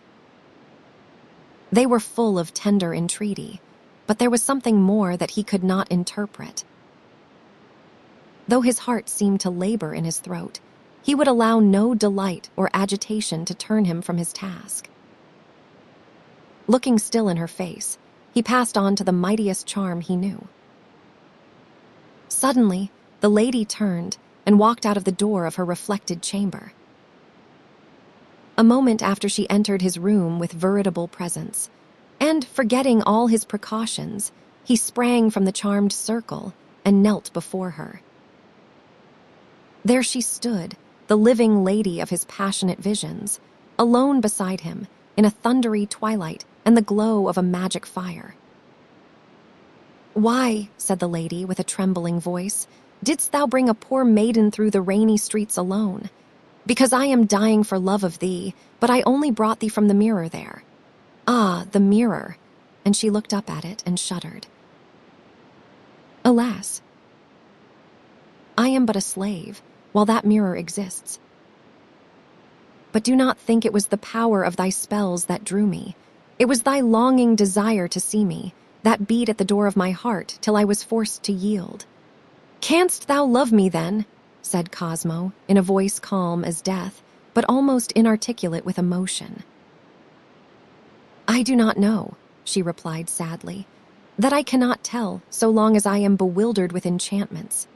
They were full of tender entreaty, but there was something more that he could not interpret. Though his heart seemed to labor in his throat, he would allow no delight or agitation to turn him from his task. Looking still in her face, he passed on to the mightiest charm he knew. Suddenly, the lady turned and walked out of the door of her reflected chamber. A moment after she entered his room with veritable presence, and, forgetting all his precautions, he sprang from the charmed circle and knelt before her. There she stood, the living lady of his passionate visions, alone beside him, in a thundery twilight and the glow of a magic fire. "Why," said the lady with a trembling voice, "didst thou bring a poor maiden through the rainy streets alone? Because I am dying for love of thee, but I only brought thee from the mirror there." "Ah, the mirror," and she looked up at it and shuddered. "Alas, I am but a slave, while that mirror exists. But do not think it was the power of thy spells that drew me. It was thy longing desire to see me, that beat at the door of my heart till I was forced to yield." "Canst thou love me then?" said Cosmo, in a voice calm as death, but almost inarticulate with emotion. "I do not know," she replied sadly. "That I cannot tell, so long as I am bewildered with enchantments.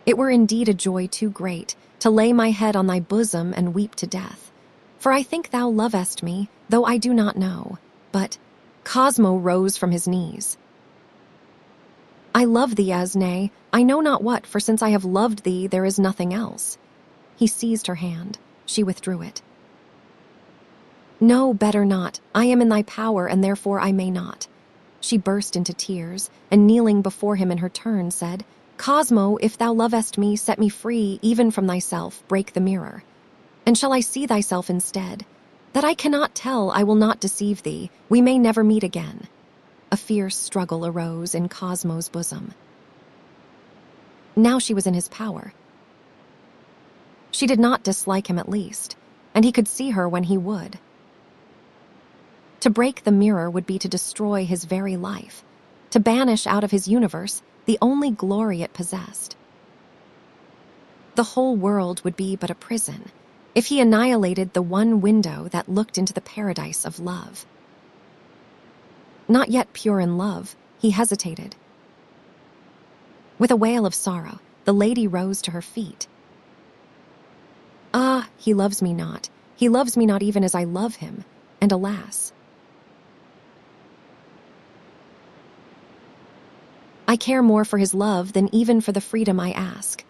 It were indeed a joy too great to lay my head on thy bosom and weep to death. For I think thou lovest me, though I do not know." But Cosmo rose from his knees. "I love thee as, nay, I know not what, for since I have loved thee there is nothing else." He seized her hand. She withdrew it. "No, better not. I am in thy power, and therefore I may not." She burst into tears, and kneeling before him in her turn, said, "Cosmo, if thou lovest me, set me free, even from thyself, break the mirror. And shall I see thyself instead? That I cannot tell, I will not deceive thee, we may never meet again." A fierce struggle arose in Cosmo's bosom. Now she was in his power. She did not dislike him at least, and he could see her when he would. To break the mirror would be to destroy his very life, to banish out of his universe the only glory it possessed. The whole world would be but a prison if he annihilated the one window that looked into the paradise of love. Not yet pure in love, he hesitated. With a wail of sorrow, the lady rose to her feet. "Ah, he loves me not. He loves me not even as I love him, and alas, I care more for his love than even for the freedom I ask."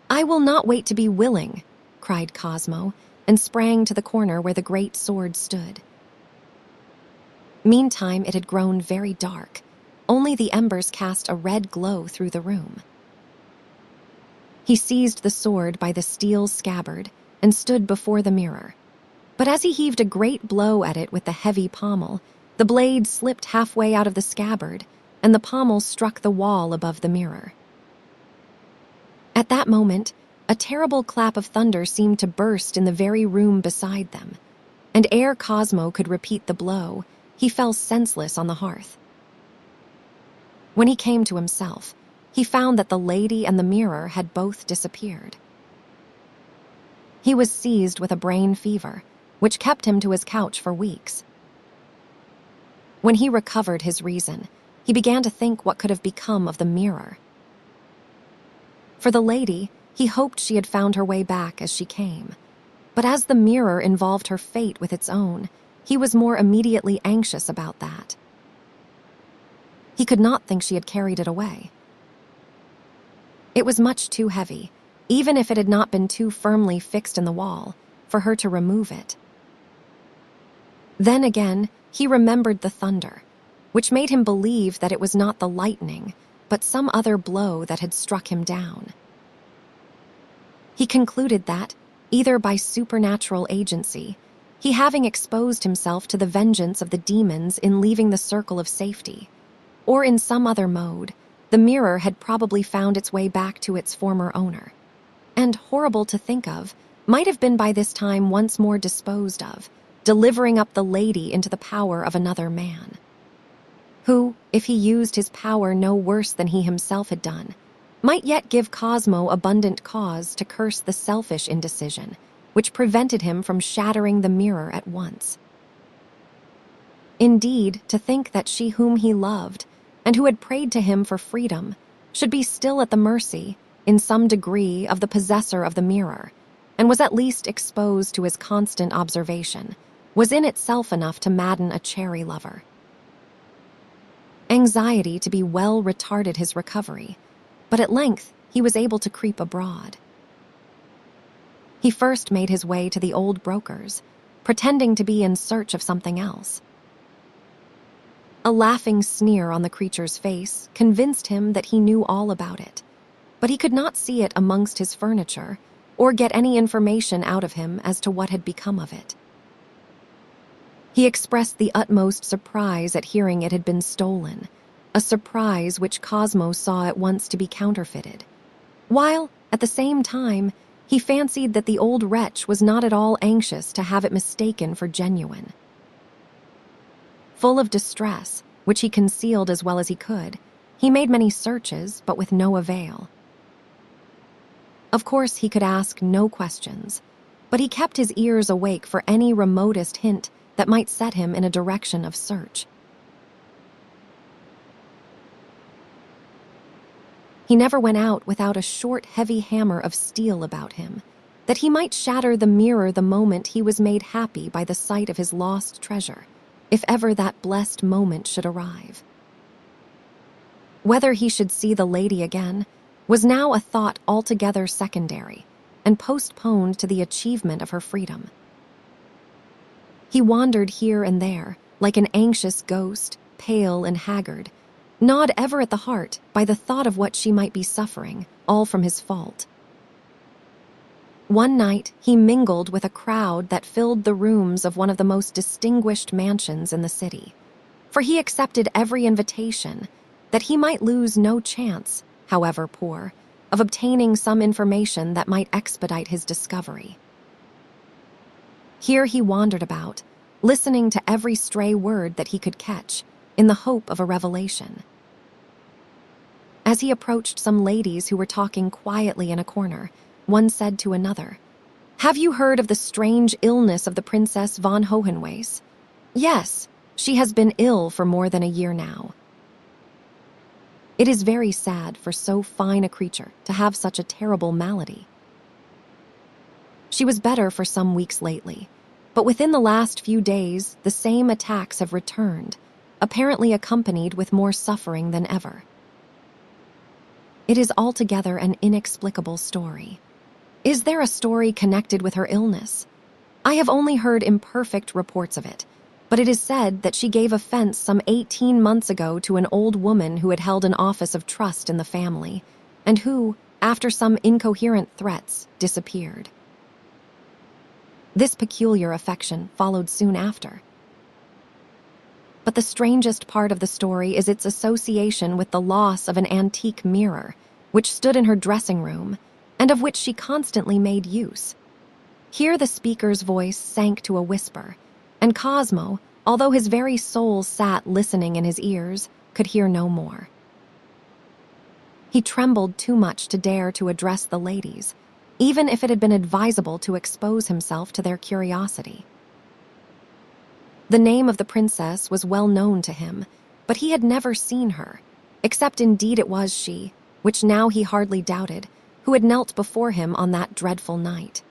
"I will not wait to be willing," cried Cosmo, and sprang to the corner where the great sword stood. Meantime, it had grown very dark. Only the embers cast a red glow through the room. He seized the sword by the steel scabbard and stood before the mirror. But as he heaved a great blow at it with the heavy pommel, the blade slipped halfway out of the scabbard, and the pommel struck the wall above the mirror. At that moment, a terrible clap of thunder seemed to burst in the very room beside them, and ere Cosmo could repeat the blow, he fell senseless on the hearth. When he came to himself, he found that the lady and the mirror had both disappeared. He was seized with a brain fever, which kept him to his couch for weeks. When he recovered his reason, he began to think what could have become of the mirror. For the lady, he hoped she had found her way back as she came. But as the mirror involved her fate with its own, he was more immediately anxious about that. He could not think she had carried it away. It was much too heavy, even if it had not been too firmly fixed in the wall, for her to remove it. Then again, he remembered the thunder, which made him believe that it was not the lightning, but some other blow that had struck him down. He concluded that, either by supernatural agency, he having exposed himself to the vengeance of the demons in leaving the circle of safety, or in some other mode, the mirror had probably found its way back to its former owner, and, horrible to think of, might have been by this time once more disposed of, delivering up the lady into the power of another man, who, if he used his power no worse than he himself had done, might yet give Cosmo abundant cause to curse the selfish indecision which prevented him from shattering the mirror at once. Indeed, to think that she whom he loved, and who had prayed to him for freedom, should be still at the mercy, in some degree, of the possessor of the mirror, and was at least exposed to his constant observation, was in itself enough to madden a cherry lover. Anxiety to be well retarded his recovery, but at length he was able to creep abroad. He first made his way to the old broker's, pretending to be in search of something else. A laughing sneer on the creature's face convinced him that he knew all about it, but he could not see it amongst his furniture or get any information out of him as to what had become of it. He expressed the utmost surprise at hearing it had been stolen, a surprise which Cosmo saw at once to be counterfeited, while, at the same time, he fancied that the old wretch was not at all anxious to have it mistaken for genuine. Full of distress, which he concealed as well as he could, he made many searches, but with no avail. Of course, he could ask no questions, but he kept his ears awake for any remotest hint that might set him in a direction of search. He never went out without a short, heavy hammer of steel about him, that he might shatter the mirror the moment he was made happy by the sight of his lost treasure, if ever that blessed moment should arrive. Whether he should see the lady again was now a thought altogether secondary and postponed to the achievement of her freedom. He wandered here and there, like an anxious ghost, pale and haggard, gnawed ever at the heart by the thought of what she might be suffering, all from his fault. One night, he mingled with a crowd that filled the rooms of one of the most distinguished mansions in the city, for he accepted every invitation, that he might lose no chance, however poor, of obtaining some information that might expedite his discovery. Here he wandered about, listening to every stray word that he could catch, in the hope of a revelation. As he approached some ladies who were talking quietly in a corner, one said to another, "Have you heard of the strange illness of the Princess von Hohenweiss?" "Yes, she has been ill for more than a year now." It is very sad for so fine a creature to have such a terrible malady. She was better for some weeks lately, but within the last few days the same attacks have returned, apparently accompanied with more suffering than ever. It is altogether an inexplicable story. Is there a story connected with her illness? I have only heard imperfect reports of it, but it is said that she gave offense some 18 months ago to an old woman who had held an office of trust in the family, and who, after some incoherent threats, disappeared. This peculiar affection followed soon after. But the strangest part of the story is its association with the loss of an antique mirror, which stood in her dressing room, and of which she constantly made use. Here the speaker's voice sank to a whisper, and Cosmo, although his very soul sat listening in his ears, could hear no more. He trembled too much to dare to address the ladies, even if it had been advisable to expose himself to their curiosity. The name of the princess was well known to him, but he had never seen her, except indeed it was she, which now he hardly doubted, who had knelt before him on that dreadful night.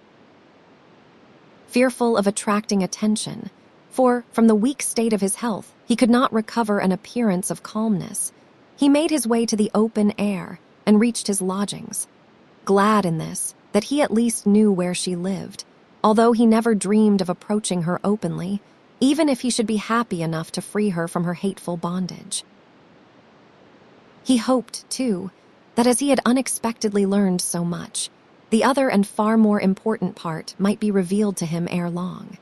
Fearful of attracting attention, for, from the weak state of his health, he could not recover an appearance of calmness, he made his way to the open air and reached his lodgings, glad in this, that he at least knew where she lived, although he never dreamed of approaching her openly, even if he should be happy enough to free her from her hateful bondage. He hoped, too, that as he had unexpectedly learned so much, the other and far more important part might be revealed to him ere long.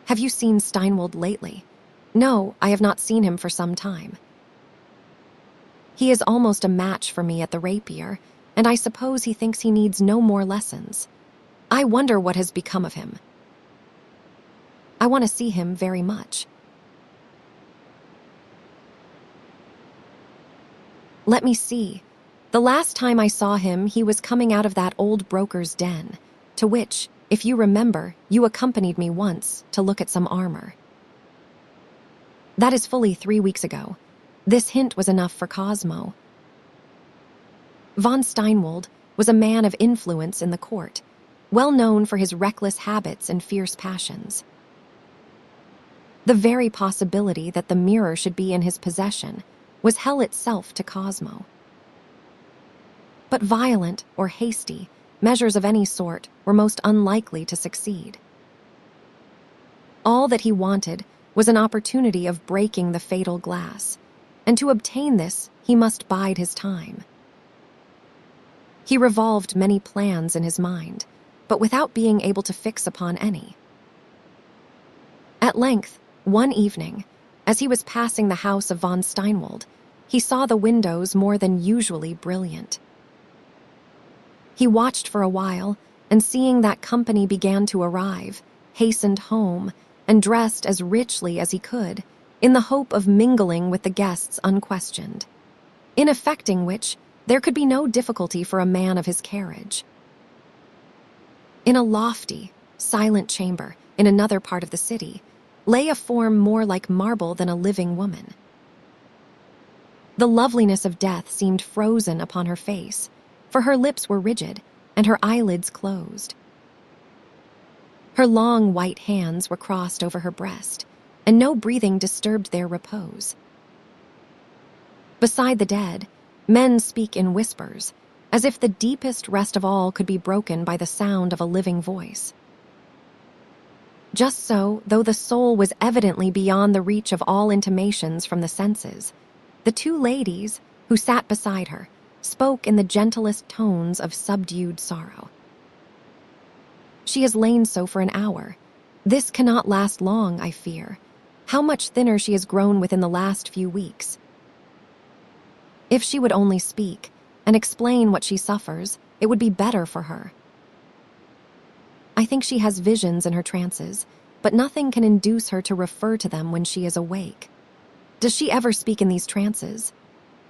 "Have you seen Steinwald lately?" "No, I have not seen him for some time." "He is almost a match for me at the rapier, and I suppose he thinks he needs no more lessons. I wonder what has become of him. I want to see him very much." "Let me see. The last time I saw him, he was coming out of that old broker's den, to which, if you remember, you accompanied me once to look at some armor." "That is fully 3 weeks ago." This hint was enough for Cosmo. Von Steinwald was a man of influence in the court, well known for his reckless habits and fierce passions. The very possibility that the mirror should be in his possession was hell itself to Cosmo. But violent or hasty measures of any sort were most unlikely to succeed. All that he wanted was an opportunity of breaking the fatal glass, and to obtain this he must bide his time. He revolved many plans in his mind, but without being able to fix upon any. At length, one evening, as he was passing the house of von Steinwald, he saw the windows more than usually brilliant. He watched for a while, and seeing that company began to arrive, hastened home, and dressed as richly as he could, in the hope of mingling with the guests unquestioned, in effecting which there could be no difficulty for a man of his carriage. In a lofty, silent chamber, in another part of the city, lay a form more like marble than a living woman. The loveliness of death seemed frozen upon her face, for her lips were rigid and her eyelids closed. Her long white hands were crossed over her breast, and no breathing disturbed their repose. Beside the dead, men speak in whispers, as if the deepest rest of all could be broken by the sound of a living voice. Just so, though the soul was evidently beyond the reach of all intimations from the senses, the two ladies, who sat beside her, spoke in the gentlest tones of subdued sorrow. "She has lain so for an hour. This cannot last long, I fear. How much thinner she has grown within the last few weeks. If she would only speak and explain what she suffers, it would be better for her. I think she has visions in her trances, but nothing can induce her to refer to them when she is awake. Does she ever speak in these trances?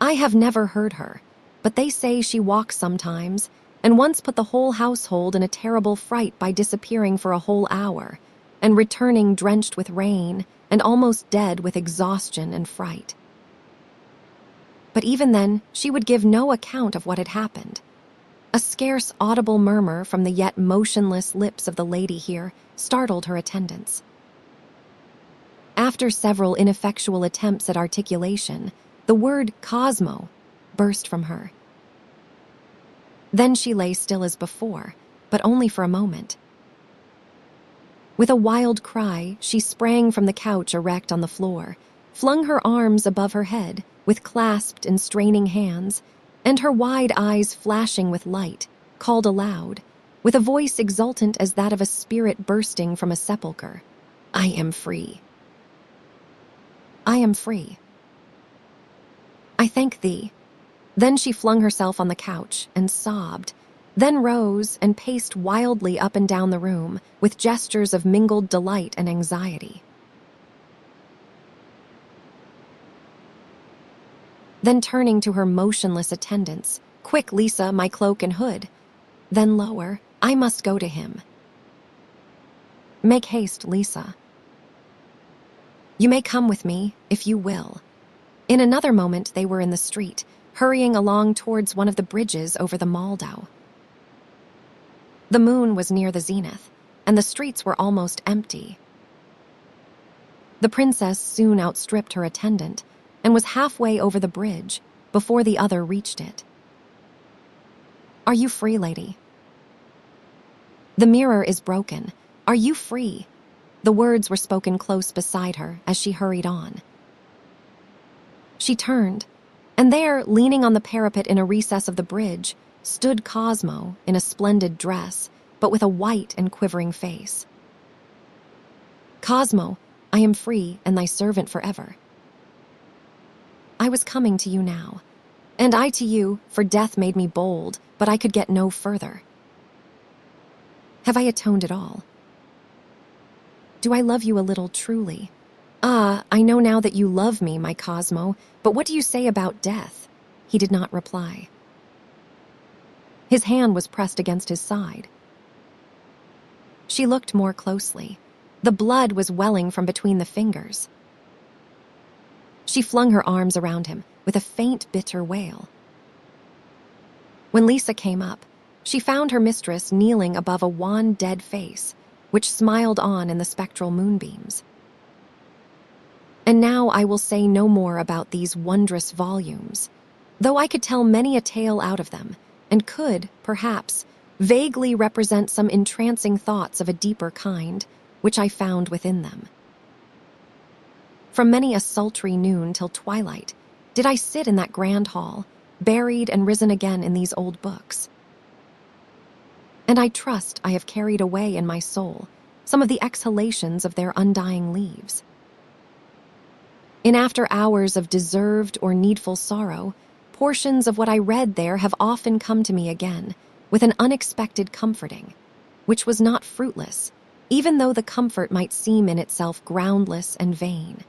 I have never heard her, but they say she walks sometimes, and once put the whole household in a terrible fright by disappearing for a whole hour, and returning drenched with rain and almost dead with exhaustion and fright. But even then, she would give no account of what had happened. A scarce audible murmur from the yet motionless lips of the lady here startled her attendants. After several ineffectual attempts at articulation, the word Cosmo burst from her. Then she lay still as before, but only for a moment. With a wild cry, she sprang from the couch erect on the floor, flung her arms above her head with clasped and straining hands, and her wide eyes flashing with light, called aloud, with a voice exultant as that of a spirit bursting from a sepulchre, "I am free. I am free. I thank thee." Then she flung herself on the couch and sobbed, then rose and paced wildly up and down the room with gestures of mingled delight and anxiety. Then turning to her motionless attendants, "Quick, Lisa, my cloak and hood." Then lower, "I must go to him." "Make haste, Lisa. You may come with me, if you will." In another moment they were in the street, hurrying along towards one of the bridges over the Moldau. The moon was near the zenith, and the streets were almost empty. The princess soon outstripped her attendant, and was halfway over the bridge before the other reached it. "Are you free, lady? The mirror is broken. Are you free?" The words were spoken close beside her as she hurried on. She turned, and there, leaning on the parapet in a recess of the bridge, stood Cosmo in a splendid dress, but with a white and quivering face. "Cosmo, I am free and thy servant forever. I was coming to you now, and I to you, for death made me bold, but I could get no further. Have I atoned at all? Do I love you a little truly? Ah, I know now that you love me, my Cosmo, but what do you say about death?" He did not reply. His hand was pressed against his side. She looked more closely. The blood was welling from between the fingers. She flung her arms around him with a faint, bitter wail. When Lisa came up, she found her mistress kneeling above a wan, dead face, which smiled on in the spectral moonbeams. And now I will say no more about these wondrous volumes, though I could tell many a tale out of them, and could, perhaps, vaguely represent some entrancing thoughts of a deeper kind, which I found within them. From many a sultry noon till twilight did I sit in that grand hall, buried and risen again in these old books. And I trust I have carried away in my soul some of the exhalations of their undying leaves. In after hours of deserved or needful sorrow, portions of what I read there have often come to me again, with an unexpected comforting, which was not fruitless, even though the comfort might seem in itself groundless and vain.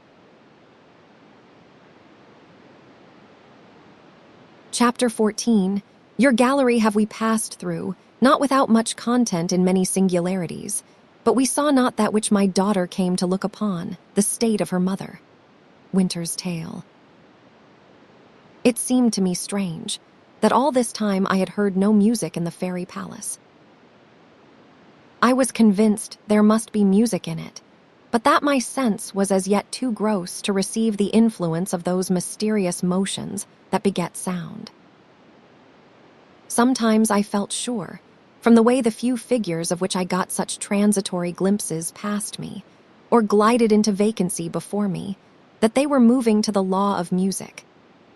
Chapter 14. Your gallery have we passed through, not without much content in many singularities, But we saw not that which my daughter came to look upon, the state of her mother. Winter's Tale. It seemed to me strange that all this time I had heard no music in the fairy palace. I was convinced there must be music in it, but that my sense was as yet too gross to receive the influence of those mysterious motions that beget sound. Sometimes I felt sure, from the way the few figures of which I got such transitory glimpses passed me, or glided into vacancy before me, that they were moving to the law of music.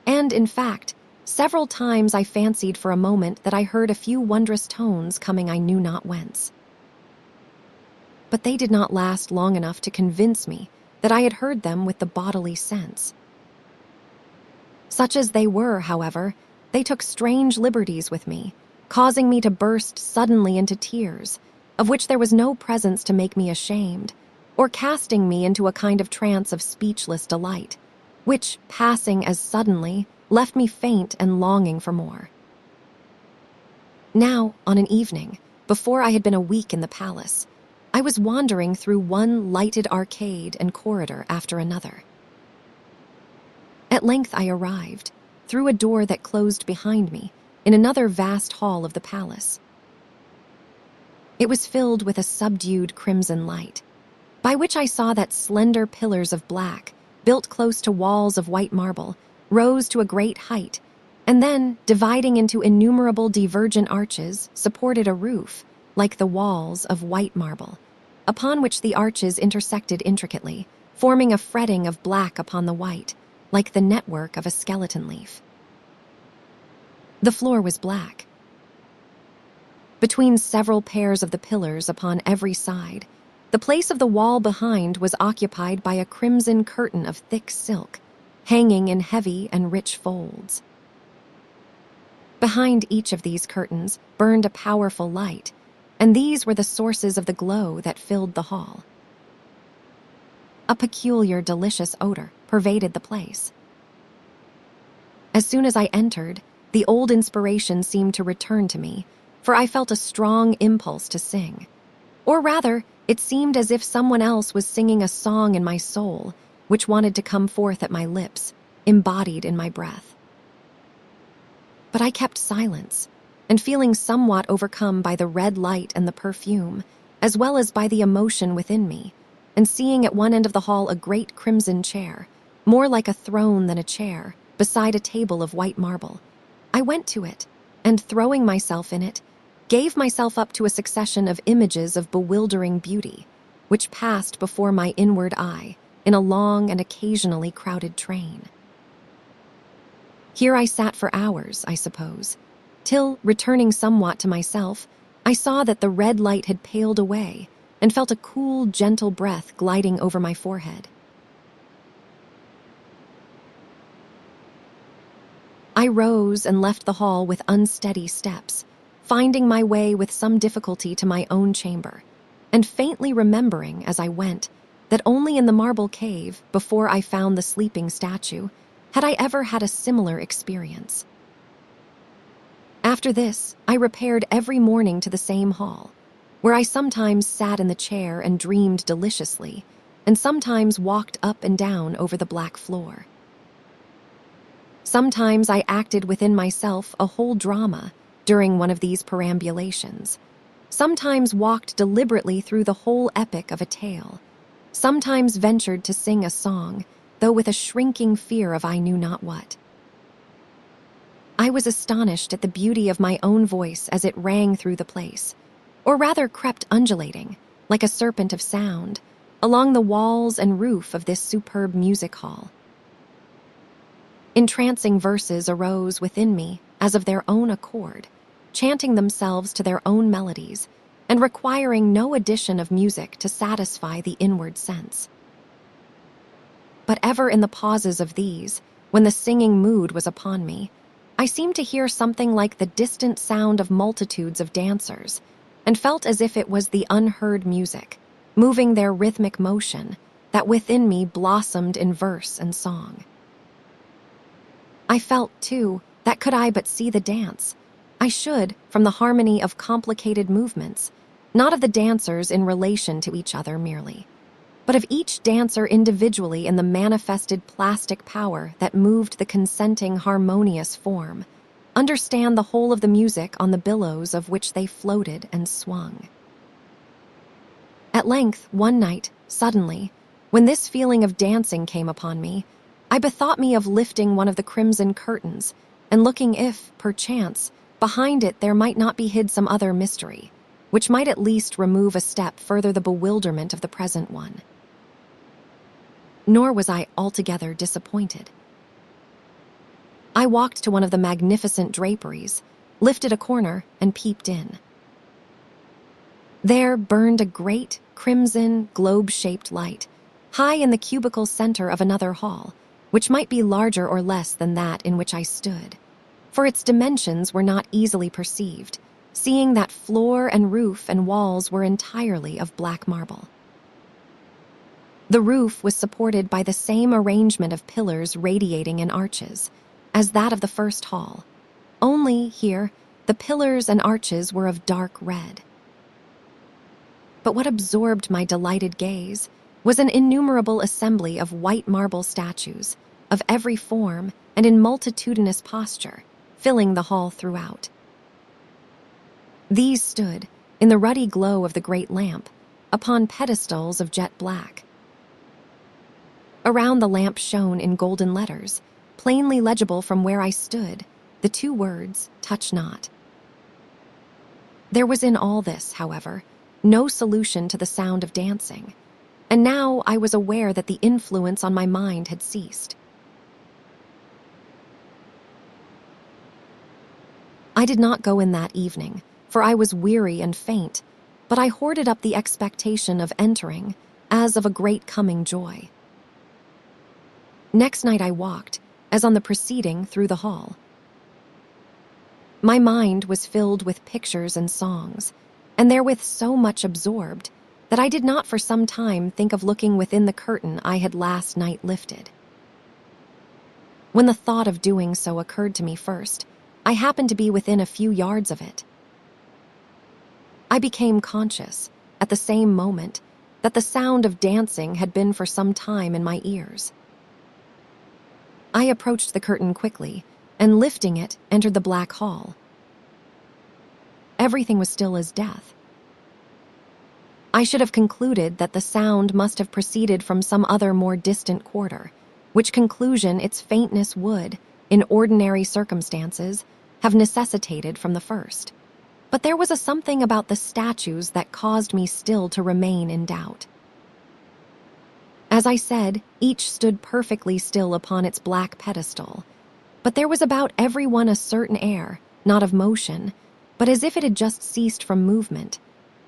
And, in fact, several times I fancied for a moment that I heard a few wondrous tones coming I knew not whence. But they did not last long enough to convince me that I had heard them with the bodily sense. Such as they were, however, they took strange liberties with me, causing me to burst suddenly into tears, of which there was no presence to make me ashamed, or casting me into a kind of trance of speechless delight, which, passing as suddenly, left me faint and longing for more. Now, on an evening, before I had been a week in the palace, I was wandering through one lighted arcade and corridor after another. At length I arrived, through a door that closed behind me, in another vast hall of the palace. It was filled with a subdued crimson light, by which I saw that slender pillars of black, built close to walls of white marble, rose to a great height, and then, dividing into innumerable divergent arches, supported a roof, like the walls of white marble, upon which the arches intersected intricately, forming a fretting of black upon the white, like the network of a skeleton leaf. The floor was black. Between several pairs of the pillars upon every side, the place of the wall behind was occupied by a crimson curtain of thick silk, hanging in heavy and rich folds. Behind each of these curtains burned a powerful light, and these were the sources of the glow that filled the hall. A peculiar, delicious odor pervaded the place. As soon as I entered, the old inspiration seemed to return to me, for I felt a strong impulse to sing. Or rather, it seemed as if someone else was singing a song in my soul, which wanted to come forth at my lips, embodied in my breath. But I kept silence, and feeling somewhat overcome by the red light and the perfume, as well as by the emotion within me, and seeing at one end of the hall a great crimson chair, more like a throne than a chair, beside a table of white marble, I went to it, and throwing myself in it, gave myself up to a succession of images of bewildering beauty, which passed before my inward eye in a long and occasionally crowded train. Here I sat for hours, I suppose, till, returning somewhat to myself, I saw that the red light had paled away and felt a cool, gentle breath gliding over my forehead. I rose and left the hall with unsteady steps, finding my way with some difficulty to my own chamber, and faintly remembering as I went that only in the marble cave, before I found the sleeping statue, had I ever had a similar experience. After this, I repaired every morning to the same hall, where I sometimes sat in the chair and dreamed deliciously, and sometimes walked up and down over the black floor. Sometimes I acted within myself a whole drama during one of these perambulations, sometimes walked deliberately through the whole epic of a tale, sometimes ventured to sing a song, though with a shrinking fear of I knew not what. I was astonished at the beauty of my own voice as it rang through the place, or rather crept undulating, like a serpent of sound, along the walls and roof of this superb music hall. Entrancing verses arose within me as of their own accord, chanting themselves to their own melodies, and requiring no addition of music to satisfy the inward sense. But ever in the pauses of these, when the singing mood was upon me, I seemed to hear something like the distant sound of multitudes of dancers, and felt as if it was the unheard music, moving their rhythmic motion, that within me blossomed in verse and song. I felt, too, that could I but see the dance, I should, from the harmony of complicated movements, not of the dancers in relation to each other merely, but of each dancer individually in the manifested plastic power that moved the consenting harmonious form, understand the whole of the music on the billows of which they floated and swung. At length, one night, suddenly, when this feeling of dancing came upon me, I bethought me of lifting one of the crimson curtains and looking if, perchance, behind it there might not be hid some other mystery, which might at least remove a step further the bewilderment of the present one. Nor was I altogether disappointed. I walked to one of the magnificent draperies, lifted a corner, and peeped in. There burned a great, crimson, globe-shaped light, high in the cubical center of another hall, which might be larger or less than that in which I stood, for its dimensions were not easily perceived, seeing that floor and roof and walls were entirely of black marble. The roof was supported by the same arrangement of pillars radiating in arches as that of the first hall, only here the pillars and arches were of dark red. But what absorbed my delighted gaze was an innumerable assembly of white marble statues, of every form and in multitudinous posture, filling the hall throughout. These stood, in the ruddy glow of the great lamp, upon pedestals of jet black. Around the lamp shone in golden letters, plainly legible from where I stood, the two words, "Touch not." There was in all this, however, no solution to the sound of dancing, and now I was aware that the influence on my mind had ceased. I did not go in that evening, for I was weary and faint, but I hoarded up the expectation of entering, as of a great coming joy. Next night I walked, as on the preceding, through the hall. My mind was filled with pictures and songs, and therewith so much absorbed that I did not for some time think of looking within the curtain I had last night lifted. When the thought of doing so occurred to me first, I happened to be within a few yards of it. I became conscious, at the same moment, that the sound of dancing had been for some time in my ears. I approached the curtain quickly, and lifting it, entered the black hall. Everything was still as death. I should have concluded that the sound must have proceeded from some other more distant quarter, which conclusion its faintness would, in ordinary circumstances, have necessitated from the first. But there was a something about the statues that caused me still to remain in doubt. As I said, each stood perfectly still upon its black pedestal, but there was about every one a certain air, not of motion, but as if it had just ceased from movement,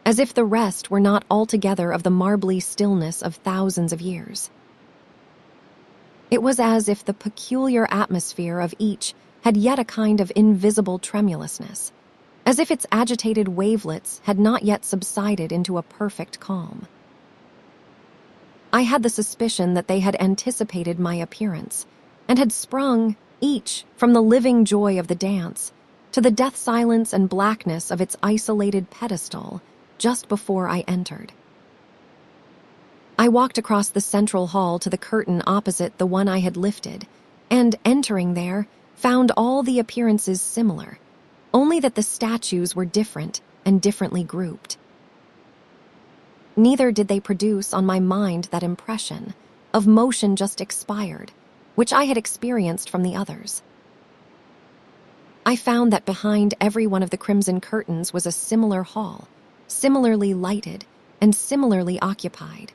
as if the rest were not altogether of the marbly stillness of thousands of years. It was as if the peculiar atmosphere of each had yet a kind of invisible tremulousness, as if its agitated wavelets had not yet subsided into a perfect calm. I had the suspicion that they had anticipated my appearance, and had sprung, each, from the living joy of the dance, to the death silence and blackness of its isolated pedestal just before I entered. I walked across the central hall to the curtain opposite the one I had lifted, and, entering there, found all the appearances similar, only that the statues were different and differently grouped. Neither did they produce on my mind that impression of motion just expired, which I had experienced from the others. I found that behind every one of the crimson curtains was a similar hall, similarly lighted and similarly occupied.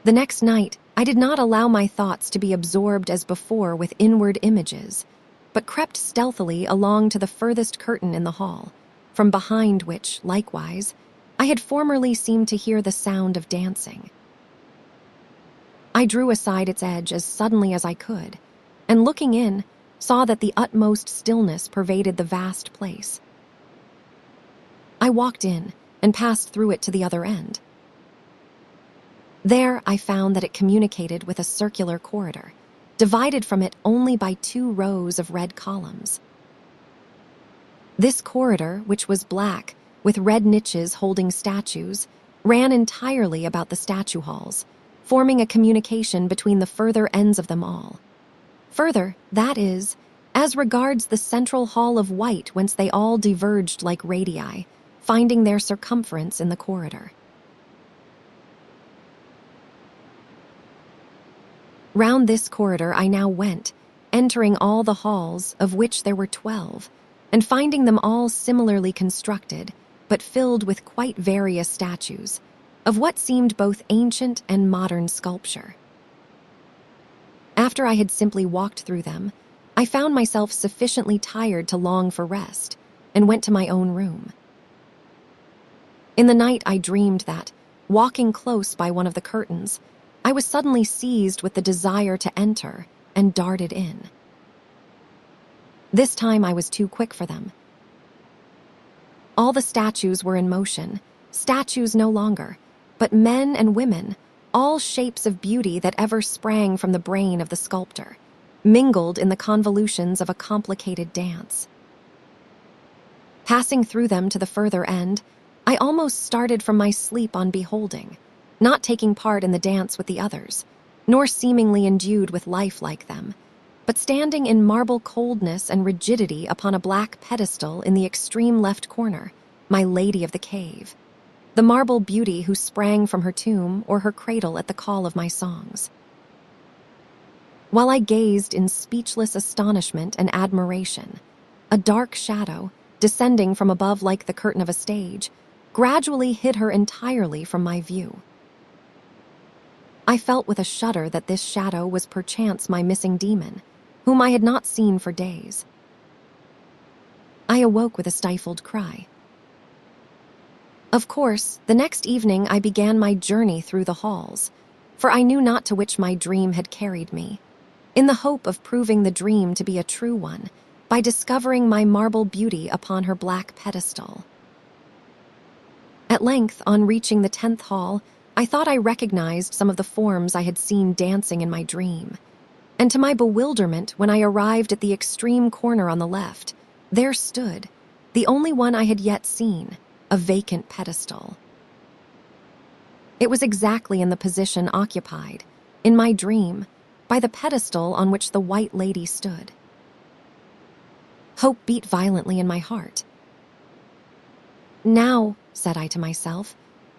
The next night, I did not allow my thoughts to be absorbed as before with inward images, but crept stealthily along to the furthest curtain in the hall, from behind which, likewise, I had formerly seemed to hear the sound of dancing. I drew aside its edge as suddenly as I could, and looking in, saw that the utmost stillness pervaded the vast place. I walked in and passed through it to the other end. There I found that it communicated with a circular corridor, divided from it only by 2 rows of red columns. This corridor, which was black, with red niches holding statues, ran entirely about the statue halls, forming a communication between the further ends of them all. Further, that is, as regards the central hall of white whence they all diverged like radii, finding their circumference in the corridor. Round this corridor I now went, entering all the halls, of which there were 12, and finding them all similarly constructed, but filled with quite various statues, of what seemed both ancient and modern sculpture. After I had simply walked through them, I found myself sufficiently tired to long for rest, and went to my own room. In the night I dreamed that, walking close by one of the curtains, I was suddenly seized with the desire to enter, and darted in. This time I was too quick for them. All the statues were in motion, statues no longer, but men and women, all shapes of beauty that ever sprang from the brain of the sculptor, mingled in the convolutions of a complicated dance. Passing through them to the further end, I almost started from my sleep on beholding, not taking part in the dance with the others, nor seemingly endued with life like them, but standing in marble coldness and rigidity upon a black pedestal in the extreme left corner, my lady of the cave, the marble beauty who sprang from her tomb or her cradle at the call of my songs. While I gazed in speechless astonishment and admiration, a dark shadow, descending from above like the curtain of a stage, gradually hid her entirely from my view. I felt with a shudder that this shadow was perchance my missing demon, whom I had not seen for days. I awoke with a stifled cry. Of course, the next evening I began my journey through the halls, for I knew not to which my dream had carried me, in the hope of proving the dream to be a true one by discovering my marble beauty upon her black pedestal. At length, on reaching the 10th hall, I thought I recognized some of the forms I had seen dancing in my dream, and to my bewilderment, when I arrived at the extreme corner on the left, there stood, the only one I had yet seen, a vacant pedestal. It was exactly in the position occupied, in my dream, by the pedestal on which the White Lady stood. Hope beat violently in my heart. Now, said I to myself,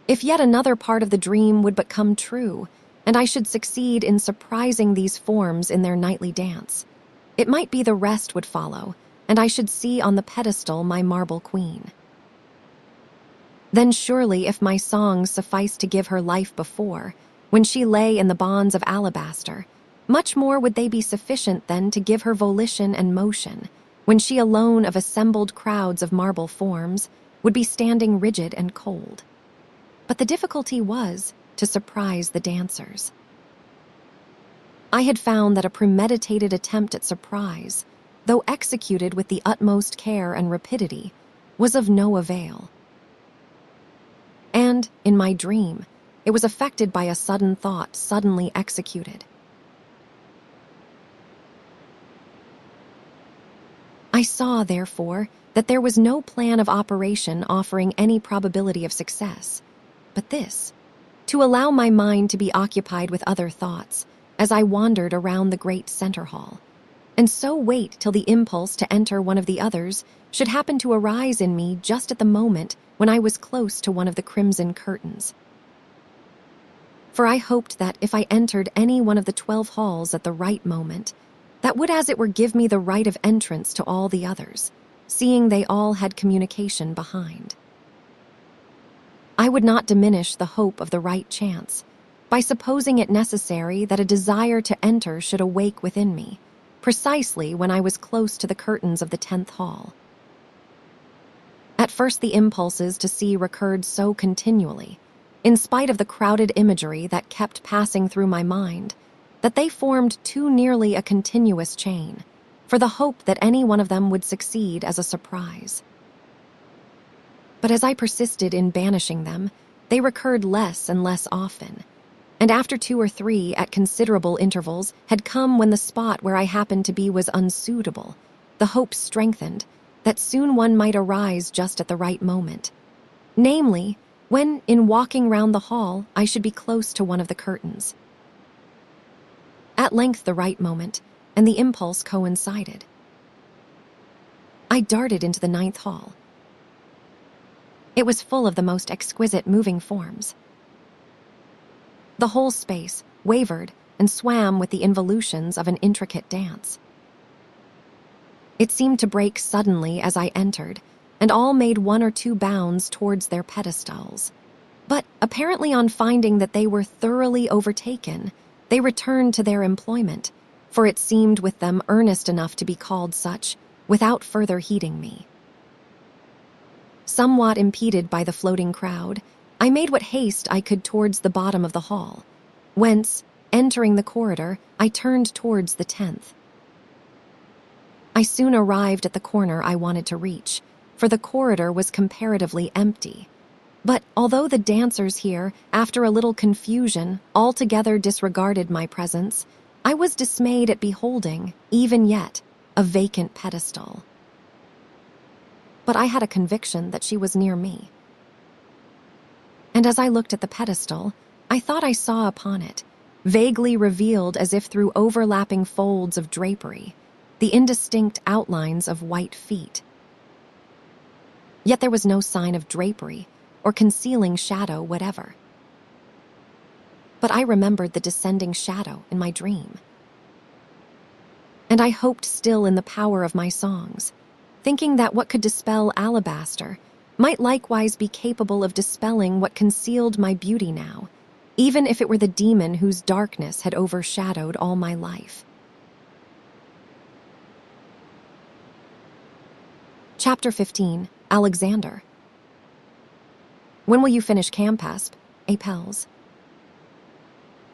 if yet another part of the dream would but come true, and I should succeed in surprising these forms in their nightly dance, it might be the rest would follow, and I should see on the pedestal my marble queen. Then surely if my songs sufficed to give her life before, when she lay in the bonds of alabaster, much more would they be sufficient then to give her volition and motion, when she alone of assembled crowds of marble forms would be standing rigid and cold. But the difficulty was to surprise the dancers. I had found that a premeditated attempt at surprise, though executed with the utmost care and rapidity, was of no avail. And, in my dream, it was affected by a sudden thought suddenly executed. I saw, therefore, that there was no plan of operation offering any probability of success, but this, to allow my mind to be occupied with other thoughts as I wandered around the great center hall, and so wait till the impulse to enter one of the others should happen to arise in me just at the moment when I was close to one of the crimson curtains. For I hoped that if I entered any one of the 12 halls at the right moment, that would as it were give me the right of entrance to all the others, seeing they all had communication behind. I would not diminish the hope of the right chance by supposing it necessary that a desire to enter should awake within me, precisely when I was close to the curtains of the 10th hall. At first the impulses to see recurred so continually, in spite of the crowded imagery that kept passing through my mind, that they formed too nearly a continuous chain, for the hope that any one of them would succeed as a surprise. But as I persisted in banishing them, they recurred less and less often, and after 2 or 3 at considerable intervals had come when the spot where I happened to be was unsuitable, the hope strengthened that soon one might arise just at the right moment, Namely, when, in walking round the hall, I should be close to one of the curtains. At length the right moment, and the impulse coincided. I darted into the 9th hall. It was full of the most exquisite moving forms. The whole space wavered and swam with the involutions of an intricate dance. It seemed to break suddenly as I entered, and all made 1 or 2 bounds towards their pedestals. But apparently on finding that they were thoroughly overtaken, they returned to their employment, for it seemed with them earnest enough to be called such, without further heeding me. Somewhat impeded by the floating crowd, I made what haste I could towards the bottom of the hall, whence, entering the corridor, I turned towards the 10th. I soon arrived at the corner I wanted to reach, for the corridor was comparatively empty. But although the dancers here, after a little confusion, altogether disregarded my presence, I was dismayed at beholding, even yet, a vacant pedestal. But I had a conviction that she was near me. And as I looked at the pedestal, I thought I saw upon it, vaguely revealed as if through overlapping folds of drapery, the indistinct outlines of white feet. Yet there was no sign of drapery or concealing shadow whatever. But I remembered the descending shadow in my dream. And I hoped still in the power of my songs, thinking that what could dispel alabaster might likewise be capable of dispelling what concealed my beauty now, even if it were the demon whose darkness had overshadowed all my life. Chapter 15, Alexander. When will you finish Campasp, Apelles?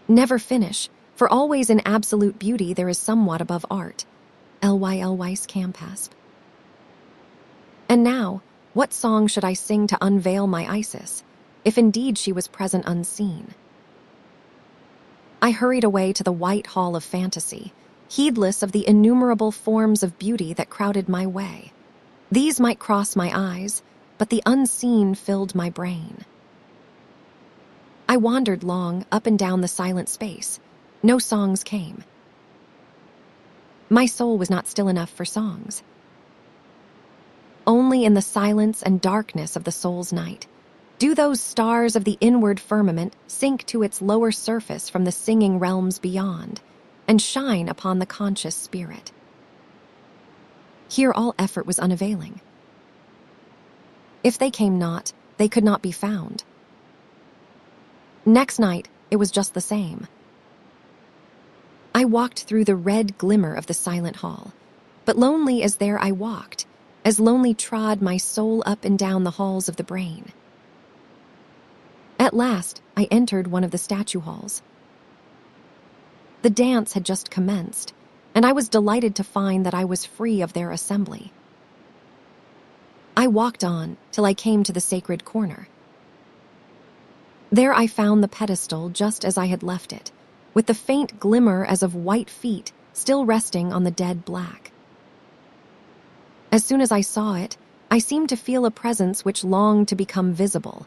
Never finish, for always in absolute beauty there is somewhat above art. Lys Campasp. And now, what song should I sing to unveil my Isis, if indeed she was present unseen? I hurried away to the white hall of fantasy, heedless of the innumerable forms of beauty that crowded my way. These might cross my eyes, but the unseen filled my brain. I wandered long up and down the silent space. No songs came. My soul was not still enough for songs. Only in the silence and darkness of the soul's night do those stars of the inward firmament sink to its lower surface from the singing realms beyond, and shine upon the conscious spirit. Here all effort was unavailing. If they came not, they could not be found. Next night, it was just the same. I walked through the red glimmer of the silent hall, but lonely as there I walked, as lonely trod my soul up and down the halls of the brain. At last, I entered one of the statue halls. The dance had just commenced, and I was delighted to find that I was free of their assembly. I walked on till I came to the sacred corner. There I found the pedestal just as I had left it, with the faint glimmer as of white feet still resting on the dead black. As soon as I saw it, I seemed to feel a presence which longed to become visible,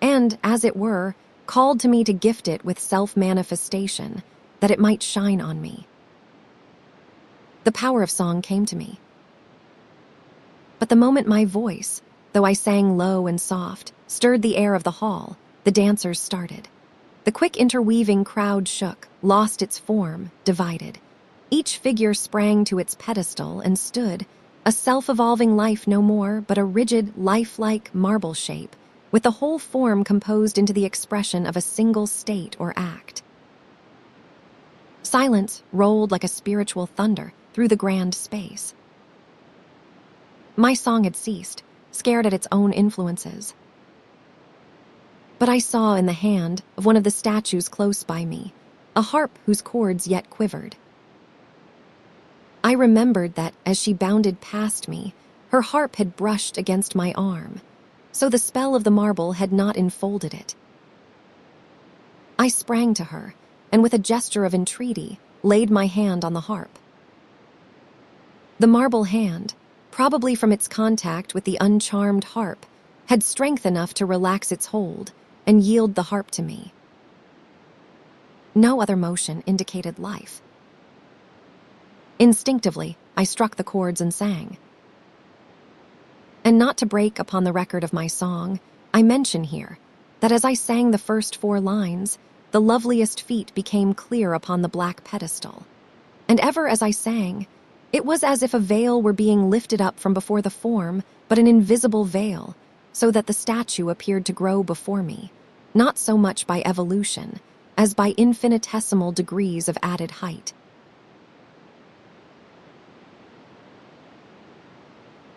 and, as it were, called to me to gift it with self-manifestation, that it might shine on me. The power of song came to me. But the moment my voice, though I sang low and soft, stirred the air of the hall, the dancers started. The quick interweaving crowd shook, lost its form, divided. Each figure sprang to its pedestal and stood, a self-evolving life no more, but a rigid, lifelike marble shape, with the whole form composed into the expression of a single state or act. Silence rolled like a spiritual thunder through the grand space. My song had ceased, scared at its own influences. But I saw in the hand of one of the statues close by me a harp whose chords yet quivered. I remembered that, as she bounded past me, her harp had brushed against my arm, so the spell of the marble had not enfolded it. I sprang to her, and with a gesture of entreaty, laid my hand on the harp. The marble hand, probably from its contact with the uncharmed harp, had strength enough to relax its hold and yield the harp to me. No other motion indicated life. Instinctively, I struck the chords and sang. And not to break upon the record of my song, I mention here that as I sang the first 4 lines, the loveliest feet became clear upon the black pedestal. And ever as I sang, it was as if a veil were being lifted up from before the form, but an invisible veil, so that the statue appeared to grow before me, not so much by evolution, as by infinitesimal degrees of added height.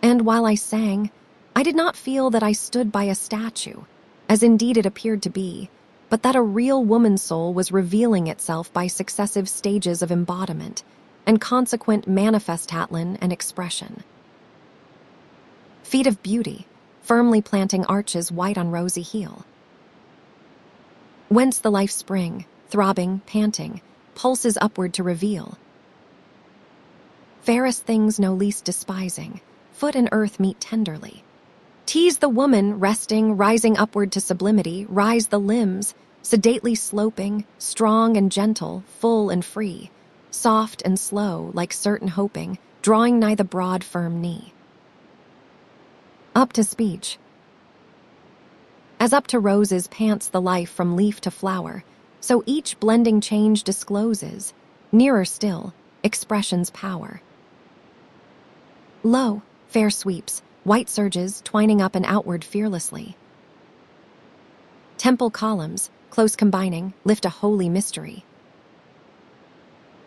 And while I sang, I did not feel that I stood by a statue, as indeed it appeared to be, but that a real woman soul was revealing itself by successive stages of embodiment and consequent manifestatlan and expression. Feet of beauty, firmly planting arches white on rosy heel. Whence the life spring, throbbing, panting, pulses upward to reveal. Fairest things no least despising, foot and earth meet tenderly. Tease the woman, resting, rising upward to sublimity, rise the limbs, sedately sloping, strong and gentle, full and free, soft and slow, like certain hoping, drawing nigh the broad, firm knee. Up to speech. As up to roses pants the life from leaf to flower, so each blending change discloses, nearer still, expression's power. Lo, fair sweeps, white surges twining up and outward fearlessly. Temple columns, close combining, lift a holy mystery.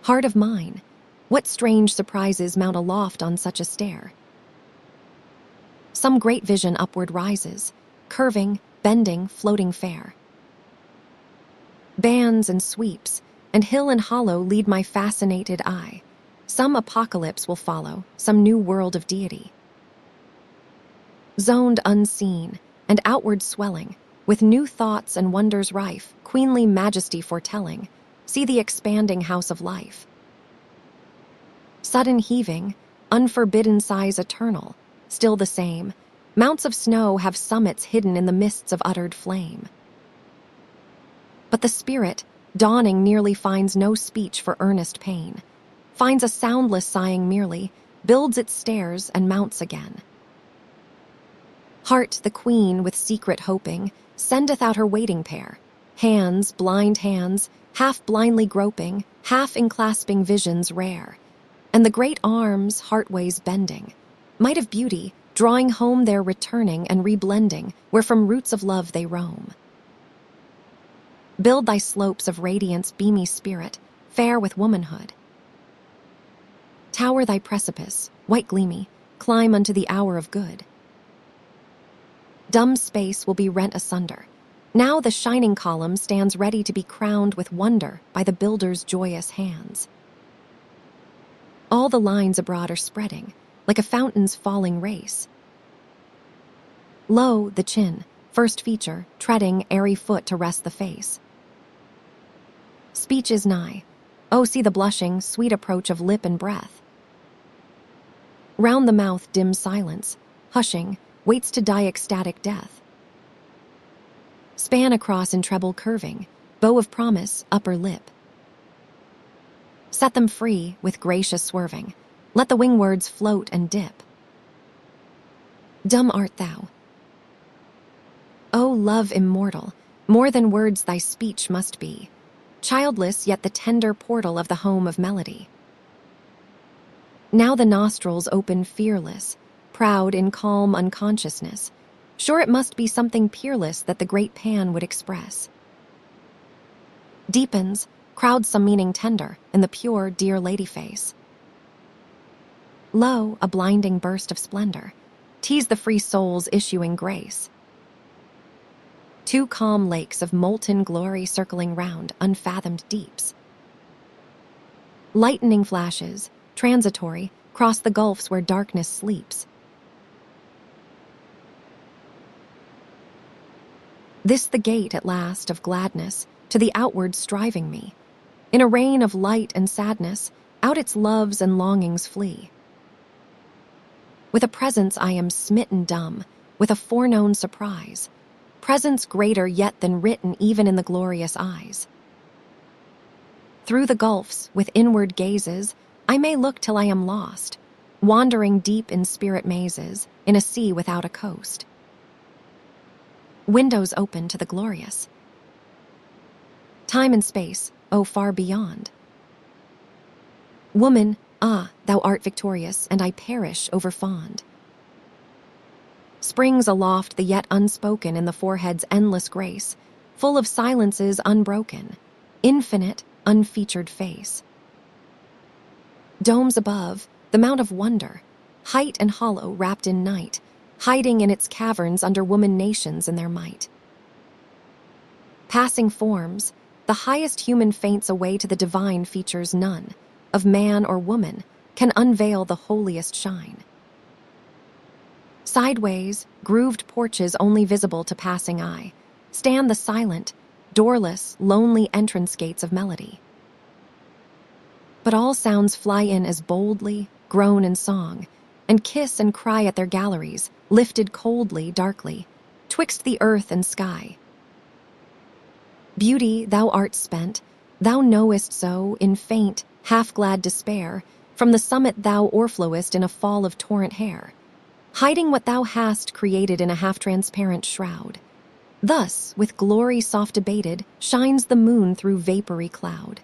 Heart of mine, what strange surprises mount aloft on such a stair? Some great vision upward rises, curving, bending, floating fair. Bands and sweeps, and hill and hollow lead my fascinated eye. Some apocalypse will follow, some new world of deity. Zoned unseen, and outward swelling, with new thoughts and wonders rife, queenly majesty foretelling, see the expanding house of life. Sudden heaving, unforbidden sighs eternal, still the same, mounts of snow have summits hidden in the mists of uttered flame. But the spirit, dawning nearly finds no speech for earnest pain, finds a soundless sighing merely, builds its stairs and mounts again. Heart, the queen, with secret hoping, sendeth out her waiting pair, hands, blind hands, half blindly groping, half enclasping visions rare, and the great arms, heartways bending, might of beauty, drawing home their returning and reblending, where from roots of love they roam. Build thy slopes of radiance, beamy spirit, fair with womanhood. Tower thy precipice, white gleamy, climb unto the hour of good. Dumb space will be rent asunder. Now the shining column stands ready to be crowned with wonder by the builder's joyous hands. All the lines abroad are spreading, like a fountain's falling race. Lo, the chin, first feature, treading airy foot to rest the face. Speech is nigh. Oh, see the blushing, sweet approach of lip and breath. Round the mouth dim silence, hushing, waits to die ecstatic death. Span across in treble curving, bow of promise, upper lip. Set them free with gracious swerving. Let the wing words float and dip. Dumb art thou. O love immortal, more than words thy speech must be. Childless yet the tender portal of the home of melody. Now the nostrils open fearless, proud in calm unconsciousness. Sure it must be something peerless that the great Pan would express. Deepens, crowds some meaning tender in the pure, dear lady face. Lo, a blinding burst of splendor, tease the free soul's issuing grace. 2 calm lakes of molten glory circling round unfathomed deeps. Lightning flashes, transitory, cross the gulfs where darkness sleeps. This the gate at last of gladness, to the outward striving me. In a reign of light and sadness, out its loves and longings flee. With a presence I am smitten dumb, with a foreknown surprise, presence greater yet than written even in the glorious eyes. Through the gulfs, with inward gazes, I may look till I am lost, wandering deep in spirit mazes, in a sea without a coast. Windows open to the glorious. Time and space, oh far beyond. Woman, ah, thou art victorious, and I perish over fond. Springs aloft the yet unspoken in the forehead's endless grace, full of silences unbroken, infinite, unfeatured face. Domes above, the mount of wonder, height and hollow wrapped in night, hiding in its caverns under woman nations in their might. Passing forms, the highest human faints away to the divine features none, of man or woman, can unveil the holiest shine. Sideways, grooved porches only visible to passing eye, stand the silent, doorless, lonely entrance gates of melody. But all sounds fly in as boldly, groan and song, and kiss and cry at their galleries, lifted coldly, darkly, twixt the earth and sky. Beauty, thou art spent, thou knowest so, in faint, half-glad despair, from the summit thou o'erflowest in a fall of torrent hair, hiding what thou hast created in a half-transparent shroud. Thus, with glory soft abated, shines the moon through vapory cloud.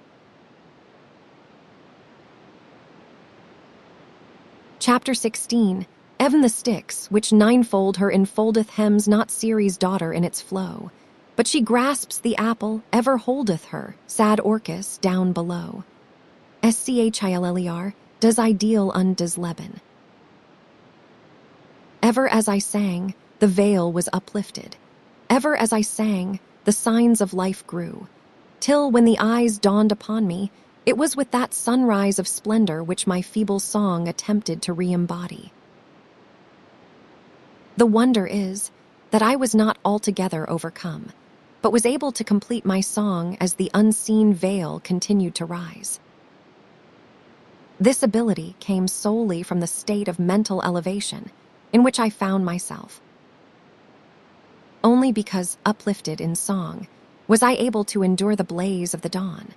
Chapter 16. Even the Styx, which ninefold her enfoldeth, hems not Ceres' daughter in its flow, but she grasps the apple, ever holdeth her, sad Orcus, down below. SCHILLER, does ideal undoes Leben. Ever as I sang, the veil was uplifted. Ever as I sang, the signs of life grew, till when the eyes dawned upon me, it was with that sunrise of splendor which my feeble song attempted to re-embody. The wonder is that I was not altogether overcome, but was able to complete my song as the unseen veil continued to rise. This ability came solely from the state of mental elevation in which I found myself. Only because, uplifted in song, was I able to endure the blaze of the dawn.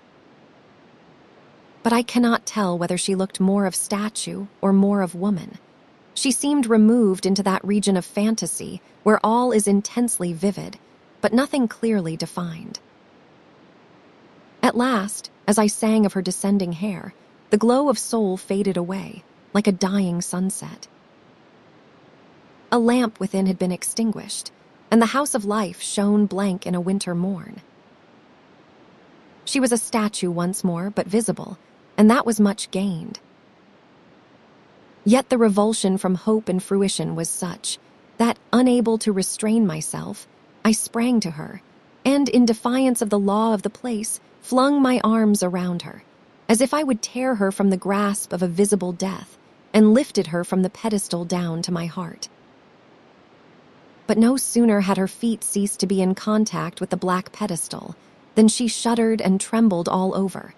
But I cannot tell whether she looked more of statue or more of woman. She seemed removed into that region of fantasy where all is intensely vivid, but nothing clearly defined. At last, as I sang of her descending hair, the glow of soul faded away, like a dying sunset. A lamp within had been extinguished, and the house of life shone blank in a winter morn. She was a statue once more, but visible, and that was much gained. Yet the revulsion from hope and fruition was such that, unable to restrain myself, I sprang to her, and, in defiance of the law of the place, flung my arms around her, as if I would tear her from the grasp of a visible death, and lifted her from the pedestal down to my heart. But no sooner had her feet ceased to be in contact with the black pedestal than she shuddered and trembled all over.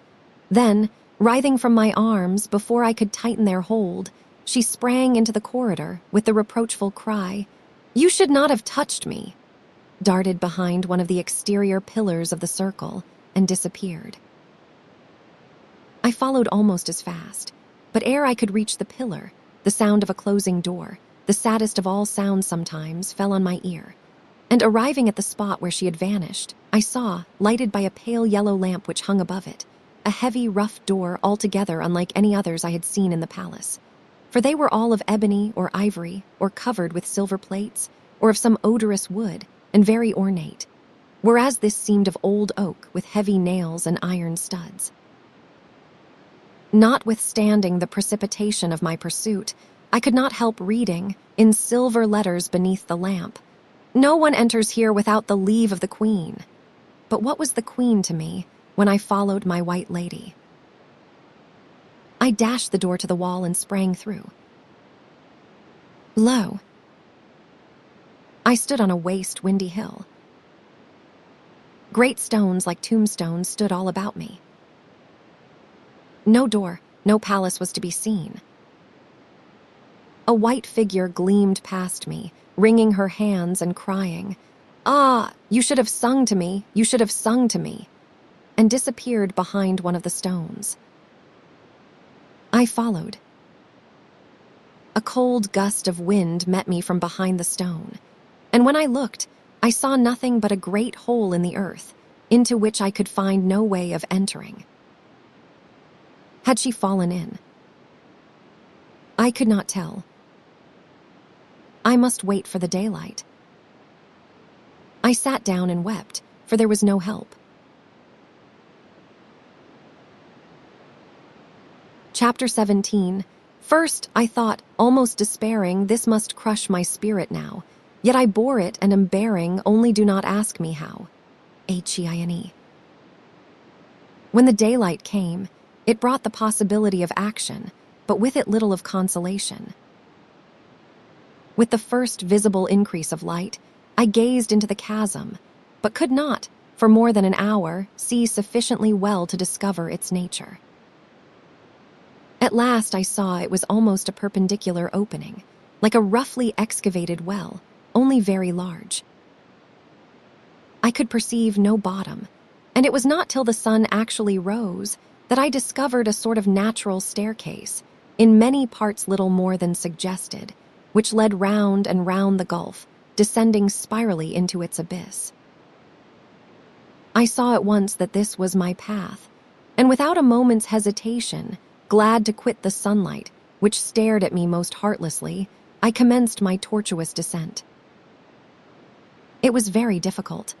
Then, writhing from my arms before I could tighten their hold, she sprang into the corridor with the reproachful cry, "You should not have touched me," darted behind one of the exterior pillars of the circle, and disappeared. I followed almost as fast, but ere I could reach the pillar, the sound of a closing door, the saddest of all sounds sometimes, fell on my ear, and arriving at the spot where she had vanished, I saw, lighted by a pale yellow lamp which hung above it, a heavy, rough door altogether unlike any others I had seen in the palace, for they were all of ebony or ivory, or covered with silver plates, or of some odorous wood, and very ornate, whereas this seemed of old oak with heavy nails and iron studs. Notwithstanding the precipitation of my pursuit, I could not help reading, in silver letters beneath the lamp, "No one enters here without the leave of the Queen." But what was the Queen to me when I followed my white lady? I dashed the door to the wall and sprang through. Lo! I stood on a waste, windy hill. Great stones like tombstones stood all about me. No door, no palace was to be seen. A white figure gleamed past me, wringing her hands and crying, "Ah, you should have sung to me, you should have sung to me," and disappeared behind one of the stones. I followed. A cold gust of wind met me from behind the stone, and when I looked, I saw nothing but a great hole in the earth, into which I could find no way of entering. Had she fallen in? I could not tell. I must wait for the daylight. I sat down and wept, for there was no help. Chapter 17. First, I thought, almost despairing, this must crush my spirit now. Yet I bore it and am bearing, only do not ask me how. Heine. When the daylight came, it brought the possibility of action, but with it little of consolation. With the first visible increase of light, I gazed into the chasm, but could not, for more than an hour, see sufficiently well to discover its nature. At last I saw it was almost a perpendicular opening, like a roughly excavated well, only very large. I could perceive no bottom, and it was not till the sun actually rose that I discovered a sort of natural staircase, in many parts little more than suggested, which led round and round the gulf, descending spirally into its abyss. I saw at once that this was my path, and without a moment's hesitation, glad to quit the sunlight, which stared at me most heartlessly, I commenced my tortuous descent. It was very difficult.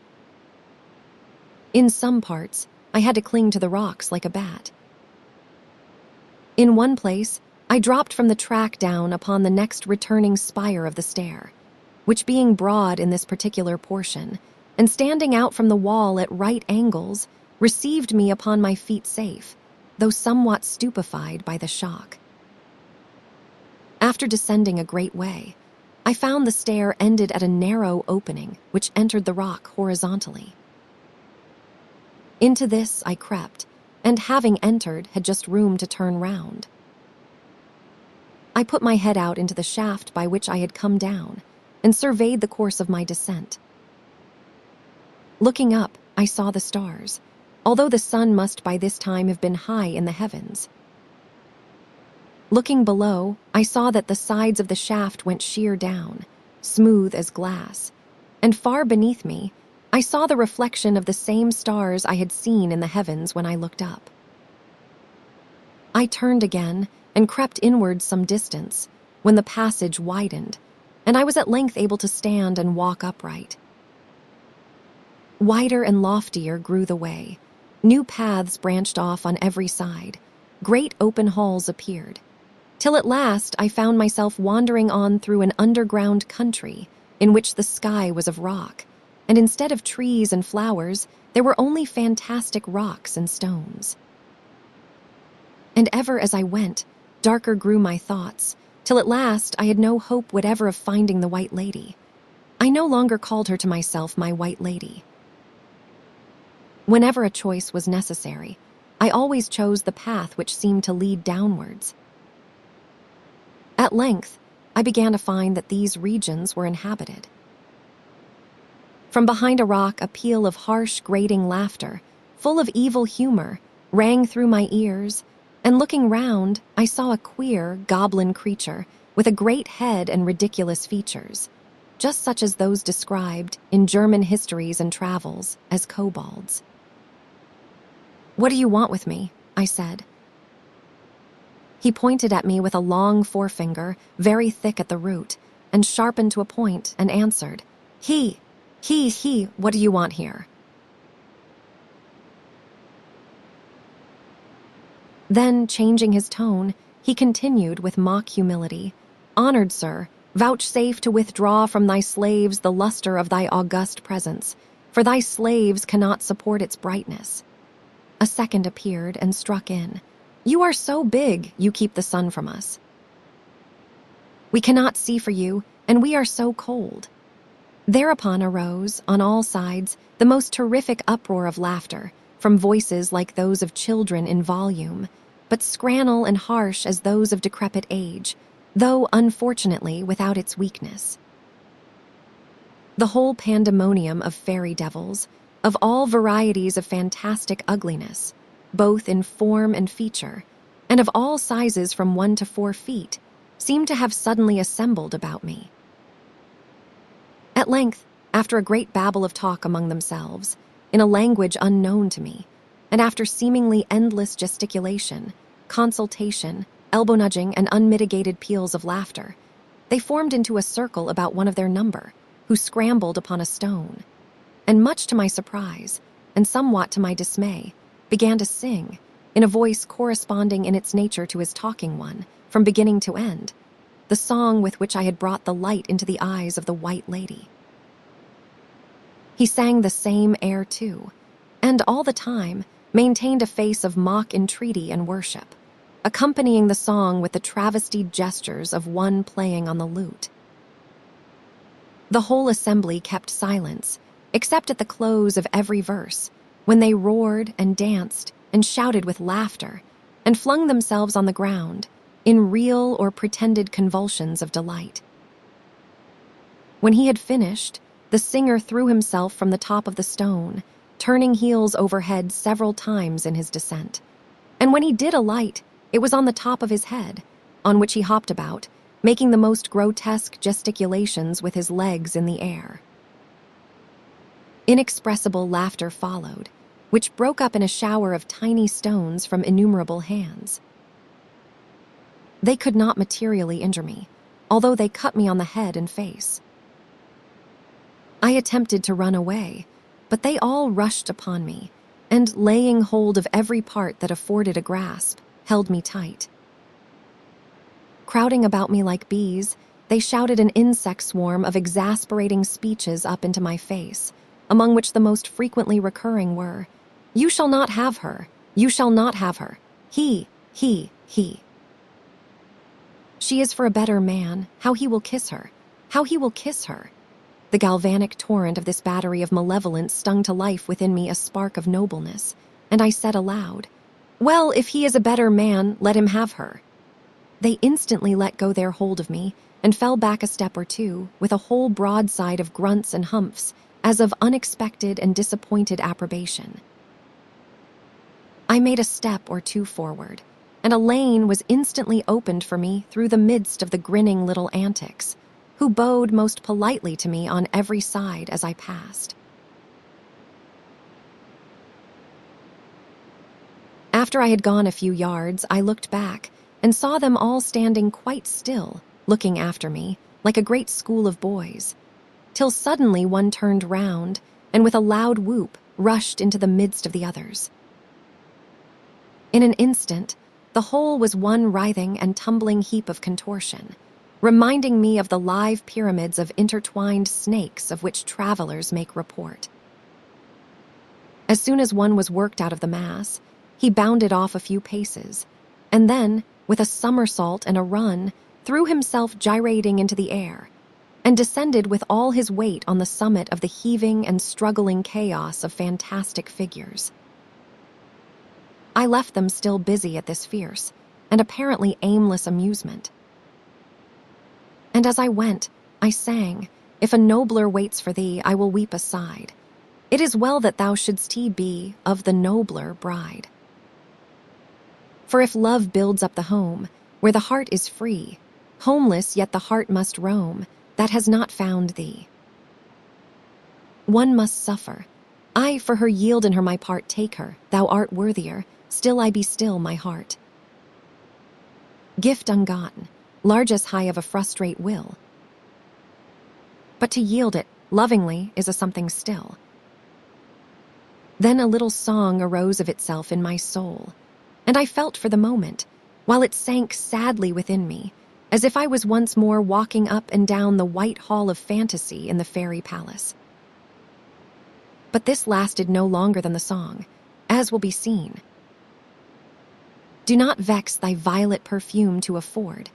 In some parts, I had to cling to the rocks like a bat. In one place, I dropped from the track down upon the next returning spire of the stair, which being broad in this particular portion, and standing out from the wall at right angles, received me upon my feet safe, though somewhat stupefied by the shock. After descending a great way, I found the stair ended at a narrow opening which entered the rock horizontally. Into this I crept, and having entered, had just room to turn round. I put my head out into the shaft by which I had come down, and surveyed the course of my descent. Looking up, I saw the stars, although the sun must by this time have been high in the heavens. Looking below, I saw that the sides of the shaft went sheer down, smooth as glass, and far beneath me, I saw the reflection of the same stars I had seen in the heavens when I looked up. I turned again and crept inward some distance, when the passage widened, and I was at length able to stand and walk upright. Wider and loftier grew the way. New paths branched off on every side. Great open halls appeared, till at last I found myself wandering on through an underground country in which the sky was of rock, and instead of trees and flowers, there were only fantastic rocks and stones. And ever as I went, darker grew my thoughts, till at last I had no hope whatever of finding the White Lady. I no longer called her to myself my White Lady. Whenever a choice was necessary, I always chose the path which seemed to lead downwards. At length, I began to find that these regions were inhabited. From behind a rock, a peal of harsh, grating laughter, full of evil humor, rang through my ears, and looking round, I saw a queer, goblin creature with a great head and ridiculous features, just such as those described in German histories and travels as kobolds. "What do you want with me?" I said. He pointed at me with a long forefinger, very thick at the root, and sharpened to a point, and answered, He, what do you want here?" Then, changing his tone, he continued with mock humility, "Honored sir, vouchsafe to withdraw from thy slaves the luster of thy august presence, for thy slaves cannot support its brightness." A second appeared and struck in. "You are so big, you keep the sun from us. We cannot see for you, and we are so cold." Thereupon arose, on all sides, the most terrific uproar of laughter, from voices like those of children in volume, but scrannel and harsh as those of decrepit age, though unfortunately without its weakness. The whole pandemonium of fairy devils, of all varieties of fantastic ugliness, both in form and feature, and of all sizes from 1 to 4 feet, seemed to have suddenly assembled about me. At length, after a great babble of talk among themselves, in a language unknown to me, and after seemingly endless gesticulation, consultation, elbow-nudging, and unmitigated peals of laughter, they formed into a circle about one of their number, who scrambled upon a stone, and much to my surprise, and somewhat to my dismay, began to sing, in a voice corresponding in its nature to his talking one, from beginning to end, the song with which I had brought the light into the eyes of the White Lady. He sang the same air too, and all the time maintained a face of mock entreaty and worship, accompanying the song with the travestied gestures of one playing on the lute. The whole assembly kept silence, except at the close of every verse, when they roared and danced and shouted with laughter, and flung themselves on the ground, in real or pretended convulsions of delight. When he had finished, the singer threw himself from the top of the stone, turning heels overhead several times in his descent. And when he did alight, it was on the top of his head, on which he hopped about, making the most grotesque gesticulations with his legs in the air. Inexpressible laughter followed, which broke up in a shower of tiny stones from innumerable hands. They could not materially injure me, although they cut me on the head and face. I attempted to run away, but they all rushed upon me, and laying hold of every part that afforded a grasp, held me tight. Crowding about me like bees, they shouted an insect swarm of exasperating speeches up into my face, among which the most frequently recurring were, "You shall not have her, you shall not have her, he. She is for a better man, how he will kiss her, how he will kiss her." The galvanic torrent of this battery of malevolence stung to life within me a spark of nobleness, and I said aloud, "Well, if he is a better man, let him have her." They instantly let go their hold of me, and fell back a step or two, with a whole broadside of grunts and humphs, as of unexpected and disappointed approbation. I made a step or two forward, and a lane was instantly opened for me through the midst of the grinning little antics, who bowed most politely to me on every side as I passed. After I had gone a few yards, I looked back and saw them all standing quite still, looking after me, like a great school of boys, till suddenly one turned round and with a loud whoop rushed into the midst of the others. In an instant, the whole was one writhing and tumbling heap of contortion, reminding me of the live pyramids of intertwined snakes of which travelers make report. As soon as one was worked out of the mass, he bounded off a few paces, and then, with a somersault and a run, threw himself gyrating into the air, and descended with all his weight on the summit of the heaving and struggling chaos of fantastic figures. I left them still busy at this fierce and apparently aimless amusement. And as I went, I sang, "If a nobler waits for thee, I will weep aside. It is well that thou shouldst be of the nobler bride." For if love builds up the home, where the heart is free, homeless yet the heart must roam, that has not found thee. One must suffer. I for her yield and her my part take her, thou art worthier, still I be still my heart. Gift ungotten, large as high of a frustrate will. But to yield it, lovingly, is a something still. Then a little song arose of itself in my soul, and I felt for the moment, while it sank sadly within me, as if I was once more walking up and down the white hall of fantasy in the fairy palace. But this lasted no longer than the song, as will be seen. Do not vex thy violet perfume to afford,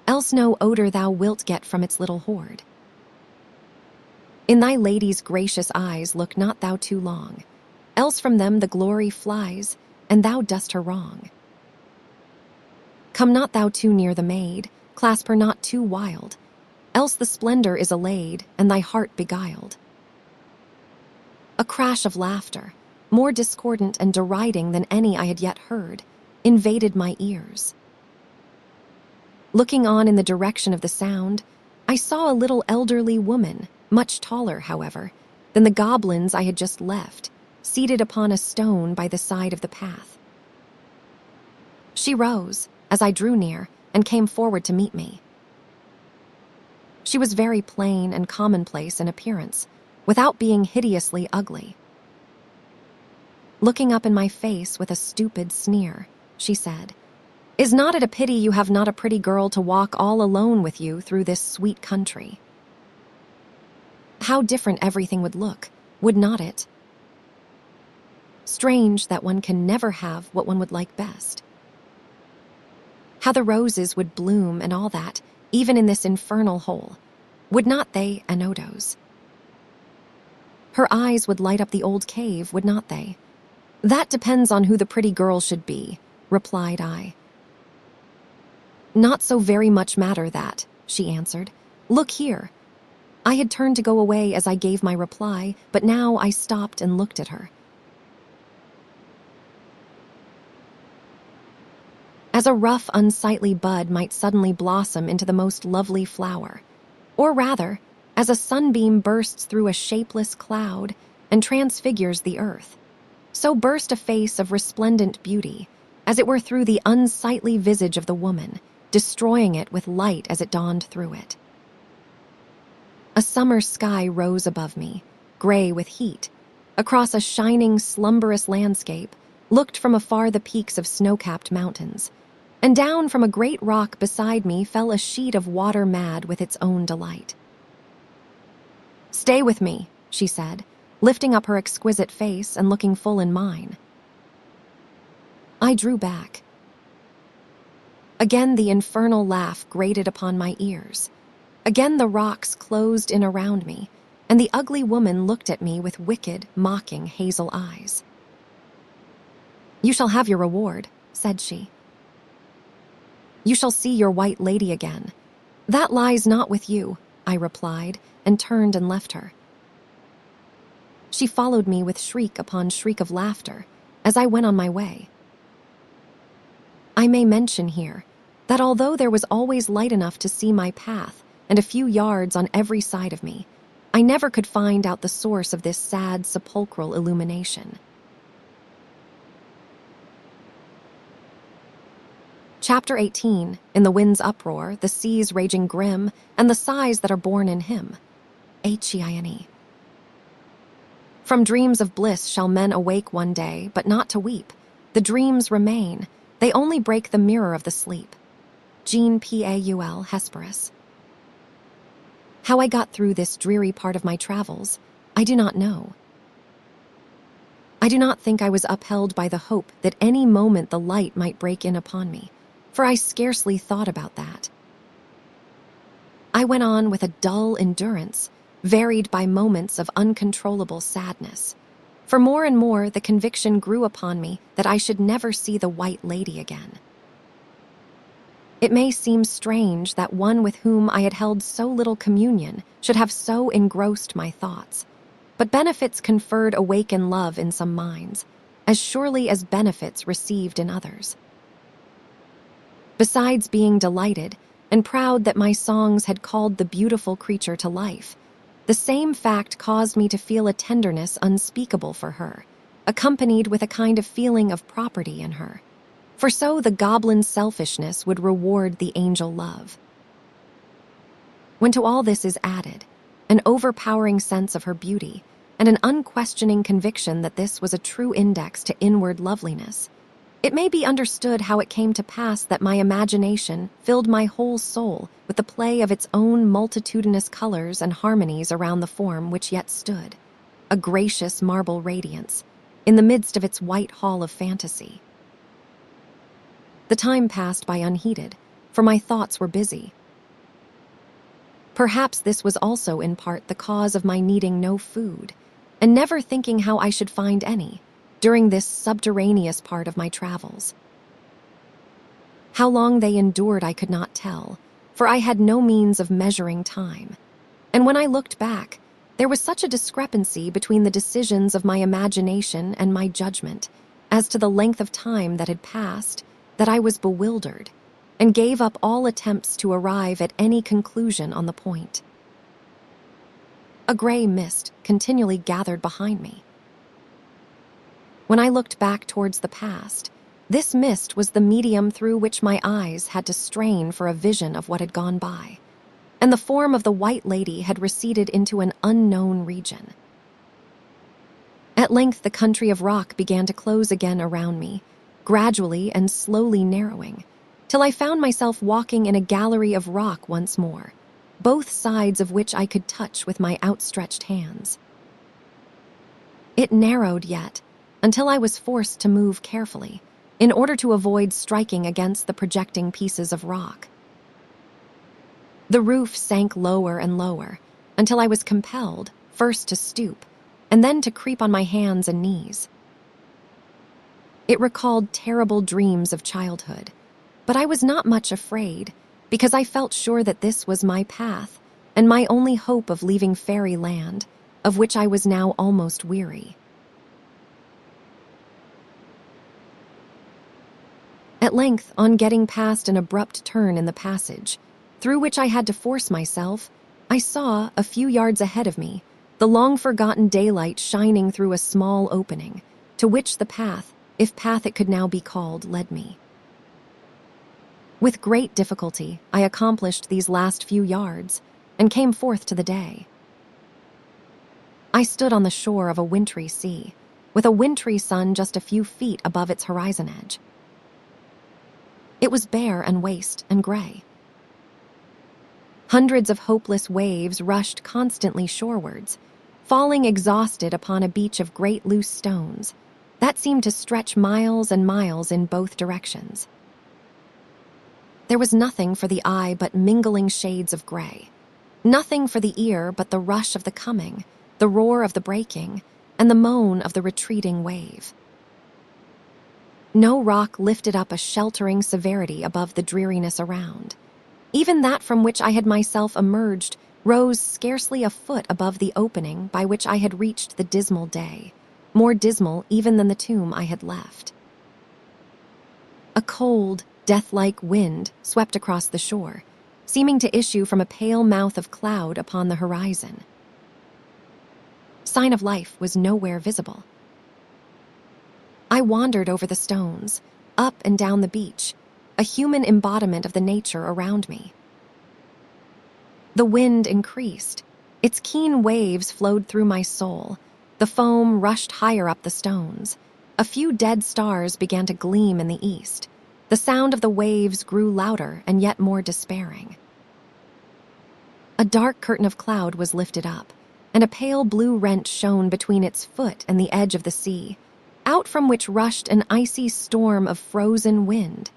else no odor thou wilt get from its little hoard. In thy lady's gracious eyes look not thou too long, else from them the glory flies, and thou dost her wrong. Come not thou too near the maid, Clasp her not too wild, else the splendor is allayed and thy heart beguiled. A crash of laughter, more discordant and deriding than any I had yet heard, invaded my ears. Looking on in the direction of the sound, I saw a little elderly woman, much taller, however, than the goblins I had just left, seated upon a stone by the side of the path. She rose as I drew near and came forward to meet me. She was very plain and commonplace in appearance, without being hideously ugly. Looking up in my face with a stupid sneer, she said, "Is not it a pity you have not a pretty girl to walk all alone with you through this sweet country?" How different everything would look, would not it? Strange that one can never have what one would like best. How the roses would bloom and all that, even in this infernal hole. Would not they, Anodos? Her eyes would light up the old cave, would not they? That depends on who the pretty girl should be, replied I. Not so very much matter that, she answered. Look here. I had turned to go away as I gave my reply, but now I stopped and looked at her. As a rough, unsightly bud might suddenly blossom into the most lovely flower, or rather, as a sunbeam bursts through a shapeless cloud and transfigures the earth, so burst a face of resplendent beauty, as it were through the unsightly visage of the woman, destroying it with light as it dawned through it. A summer sky rose above me, gray with heat. Across a shining, slumberous landscape, looked from afar the peaks of snow-capped mountains, and down from a great rock beside me fell a sheet of water mad with its own delight. "Stay with me," she said, lifting up her exquisite face and looking full in mine. I drew back. Again the infernal laugh grated upon my ears. Again the rocks closed in around me, and the ugly woman looked at me with wicked, mocking hazel eyes. "You shall have your reward," said she. "You shall see your white lady again. That lies not with you," I replied, and turned and left her. She followed me with shriek upon shriek of laughter as I went on my way. I may mention here that although there was always light enough to see my path and a few yards on every side of me, I never could find out the source of this sad sepulchral illumination. Chapter 18, in the wind's uproar, the seas raging grim, and the sighs that are born in him. Hine. From dreams of bliss shall men awake one day, but not to weep. The dreams remain, they only break the mirror of the sleep. Jean Paul Hesperus. How I got through this dreary part of my travels, I do not know. I do not think I was upheld by the hope that any moment the light might break in upon me, for I scarcely thought about that. I went on with a dull endurance, varied by moments of uncontrollable sadness, for more and more the conviction grew upon me that I should never see the White Lady again. It may seem strange that one with whom I had held so little communion should have so engrossed my thoughts, but benefits conferred awaken love in some minds, as surely as benefits received in others. Besides being delighted and proud that my songs had called the beautiful creature to life, the same fact caused me to feel a tenderness unspeakable for her, accompanied with a kind of feeling of property in her. For so the goblin's selfishness would reward the angel love. When to all this is added an overpowering sense of her beauty and an unquestioning conviction that this was a true index to inward loveliness, it may be understood how it came to pass that my imagination filled my whole soul with the play of its own multitudinous colors and harmonies around the form which yet stood, a gracious marble radiance, in the midst of its white hall of fantasy. The time passed by unheeded, for my thoughts were busy. Perhaps this was also in part the cause of my needing no food, and never thinking how I should find any during this subterraneous part of my travels. How long they endured I could not tell, for I had no means of measuring time. And when I looked back, there was such a discrepancy between the decisions of my imagination and my judgment as to the length of time that had passed that I was bewildered and gave up all attempts to arrive at any conclusion on the point. A gray mist continually gathered behind me. When I looked back towards the past, this mist was the medium through which my eyes had to strain for a vision of what had gone by, and the form of the White Lady had receded into an unknown region. At length the country of rock began to close again around me, gradually and slowly narrowing, till I found myself walking in a gallery of rock once more, both sides of which I could touch with my outstretched hands. It narrowed yet, until I was forced to move carefully, in order to avoid striking against the projecting pieces of rock. The roof sank lower and lower, until I was compelled, first to stoop, and then to creep on my hands and knees. It recalled terrible dreams of childhood, but I was not much afraid, because I felt sure that this was my path, and my only hope of leaving fairyland, of which I was now almost weary. At length, on getting past an abrupt turn in the passage, through which I had to force myself, I saw, a few yards ahead of me, the long-forgotten daylight shining through a small opening, to which the path, if path it could now be called, led me. With great difficulty, I accomplished these last few yards, and came forth to the day. I stood on the shore of a wintry sea, with a wintry sun just a few feet above its horizon edge. It was bare and waste and gray. Hundreds of hopeless waves rushed constantly shorewards, falling exhausted upon a beach of great loose stones that seemed to stretch miles and miles in both directions. There was nothing for the eye but mingling shades of gray, nothing for the ear but the rush of the coming, the roar of the breaking, and the moan of the retreating wave. No rock lifted up a sheltering severity above the dreariness around. Even that from which I had myself emerged rose scarcely a foot above the opening by which I had reached the dismal day, more dismal even than the tomb I had left. A cold, death-like wind swept across the shore, seeming to issue from a pale mouth of cloud upon the horizon. Sign of life was nowhere visible. I wandered over the stones, up and down the beach, a human embodiment of the nature around me. The wind increased. Its keen waves flowed through my soul. The foam rushed higher up the stones. A few dead stars began to gleam in the east. The sound of the waves grew louder and yet more despairing. A dark curtain of cloud was lifted up, and a pale blue rent shone between its foot and the edge of the sea, out from which rushed an icy storm of frozen wind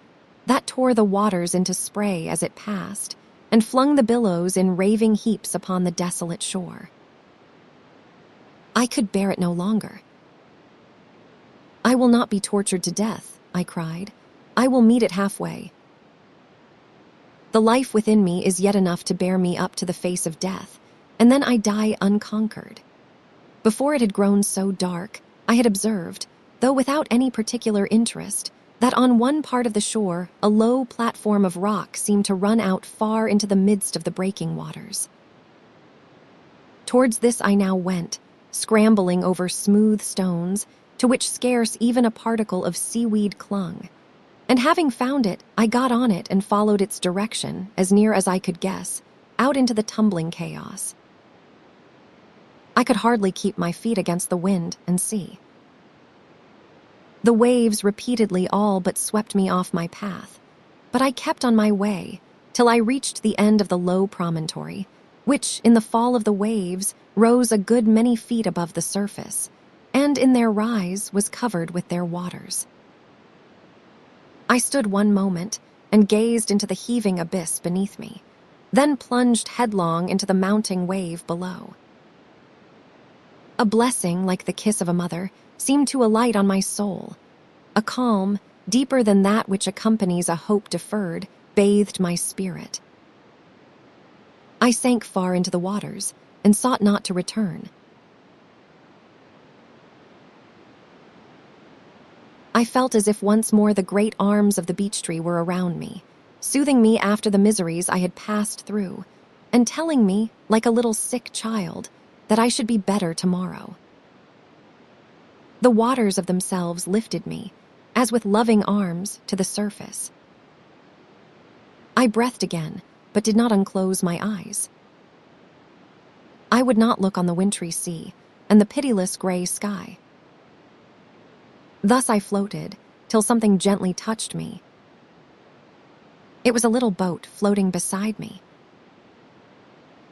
that tore the waters into spray as it passed and flung the billows in raving heaps upon the desolate shore. I could bear it no longer. "I will not be tortured to death," I cried. "I will meet it halfway. The life within me is yet enough to bear me up to the face of death, and then I die unconquered." Before it had grown so dark, I had observed, though without any particular interest, that on one part of the shore a low platform of rock seemed to run out far into the midst of the breaking waters. Towards this I now went, scrambling over smooth stones to which scarce even a particle of seaweed clung, and having found it, I got on it and followed its direction, as near as I could guess, out into the tumbling chaos. I could hardly keep my feet against the wind and sea. The waves repeatedly all but swept me off my path, but I kept on my way till I reached the end of the low promontory, which, in the fall of the waves, rose a good many feet above the surface, and in their rise was covered with their waters. I stood one moment and gazed into the heaving abyss beneath me, then plunged headlong into the mounting wave below. A blessing like the kiss of a mother seemed to alight on my soul. A calm, deeper than that which accompanies a hope deferred, bathed my spirit. I sank far into the waters and sought not to return. I felt as if once more the great arms of the beech tree were around me, soothing me after the miseries I had passed through, and telling me, like a little sick child, that I should be better tomorrow. The waters of themselves lifted me, as with loving arms, to the surface. I breathed again, but did not unclose my eyes. I would not look on the wintry sea and the pitiless gray sky. Thus I floated, till something gently touched me. It was a little boat floating beside me.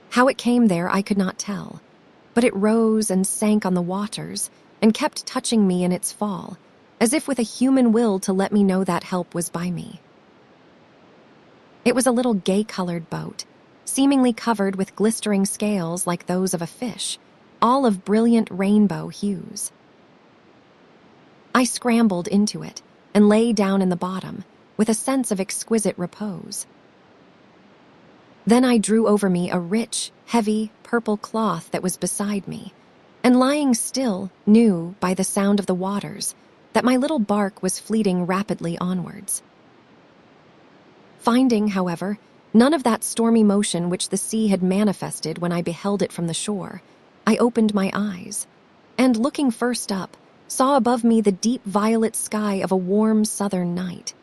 How it came there I could not tell, but it rose and sank on the waters and kept touching me in its fall, as if with a human will to let me know that help was by me. It was a little gay-colored boat, seemingly covered with glistering scales like those of a fish, all of brilliant rainbow hues. I scrambled into it and lay down in the bottom with a sense of exquisite repose. Then I drew over me a rich, heavy, purple cloth that was beside me, and lying still, knew by the sound of the waters that my little bark was fleeting rapidly onwards. Finding, however, none of that stormy motion which the sea had manifested when I beheld it from the shore, I opened my eyes, and looking first up, saw above me the deep violet sky of a warm southern night,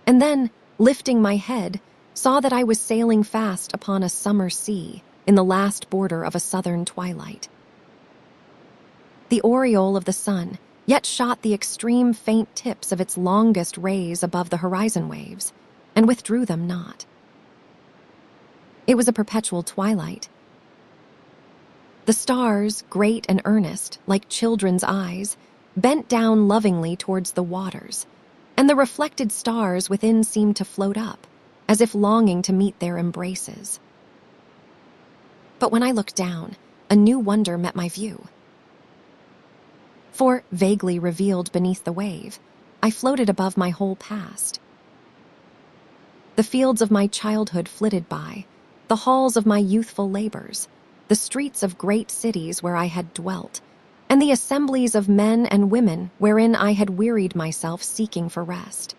and then, lifting my head, saw that I was sailing fast upon a summer sea in the last border of a southern twilight. The aureole of the sun yet shot the extreme faint tips of its longest rays above the horizon waves, and withdrew them not. It was a perpetual twilight. The stars, great and earnest, like children's eyes, bent down lovingly towards the waters, and the reflected stars within seemed to float up, as if longing to meet their embraces. But when I looked down, a new wonder met my view. For, vaguely revealed beneath the wave, I floated above my whole past. The fields of my childhood flitted by, the halls of my youthful labors, the streets of great cities where I had dwelt, and the assemblies of men and women wherein I had wearied myself seeking for rest.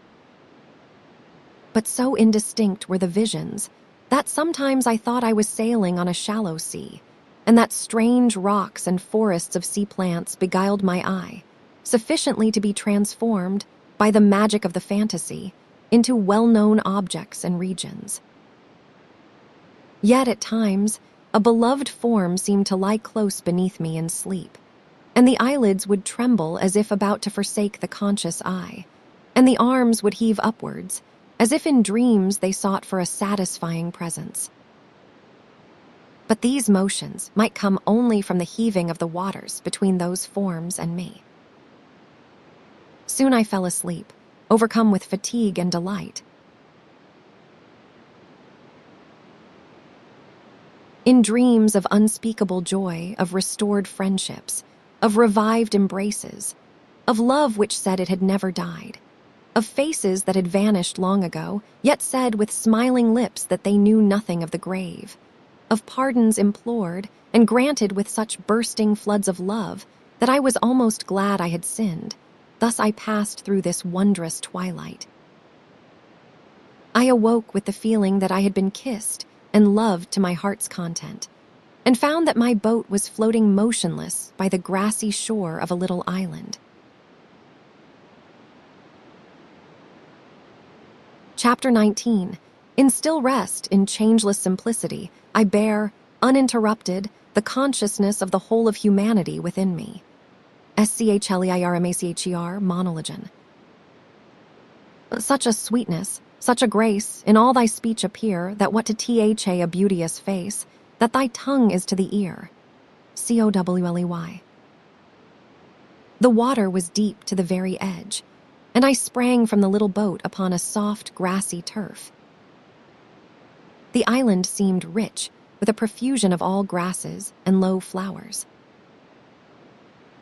But so indistinct were the visions that sometimes I thought I was sailing on a shallow sea, and that strange rocks and forests of sea plants beguiled my eye, sufficiently to be transformed, by the magic of the fantasy, into well-known objects and regions. Yet at times, a beloved form seemed to lie close beneath me in sleep, and the eyelids would tremble as if about to forsake the conscious eye, and the arms would heave upwards, as if in dreams they sought for a satisfying presence. But these motions might come only from the heaving of the waters between those forms and me. Soon I fell asleep, overcome with fatigue and delight. In dreams of unspeakable joy, of restored friendships, of revived embraces, of love which said it had never died, of faces that had vanished long ago, yet said with smiling lips that they knew nothing of the grave, of pardons implored and granted with such bursting floods of love that I was almost glad I had sinned. Thus I passed through this wondrous twilight. I awoke with the feeling that I had been kissed and loved to my heart's content, and found that my boat was floating motionless by the grassy shore of a little island. Chapter 19. In still rest, in changeless simplicity, I bear, uninterrupted, the consciousness of the whole of humanity within me. SCHLEIRMACHER, monologen. Such a sweetness, such a grace, in all thy speech appear, that what to THA a beauteous face, that thy tongue is to the ear. COWLEY. The water was deep to the very edge, and I sprang from the little boat upon a soft, grassy turf. The island seemed rich, with a profusion of all grasses and low flowers.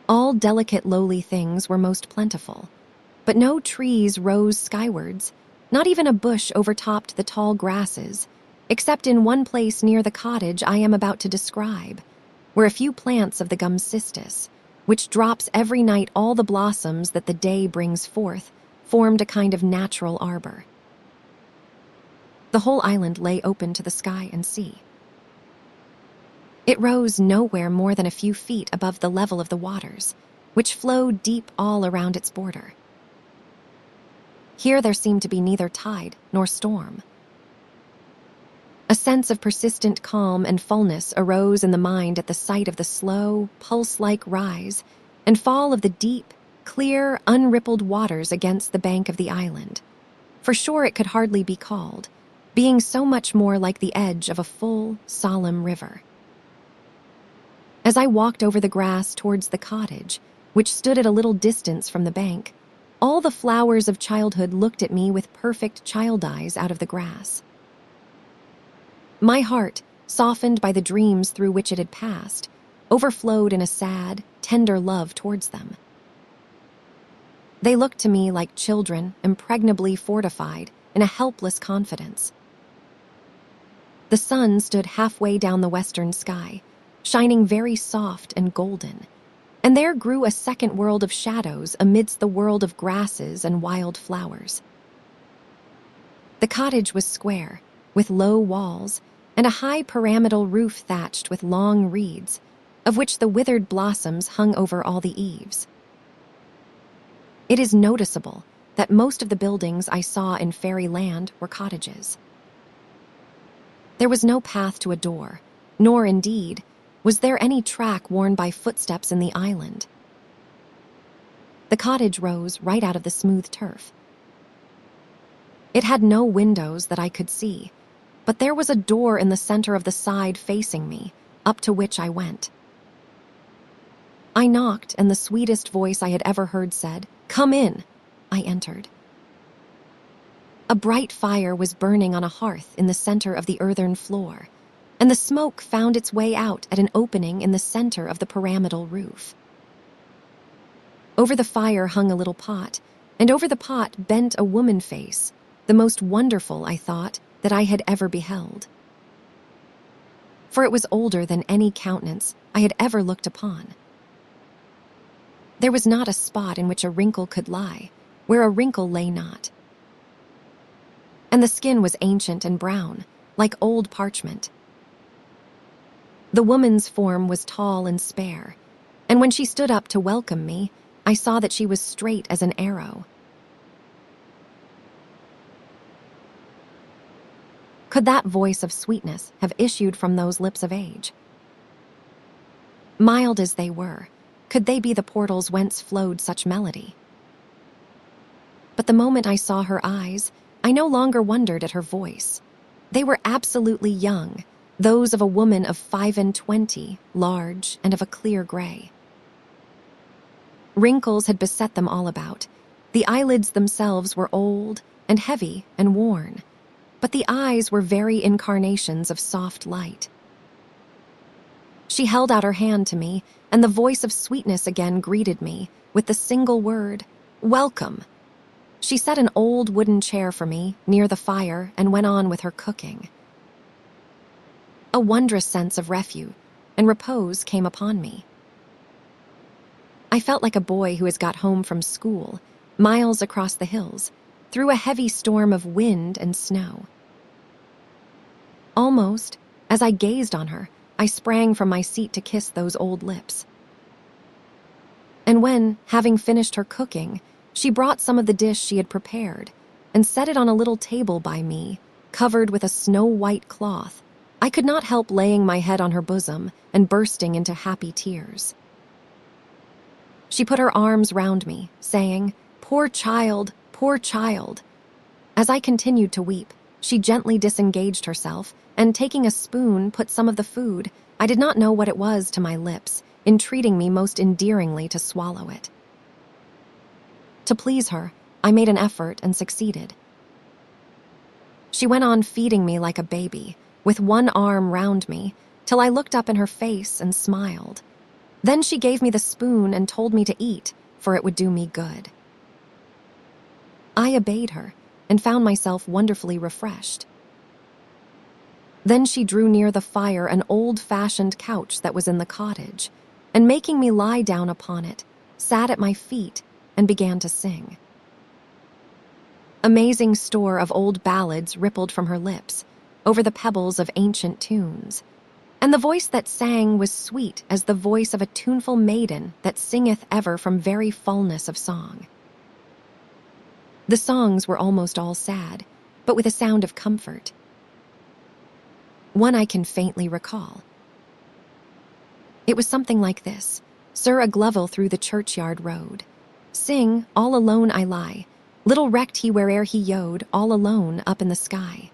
All delicate lowly things were most plentiful, but no trees rose skywards, not even a bush overtopped the tall grasses, except in one place near the cottage I am about to describe, where a few plants of the gum cistus, which drops every night all the blossoms that the day brings forth, formed a kind of natural arbor. The whole island lay open to the sky and sea. It rose nowhere more than a few feet above the level of the waters, which flowed deep all around its border. Here there seemed to be neither tide nor storm. A sense of persistent calm and fullness arose in the mind at the sight of the slow, pulse-like rise and fall of the deep, clear, unrippled waters against the bank of the island. For sure it could hardly be called, being so much more like the edge of a full, solemn river. As I walked over the grass towards the cottage, which stood at a little distance from the bank, all the flowers of childhood looked at me with perfect child eyes out of the grass. My heart, softened by the dreams through which it had passed, overflowed in a sad, tender love towards them. They looked to me like children impregnably fortified in a helpless confidence. The sun stood halfway down the western sky, shining very soft and golden, and there grew a second world of shadows amidst the world of grasses and wild flowers. The cottage was square, with low walls, and a high pyramidal roof thatched with long reeds, of which the withered blossoms hung over all the eaves. It is noticeable that most of the buildings I saw in fairyland were cottages. There was no path to a door, nor, indeed, was there any track worn by footsteps in the island. The cottage rose right out of the smooth turf. It had no windows that I could see, but there was a door in the center of the side facing me, up to which I went. I knocked, and the sweetest voice I had ever heard said, "Come in." I entered. A bright fire was burning on a hearth in the center of the earthen floor, and the smoke found its way out at an opening in the center of the pyramidal roof. Over the fire hung a little pot, and over the pot bent a woman face, the most wonderful, I thought, that I had ever beheld. For it was older than any countenance I had ever looked upon. There was not a spot in which a wrinkle could lie, where a wrinkle lay not. And the skin was ancient and brown, like old parchment. The woman's form was tall and spare, and when she stood up to welcome me, I saw that she was straight as an arrow. Could that voice of sweetness have issued from those lips of age? Mild as they were, could they be the portals whence flowed such melody? But the moment I saw her eyes, I no longer wondered at her voice. They were absolutely young, those of a woman of 25, large and of a clear gray. Wrinkles had beset them all about. The eyelids themselves were old and heavy and worn, but the eyes were very incarnations of soft light. She held out her hand to me, and the voice of sweetness again greeted me with the single word, "Welcome." She set an old wooden chair for me near the fire and went on with her cooking. A wondrous sense of refuge and repose came upon me. I felt like a boy who has got home from school, miles across the hills, through a heavy storm of wind and snow. Almost, as I gazed on her, I sprang from my seat to kiss those old lips. And when, having finished her cooking, she brought some of the dish she had prepared and set it on a little table by me, covered with a snow-white cloth, I could not help laying my head on her bosom and bursting into happy tears. She put her arms round me, saying, "Poor child, poor child." As I continued to weep, she gently disengaged herself and, taking a spoon, put some of the food, I did not know what it was, to my lips, entreating me most endearingly to swallow it. To please her, I made an effort and succeeded. She went on feeding me like a baby, with one arm round me, till I looked up in her face and smiled. Then she gave me the spoon and told me to eat, for it would do me good. I obeyed her and found myself wonderfully refreshed. Then she drew near the fire an old-fashioned couch that was in the cottage, and making me lie down upon it, sat at my feet and began to sing. Amazing store of old ballads rippled from her lips, over the pebbles of ancient tunes, and the voice that sang was sweet as the voice of a tuneful maiden that singeth ever from very fullness of song. The songs were almost all sad, but with a sound of comfort. One I can faintly recall. It was something like this: Sir a Glovel through the churchyard rode. Sing, all alone I lie, little recked he where'er he yode, all alone up in the sky.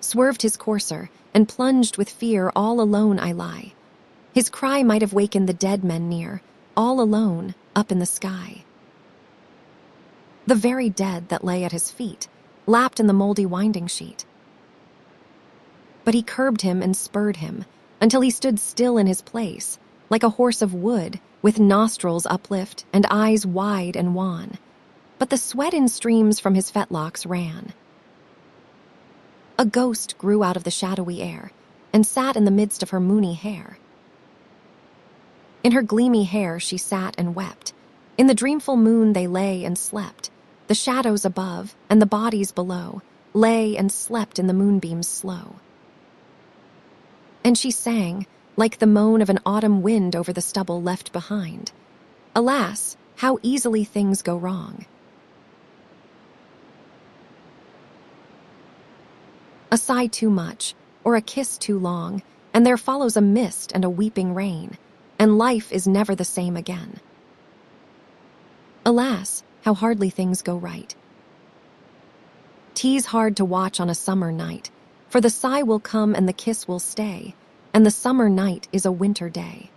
Swerved his courser, and plunged with fear, all alone I lie. His cry might have wakened the dead men near, all alone up in the sky. The very dead that lay at his feet, lapped in the moldy winding sheet. But he curbed him and spurred him, until he stood still in his place, like a horse of wood, with nostrils uplift and eyes wide and wan. But the sweat in streams from his fetlocks ran. A ghost grew out of the shadowy air, and sat in the midst of her moony hair. In her gleamy hair she sat and wept. In the dreamful moon they lay and slept. The shadows above and the bodies below lay and slept in the moonbeams slow. And she sang, like the moan of an autumn wind over the stubble left behind. Alas, how easily things go wrong. A sigh too much, or a kiss too long, and there follows a mist and a weeping rain, and life is never the same again. Alas, how hardly things go right. 'Tis hard to watch on a summer night, for the sigh will come and the kiss will stay, and the summer night is a winter day.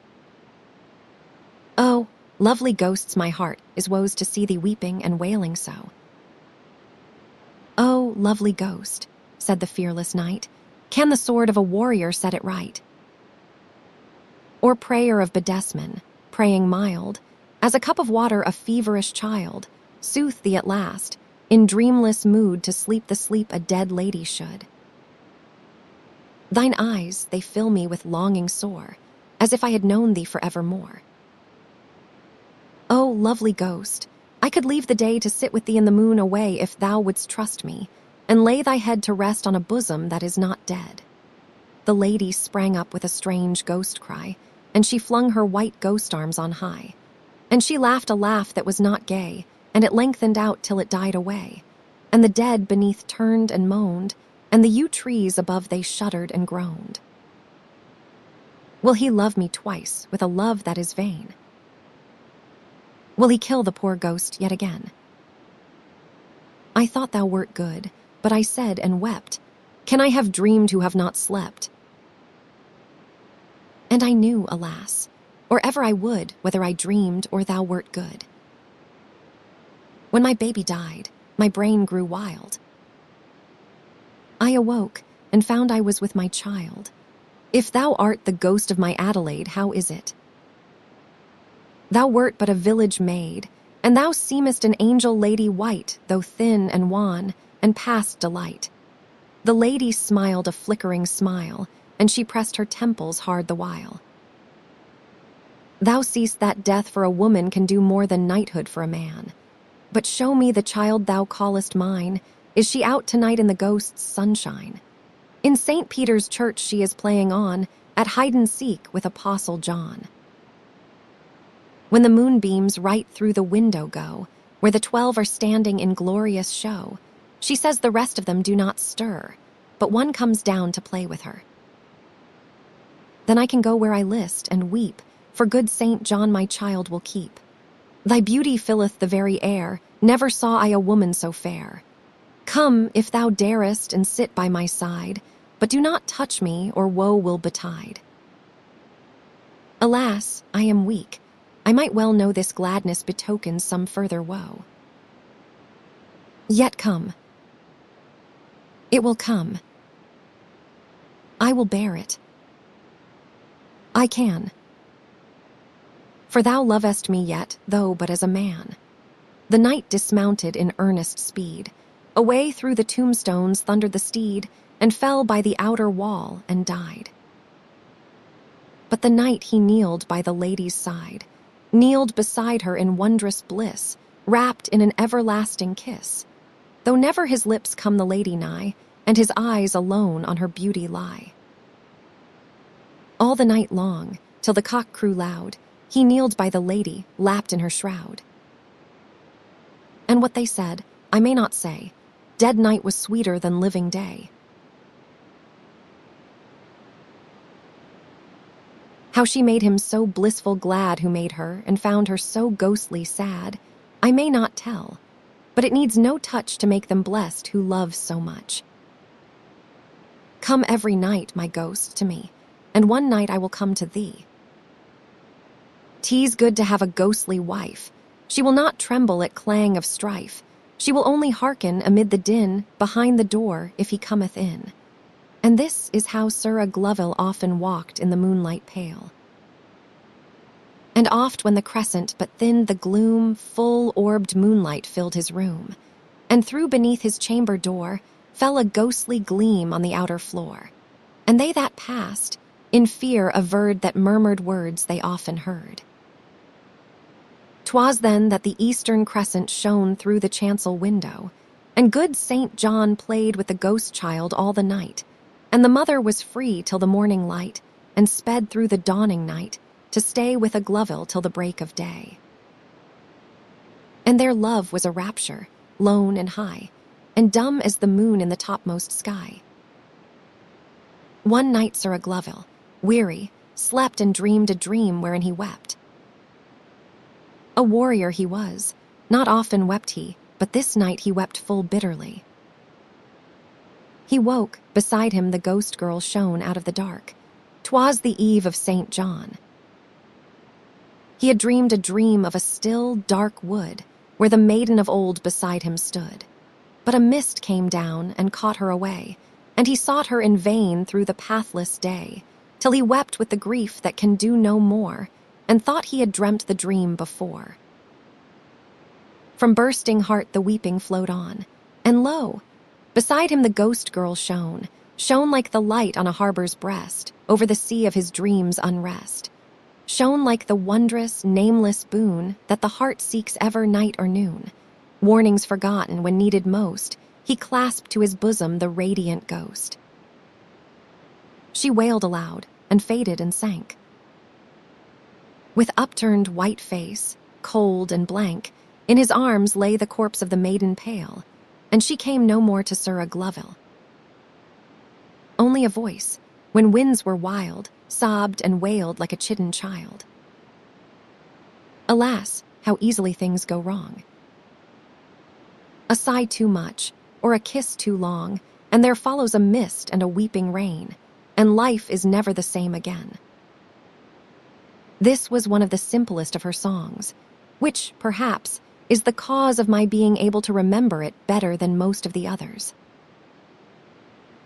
Oh, lovely ghosts, my heart is woes to see thee weeping and wailing so. Oh, lovely ghost, said the fearless knight, can the sword of a warrior set it right? Or prayer of bedesman, praying mild, as a cup of water a feverish child, sooth thee at last, in dreamless mood to sleep the sleep a dead lady should. Thine eyes, they fill me with longing sore, as if I had known thee forevermore. Oh, lovely ghost, I could leave the day to sit with thee in the moon away if thou wouldst trust me, and lay thy head to rest on a bosom that is not dead. The lady sprang up with a strange ghost cry, and she flung her white ghost arms on high. And she laughed a laugh that was not gay, and it lengthened out till it died away. And the dead beneath turned and moaned, and the yew trees above they shuddered and groaned. Will he love me twice with a love that is vain? Will he kill the poor ghost yet again? I thought thou wert good, but I said and wept, can I have dreamed who have not slept? And I knew, alas, or ever I would, whether I dreamed or thou wert good. When my baby died, my brain grew wild. I awoke and found I was with my child. If thou art the ghost of my Adelaide, how is it? Thou wert but a village maid, and thou seemest an angel lady white, though thin and wan, and past delight. The lady smiled a flickering smile, and she pressed her temples hard the while. Thou seest that death for a woman can do more than knighthood for a man. But show me the child thou callest mine. Is she out tonight in the ghost's sunshine? In St. Peter's Church she is playing on, at hide-and-seek with Apostle John. When the moonbeams right through the window go, where the 12 are standing in glorious show, she says the rest of them do not stir, but one comes down to play with her. Then I can go where I list and weep, for good St. John my child will keep. Thy beauty filleth the very air, never saw I a woman so fair. Come, if thou darest, and sit by my side, but do not touch me, or woe will betide. Alas, I am weak. I might well know this gladness betokens some further woe. Yet come. It will come. I will bear it. I can. For thou lovest me yet, though but as a man. The knight dismounted in earnest speed. Away through the tombstones thundered the steed, and fell by the outer wall and died. But the night he kneeled by the lady's side, kneeled beside her in wondrous bliss, wrapped in an everlasting kiss, though never his lips come the lady nigh, and his eyes alone on her beauty lie. All the night long, till the cock crew loud, he kneeled by the lady, lapped in her shroud. And what they said, I may not say, dead night was sweeter than living day. How she made him so blissful glad who made her, and found her so ghostly sad, I may not tell, but it needs no touch to make them blessed who love so much. Come every night, my ghost, to me, and one night I will come to thee. 'Tis good to have a ghostly wife. She will not tremble at clang of strife. She will only hearken amid the din behind the door if he cometh in. And this is how Sir Agloville often walked in the moonlight pale. And oft when the crescent but thinned the gloom, full-orbed moonlight filled his room, and through beneath his chamber door fell a ghostly gleam on the outer floor. And they that passed, in fear averred that murmured words they often heard. 'Twas then that the eastern crescent shone through the chancel window, and good St. John played with the ghost child all the night, and the mother was free till the morning light, and sped through the dawning night to stay with Agloville till the break of day. And their love was a rapture, lone and high, and dumb as the moon in the topmost sky. One night Sir Agloville, weary, slept and dreamed a dream wherein he wept. A warrior he was, not often wept he, but this night he wept full bitterly. He woke, beside him the ghost girl shone out of the dark. 'Twas the eve of St. John. He had dreamed a dream of a still, dark wood, where the maiden of old beside him stood. But a mist came down and caught her away, and he sought her in vain through the pathless day, till he wept with the grief that can do no more, and thought he had dreamt the dream before. From bursting heart the weeping flowed on, and lo, beside him the ghost girl shone like the light on a harbor's breast, over the sea of his dreams' unrest. Shone like the wondrous, nameless boon that the heart seeks ever night or noon. Warnings forgotten when needed most, he clasped to his bosom the radiant ghost. She wailed aloud, and faded and sank. With upturned white face, cold and blank, in his arms lay the corpse of the maiden pale, and she came no more to Sir Agloville. Only a voice, when winds were wild, sobbed and wailed like a chidden child. Alas, how easily things go wrong. A sigh too much, or a kiss too long, and there follows a mist and a weeping rain, and life is never the same again. This was one of the simplest of her songs, which, perhaps, is the cause of my being able to remember it better than most of the others.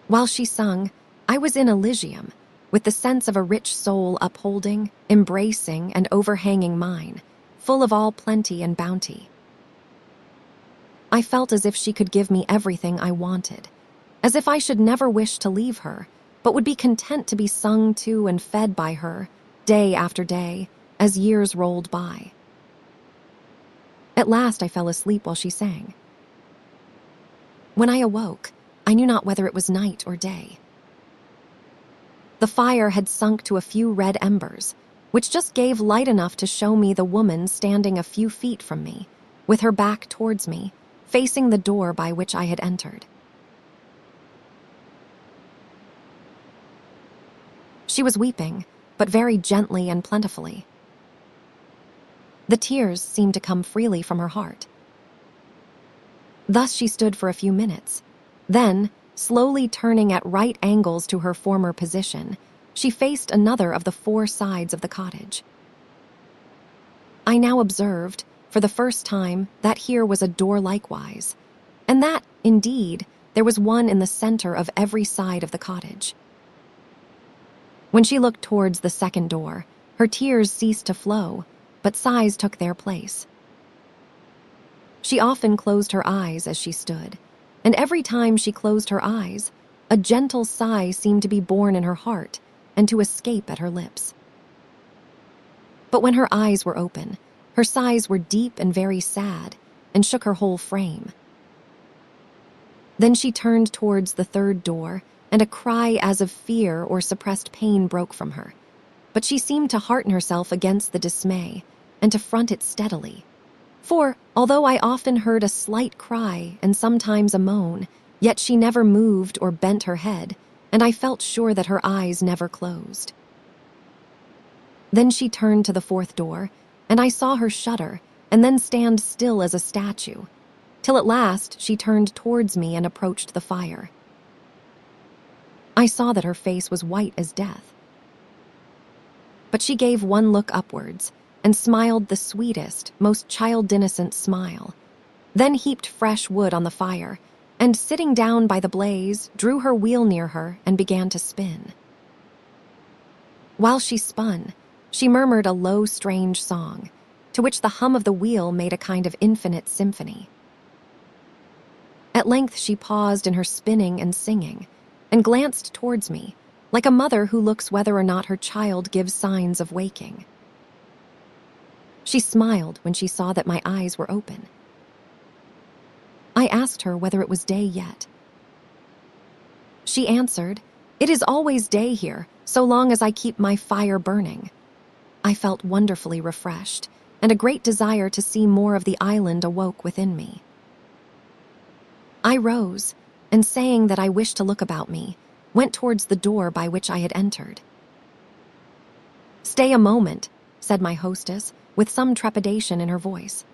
While she sung, I was in Elysium, with the sense of a rich soul upholding, embracing, and overhanging mine, full of all plenty and bounty. I felt as if she could give me everything I wanted, as if I should never wish to leave her, but would be content to be sung to and fed by her, day after day, as years rolled by. At last I fell asleep while she sang. When I awoke, I knew not whether it was night or day. The fire had sunk to a few red embers, which just gave light enough to show me the woman standing a few feet from me, with her back towards me, facing the door by which I had entered. She was weeping, but very gently and plentifully. The tears seemed to come freely from her heart. Thus she stood for a few minutes. Then, slowly turning at right angles to her former position, she faced another of the four sides of the cottage. I now observed, for the first time, that here was a door likewise, and that, indeed, there was one in the center of every side of the cottage. When she looked towards the second door, her tears ceased to flow, but sighs took their place. She often closed her eyes as she stood, and every time she closed her eyes, A gentle sigh seemed to be born in her heart and to escape at her lips. But when her eyes were open, her sighs were deep and very sad and shook her whole frame. Then she turned towards the third door, and a cry as of fear or suppressed pain broke from her. But she seemed to hearten herself against the dismay and to front it steadily. For, although I often heard a slight cry and sometimes a moan, yet she never moved or bent her head, and I felt sure that her eyes never closed. Then she turned to the fourth door, and I saw her shudder and then stand still as a statue, till at last she turned towards me and approached the fire. I saw that her face was white as death. But she gave one look upwards and smiled the sweetest, most child-innocent smile, then heaped fresh wood on the fire, and sitting down by the blaze, drew her wheel near her and began to spin. While she spun, she murmured a low, strange song, to which the hum of the wheel made a kind of infinite symphony. At length she paused in her spinning and singing, and glanced towards me, like a mother who looks whether or not her child gives signs of waking. She smiled when she saw that my eyes were open. I asked her whether it was day yet. She answered, "It is always day here, so long as I keep my fire burning." I felt wonderfully refreshed, and a great desire to see more of the island awoke within me. I rose, and saying that I wished to look about me, went towards the door by which I had entered. "Stay a moment," said my hostess, with some trepidation in her voice.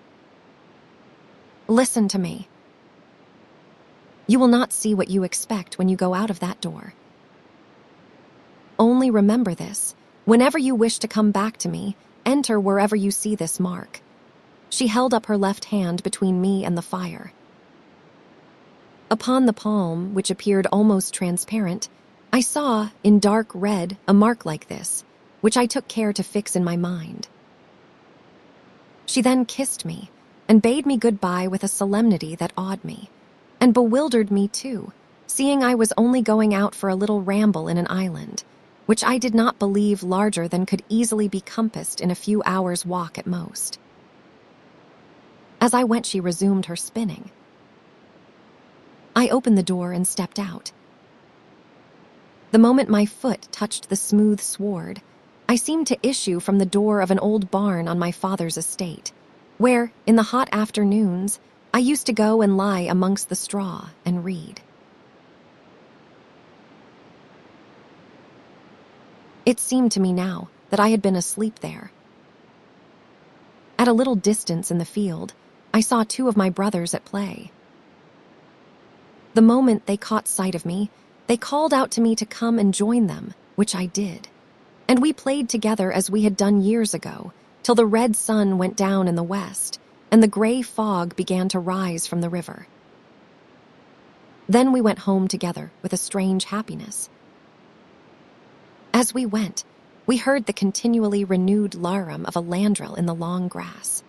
"Listen to me. You will not see what you expect when you go out of that door. Only remember this: whenever you wish to come back to me, enter wherever you see this mark." She held up her left hand between me and the fire. Upon the palm, which appeared almost transparent, I saw, in dark red, a mark like this, which I took care to fix in my mind. She then kissed me, and bade me goodbye with a solemnity that awed me, and bewildered me too, seeing I was only going out for a little ramble in an island, which I did not believe larger than could easily be compassed in a few hours' walk at most. As I went, she resumed her spinning. I opened the door and stepped out. The moment my foot touched the smooth sward, I seemed to issue from the door of an old barn on my father's estate, where, in the hot afternoons, I used to go and lie amongst the straw and read. It seemed to me now that I had been asleep there. At a little distance in the field, I saw two of my brothers at play. The moment they caught sight of me, they called out to me to come and join them, which I did, and we played together as we had done years ago, till the red sun went down in the west, and the gray fog began to rise from the river. Then we went home together with a strange happiness. As we went, we heard the continually renewed larum of a landrill in the long grass.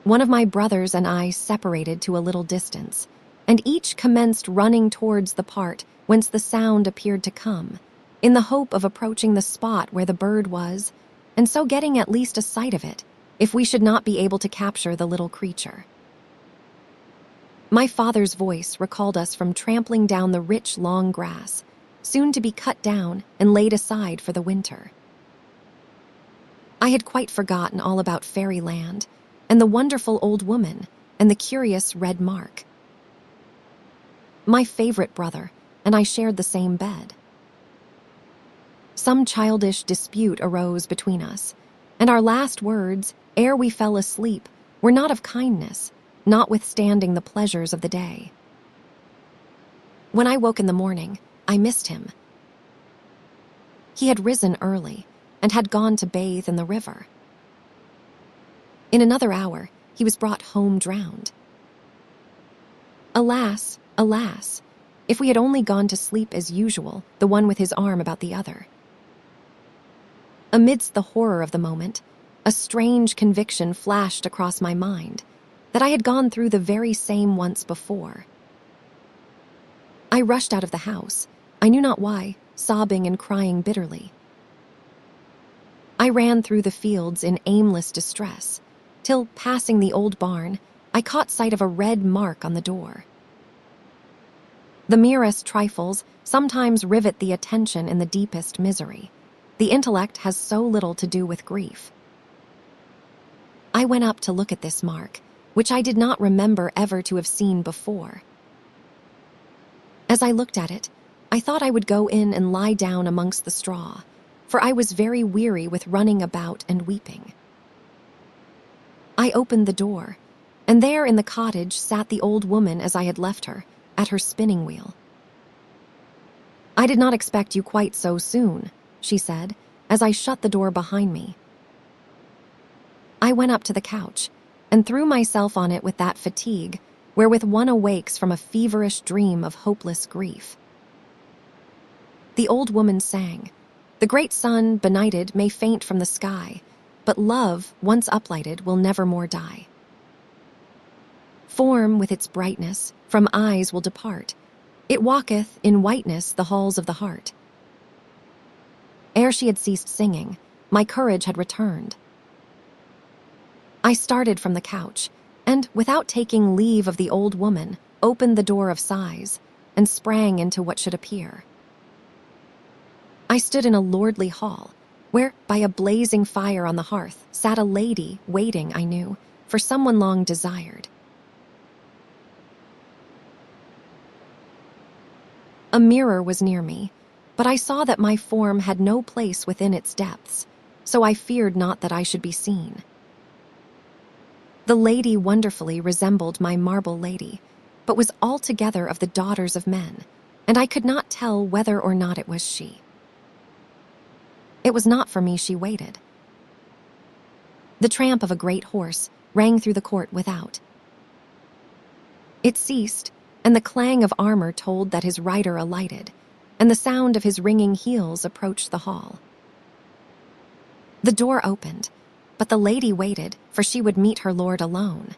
One of my brothers and I separated to a little distance, and each commenced running towards the part whence the sound appeared to come, in the hope of approaching the spot where the bird was, and so getting at least a sight of it, if we should not be able to capture the little creature. My father's voice recalled us from trampling down the rich long grass, soon to be cut down and laid aside for the winter. I had quite forgotten all about fairyland, and the wonderful old woman, and the curious red mark. My favorite brother and I shared the same bed. Some childish dispute arose between us, and our last words, ere we fell asleep, were not of kindness, notwithstanding the pleasures of the day. When I woke in the morning, I missed him. He had risen early and had gone to bathe in the river. In another hour, he was brought home drowned. Alas, alas, if we had only gone to sleep as usual, the one with his arm about the other. Amidst the horror of the moment, a strange conviction flashed across my mind that I had gone through the very same once before. I rushed out of the house, I knew not why, sobbing and crying bitterly. I ran through the fields in aimless distress, till, passing the old barn, I caught sight of a red mark on the door. The merest trifles sometimes rivet the attention in the deepest misery. The intellect has so little to do with grief. I went up to look at this mark, which I did not remember ever to have seen before. As I looked at it, I thought I would go in and lie down amongst the straw, for I was very weary with running about and weeping. I opened the door, and there in the cottage sat the old woman as I had left her, at her spinning wheel. "I did not expect you quite so soon," she said, as I shut the door behind me. I went up to the couch, and threw myself on it with that fatigue wherewith one awakes from a feverish dream of hopeless grief. The old woman sang, "The great sun, benighted, may faint from the sky, but love, once uplighted, will never more die. Form, with its brightness, from eyes will depart. It walketh in whiteness the halls of the heart." Ere she had ceased singing, my courage had returned. I started from the couch, and, without taking leave of the old woman, opened the door of sighs, and sprang into what should appear. I stood in a lordly hall, where, by a blazing fire on the hearth, sat a lady waiting, I knew, for someone long desired. A mirror was near me, but I saw that my form had no place within its depths, so I feared not that I should be seen. The lady wonderfully resembled my marble lady, but was altogether of the daughters of men, and I could not tell whether or not it was she. It was not for me she waited. The tramp of a great horse rang through the court without. It ceased, and the clang of armor told that his rider alighted, and the sound of his ringing heels approached the hall. The door opened, but the lady waited, for she would meet her lord alone.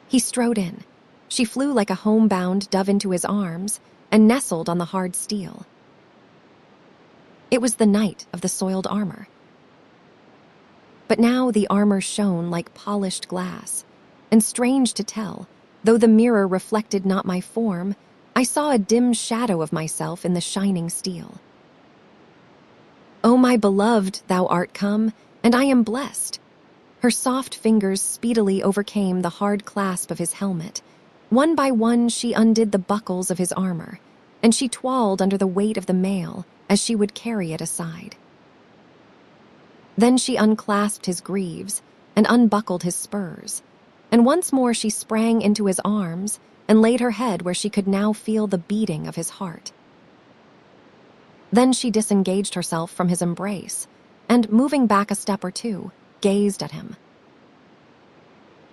He strode in. She flew like a homebound dove into his arms, and nestled on the hard steel. It was the knight of the soiled armor. But now the armor shone like polished glass, and strange to tell, though the mirror reflected not my form, I saw a dim shadow of myself in the shining steel. "O my beloved, thou art come, and I am blessed." Her soft fingers speedily overcame the hard clasp of his helmet. One by one she undid the buckles of his armor, and she twirled under the weight of the mail as she would carry it aside. Then she unclasped his greaves and unbuckled his spurs, and once more she sprang into his arms and laid her head where she could now feel the beating of his heart. Then she disengaged herself from his embrace, and, moving back a step or two, gazed at him.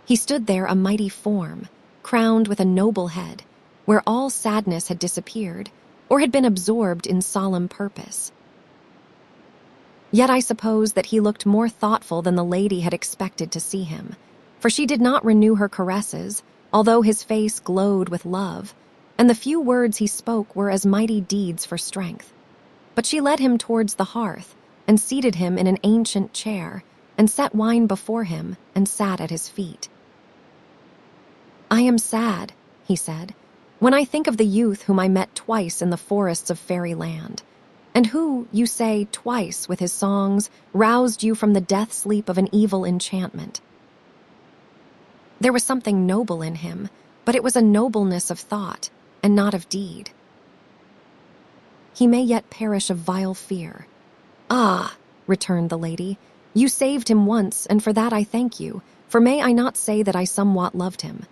He stood there a mighty form, crowned with a noble head, where all sadness had disappeared, or had been absorbed in solemn purpose. Yet I suppose that he looked more thoughtful than the lady had expected to see him, for she did not renew her caresses, although his face glowed with love, and the few words he spoke were as mighty deeds for strength. But she led him towards the hearth, and seated him in an ancient chair, and set wine before him, and sat at his feet. "I am sad," he said, "when I think of the youth whom I met twice in the forests of fairyland, and who, you say, twice with his songs roused you from the death sleep of an evil enchantment. There was something noble in him, but it was a nobleness of thought, and not of deed. He may yet perish of vile fear." "Ah," returned the lady, "you saved him once, and for that I thank you, for may I not say that I somewhat loved him?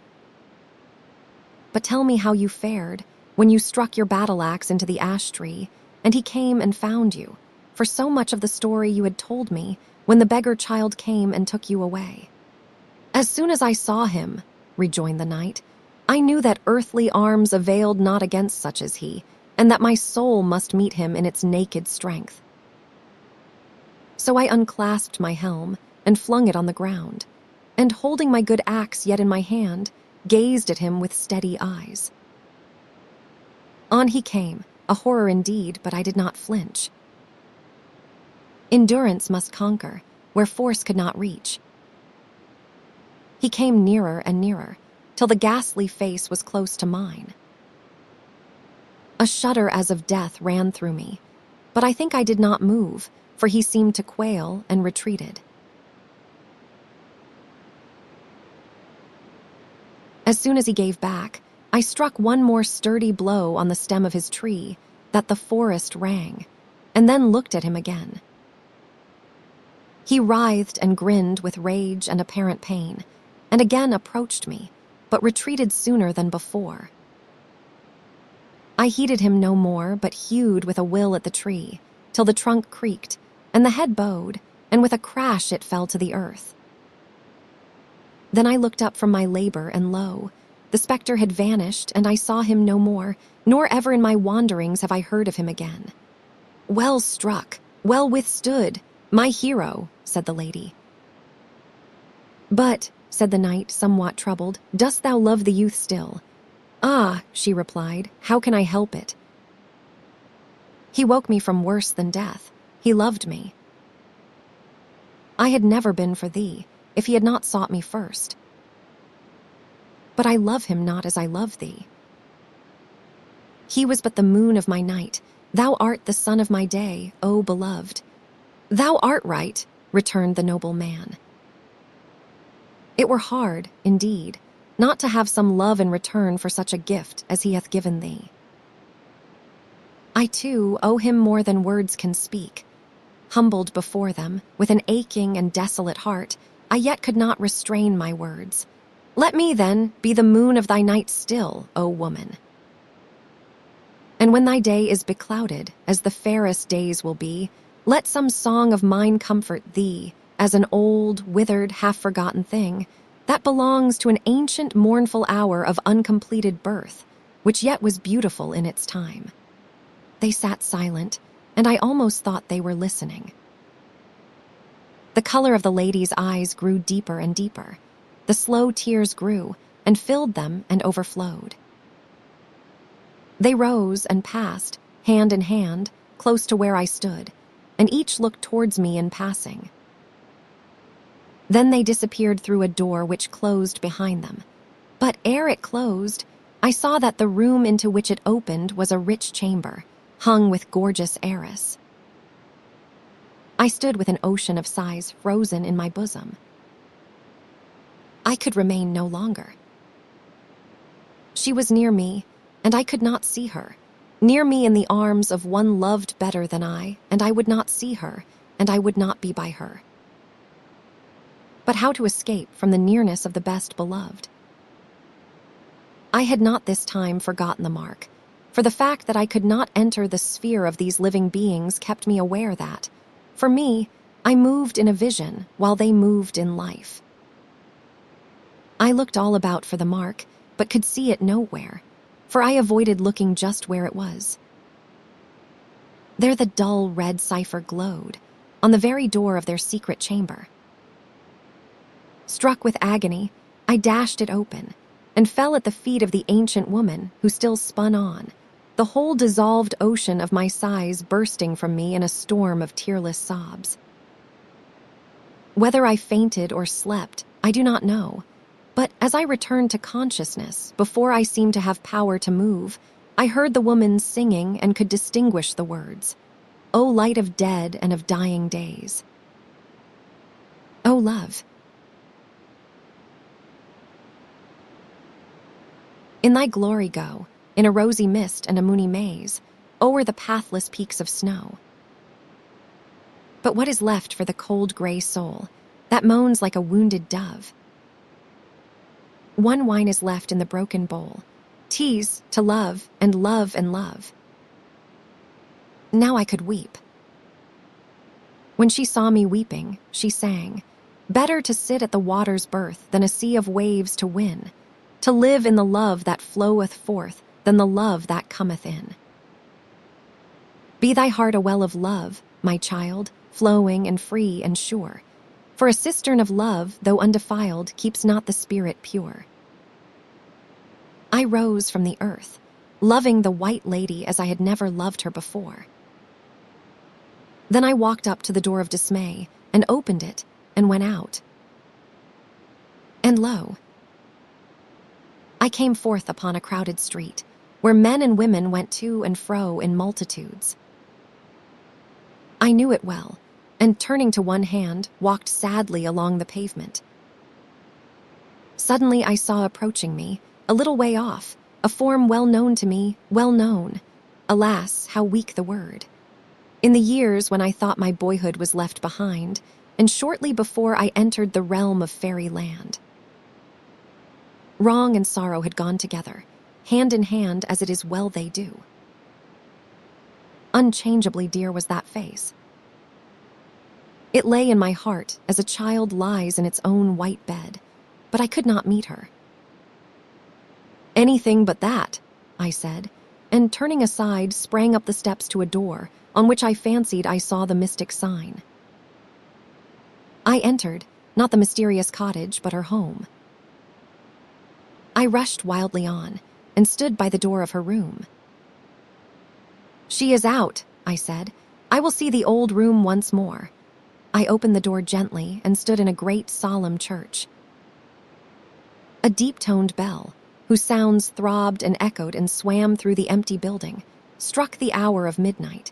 But tell me how you fared, when you struck your battle-axe into the ash tree, and he came and found you, for so much of the story you had told me when the beggar child came and took you away." "As soon as I saw him," rejoined the knight, "I knew that earthly arms availed not against such as he, and that my soul must meet him in its naked strength. So I unclasped my helm and flung it on the ground, and holding my good axe yet in my hand, gazed at him with steady eyes. On he came, a horror indeed, but I did not flinch. Endurance must conquer, where force could not reach. He came nearer and nearer, till the ghastly face was close to mine. A shudder as of death ran through me, but I think I did not move, for he seemed to quail and retreated. As soon as he gave back, I struck one more sturdy blow on the stem of his tree, that the forest rang, and then looked at him again. He writhed and grinned with rage and apparent pain, and again approached me, but retreated sooner than before. I heeded him no more, but hewed with a will at the tree, till the trunk creaked, and the head bowed, and with a crash it fell to the earth. Then I looked up from my labor, and lo, the spectre had vanished, and I saw him no more, nor ever in my wanderings have I heard of him again. "Well struck, well withstood, my hero," said the lady. "But," said the knight, somewhat troubled, "dost thou love the youth still?" "Ah," she replied, "how can I help it? He woke me from worse than death. He loved me. I had never been for thee, if he had not sought me first. But I love him not as I love thee. He was but the moon of my night. Thou art the sun of my day, O beloved." "Thou art right," returned the noble man. "It were hard, indeed, not to have some love in return for such a gift as he hath given thee. I, too, owe him more than words can speak. Humbled before them, with an aching and desolate heart, I yet could not restrain my words. Let me, then, be the moon of thy night still, O woman. And when thy day is beclouded, as the fairest days will be, let some song of mine comfort thee, as an old, withered, half-forgotten thing, that belongs to an ancient, mournful hour of uncompleted birth, which yet was beautiful in its time." They sat silent, and I almost thought they were listening. The color of the lady's eyes grew deeper and deeper. The slow tears grew, and filled them and overflowed. They rose and passed, hand in hand, close to where I stood, and each looked towards me in passing. Then they disappeared through a door which closed behind them. But ere it closed, I saw that the room into which it opened was a rich chamber, hung with gorgeous arras. I stood with an ocean of sighs frozen in my bosom. I could remain no longer. She was near me, and I could not see her. Near me in the arms of one loved better than I, and I would not see her, and I would not be by her. But how to escape from the nearness of the best beloved? I had not this time forgotten the mark, for the fact that I could not enter the sphere of these living beings kept me aware that, for me, I moved in a vision while they moved in life. I looked all about for the mark, but could see it nowhere, for I avoided looking just where it was. There the dull red cipher glowed, on the very door of their secret chamber. Struck with agony, I dashed it open, and fell at the feet of the ancient woman who still spun on, the whole dissolved ocean of my sighs bursting from me in a storm of tearless sobs. Whether I fainted or slept, I do not know, but as I returned to consciousness, before I seemed to have power to move, I heard the woman singing and could distinguish the words, "O light of dead and of dying days. O love. In thy glory go, in a rosy mist and a moony maze, o'er the pathless peaks of snow. But what is left for the cold gray soul, that moans like a wounded dove? One wine is left in the broken bowl, tease to love and love and love. Now I could weep. When she saw me weeping, she sang, "Better to sit at the water's birth than a sea of waves to win, to live in the love that floweth forth than the love that cometh in. Be thy heart a well of love, my child, flowing and free and sure, for a cistern of love, though undefiled, keeps not the spirit pure." I rose from the earth. loving the white lady as I had never loved her before. Then I walked up to the door of dismay and opened it and went out. And lo, I came forth upon a crowded street, where men and women went to and fro in multitudes. I knew it well, and turning to one hand, walked sadly along the pavement. Suddenly I saw approaching me, a little way off, a form well known to me, well known. Alas, how weak the word. In the years when I thought my boyhood was left behind, and shortly before I entered the realm of fairyland. Wrong and sorrow had gone together, hand in hand as it is well they do. Unchangeably dear was that face. It lay in my heart as a child lies in its own white bed, but I could not meet her. "Anything but that," I said, and turning aside sprang up the steps to a door on which I fancied I saw the mystic sign. I entered, not the mysterious cottage, but her home. I rushed wildly on and stood by the door of her room. "She is out," I said. "I will see the old room once more." I opened the door gently and stood in a great solemn church. A deep-toned bell, whose sounds throbbed and echoed and swam through the empty building, struck the hour of midnight.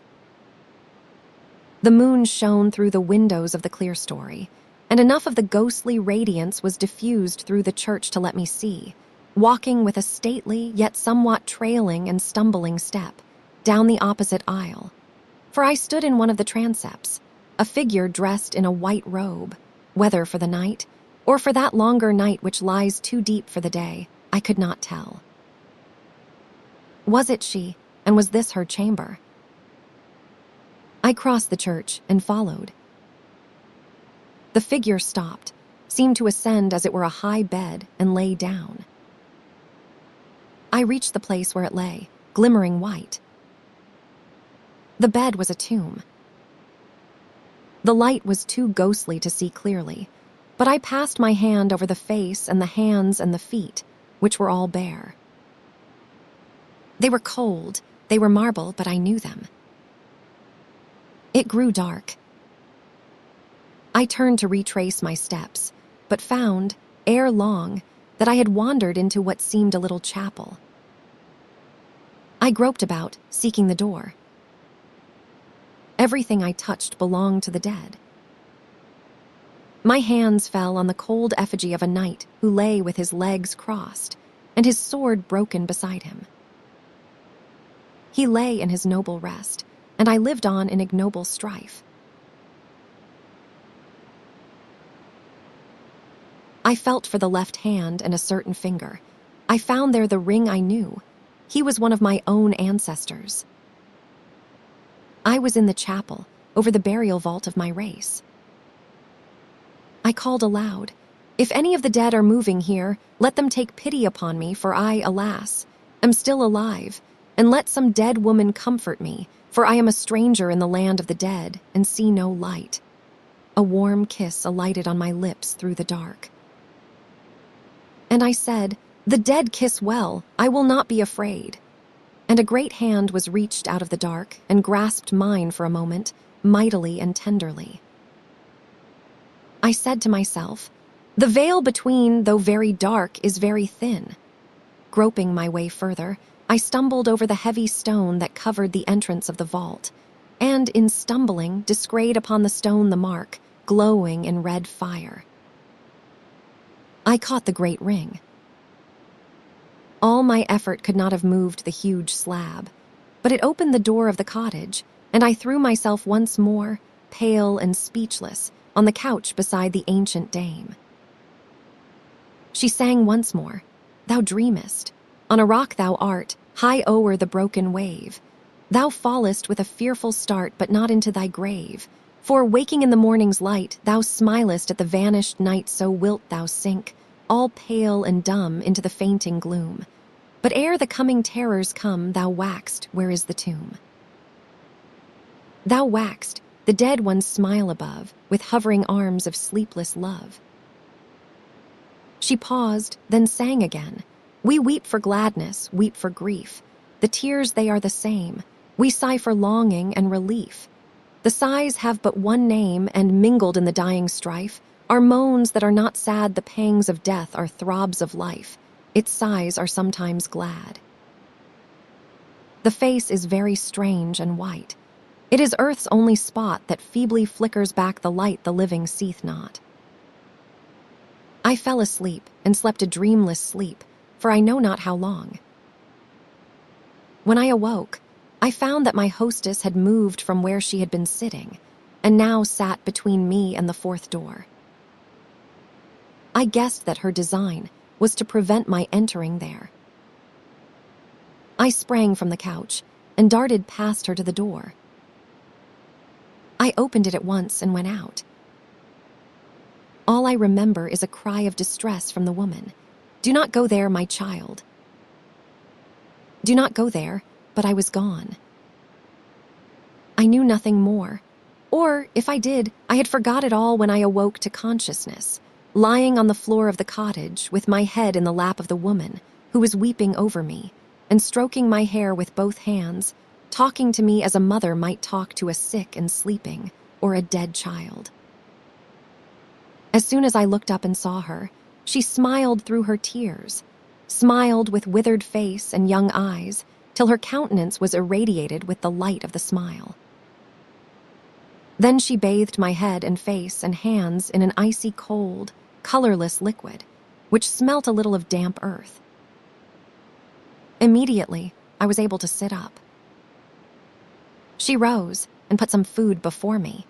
The moon shone through the windows of the clerestory, and enough of the ghostly radiance was diffused through the church to let me see, walking with a stately yet somewhat trailing and stumbling step, down the opposite aisle. For I stood in one of the transepts, a figure dressed in a white robe, whether for the night, or for that longer night which lies too deep for the day, I could not tell. Was it she, and was this her chamber? I crossed the church and followed. The figure stopped, seemed to ascend as it were a high bed, and lay down. I reached the place where it lay, glimmering white. The bed was a tomb. The light was too ghostly to see clearly, but I passed my hand over the face and the hands and the feet, which were all bare. They were cold, they were marble, but I knew them. It grew dark. I turned to retrace my steps, but found, ere long, that I had wandered into what seemed a little chapel. I groped about, seeking the door. Everything I touched belonged to the dead. My hands fell on the cold effigy of a knight who lay with his legs crossed and his sword broken beside him. He lay in his noble rest, and I lived on in ignoble strife. I felt for the left hand and a certain finger. I found there the ring I knew. He was one of my own ancestors. I was in the chapel, over the burial vault of my race. I called aloud, "If any of the dead are moving here, let them take pity upon me, for I, alas, am still alive, and let some dead woman comfort me, for I am a stranger in the land of the dead, and see no light." A warm kiss alighted on my lips through the dark. And I said, "The dead kiss well, I will not be afraid." And a great hand was reached out of the dark and grasped mine for a moment, mightily and tenderly. I said to myself, "The veil between, though very dark, is very thin." Groping my way further, I stumbled over the heavy stone that covered the entrance of the vault, and in stumbling descried upon the stone the mark, glowing in red fire. I caught the great ring. All my effort could not have moved the huge slab, but it opened the door of the cottage, and I threw myself once more, pale and speechless, on the couch beside the ancient dame. She sang once more, "Thou dreamest. On a rock thou art, high o'er the broken wave. Thou fallest with a fearful start, but not into thy grave. For, waking in the morning's light, thou smilest at the vanished night, so wilt thou sink, all pale and dumb, into the fainting gloom. But ere the coming terrors come, thou waxed, where is the tomb? Thou waxed, the dead one's smile above, with hovering arms of sleepless love." She paused, then sang again, "We weep for gladness, weep for grief. The tears, they are the same. We sigh for longing and relief. The sighs have but one name, and mingled in the dying strife are moans that are not sad. The pangs of death are throbs of life. Its sighs are sometimes glad. The face is very strange and white. It is earth's only spot that feebly flickers back the light the living seeth not. I fell asleep and slept a dreamless sleep, for I know not how long. When I awoke, I found that my hostess had moved from where she had been sitting, and now sat between me and the fourth door. I guessed that her design was to prevent my entering there. I sprang from the couch and darted past her to the door. I opened it at once and went out. All I remember is a cry of distress from the woman. "Do not go there, my child." Do not go there, but I was gone. I knew nothing more, or if I did, I had forgot it all when I awoke to consciousness, lying on the floor of the cottage with my head in the lap of the woman who was weeping over me and stroking my hair with both hands, talking to me as a mother might talk to a sick and sleeping or a dead child. As soon as I looked up and saw her, she smiled through her tears, smiled with withered face and young eyes, till her countenance was irradiated with the light of the smile. Then she bathed my head and face and hands in an icy cold, colorless liquid, which smelt a little of damp earth. Immediately, I was able to sit up. She rose and put some food before me.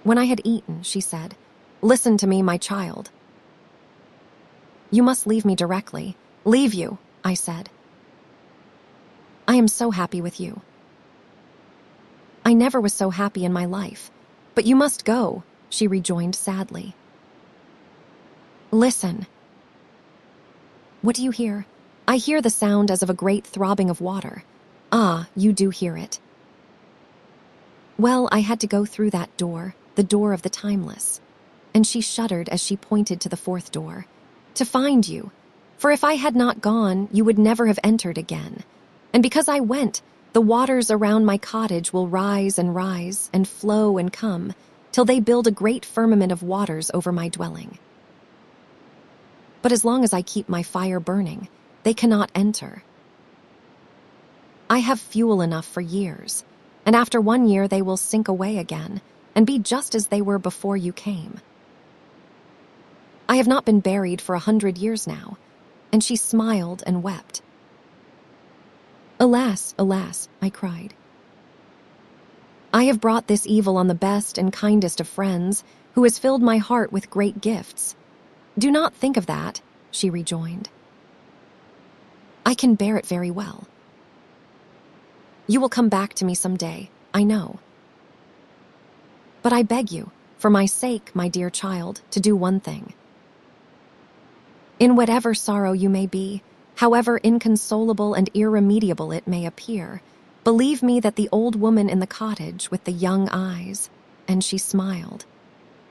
When I had eaten, she said, "Listen to me, my child." "You must leave me directly." "Leave you," I said. "I am so happy with you." "I never was so happy in my life. But you must go," she rejoined sadly. "Listen." "What do you hear?" "I hear the sound as of a great throbbing of water." "Ah, you do hear it." "Well, I had to go through that door, the door of the timeless." And she shuddered as she pointed to the fourth door. "To find you. For if I had not gone, you would never have entered again. And because I went, the waters around my cottage will rise and flow and come, till they build a great firmament of waters over my dwelling. But as long as I keep my fire burning, they cannot enter. I have fuel enough for years, and after 1 year they will sink away again and be just as they were before you came. I have not been buried for 100 years now," and she smiled and wept. "Alas, alas," I cried. "I have brought this evil on the best and kindest of friends, who has filled my heart with great gifts." "Do not think of that," she rejoined. "I can bear it very well. You will come back to me some day, I know. But I beg you, for my sake, my dear child, to do one thing. In whatever sorrow you may be, however inconsolable and irremediable it may appear, believe me that the old woman in the cottage with the young eyes," and she smiled,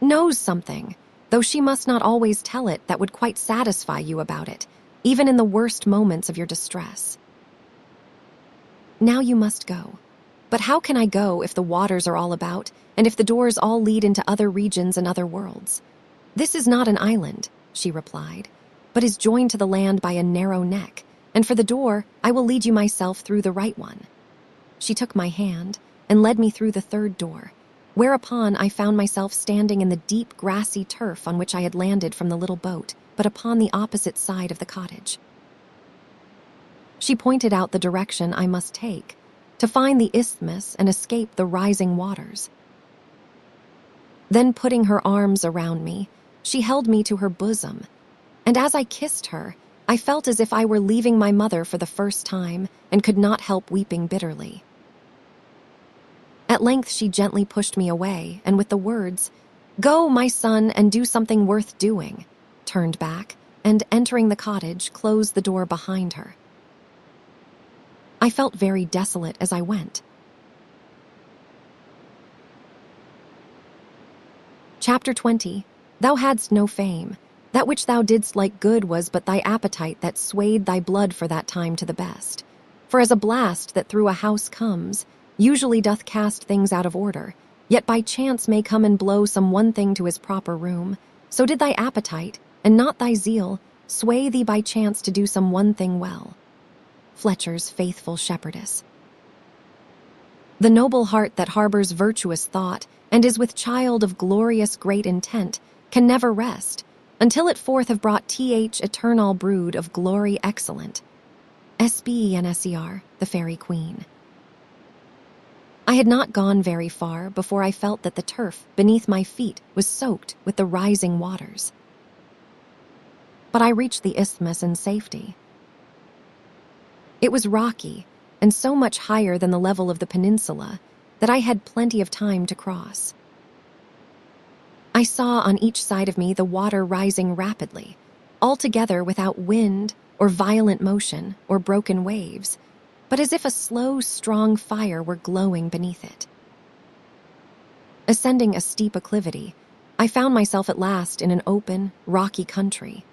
"knows something, though she must not always tell it, that would quite satisfy you about it, even in the worst moments of your distress. Now you must go. But how can I go if the waters are all about, and if the doors all lead into other regions and other worlds? This is not an island," she replied, "but is joined to the land by a narrow neck, and for the door I will lead you myself through the right one." She took my hand and led me through the third door, whereupon I found myself standing in the deep grassy turf on which I had landed from the little boat, but upon the opposite side of the cottage. She pointed out the direction I must take, to find the isthmus and escape the rising waters. Then, putting her arms around me, she held me to her bosom, and as I kissed her, I felt as if I were leaving my mother for the first time and could not help weeping bitterly. At length she gently pushed me away, and with the words, "Go, my son, and do something worth doing," turned back, and entering the cottage, closed the door behind her. I felt very desolate as I went. Chapter 20. Thou hadst no fame. That which thou didst like good was but thy appetite that swayed thy blood for that time to the best. For as a blast that through a house comes, usually doth cast things out of order, yet by chance may come and blow some one thing to his proper room, so did thy appetite, and not thy zeal, sway thee by chance to do some one thing well. Fletcher's Faithful Shepherdess. The noble heart that harbors virtuous thought, and is with child of glorious great intent, can never rest, until it forth have brought eternal brood of glory excellent. SBENSER, the Fairy Queen. I had not gone very far before I felt that the turf beneath my feet was soaked with the rising waters. But I reached the isthmus in safety. It was rocky, and so much higher than the level of the peninsula that I had plenty of time to cross. I saw on each side of me the water rising rapidly, altogether without wind or violent motion or broken waves, but as if a slow, strong fire were glowing beneath it. Ascending a steep acclivity, I found myself at last in an open, rocky country.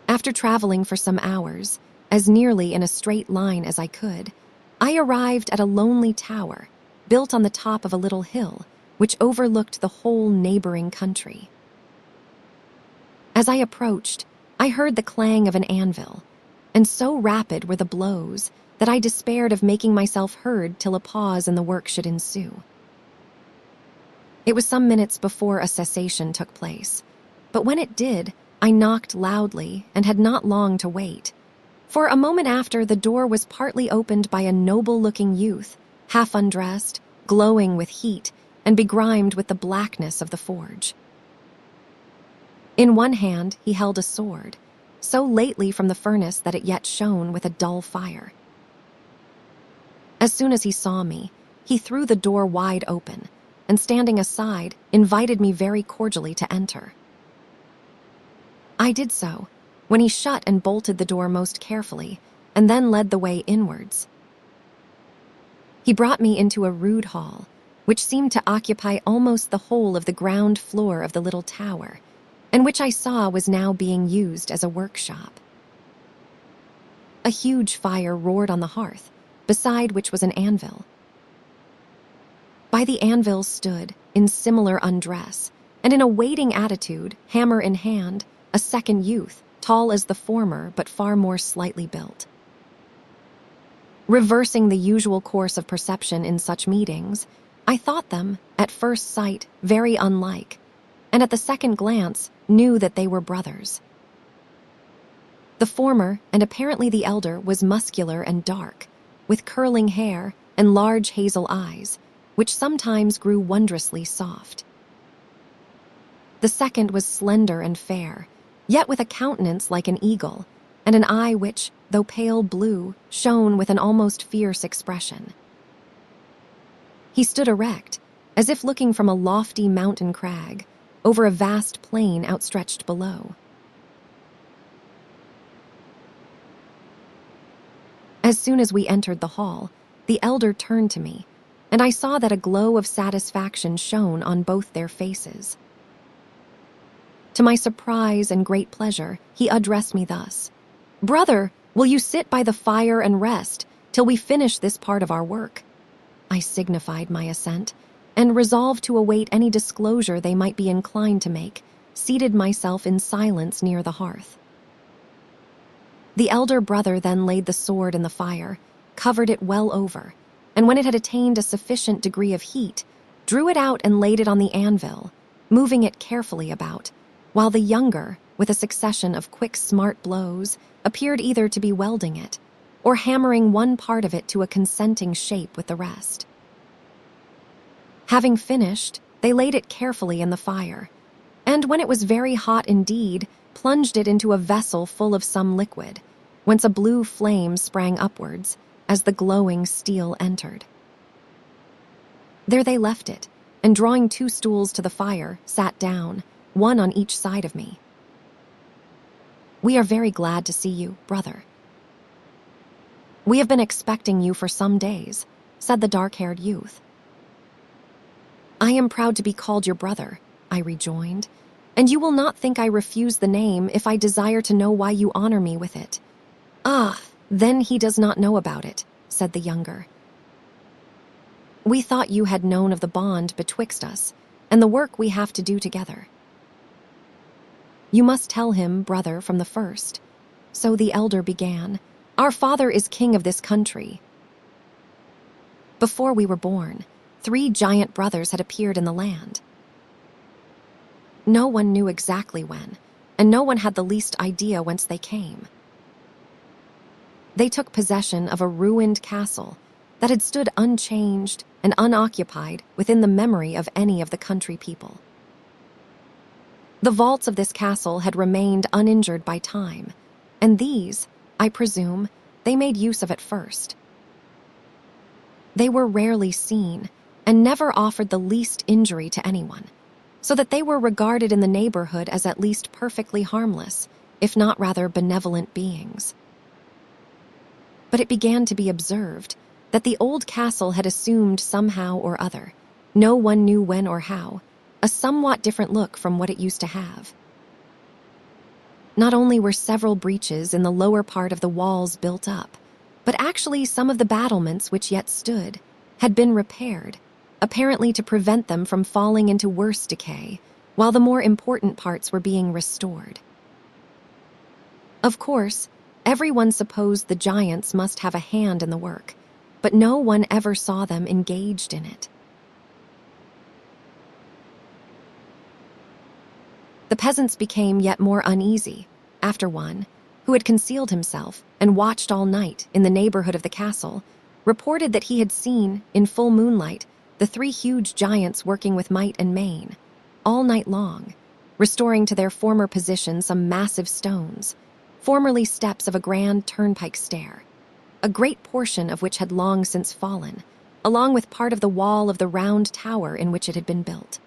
After traveling for some hours, as nearly in a straight line as I could, I arrived at a lonely tower, built on the top of a little hill, which overlooked the whole neighboring country. As I approached, I heard the clang of an anvil, and so rapid were the blows that I despaired of making myself heard till a pause in the work should ensue. It was some minutes before a cessation took place, but when it did, I knocked loudly and had not long to wait. For a moment after, the door was partly opened by a noble-looking youth, half undressed, glowing with heat, and begrimed with the blackness of the forge. In one hand he held a sword, so lately from the furnace that it yet shone with a dull fire. As soon as he saw me, he threw the door wide open, and standing aside, invited me very cordially to enter. I did so, when he shut and bolted the door most carefully, and then led the way inwards. He brought me into a rude hall, which seemed to occupy almost the whole of the ground floor of the little tower, and which I saw was now being used as a workshop. A huge fire roared on the hearth, beside which was an anvil. By the anvil stood, in similar undress, and in a waiting attitude, hammer in hand, a second youth, tall as the former but far more slightly built. Reversing the usual course of perception in such meetings, I thought them, at first sight, very unlike, and at the second glance knew that they were brothers. The former, and apparently the elder, was muscular and dark, with curling hair and large hazel eyes, which sometimes grew wondrously soft. The second was slender and fair, yet with a countenance like an eagle, and an eye which, though pale blue, shone with an almost fierce expression. He stood erect, as if looking from a lofty mountain crag, over a vast plain outstretched below. As soon as we entered the hall, the elder turned to me, and I saw that a glow of satisfaction shone on both their faces. To my surprise and great pleasure, he addressed me thus: "Brother, will you sit by the fire and rest till we finish this part of our work?" I signified my assent, and resolved to await any disclosure they might be inclined to make, seated myself in silence near the hearth. The elder brother then laid the sword in the fire, covered it well over, and when it had attained a sufficient degree of heat, drew it out and laid it on the anvil, moving it carefully about, while the younger, with a succession of quick, smart blows, appeared either to be welding it, or hammering one part of it to a consenting shape with the rest. Having finished, they laid it carefully in the fire, and when it was very hot indeed, plunged it into a vessel full of some liquid, whence a blue flame sprang upwards, as the glowing steel entered. There they left it, and drawing 2 stools to the fire, sat down, one on each side of me. "We are very glad to see you, brother." "We have been expecting you for some days," said the dark-haired youth. "I am proud to be called your brother," I rejoined, and you will not think I refuse the name if I desire to know why you honor me with it." "Ah, then he does not know about it," said the younger. "We thought you had known of the bond betwixt us, and the work we have to do together." "You must tell him, brother, from the first." So the elder began, "Our father is king of this country. Before we were born, 3 giant brothers had appeared in the land. No one knew exactly when, and no one had the least idea whence they came. They took possession of a ruined castle that had stood unchanged and unoccupied within the memory of any of the country people. The vaults of this castle had remained uninjured by time, and these, I presume, they made use of at first. They were rarely seen and never offered the least injury to anyone, so that they were regarded in the neighborhood as at least perfectly harmless, if not rather benevolent beings. But it began to be observed that the old castle had assumed somehow or other, no one knew when or how, a somewhat different look from what it used to have. Not only were several breaches in the lower part of the walls built up, but actually some of the battlements which yet stood had been repaired, apparently to prevent them from falling into worse decay, while the more important parts were being restored. Of course, everyone supposed the giants must have a hand in the work, but no one ever saw them engaged in it. The peasants became yet more uneasy after one, who had concealed himself and watched all night in the neighborhood of the castle, reported that he had seen, in full moonlight, the 3 huge giants working with might and main, all night long, restoring to their former position some massive stones, formerly steps of a grand turnpike stair, a great portion of which had long since fallen, along with part of the wall of the round tower in which it had been built.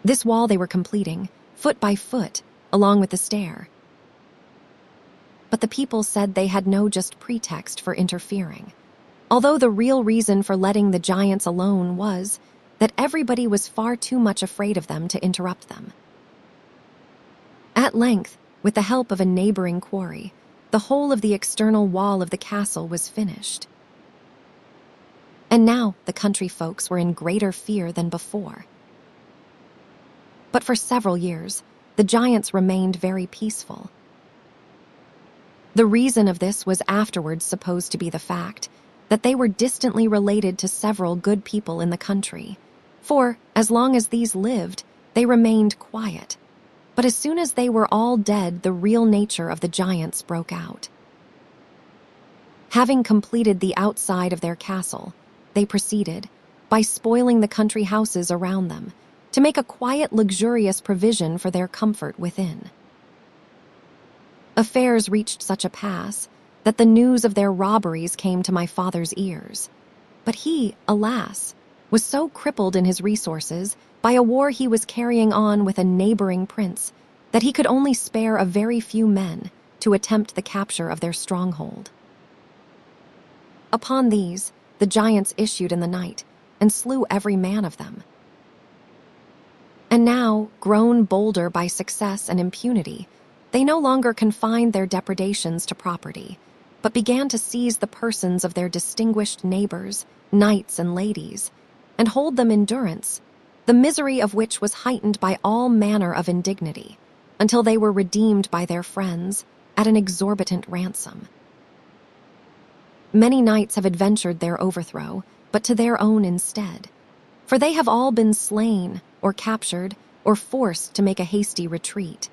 This wall they were completing, foot by foot, along with the stair. But the people said they had no just pretext for interfering, although the real reason for letting the giants alone was that everybody was far too much afraid of them to interrupt them. At length, with the help of a neighboring quarry, the whole of the external wall of the castle was finished. And now the country folks were in greater fear than before. But for several years, the giants remained very peaceful. The reason of this was afterwards supposed to be the fact that they were distantly related to several good people in the country, for, as long as these lived, they remained quiet. But as soon as they were all dead, the real nature of the giants broke out. Having completed the outside of their castle, they proceeded, by spoiling the country houses around them, to make a quiet, luxurious provision for their comfort within. Affairs reached such a pass that the news of their robberies came to my father's ears. But he, alas, was so crippled in his resources by a war he was carrying on with a neighboring prince that he could only spare a very few men to attempt the capture of their stronghold. Upon these, the giants issued in the night and slew every man of them. And now, grown bolder by success and impunity, they no longer confined their depredations to property, but began to seize the persons of their distinguished neighbors, knights and ladies, and hold them in durance, the misery of which was heightened by all manner of indignity, until they were redeemed by their friends at an exorbitant ransom. Many knights have adventured their overthrow, but to their own instead, for they have all been slain or captured or forced to make a hasty retreat.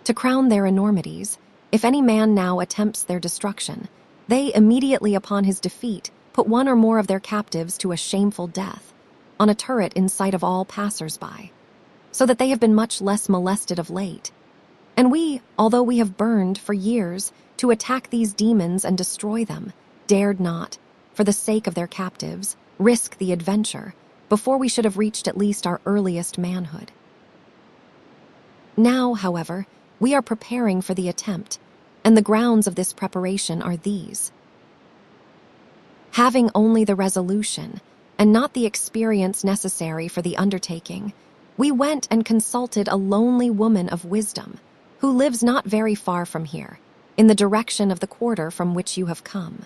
To crown their enormities, if any man now attempts their destruction, they immediately upon his defeat put one or more of their captives to a shameful death, on a turret in sight of all passers-by, so that they have been much less molested of late. And we, although we have burned for years to attack these demons and destroy them, dared not, for the sake of their captives, risk the adventure before we should have reached at least our earliest manhood. Now, however, we are preparing for the attempt, and the grounds of this preparation are these. Having only the resolution, and not the experience necessary for the undertaking, We went and consulted a lonely woman of wisdom, who lives not very far from here, in the direction of the quarter from which you have come.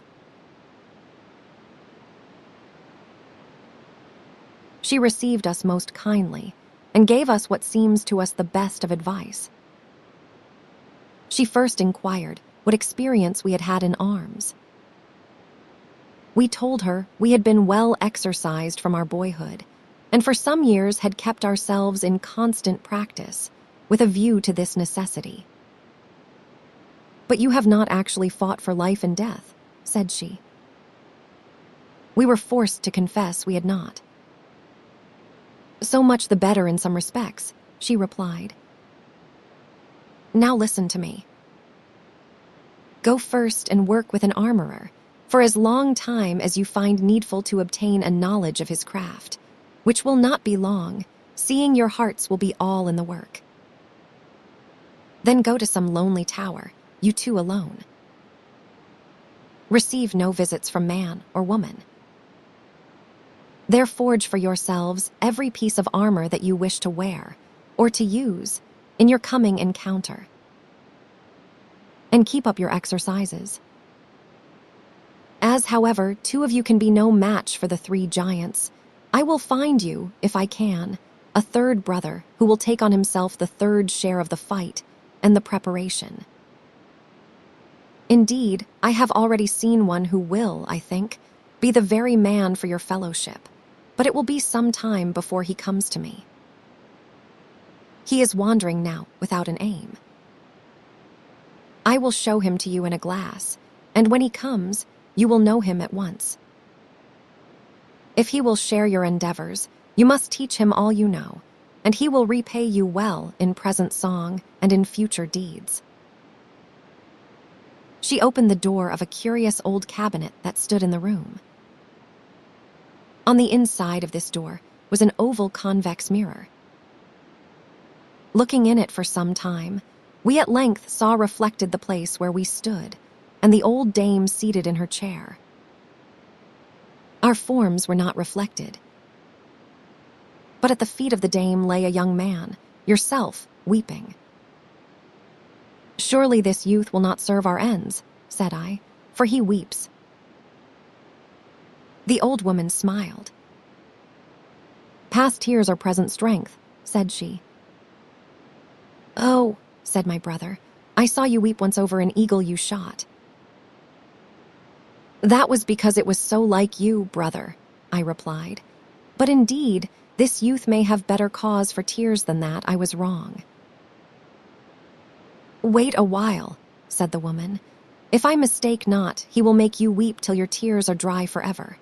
She received us most kindly, and gave us what seems to us the best of advice. She first inquired what experience we had had in arms. We told her we had been well exercised from our boyhood, and for some years had kept ourselves in constant practice, with a view to this necessity. "But you have not actually fought for life and death," said she. We were forced to confess we had not. "So much the better in some respects," she replied. "Now listen to me. Go first and work with an armorer, for as long time as you find needful to obtain a knowledge of his craft, which will not be long, seeing your hearts will be all in the work. Then go to some lonely tower, you two alone. Receive no visits from man or woman. There forge for yourselves every piece of armor that you wish to wear, or to use, in your coming encounter. And keep up your exercises. As, however, two of you can be no match for the 3 giants, I will find you, if I can, a 3rd brother who will take on himself the 3rd share of the fight and the preparation. Indeed, I have already seen one who will, I think, be the very man for your fellowship, but it will be some time before he comes to me. He is wandering now without an aim. I will show him to you in a glass, and when he comes, you will know him at once. If he will share your endeavors, you must teach him all you know, and he will repay you well in present song and in future deeds." She opened the door of a curious old cabinet that stood in the room. On the inside of this door was an oval convex mirror. Looking in it for some time, we at length saw reflected the place where we stood, and the old dame seated in her chair. Our forms were not reflected, but at the feet of the dame lay a young man, yourself, weeping. "Surely this youth will not serve our ends," said I, "for he weeps." The old woman smiled. "Past tears are present strength," said she. "Oh," said my brother, "I saw you weep once over an eagle you shot." "That was because it was so like you, brother," I replied. "But indeed, this youth may have better cause for tears than that. I was wrong." "Wait a while," said the woman. "If I mistake not, he will make you weep till your tears are dry forever.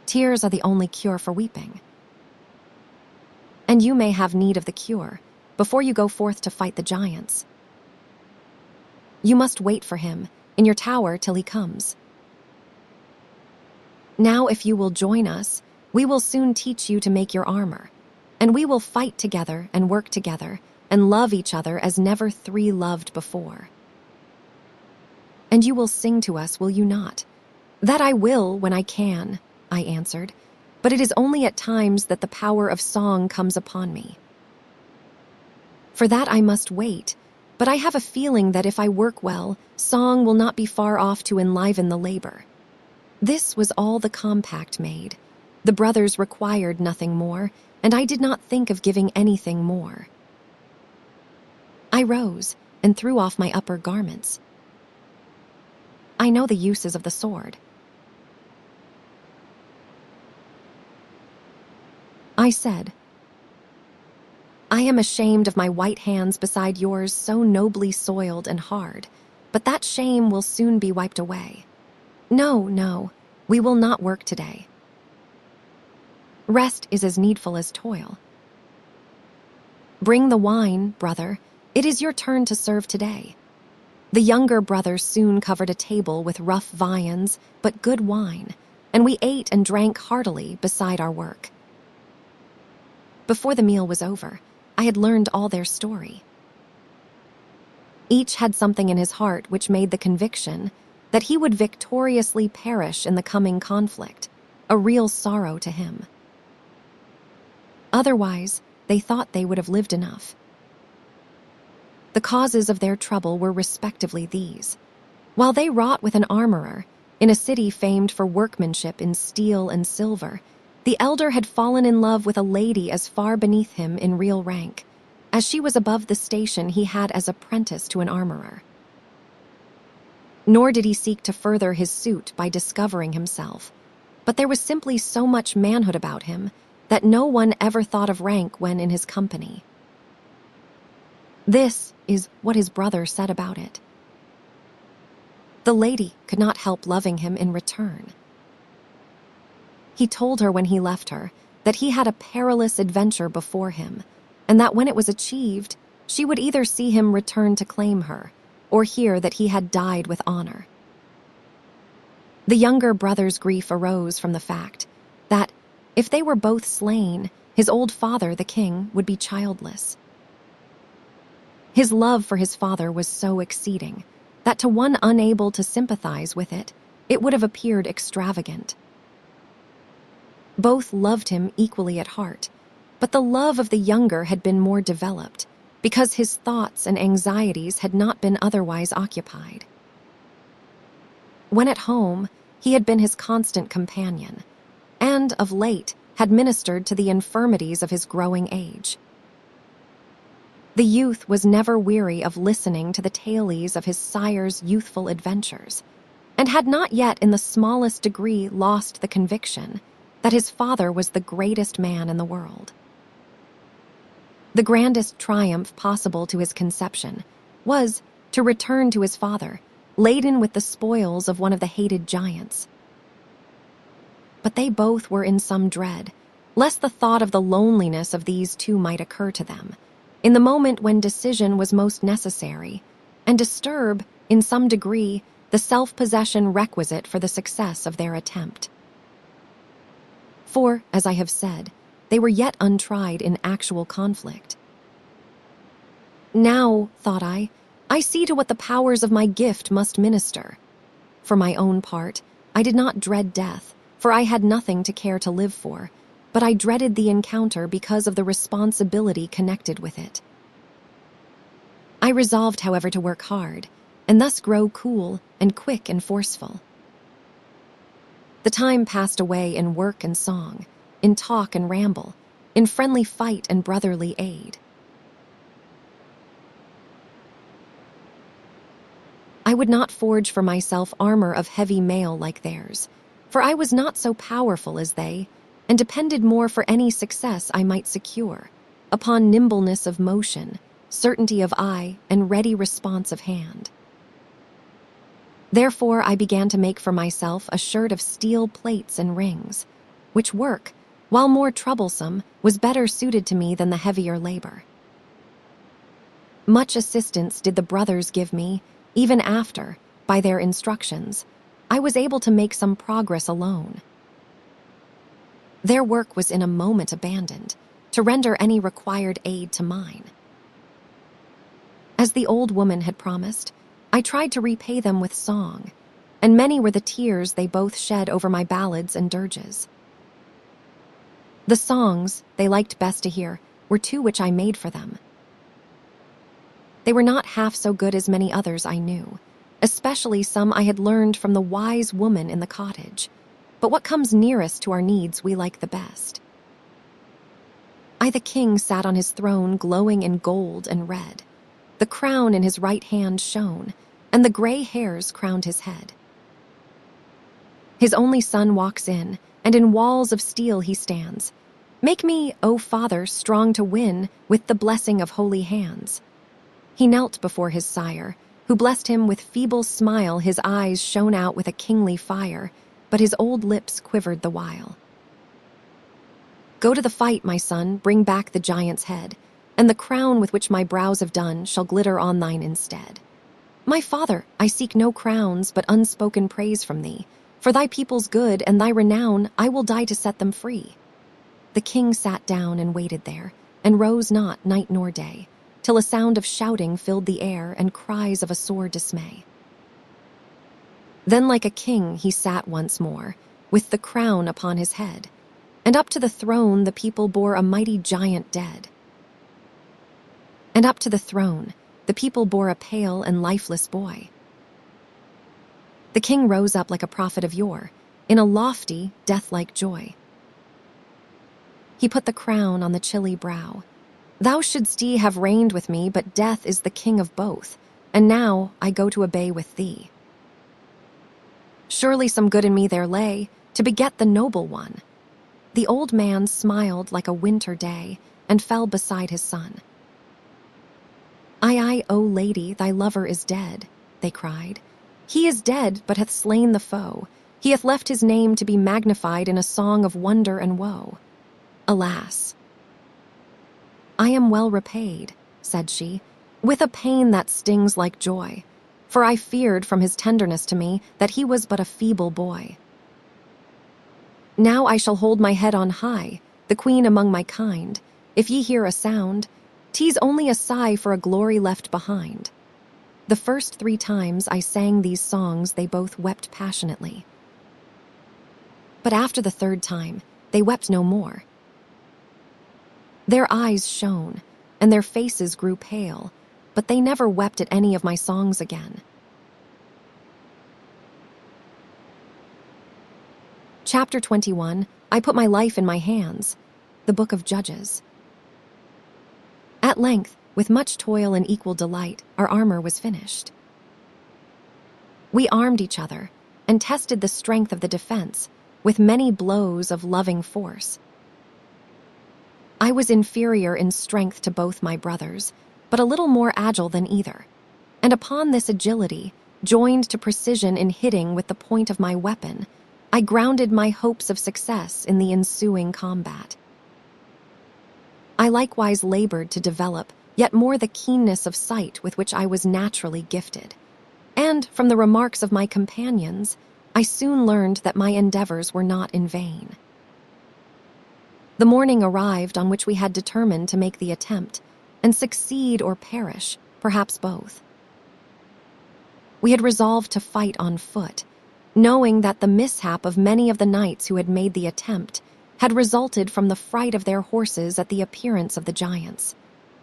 Tears are the only cure for weeping. And you may have need of the cure before you go forth to fight the giants. You must wait for him in your tower till he comes. Now, if you will join us, we will soon teach you to make your armor, and we will fight together and work together and love each other as never 3 loved before. And you will sing to us, will you not?" "That I will when I can," I answered, "but it is only at times that the power of song comes upon me. For that I must wait, but I have a feeling that if I work well, song will not be far off to enliven the labor." This was all the compact made. The brothers required nothing more, and I did not think of giving anything more. I rose and threw off my upper garments. I know the uses of the sword. I said, "I am ashamed of my white hands beside yours so nobly soiled and hard, but that shame will soon be wiped away. No, no, we will not work today. Rest is as needful as toil. Bring the wine, brother. It is your turn to serve today." The younger brother soon covered a table with rough viands, but good wine, and we ate and drank heartily beside our work. Before the meal was over, I had learned all their story. Each had something in his heart which made the conviction that he would victoriously perish in the coming conflict, a real sorrow to him. Otherwise, they thought they would have lived enough. The causes of their trouble were respectively these. While they wrought with an armorer, in a city famed for workmanship in steel and silver, the elder had fallen in love with a lady as far beneath him in real rank, as she was above the station he had as apprentice to an armorer. Nor did he seek to further his suit by discovering himself, but there was simply so much manhood about him that no one ever thought of rank when in his company. This is what his brother said about it. The lady could not help loving him in return. He told her when he left her that he had a perilous adventure before him, and that when it was achieved, she would either see him return to claim her, or hear that he had died with honor. The younger brother's grief arose from the fact that, if they were both slain, his old father, the king, would be childless. His love for his father was so exceeding that to one unable to sympathize with it, it would have appeared extravagant. Both loved him equally at heart, but the love of the younger had been more developed because his thoughts and anxieties had not been otherwise occupied. When at home, he had been his constant companion, and of late had ministered to the infirmities of his growing age. The youth was never weary of listening to the tales of his sire's youthful adventures, and had not yet in the smallest degree lost the conviction that his father was the greatest man in the world. The grandest triumph possible to his conception was to return to his father, laden with the spoils of one of the hated giants. But they both were in some dread, lest the thought of the loneliness of these two might occur to them, in the moment when decision was most necessary, and disturb, in some degree, the self-possession requisite for the success of their attempt. For, as I have said, they were yet untried in actual conflict. Now, thought I see to what the powers of my gift must minister. For my own part, I did not dread death, for I had nothing to care to live for, but I dreaded the encounter because of the responsibility connected with it. I resolved, however, to work hard, and thus grow cool and quick and forceful. The time passed away in work and song, in talk and ramble, in friendly fight and brotherly aid. I would not forge for myself armor of heavy mail like theirs, for I was not so powerful as they, and depended more for any success I might secure upon nimbleness of motion, certainty of eye, and ready response of hand. Therefore I began to make for myself a shirt of steel plates and rings, which work, while more troublesome, was better suited to me than the heavier labor. Much assistance did the brothers give me, even after, by their instructions, I was able to make some progress alone. Their work was in a moment abandoned, to render any required aid to mine. As the old woman had promised, I tried to repay them with song, and many were the tears they both shed over my ballads and dirges. The songs they liked best to hear were two which I made for them. They were not half so good as many others I knew, especially some I had learned from the wise woman in the cottage, but what comes nearest to our needs we like the best. The king sat on his throne glowing in gold and red. The crown in his right hand shone, and the gray hairs crowned his head. His only son walks in, and in walls of steel he stands. Make me, O Father, strong to win, with the blessing of holy hands. He knelt before his sire, who blessed him with feeble smile. His eyes shone out with a kingly fire, but his old lips quivered the while. Go to the fight, my son, bring back the giant's head, and the crown with which my brows have done shall glitter on thine instead. My father, I seek no crowns, but unspoken praise from thee. For thy people's good and thy renown, I will die to set them free. The king sat down and waited there, and rose not night nor day, till a sound of shouting filled the air and cries of a sore dismay. Then like a king he sat once more, with the crown upon his head, And up to the throne the people bore a mighty giant dead. And up to the throne the people bore a pale and lifeless boy. The king rose up like a prophet of yore, in a lofty, death-like joy. He put the crown on the chilly brow. Thou shouldst ye have reigned with me, but death is the king of both, and now I go to obey with thee. Surely some good in me there lay, to beget the noble one. The old man smiled like a winter day, and fell beside his son. Aye, O lady, thy lover is dead, they cried. He is dead, but hath slain the foe. He hath left his name to be magnified in a song of wonder and woe. Alas! I am well repaid, said she, with a pain that stings like joy, for I feared from his tenderness to me that he was but a feeble boy. Now I shall hold my head on high, the queen among my kind. If ye hear a sound, 'tis only a sigh for a glory left behind. The first 3 times I sang these songs they both wept passionately. But after the 3rd time, they wept no more. Their eyes shone, and their faces grew pale, but they never wept at any of my songs again. Chapter 21, I Put My Life in My Hands, the Book of Judges. At length, with much toil and equal delight, our armor was finished. We armed each other and tested the strength of the defense with many blows of loving force. I was inferior in strength to both my brothers, but a little more agile than either, and upon this agility, joined to precision in hitting with the point of my weapon, I grounded my hopes of success in the ensuing combat. I likewise labored to develop yet more the keenness of sight with which I was naturally gifted, and from the remarks of my companions, I soon learned that my endeavors were not in vain. The morning arrived on which we had determined to make the attempt, and succeed or perish, perhaps both. We had resolved to fight on foot, knowing that the mishap of many of the knights who had made the attempt had resulted from the fright of their horses at the appearance of the giants,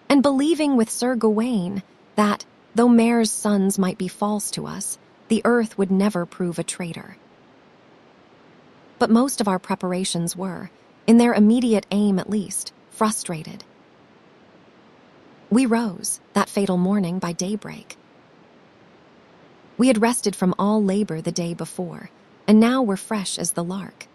and believing with Sir Gawain that, though mares' sons might be false to us, the earth would never prove a traitor. But most of our preparations were, in their immediate aim at least, frustrated. We rose, that fatal morning, by daybreak. We had rested from all labor the day before, and now were fresh as the lark.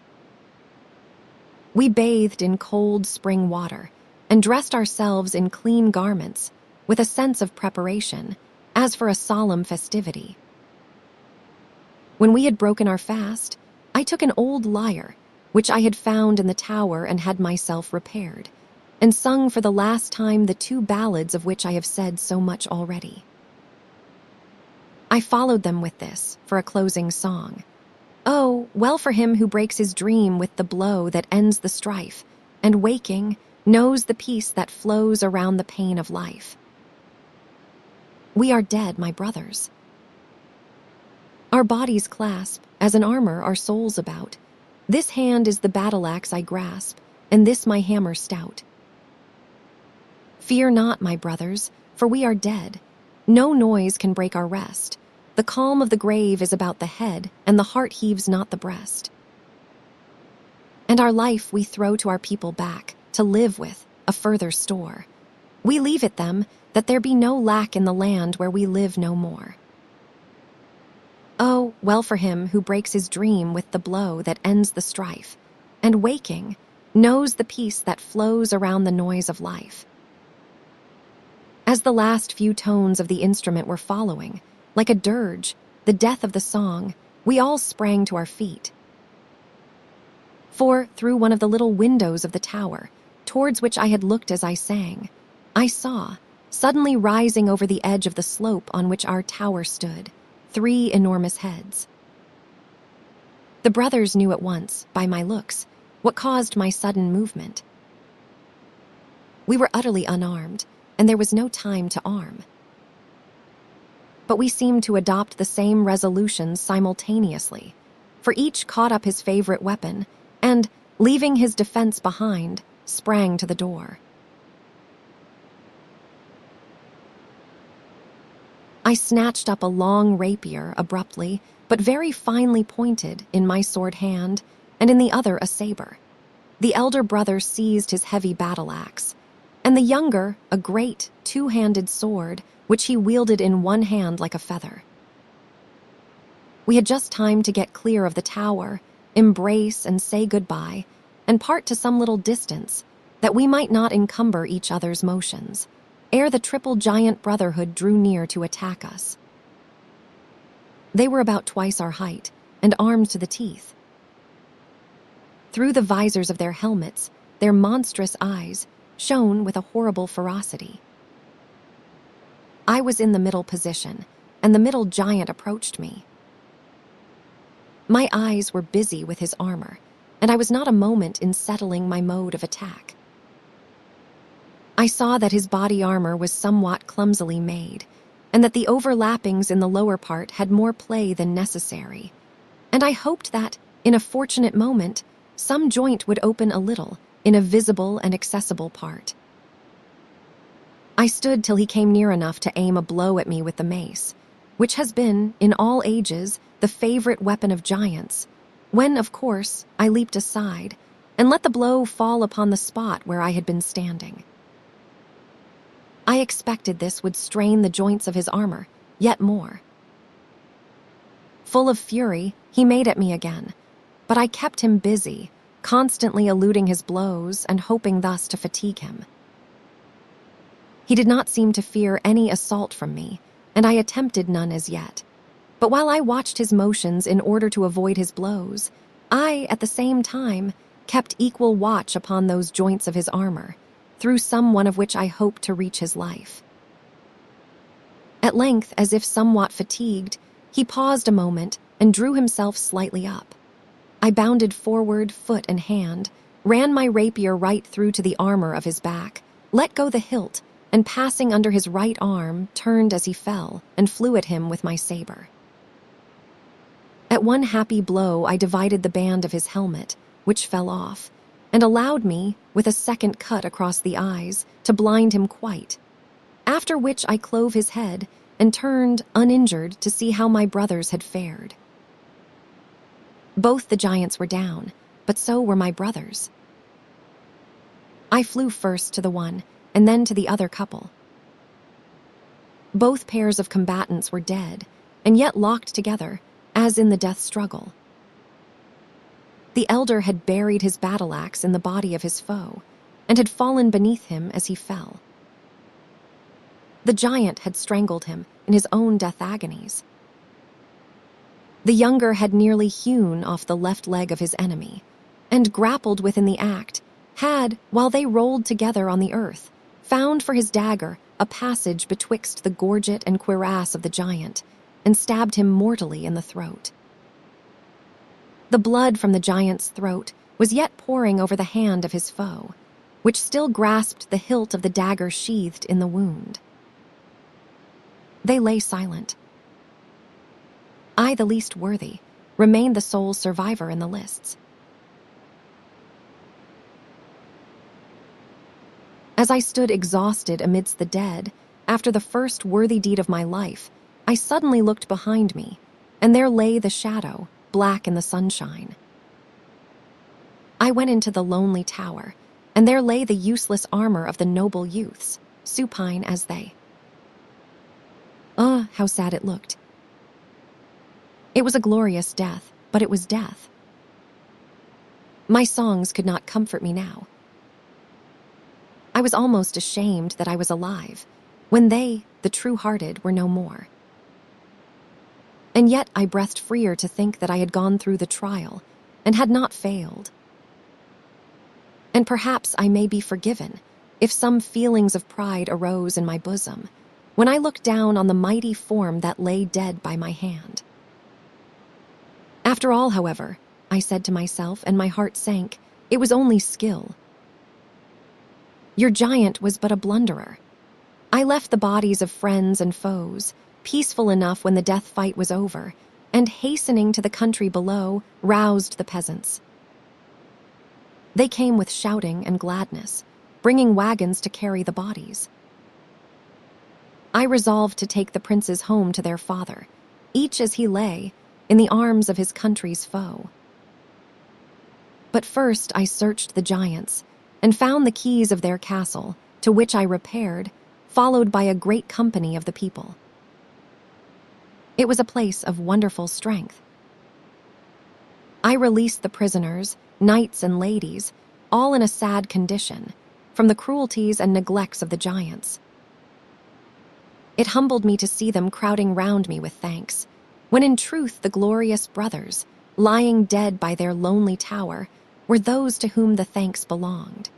We bathed in cold spring water and dressed ourselves in clean garments with a sense of preparation, as for a solemn festivity. When we had broken our fast, I took an old lyre, which I had found in the tower and had myself repaired, and sung for the last time the 2 ballads of which I have said so much already. I followed them with this for a closing song. Oh, well for him who breaks his dream with the blow that ends the strife, and waking, knows the peace that flows around the pain of life. We are dead, my brothers. Our bodies clasp, as an armor, our souls about. This hand is the battle-axe I grasp, and this my hammer stout. Fear not, my brothers, for we are dead. No noise can break our rest. The calm of the grave is about the head, and the heart heaves not the breast. And our life we throw to our people back, to live with, a further store. We leave it them, that there be no lack in the land where we live no more. Oh, well for him who breaks his dream with the blow that ends the strife, and waking, knows the peace that flows around the noise of life. As the last few tones of the instrument were following, like a dirge, the death of the song, we all sprang to our feet. For, through one of the little windows of the tower, towards which I had looked as I sang, I saw, suddenly rising over the edge of the slope on which our tower stood, 3 enormous heads. The brothers knew at once, by my looks, what caused my sudden movement. We were utterly unarmed, and there was no time to arm. But we seemed to adopt the same resolutions simultaneously, for each caught up his favorite weapon, and, leaving his defense behind, sprang to the door. I snatched up a long rapier abruptly, but very finely pointed, in my sword hand, and in the other a saber. The elder brother seized his heavy battle-axe, and the younger a great two-handed sword, which he wielded in one hand like a feather. We had just time to get clear of the tower, embrace and say goodbye, and part to some little distance, that we might not encumber each other's motions, ere the triple giant brotherhood drew near to attack us. They were about twice our height, and armed to the teeth. Through the visors of their helmets, their monstrous eyes shone with a horrible ferocity. I was in the middle position, and the middle giant approached me. My eyes were busy with his armor, and I was not a moment in settling my mode of attack. I saw that his body armor was somewhat clumsily made, and that the overlappings in the lower part had more play than necessary, and I hoped that, in a fortunate moment, some joint would open a little in a visible and accessible part. I stood till he came near enough to aim a blow at me with the mace, which has been, in all ages, the favorite weapon of giants, when, of course, I leaped aside and let the blow fall upon the spot where I had been standing. I expected this would strain the joints of his armor, yet more. Full of fury, he made at me again, but I kept him busy, constantly eluding his blows and hoping thus to fatigue him. He did not seem to fear any assault from me, and I attempted none as yet. But while I watched his motions in order to avoid his blows, I, at the same time, kept equal watch upon those joints of his armor, through some one of which I hoped to reach his life. At length, as if somewhat fatigued, he paused a moment and drew himself slightly up. I bounded forward, foot and hand, ran my rapier right through to the armor of his back, let go the hilt, and passing under his right arm, turned as he fell and flew at him with my saber. At one happy blow, I divided the band of his helmet, which fell off, and allowed me, with a second cut across the eyes, to blind him quite, after which I clove his head and turned, uninjured, to see how my brothers had fared. Both the giants were down, but so were my brothers. I flew first to the one, and then to the other couple. Both pairs of combatants were dead, and yet locked together, as in the death struggle. The elder had buried his battle-axe in the body of his foe, and had fallen beneath him as he fell. The giant had strangled him in his own death agonies. The younger had nearly hewn off the left leg of his enemy, and grappled with in the act, had, while they rolled together on the earth, found for his dagger a passage betwixt the gorget and cuirass of the giant, and stabbed him mortally in the throat. The blood from the giant's throat was yet pouring over the hand of his foe, which still grasped the hilt of the dagger sheathed in the wound. They lay silent. I, the least worthy, remained the sole survivor in the lists. As I stood exhausted amidst the dead, after the first worthy deed of my life, I suddenly looked behind me, and there lay the shadow, black in the sunshine. I went into the lonely tower, and there lay the useless armor of the noble youths, supine as they. Ah, how sad it looked. It was a glorious death, but it was death. My songs could not comfort me now. I was almost ashamed that I was alive, when they, the true-hearted, were no more. And yet I breathed freer to think that I had gone through the trial, and had not failed. And perhaps I may be forgiven, if some feelings of pride arose in my bosom, when I looked down on the mighty form that lay dead by my hand. After all, however, I said to myself, and my heart sank, it was only skill. Your giant was but a blunderer. I left the bodies of friends and foes, peaceful enough when the death fight was over, and hastening to the country below, roused the peasants. They came with shouting and gladness, bringing wagons to carry the bodies. I resolved to take the princes home to their father, each as he lay in the arms of his country's foe. But first I searched the giants and found the keys of their castle, to which I repaired, followed by a great company of the people. It was a place of wonderful strength. I released the prisoners, knights and ladies, all in a sad condition, from the cruelties and neglects of the giants. It humbled me to see them crowding round me with thanks, when in truth the glorious brothers, lying dead by their lonely tower, were those to whom the thanks belonged.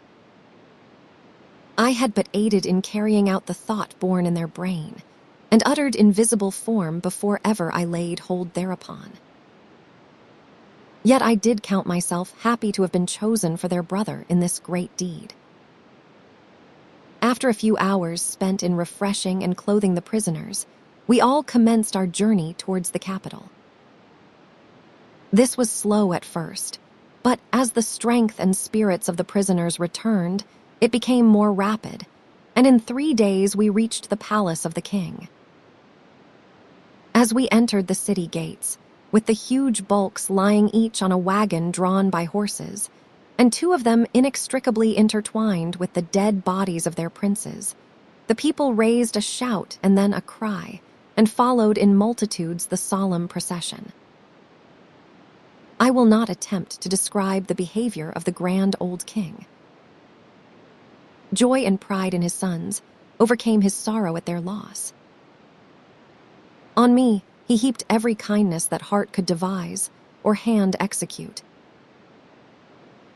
I had but aided in carrying out the thought born in their brain, and uttered invisible form before ever I laid hold thereupon. Yet I did count myself happy to have been chosen for their brother in this great deed. After a few hours spent in refreshing and clothing the prisoners, we all commenced our journey towards the capital. This was slow at first, but as the strength and spirits of the prisoners returned, it became more rapid, and in 3 days we reached the palace of the king. As we entered the city gates, with the huge bulks lying each on a wagon drawn by horses, and 2 of them inextricably intertwined with the dead bodies of their princes, the people raised a shout and then a cry, and followed in multitudes the solemn procession. I will not attempt to describe the behavior of the grand old king. Joy and pride in his sons overcame his sorrow at their loss. On me, he heaped every kindness that heart could devise or hand execute.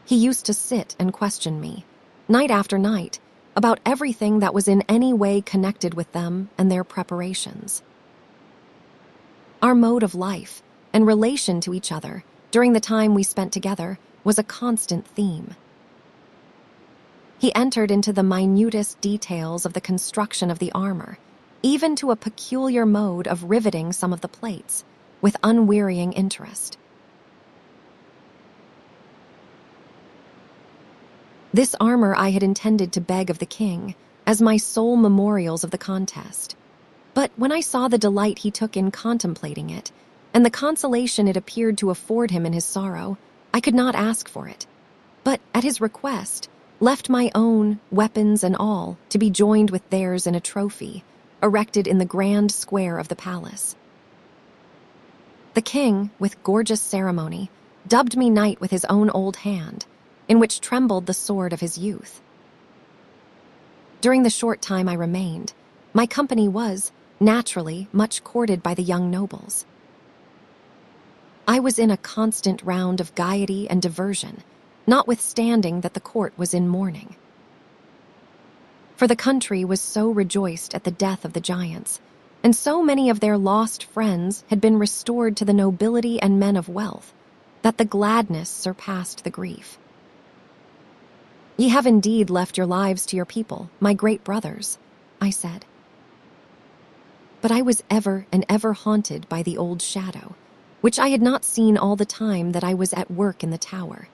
He used to sit and question me, night after night, about everything that was in any way connected with them and their preparations. Our mode of life and relation to each other during the time we spent together was a constant theme. He entered into the minutest details of the construction of the armor, even to a peculiar mode of riveting some of the plates, with unwearying interest. This armor I had intended to beg of the king as my sole memorials of the contest. But when I saw the delight he took in contemplating it, and the consolation it appeared to afford him in his sorrow, I could not ask for it, but at his request, left my own, weapons and all, to be joined with theirs in a trophy, erected in the grand square of the palace. The king, with gorgeous ceremony, dubbed me knight with his own old hand, in which trembled the sword of his youth. During the short time I remained, my company was, naturally, much courted by the young nobles. I was in a constant round of gaiety and diversion, notwithstanding that the court was in mourning. For the country was so rejoiced at the death of the giants, and so many of their lost friends had been restored to the nobility and men of wealth, that the gladness surpassed the grief. "Ye have indeed left your lives to your people, my great brothers," I said. But I was ever and ever haunted by the old shadow, which I had not seen all the time that I was at work in the tower.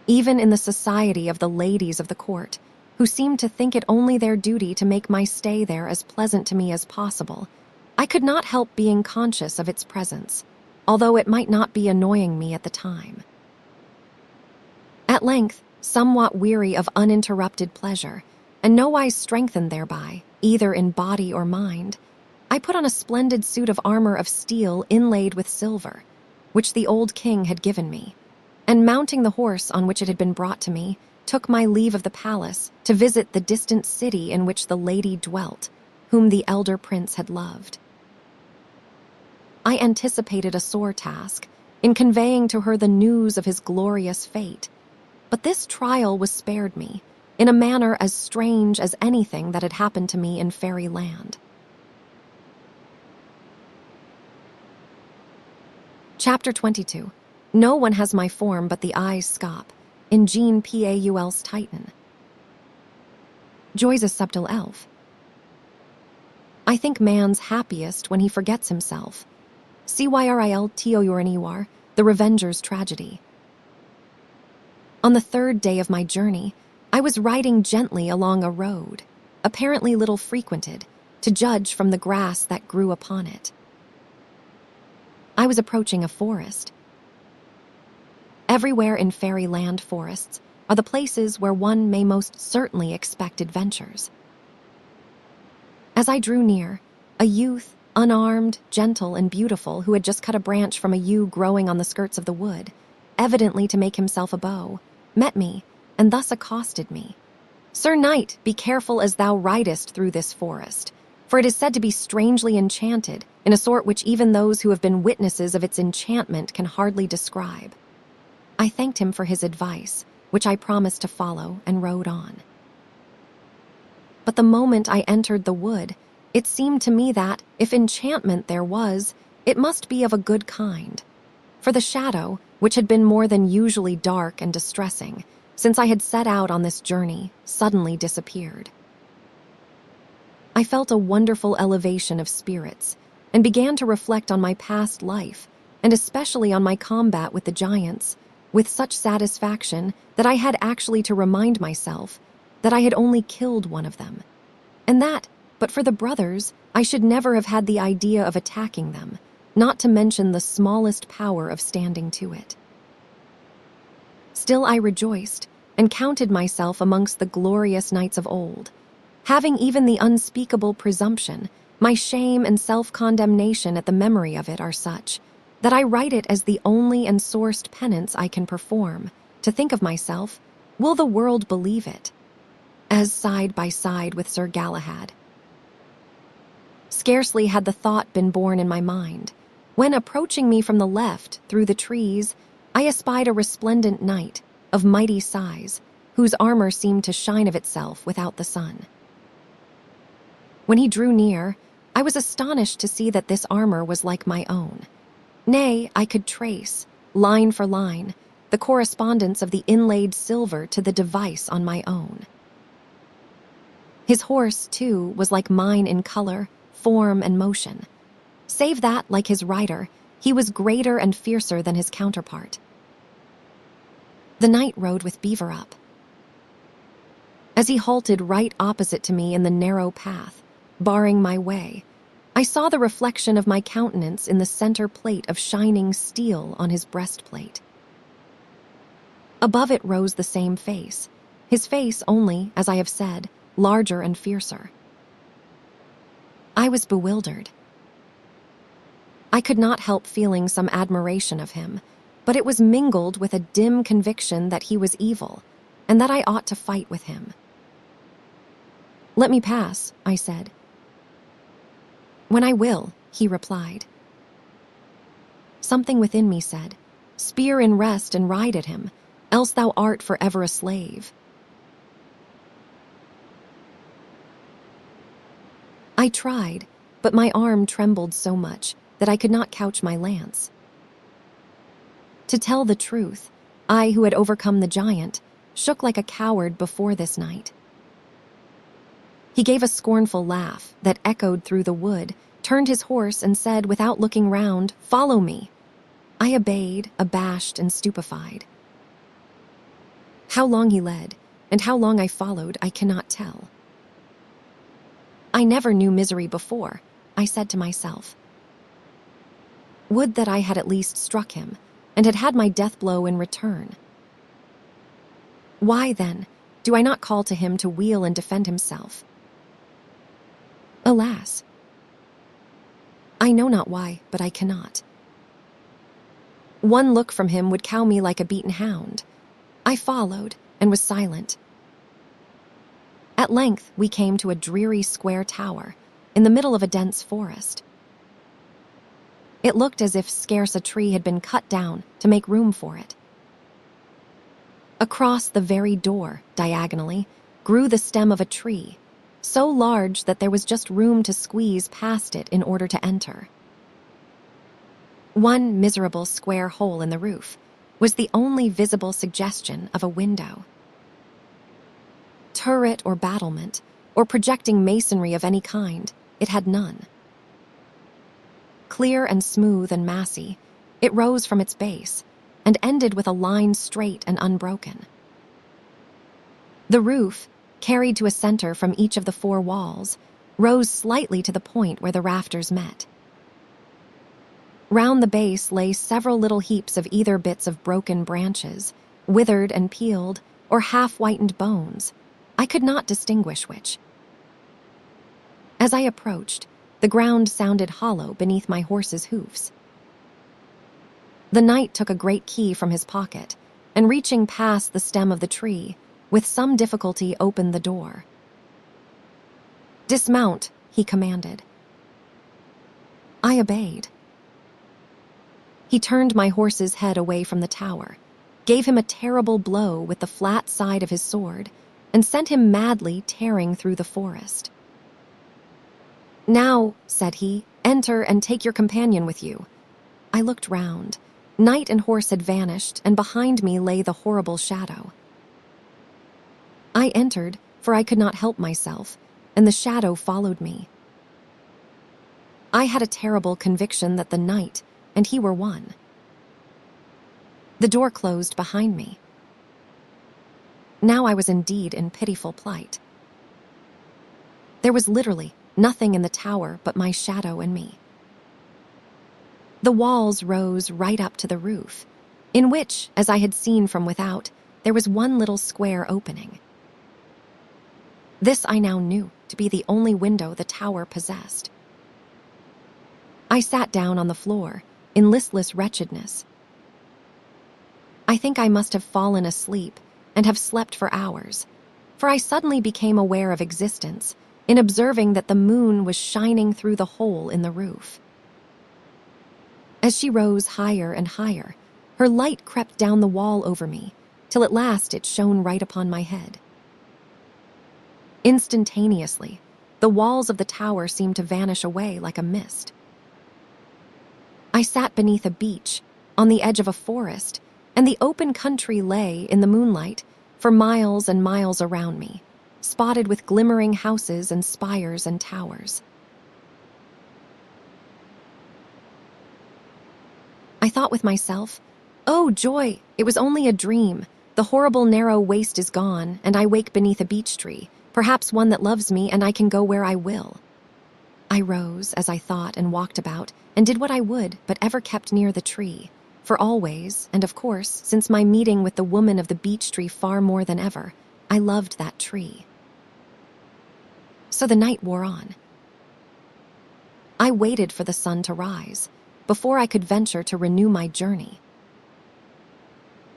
Even in the society of the ladies of the court, who seemed to think it only their duty to make my stay there as pleasant to me as possible, I could not help being conscious of its presence, although it might not be annoying me at the time. At length, somewhat weary of uninterrupted pleasure, and nowise strengthened thereby, either in body or mind, I put on a splendid suit of armor of steel inlaid with silver, which the old king had given me, and mounting the horse on which it had been brought to me, took my leave of the palace to visit the distant city in which the lady dwelt, whom the elder prince had loved. I anticipated a sore task in conveying to her the news of his glorious fate, but this trial was spared me in a manner as strange as anything that had happened to me in fairyland. Chapter 22. No one has my form but the eyes scop, in Jean Paul's Titan. Joy's a subtle elf. I think man's happiest when he forgets himself. Cyril Tournier, The Revenger's Tragedy. On the third day of my journey, I was riding gently along a road, apparently little frequented, to judge from the grass that grew upon it. I was approaching a forest. Everywhere in fairyland forests are the places where one may most certainly expect adventures. As I drew near, a youth, unarmed, gentle, and beautiful, who had just cut a branch from a yew growing on the skirts of the wood, evidently to make himself a bow, met me, and thus accosted me. "Sir Knight, be careful as thou ridest through this forest, for it is said to be strangely enchanted, in a sort which even those who have been witnesses of its enchantment can hardly describe." I thanked him for his advice, which I promised to follow, and rode on. But the moment I entered the wood, it seemed to me that, if enchantment there was, it must be of a good kind. For the shadow, which had been more than usually dark and distressing, since I had set out on this journey, suddenly disappeared. I felt a wonderful elevation of spirits, and began to reflect on my past life, and especially on my combat with the giants, with such satisfaction that I had actually to remind myself that I had only killed one of them, and that, but for the brothers, I should never have had the idea of attacking them, not to mention the smallest power of standing to it. Still I rejoiced, and counted myself amongst the glorious knights of old. Having even the unspeakable presumption, my shame and self-condemnation at the memory of it are such that I write it as the only and sorest penance I can perform, to think of myself, will the world believe it, as side by side with Sir Galahad. Scarcely had the thought been born in my mind, when approaching me from the left through the trees, I espied a resplendent knight of mighty size, whose armor seemed to shine of itself without the sun. When he drew near, I was astonished to see that this armor was like my own. Nay, I could trace, line for line, the correspondence of the inlaid silver to the device on my own. His horse, too, was like mine in color, form, and motion, save that, like his rider, he was greater and fiercer than his counterpart. The knight rode with Beaver up. As he halted right opposite to me in the narrow path, barring my way, I saw the reflection of my countenance in the center plate of shining steel on his breastplate. Above it rose the same face, his face only, as I have said, larger and fiercer. I was bewildered. I could not help feeling some admiration of him, but it was mingled with a dim conviction that he was evil, and that I ought to fight with him. "Let me pass," I said. "When I will," he replied. Something within me said, "Spear in rest and ride at him, else thou art forever a slave." I tried, but my arm trembled so much that I could not couch my lance. To tell the truth, I, who had overcome the giant, shook like a coward before this knight. He gave a scornful laugh that echoed through the wood, turned his horse, and said, without looking round, "Follow me." I obeyed, abashed and stupefied. How long he led, and how long I followed, I cannot tell. I never knew misery before, I said to myself. Would that I had at least struck him, and had had my death blow in return. Why, then, do I not call to him to wheel and defend himself? Alas! I know not why, but I cannot. One look from him would cow me like a beaten hound. I followed, and was silent. At length we came to a dreary square tower, in the middle of a dense forest. It looked as if scarce a tree had been cut down to make room for it. Across the very door, diagonally, grew the stem of a tree, so large that there was just room to squeeze past it in order to enter. One miserable square hole in the roof was the only visible suggestion of a window. Turret or battlement, or projecting masonry of any kind, it had none. Clear and smooth and massy, it rose from its base, and ended with a line straight and unbroken. The roof, carried to a center from each of the 4 walls, rose slightly to the point where the rafters met. Round the base lay several little heaps of either bits of broken branches, withered and peeled, or half-whitened bones. I could not distinguish which. As I approached, the ground sounded hollow beneath my horse's hoofs. The knight took a great key from his pocket, and reaching past the stem of the tree, with some difficulty opened the door. "Dismount," he commanded. I obeyed. He turned my horse's head away from the tower, gave him a terrible blow with the flat side of his sword, and sent him madly tearing through the forest. "Now," said he, "enter and take your companion with you." I looked round. Knight and horse had vanished, and behind me lay the horrible shadow. I entered, for I could not help myself, and the shadow followed me. I had a terrible conviction that the knight and he were one. The door closed behind me. Now I was indeed in pitiful plight. There was literally nothing in the tower but my shadow and me. The walls rose right up to the roof, in which, as I had seen from without, there was one little square opening. This I now knew to be the only window the tower possessed. I sat down on the floor, in listless wretchedness. I think I must have fallen asleep and have slept for hours, for I suddenly became aware of existence in observing that the moon was shining through the hole in the roof. As she rose higher and higher, her light crept down the wall over me, till at last it shone right upon my head. Instantaneously, the walls of the tower seemed to vanish away like a mist. I sat beneath a beech, on the edge of a forest, and the open country lay, in the moonlight, for miles and miles around me, spotted with glimmering houses and spires and towers. I thought with myself, "Oh, joy, it was only a dream. The horrible narrow waste is gone, and I wake beneath a beech tree, perhaps one that loves me, and I can go where I will." I rose, as I thought, and walked about, and did what I would, but ever kept near the tree, for always, and of course, since my meeting with the woman of the beech tree far more than ever, I loved that tree. So the night wore on. I waited for the sun to rise, before I could venture to renew my journey.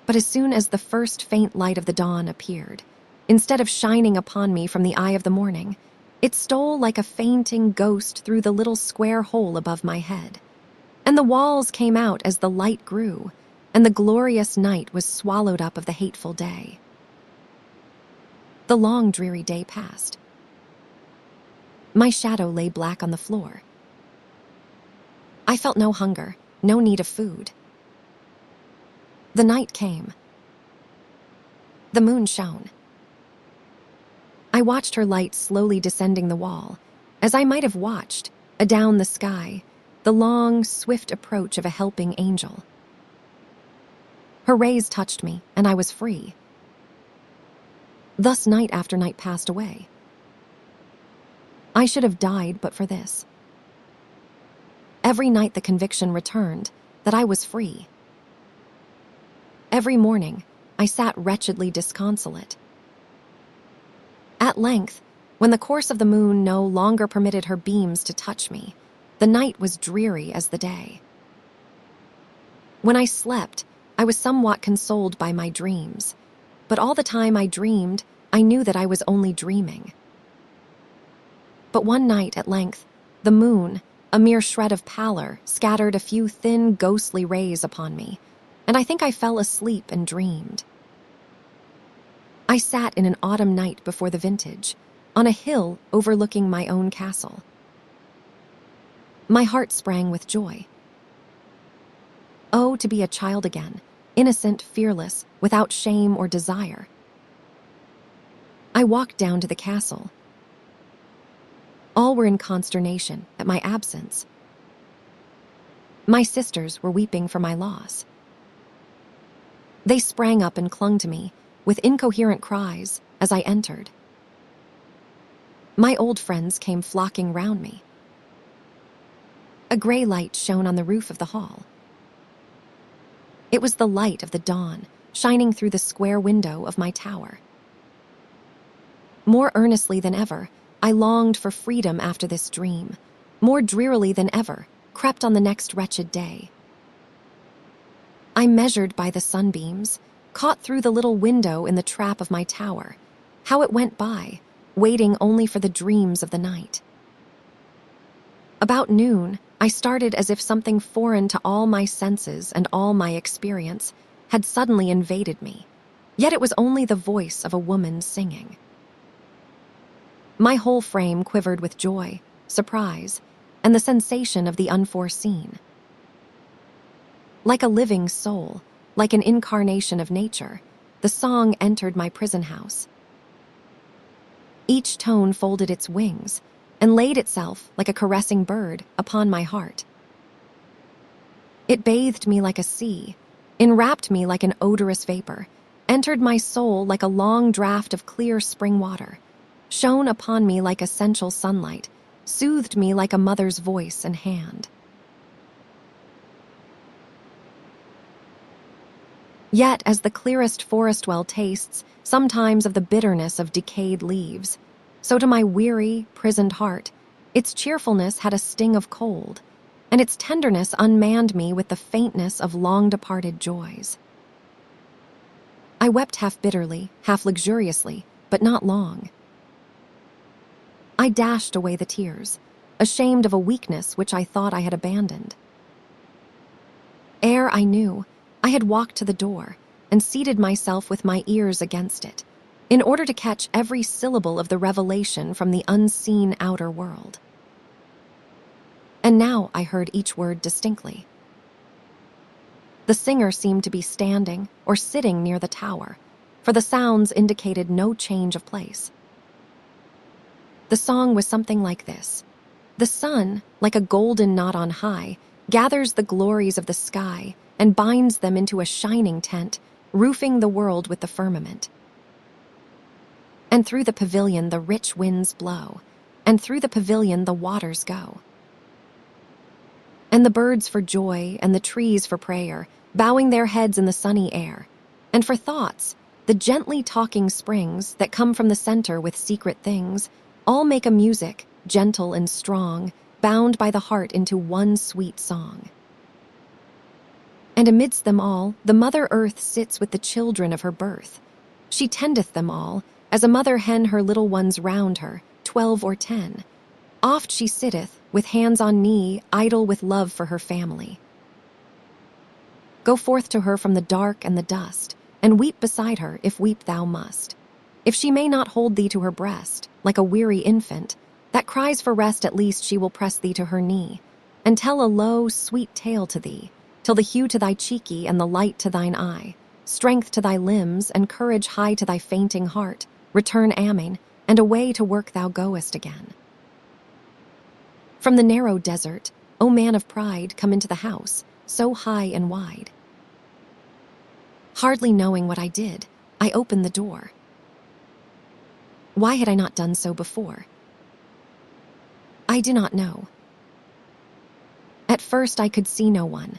But as soon as the first faint light of the dawn appeared, instead of shining upon me from the eye of the morning, it stole like a fainting ghost through the little square hole above my head, and the walls came out as the light grew, and the glorious night was swallowed up of the hateful day. The long, dreary day passed. My shadow lay black on the floor. I felt no hunger, no need of food. The night came. The moon shone. I watched her light slowly descending the wall, as I might have watched, adown the sky, the long, swift approach of a helping angel. Her rays touched me, and I was free. Thus night after night passed away. I should have died but for this. Every night the conviction returned that I was free. Every morning, I sat wretchedly disconsolate. At length, when the course of the moon no longer permitted her beams to touch me, the night was dreary as the day. When I slept, I was somewhat consoled by my dreams, but all the time I dreamed, I knew that I was only dreaming. But one night, at length, the moon, a mere shred of pallor, scattered a few thin, ghostly rays upon me, and I think I fell asleep and dreamed. I sat in an autumn night before the vintage, on a hill overlooking my own castle. My heart sprang with joy. Oh, to be a child again, innocent, fearless, without shame or desire. I walked down to the castle. All were in consternation at my absence. My sisters were weeping for my loss. They sprang up and clung to me, with incoherent cries, as I entered. My old friends came flocking round me. A gray light shone on the roof of the hall. It was the light of the dawn, shining through the square window of my tower. More earnestly than ever, I longed for freedom after this dream. More drearily than ever, crept on the next wretched day. I measured by the sunbeams, caught through the little window in the trap of my tower, how it went by, waiting only for the dreams of the night. About noon, I started as if something foreign to all my senses and all my experience had suddenly invaded me, yet it was only the voice of a woman singing. My whole frame quivered with joy, surprise, and the sensation of the unforeseen. Like a living soul, like an incarnation of nature, the song entered my prison house. Each tone folded its wings and laid itself, like a caressing bird, upon my heart. It bathed me like a sea, enwrapped me like an odorous vapor, entered my soul like a long draught of clear spring water, shone upon me like essential sunlight, soothed me like a mother's voice and hand. Yet, as the clearest forest well tastes sometimes of the bitterness of decayed leaves, so to my weary, prisoned heart, its cheerfulness had a sting of cold, and its tenderness unmanned me with the faintness of long-departed joys. I wept half bitterly, half luxuriously, but not long. I dashed away the tears, ashamed of a weakness which I thought I had abandoned. Ere I knew, I had walked to the door and seated myself with my ears against it, in order to catch every syllable of the revelation from the unseen outer world. And now I heard each word distinctly. The singer seemed to be standing or sitting near the tower, for the sounds indicated no change of place. The song was something like this. The sun, like a golden knot on high, gathers the glories of the sky and binds them into a shining tent, roofing the world with the firmament. And through the pavilion the rich winds blow, and through the pavilion the waters go. And the birds for joy and the trees for prayer, bowing their heads in the sunny air, and for thoughts, the gently talking springs that come from the center with secret things, all make a music, gentle and strong, bound by the heart into one sweet song. And amidst them all, the Mother Earth sits with the children of her birth. She tendeth them all, as a mother hen her little ones round her, 12 or 10. Oft she sitteth, with hands on knee, idle with love for her family. Go forth to her from the dark and the dust, and weep beside her, if weep thou must. If she may not hold thee to her breast, like a weary infant, that cries for rest, at least she will press thee to her knee, and tell a low, sweet tale to thee, till the hue to thy cheeky and the light to thine eye, strength to thy limbs and courage high to thy fainting heart, return aiming, and away to work thou goest again. From the narrow desert, O man of pride, come into the house, so high and wide. Hardly knowing what I did, I opened the door. Why had I not done so before? I do not know. At first I could see no one,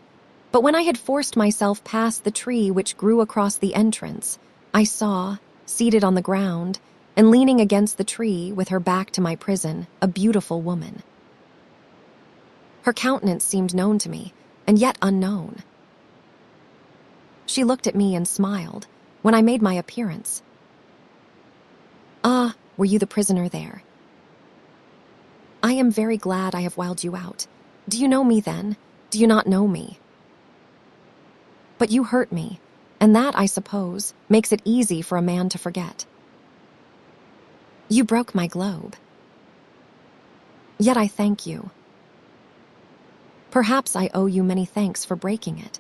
but when I had forced myself past the tree which grew across the entrance, I saw, seated on the ground, and leaning against the tree with her back to my prison, a beautiful woman. Her countenance seemed known to me, and yet unknown. She looked at me and smiled when I made my appearance. "Ah, were you the prisoner there? I am very glad I have wiled you out. Do you know me then? Do you not know me? But you hurt me, and that, I suppose, makes it easy for a man to forget. You broke my globe. Yet I thank you. Perhaps I owe you many thanks for breaking it."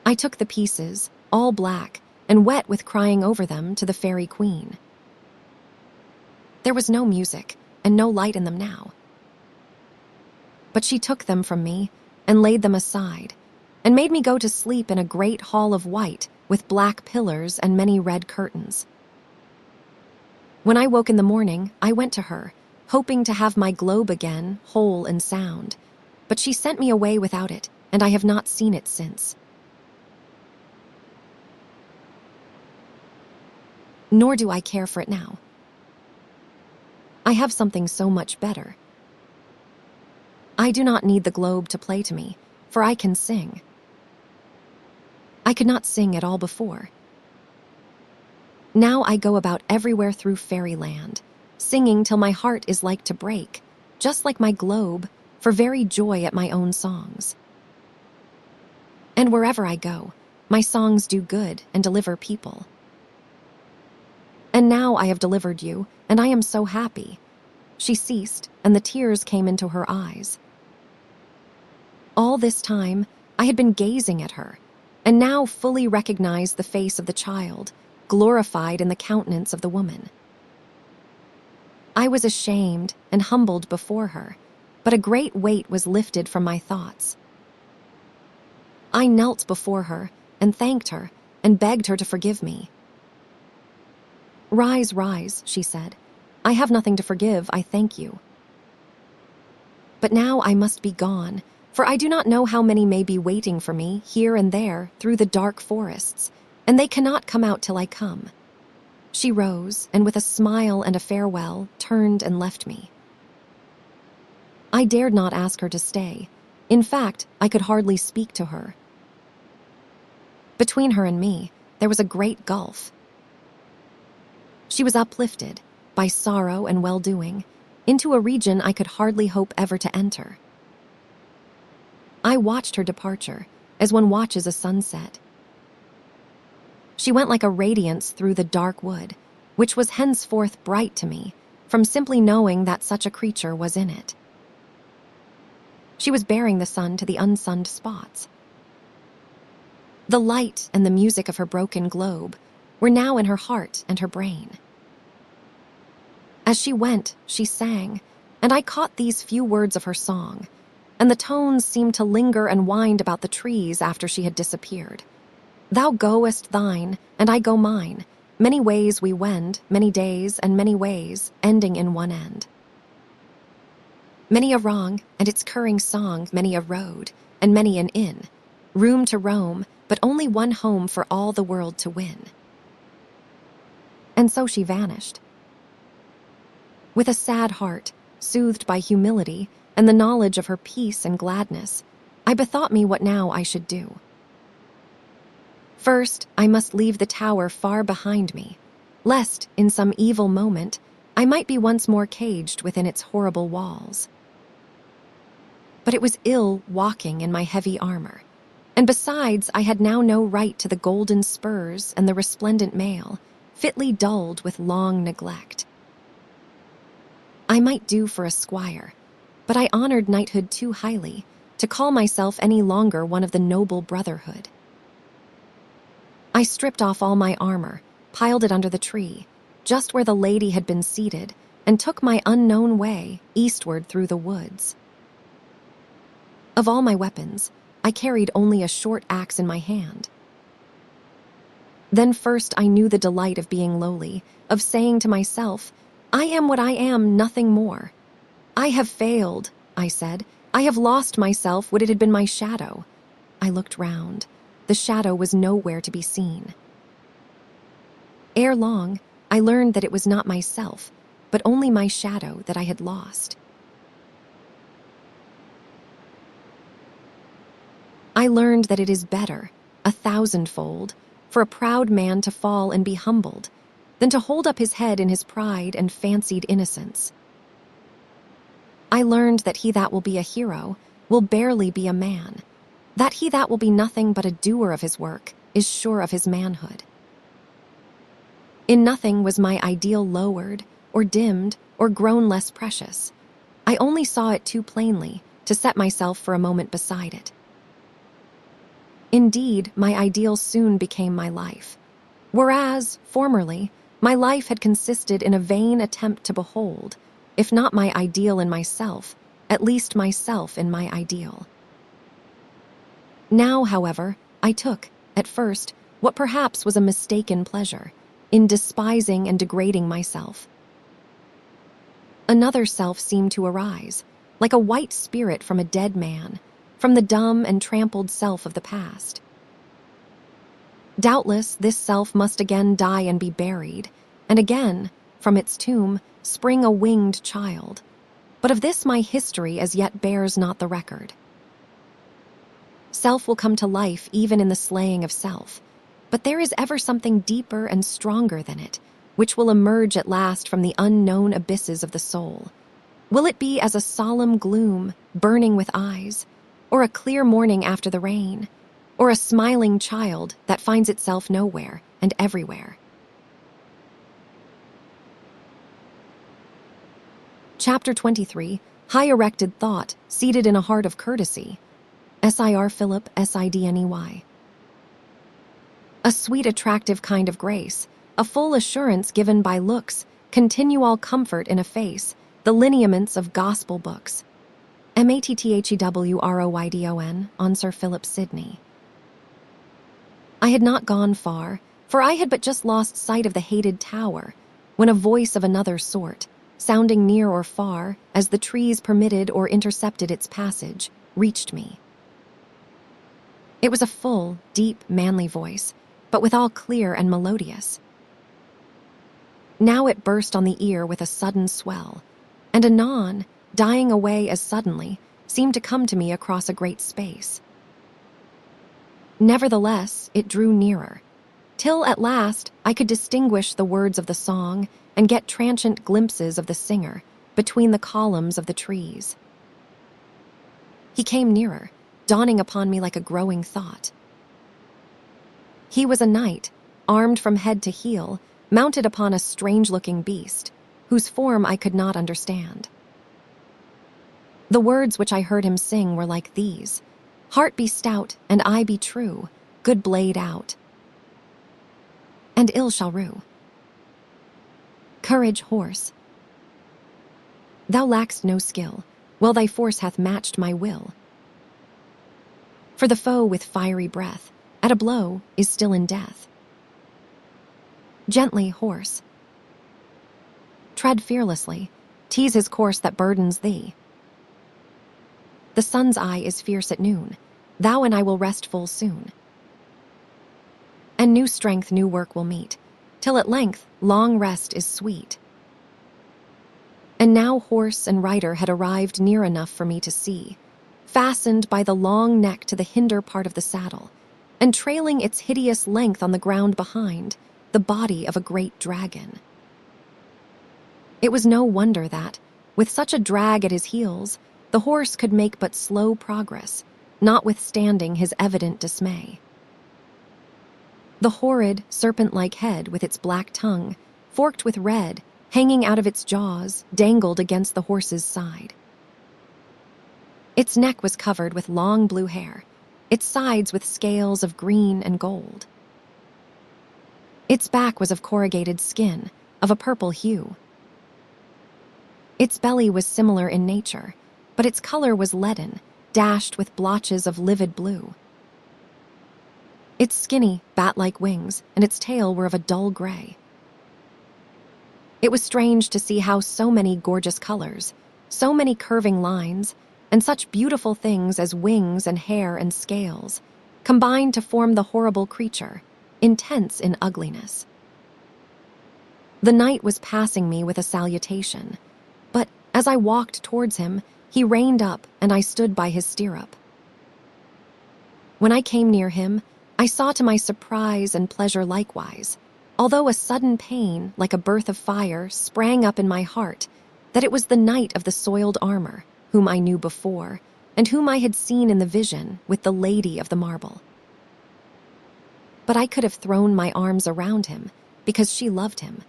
I took the pieces, all black, and wet with crying over them, to the fairy queen. There was no music, and no light in them now. But she took them from me, and laid them aside, and made me go to sleep in a great hall of white with black pillars and many red curtains. When I woke in the morning, I went to her, hoping to have my globe again, whole and sound. But she sent me away without it, and I have not seen it since. Nor do I care for it now. I have something so much better. I do not need the globe to play to me, for I can sing. I could not sing at all before. Now I go about everywhere through fairyland, singing till my heart is like to break, just like my globe, for very joy at my own songs. And wherever I go, my songs do good and deliver people. And now I have delivered you, and I am so happy. She ceased, and the tears came into her eyes. All this time, I had been gazing at her, and now fully recognized the face of the child, glorified in the countenance of the woman. I was ashamed and humbled before her, but a great weight was lifted from my thoughts. I knelt before her and thanked her and begged her to forgive me. "Rise, rise," she said. "I have nothing to forgive, I thank you. But now I must be gone, for I do not know how many may be waiting for me here and there through the dark forests, and they cannot come out till I come." She rose, and with a smile and a farewell, turned and left me. I dared not ask her to stay. In fact, I could hardly speak to her. Between her and me, there was a great gulf. She was uplifted, by sorrow and well-doing, into a region I could hardly hope ever to enter. I watched her departure, as one watches a sunset. She went like a radiance through the dark wood, which was henceforth bright to me, from simply knowing that such a creature was in it. She was bearing the sun to the unsunned spots. The light and the music of her broken globe were now in her heart and her brain. As she went, she sang, and I caught these few words of her song, and the tones seemed to linger and wind about the trees after she had disappeared. "Thou goest thine, and I go mine. Many ways we wend, many days and many ways, ending in one end. Many a wrong, and its curring song, many a road, and many an inn. Room to roam, but only one home for all the world to win." And so she vanished. With a sad heart, soothed by humility and the knowledge of her peace and gladness, I bethought me what now I should do. First, I must leave the tower far behind me, lest, in some evil moment, I might be once more caged within its horrible walls. But it was ill walking in my heavy armor, and besides I had now no right to the golden spurs and the resplendent mail, fitly dulled with long neglect. I might do for a squire, but I honored knighthood too highly to call myself any longer one of the noble brotherhood. I stripped off all my armor, piled it under the tree, just where the lady had been seated, and took my unknown way eastward through the woods. Of all my weapons, I carried only a short axe in my hand. Then first I knew the delight of being lowly, of saying to myself, "I am what I am, nothing more. I have failed," I said. "I have lost myself, would it had been my shadow." I looked round. The shadow was nowhere to be seen. Ere long, I learned that it was not myself, but only my shadow that I had lost. I learned that it is better, 1,000-fold, for a proud man to fall and be humbled, than to hold up his head in his pride and fancied innocence. I learned that he that will be a hero will barely be a man, that he that will be nothing but a doer of his work is sure of his manhood. In nothing was my ideal lowered, or dimmed, or grown less precious. I only saw it too plainly to set myself for a moment beside it. Indeed, my ideal soon became my life, whereas, formerly, my life had consisted in a vain attempt to behold, if not my ideal in myself, at least myself in my ideal. Now, however, I took, at first, what perhaps was a mistaken pleasure, in despising and degrading myself. Another self seemed to arise, like a white spirit from a dead man, from the dumb and trampled self of the past. Doubtless, this self must again die and be buried, and again, from its tomb, spring a winged child. But of this my history as yet bears not the record. Self will come to life even in the slaying of self, but there is ever something deeper and stronger than it, which will emerge at last from the unknown abysses of the soul. Will it be as a solemn gloom, burning with eyes, or a clear morning after the rain, or a smiling child that finds itself nowhere and everywhere? Chapter 23, High-Erected Thought, Seated in a Heart of Courtesy. Sir Philip Sidney. A sweet, attractive kind of grace, a full assurance given by looks, continual comfort in a face, the lineaments of gospel books. Mattheroydon on Sir Philip Sidney. I had not gone far, for I had but just lost sight of the hated tower, when a voice of another sort, sounding near or far, as the trees permitted or intercepted its passage, reached me. It was a full, deep, manly voice, but withal clear and melodious. Now it burst on the ear with a sudden swell, and anon, dying away as suddenly, seemed to come to me across a great space. Nevertheless, it drew nearer, till at last I could distinguish the words of the song and get transient glimpses of the singer between the columns of the trees. He came nearer, dawning upon me like a growing thought. He was a knight, armed from head to heel, mounted upon a strange-looking beast, whose form I could not understand. The words which I heard him sing were like these: "Heart be stout, and eye be true, good blade out, and ill shall rue. Courage, horse. Thou lackst no skill, well thy force hath matched my will. For the foe with fiery breath, at a blow, is still in death. Gently, horse. Tread fearlessly, tease his course that burdens thee. The sun's eye is fierce at noon, thou and I will rest full soon. And new strength new work will meet, till at length long rest is sweet." And now horse and rider had arrived near enough for me to see, fastened by the long neck to the hinder part of the saddle, and trailing its hideous length on the ground behind, the body of a great dragon. It was no wonder that, with such a drag at his heels, the horse could make but slow progress, notwithstanding his evident dismay. The horrid, serpent-like head with its black tongue, forked with red, hanging out of its jaws, dangled against the horse's side. Its neck was covered with long blue hair, its sides with scales of green and gold. Its back was of corrugated skin, of a purple hue. Its belly was similar in nature, but its color was leaden, dashed with blotches of livid blue. Its skinny, bat-like wings and its tail were of a dull gray. It was strange to see how so many gorgeous colors, so many curving lines, and such beautiful things as wings and hair and scales combined to form the horrible creature, intense in ugliness. The knight was passing me with a salutation, but as I walked towards him, he reined up and I stood by his stirrup. When I came near him, I saw to my surprise and pleasure likewise, although a sudden pain, like a birth of fire, sprang up in my heart, that it was the knight of the soiled armor, whom I knew before, and whom I had seen in the vision with the lady of the marble. But I could have thrown my arms around him, because she loved him.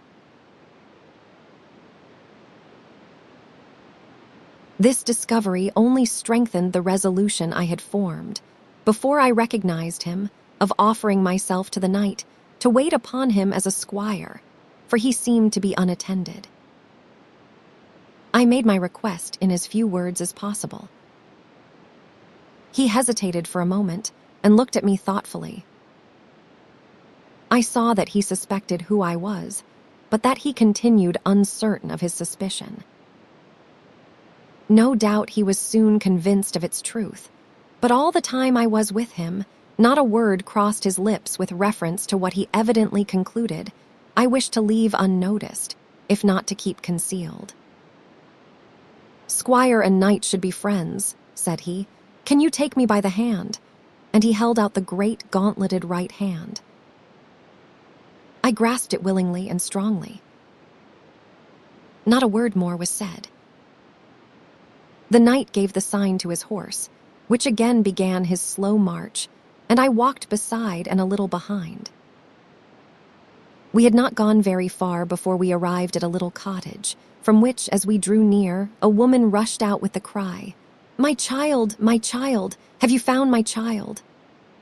This discovery only strengthened the resolution I had formed, before I recognized him, of offering myself to the knight, to wait upon him as a squire, for he seemed to be unattended. I made my request in as few words as possible. He hesitated for a moment, and looked at me thoughtfully. I saw that he suspected who I was, but that he continued uncertain of his suspicion. No doubt he was soon convinced of its truth, but all the time I was with him, not a word crossed his lips with reference to what he evidently concluded I wished to leave unnoticed, if not to keep concealed. "Squire and knight should be friends," said he. "Can you take me by the hand?" And he held out the great gauntleted right hand. I grasped it willingly and strongly. Not a word more was said. The knight gave the sign to his horse, which again began his slow march, and I walked beside and a little behind. We had not gone very far before we arrived at a little cottage, from which, as we drew near, a woman rushed out with the cry, my child, have you found my child?"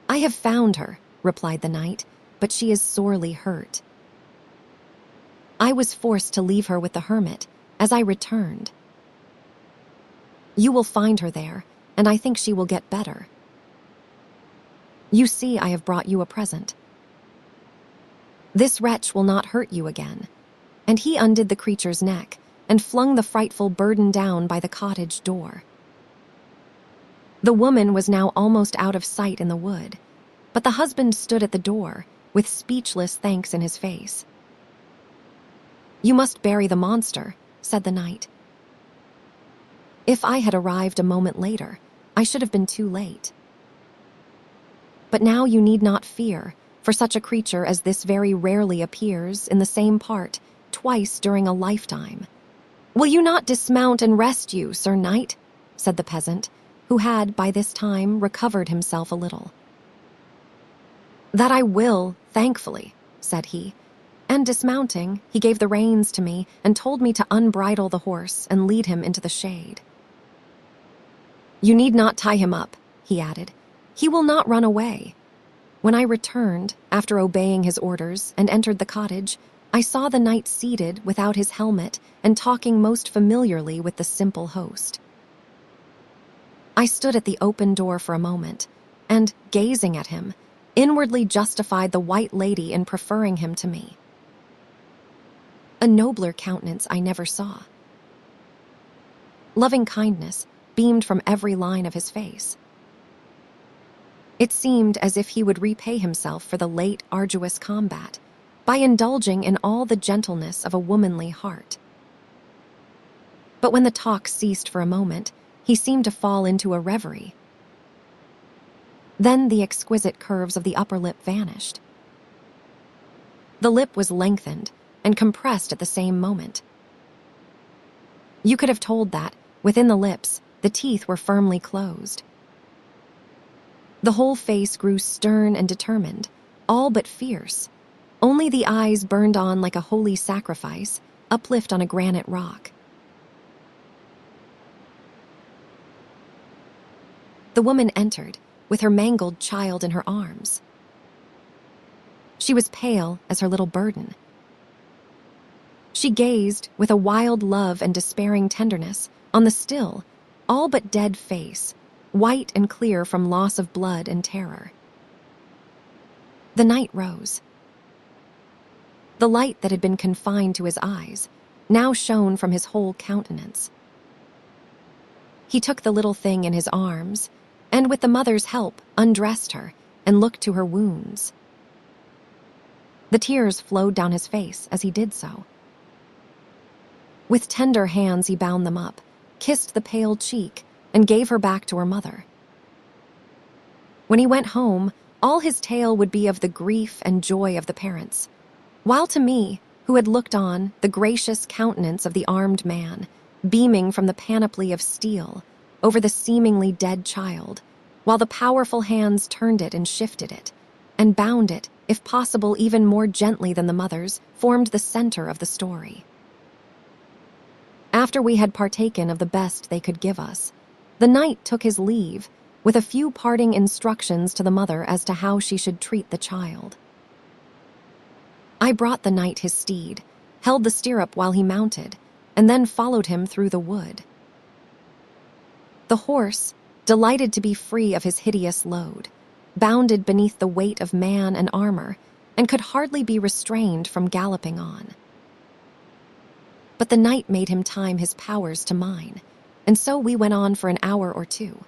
"I have found her," replied the knight, "but she is sorely hurt." I was forced to leave her with the hermit, as I returned. "You will find her there, and I think she will get better. You see, I have brought you a present. This wretch will not hurt you again." And he undid the creature's neck and flung the frightful burden down by the cottage door. The woman was now almost out of sight in the wood, but the husband stood at the door, with speechless thanks in his face. "You must bury the monster," said the knight. If I had arrived a moment later, I should have been too late. But now you need not fear, for such a creature as this very rarely appears in the same part twice during a lifetime. "Will you not dismount and rest you, Sir Knight?" said the peasant, who had, by this time, recovered himself a little. "That I will, thankfully," said he, and dismounting, he gave the reins to me and told me to unbridle the horse and lead him into the shade. "You need not tie him up," he added. "He will not run away." When I returned, after obeying his orders, and entered the cottage, I saw the knight seated without his helmet and talking most familiarly with the simple host. I stood at the open door for a moment, and, gazing at him, inwardly justified the white lady in preferring him to me. A nobler countenance I never saw. Loving kindness beamed from every line of his face. It seemed as if he would repay himself for the late arduous combat by indulging in all the gentleness of a womanly heart. But when the talk ceased for a moment, he seemed to fall into a reverie. Then the exquisite curves of the upper lip vanished. The lip was lengthened and compressed at the same moment. You could have told that, within the lips, the teeth were firmly closed. The whole face grew stern and determined, all but fierce. Only the eyes burned on like a holy sacrifice, uplift on a granite rock. The woman entered, with her mangled child in her arms. She was pale as her little burden. She gazed, with a wild love and despairing tenderness, on the still, all but dead face, white and clear from loss of blood and terror. The knight rose. The light that had been confined to his eyes now shone from his whole countenance. He took the little thing in his arms, and with the mother's help undressed her and looked to her wounds. The tears flowed down his face as he did so. With tender hands he bound them up, kissed the pale cheek, and gave her back to her mother. When he went home, all his tale would be of the grief and joy of the parents, while to me, who had looked on, the gracious countenance of the armed man, beaming from the panoply of steel, over the seemingly dead child, while the powerful hands turned it and shifted it, and bound it, if possible even more gently than the mother's, formed the center of the story. After we had partaken of the best they could give us, the knight took his leave, with a few parting instructions to the mother as to how she should treat the child. I brought the knight his steed, held the stirrup while he mounted, and then followed him through the wood. The horse, delighted to be free of his hideous load, bounded beneath the weight of man and armor, and could hardly be restrained from galloping on. But the knight made him time his powers to mine, and so we went on for an hour or two.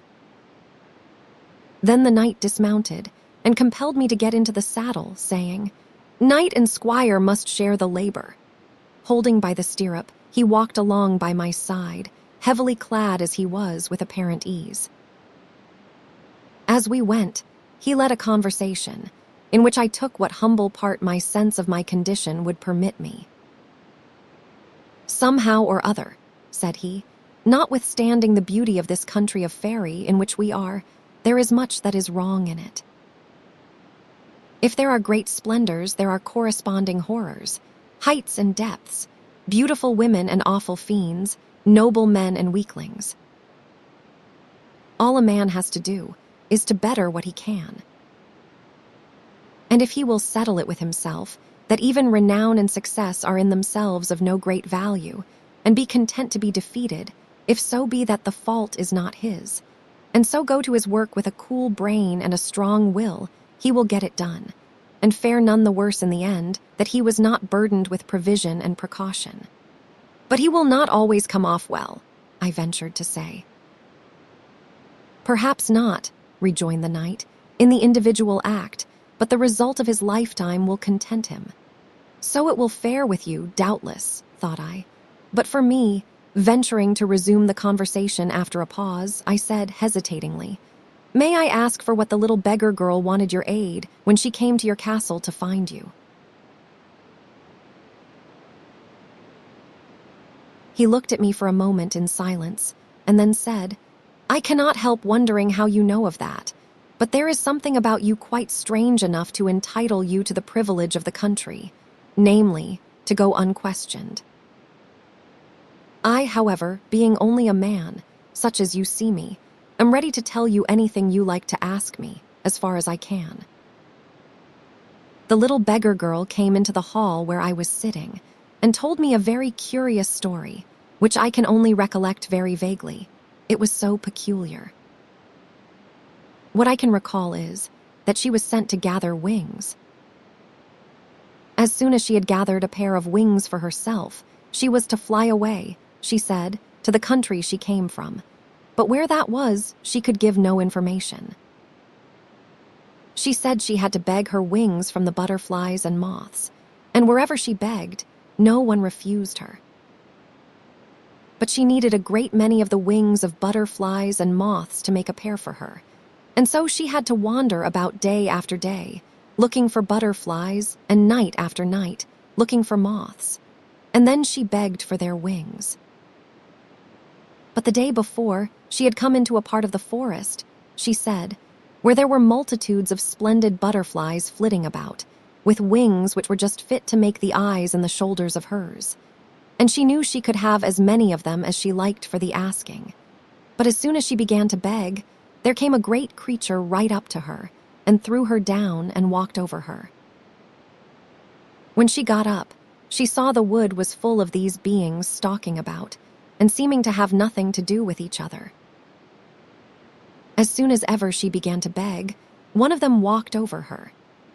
Then the knight dismounted and compelled me to get into the saddle, saying, "Knight and squire must share the labor." Holding by the stirrup, he walked along by my side, heavily clad as he was with apparent ease. As we went, he led a conversation, in which I took what humble part my sense of my condition would permit me. "Somehow or other," said he, "notwithstanding the beauty of this country of fairy in which we are, there is much that is wrong in it. If there are great splendors, there are corresponding horrors, heights and depths, beautiful women and awful fiends, noble men and weaklings. All a man has to do is to better what he can. And if he will settle it with himself, that even renown and success are in themselves of no great value, and be content to be defeated, if so be that the fault is not his, and so go to his work with a cool brain and a strong will, he will get it done, and fare none the worse in the end that he was not burdened with provision and precaution. But he will not always come off well," I ventured to say. "Perhaps not," rejoined the knight, "in the individual act, but the result of his lifetime will content him. So it will fare with you, doubtless," thought I. But for me, venturing to resume the conversation after a pause, I said hesitatingly, "May I ask for what the little beggar girl wanted your aid when she came to your castle to find you?" He looked at me for a moment in silence, and then said, "I cannot help wondering how you know of that, but there is something about you quite strange enough to entitle you to the privilege of the country, namely, to go unquestioned. I, however, being only a man, such as you see me, am ready to tell you anything you like to ask me, as far as I can." The little beggar girl came into the hall where I was sitting, and told me a very curious story, which I can only recollect very vaguely. It was so peculiar. What I can recall is that she was sent to gather wings. As soon as she had gathered a pair of wings for herself, she was to fly away, she said, to the country she came from, but where that was, she could give no information. She said she had to beg her wings from the butterflies and moths, and wherever she begged, no one refused her. But she needed a great many of the wings of butterflies and moths to make a pair for her, and so she had to wander about day after day, looking for butterflies, and night after night, looking for moths, and then she begged for their wings. But the day before, she had come into a part of the forest, she said, where there were multitudes of splendid butterflies flitting about, with wings which were just fit to make the eyes and the shoulders of hers, and she knew she could have as many of them as she liked for the asking. But as soon as she began to beg, there came a great creature right up to her, and threw her down and walked over her. When she got up, she saw the wood was full of these beings stalking about, and seeming to have nothing to do with each other. As soon as ever she began to beg, one of them walked over her,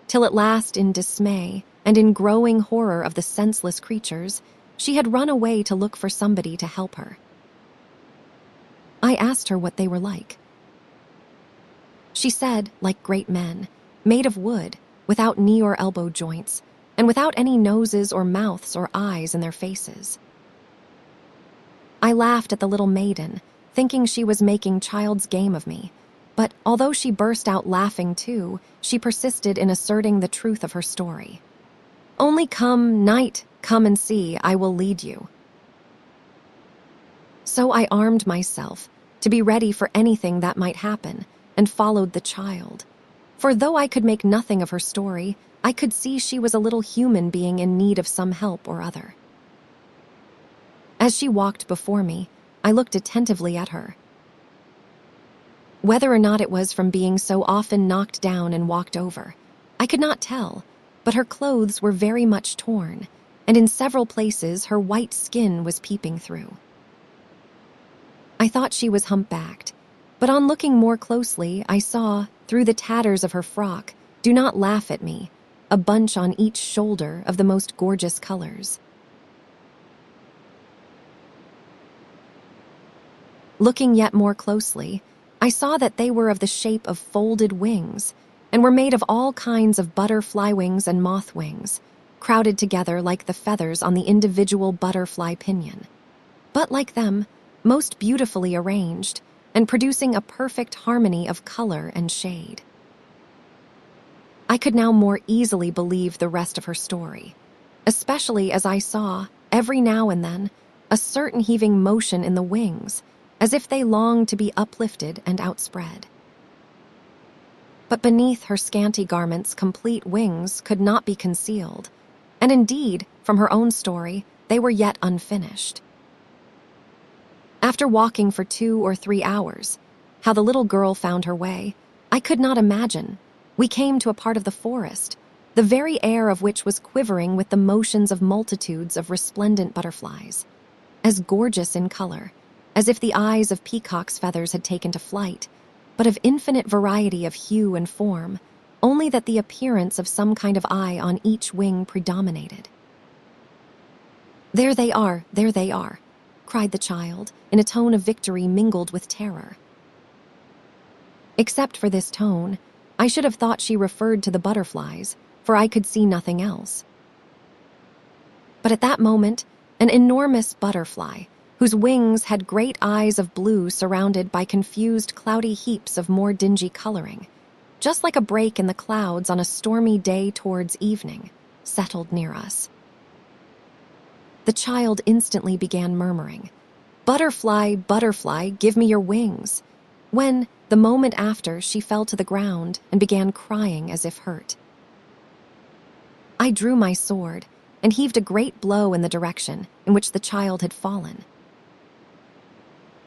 till at last, in dismay and in growing horror of the senseless creatures, she had run away to look for somebody to help her. I asked her what they were like. She said, like great men, made of wood, without knee or elbow joints, and without any noses or mouths or eyes in their faces. I laughed at the little maiden, thinking she was making child's game of me, but although she burst out laughing too, she persisted in asserting the truth of her story. "Only come, knight, come and see, I will lead you." So I armed myself to be ready for anything that might happen, and followed the child. For though I could make nothing of her story, I could see she was a little human being in need of some help or other. As she walked before me, I looked attentively at her. Whether or not it was from being so often knocked down and walked over, I could not tell, but her clothes were very much torn, and in several places her white skin was peeping through. I thought she was humpbacked, but on looking more closely, I saw, through the tatters of her frock, "Do not laugh at me," a bunch on each shoulder of the most gorgeous colors. Looking yet more closely, I saw that they were of the shape of folded wings and were made of all kinds of butterfly wings and moth wings, crowded together like the feathers on the individual butterfly pinion. But like them, most beautifully arranged and producing a perfect harmony of color and shade. I could now more easily believe the rest of her story, especially as I saw, every now and then, a certain heaving motion in the wings, as if they longed to be uplifted and outspread. But beneath her scanty garments, complete wings could not be concealed, and indeed, from her own story, they were yet unfinished. After walking for 2 or 3 hours, how the little girl found her way, I could not imagine. We came to a part of the forest, the very air of which was quivering with the motions of multitudes of resplendent butterflies, as gorgeous in color, as if the eyes of peacock's feathers had taken to flight, but of infinite variety of hue and form, only that the appearance of some kind of eye on each wing predominated. There they are," cried the child, in a tone of victory mingled with terror. Except for this tone, I should have thought she referred to the butterflies, for I could see nothing else. But at that moment, an enormous butterfly, whose wings had great eyes of blue surrounded by confused cloudy heaps of more dingy coloring, just like a break in the clouds on a stormy day towards evening, settled near us. The child instantly began murmuring, "Butterfly, butterfly, give me your wings," when, the moment after, she fell to the ground and began crying as if hurt. I drew my sword and heaved a great blow in the direction in which the child had fallen.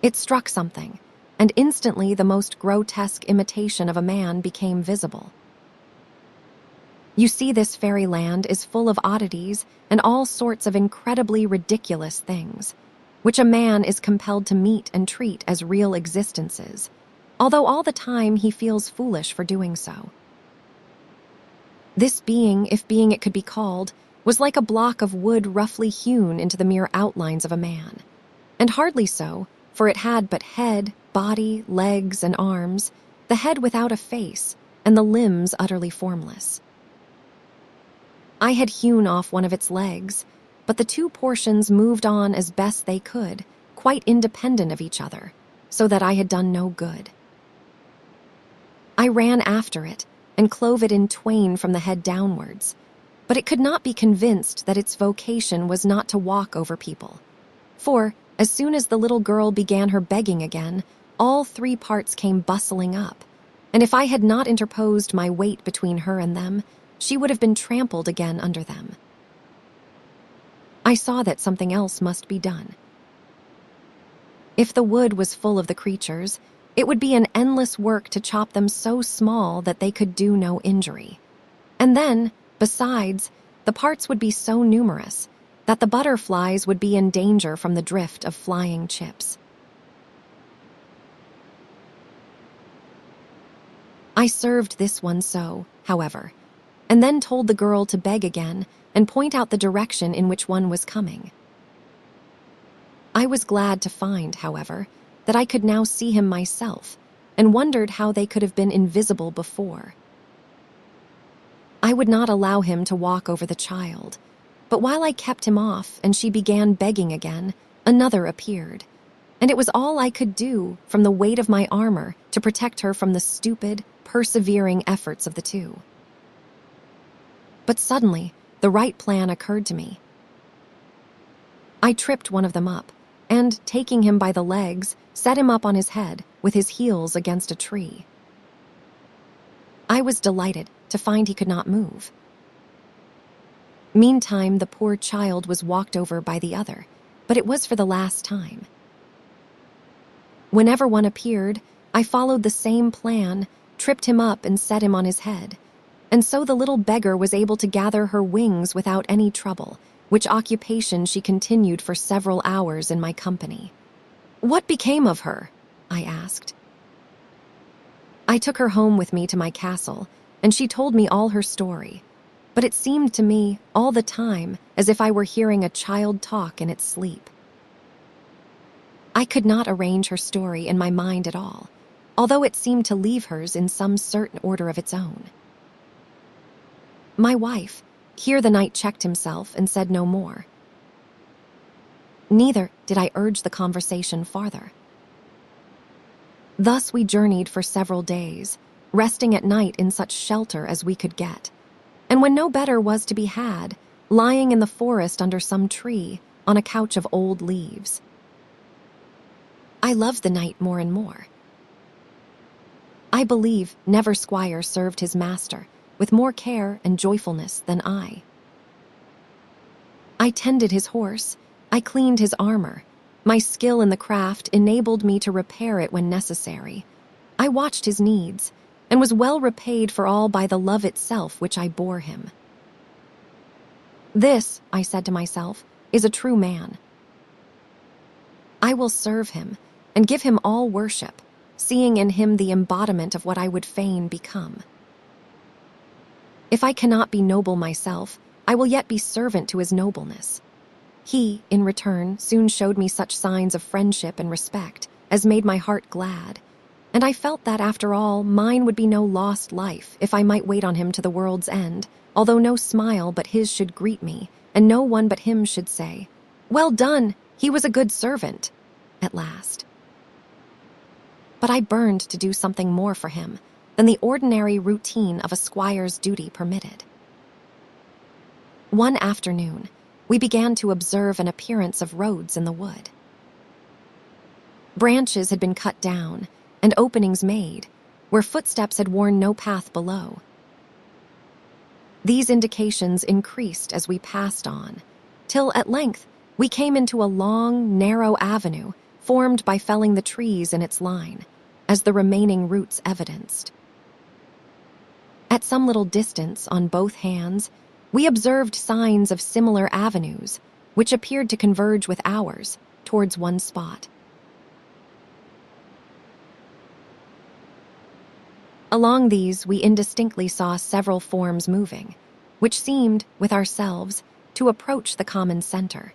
It struck something, and instantly the most grotesque imitation of a man became visible. You see, this fairyland is full of oddities and all sorts of incredibly ridiculous things, which a man is compelled to meet and treat as real existences, although all the time he feels foolish for doing so. This being, if being it could be called, was like a block of wood roughly hewn into the mere outlines of a man, and hardly so, for it had but head, body, legs, and arms, the head without a face, and the limbs utterly formless. I had hewn off one of its legs, but the 2 portions moved on as best they could, quite independent of each other, so that I had done no good. I ran after it and clove it in twain from the head downwards, but it could not be convinced that its vocation was not to walk over people, for, as soon as the little girl began her begging again, all 3 parts came bustling up, and if I had not interposed my weight between her and them, she would have been trampled again under them. I saw that something else must be done. If the wood was full of the creatures, it would be an endless work to chop them so small that they could do no injury. And then, besides, the parts would be so numerous that the butterflies would be in danger from the drift of flying chips. I served this one so, however, and then told the girl to beg again and point out the direction in which one was coming. I was glad to find, however, that I could now see him myself, and wondered how they could have been invisible before. I would not allow him to walk over the child, but while I kept him off and she began begging again, another appeared, and it was all I could do from the weight of my armor to protect her from the stupid, persevering efforts of the 2. But suddenly, the right plan occurred to me. I tripped one of them up, and, taking him by the legs, set him up on his head with his heels against a tree. I was delighted to find he could not move. Meantime, the poor child was walked over by the other, but it was for the last time. Whenever one appeared, I followed the same plan, tripped him up and set him on his head, and so the little beggar was able to gather her wings without any trouble, which occupation she continued for several hours in my company. "What became of her?" I asked. I took her home with me to my castle, and she told me all her story. But it seemed to me, all the time, as if I were hearing a child talk in its sleep. I could not arrange her story in my mind at all, although it seemed to leave hers in some certain order of its own. My wife, here the knight checked himself and said no more. Neither did I urge the conversation farther. Thus we journeyed for several days, resting at night in such shelter as we could get, and when no better was to be had, lying in the forest under some tree on a couch of old leaves. I loved the knight more and more. I believe never squire served his master with more care and joyfulness than I. I tended his horse, I cleaned his armor. My skill in the craft enabled me to repair it when necessary. I watched his needs, and was well repaid for all by the love itself which I bore him. This, I said to myself, is a true man. I will serve him, and give him all worship, seeing in him the embodiment of what I would fain become. If I cannot be noble myself, I will yet be servant to his nobleness. He, in return, soon showed me such signs of friendship and respect as made my heart glad, and I felt that, after all, mine would be no lost life if I might wait on him to the world's end, although no smile but his should greet me, and no one but him should say, "Well done, he was a good servant," at last. But I burned to do something more for him than the ordinary routine of a squire's duty permitted. One afternoon, we began to observe an appearance of roads in the wood. Branches had been cut down, and openings made, where footsteps had worn no path below. These indications increased as we passed on, till at length we came into a long, narrow avenue formed by felling the trees in its line, as the remaining roots evidenced. At some little distance on both hands, we observed signs of similar avenues, which appeared to converge with ours towards one spot. Along these we indistinctly saw several forms moving, which seemed, with ourselves, to approach the common center.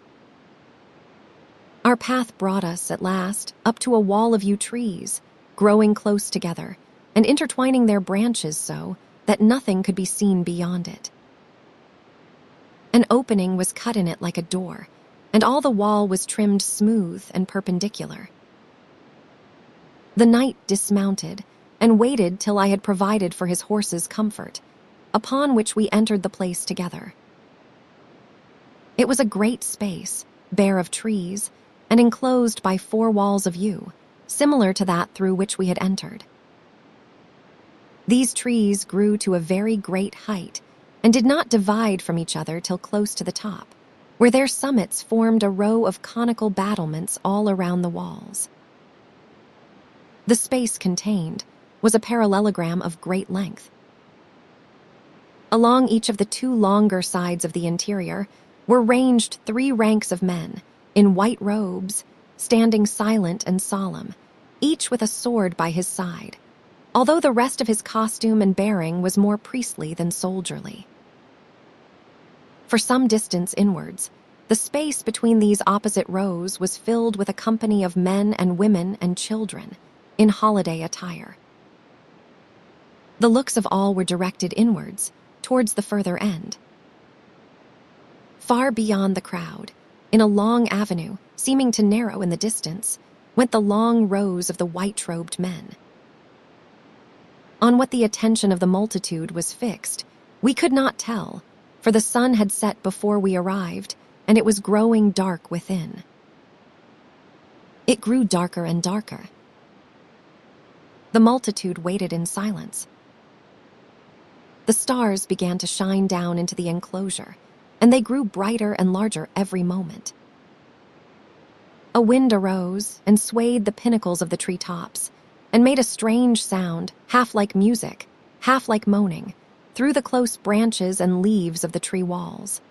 Our path brought us, at last, up to a wall of yew trees, growing close together, and intertwining their branches so that nothing could be seen beyond it. An opening was cut in it like a door, and all the wall was trimmed smooth and perpendicular. The knight dismounted and waited till I had provided for his horse's comfort, upon which we entered the place together. It was a great space, bare of trees, and enclosed by 4 walls of yew, similar to that through which we had entered. These trees grew to a very great height, and did not divide from each other till close to the top, where their summits formed a row of conical battlements all around the walls. The space contained was a parallelogram of great length. Along each of the 2 longer sides of the interior were ranged 3 ranks of men, in white robes, standing silent and solemn, each with a sword by his side, although the rest of his costume and bearing was more priestly than soldierly. For some distance inwards, the space between these opposite rows was filled with a company of men and women and children, in holiday attire. The looks of all were directed inwards, towards the further end. Far beyond the crowd, in a long avenue, seeming to narrow in the distance, went the long rows of the white-robed men. On what the attention of the multitude was fixed, we could not tell, for the sun had set before we arrived, and it was growing dark within. It grew darker and darker. The multitude waited in silence. The stars began to shine down into the enclosure, and they grew brighter and larger every moment. A wind arose and swayed the pinnacles of the treetops, and made a strange sound, half like music, half like moaning, through the close branches and leaves of the tree walls.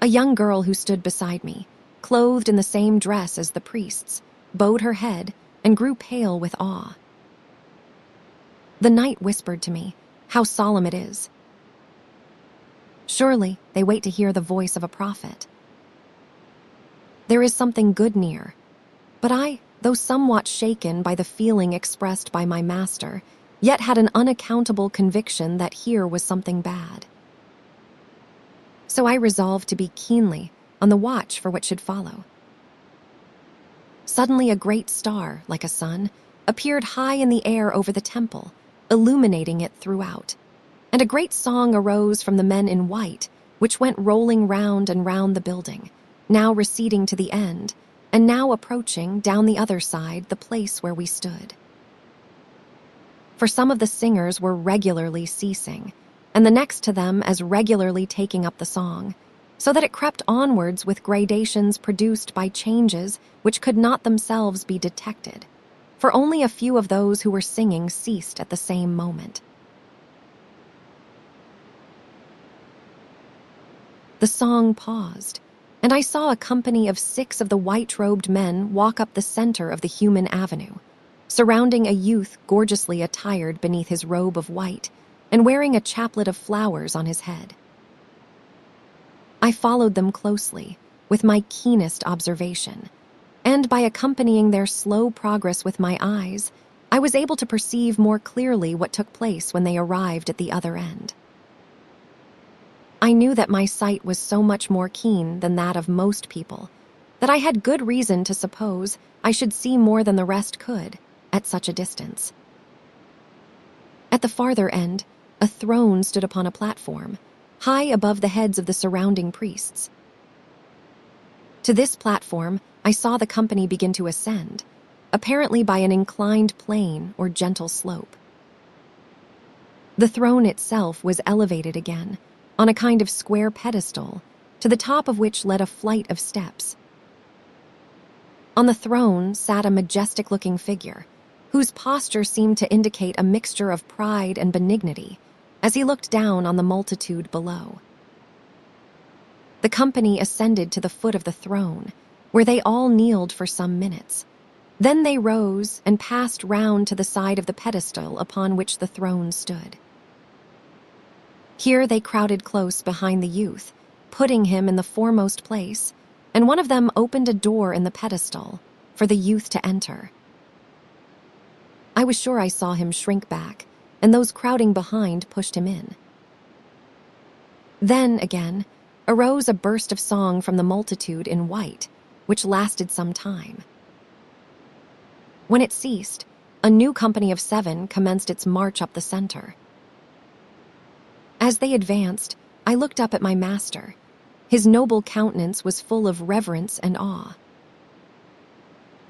A young girl who stood beside me, clothed in the same dress as the priests, bowed her head and grew pale with awe. The night whispered to me, "How solemn it is. Surely they wait to hear the voice of a prophet. There is something good near." But I, though somewhat shaken by the feeling expressed by my master, yet had an unaccountable conviction that here was something bad. So I resolved to be keenly on the watch for what should follow. Suddenly a great star, like a sun, appeared high in the air over the temple, illuminating it throughout. And a great song arose from the men in white, which went rolling round and round the building, now receding to the end, and now approaching down the other side the place where we stood. For some of the singers were regularly ceasing, and the next to them as regularly taking up the song, so that it crept onwards with gradations produced by changes which could not themselves be detected, for only a few of those who were singing ceased at the same moment. The song paused, and I saw a company of 6 of the white-robed men walk up the center of the human avenue, surrounding a youth gorgeously attired beneath his robe of white and wearing a chaplet of flowers on his head. I followed them closely, with my keenest observation, and by accompanying their slow progress with my eyes, I was able to perceive more clearly what took place when they arrived at the other end. I knew that my sight was so much more keen than that of most people, that I had good reason to suppose I should see more than the rest could, at such a distance. At the farther end, a throne stood upon a platform, high above the heads of the surrounding priests. To this platform, I saw the company begin to ascend, apparently by an inclined plane or gentle slope. The throne itself was elevated again, on a kind of square pedestal, to the top of which led a flight of steps. On the throne sat a majestic-looking figure, whose posture seemed to indicate a mixture of pride and benignity, as he looked down on the multitude below. The company ascended to the foot of the throne, where they all kneeled for some minutes. Then they rose and passed round to the side of the pedestal upon which the throne stood. Here they crowded close behind the youth, putting him in the foremost place, and one of them opened a door in the pedestal for the youth to enter. I was sure I saw him shrink back, and those crowding behind pushed him in. Then, again, arose a burst of song from the multitude in white, which lasted some time. When it ceased, a new company of 7 commenced its march up the center. As they advanced, I looked up at my master. His noble countenance was full of reverence and awe.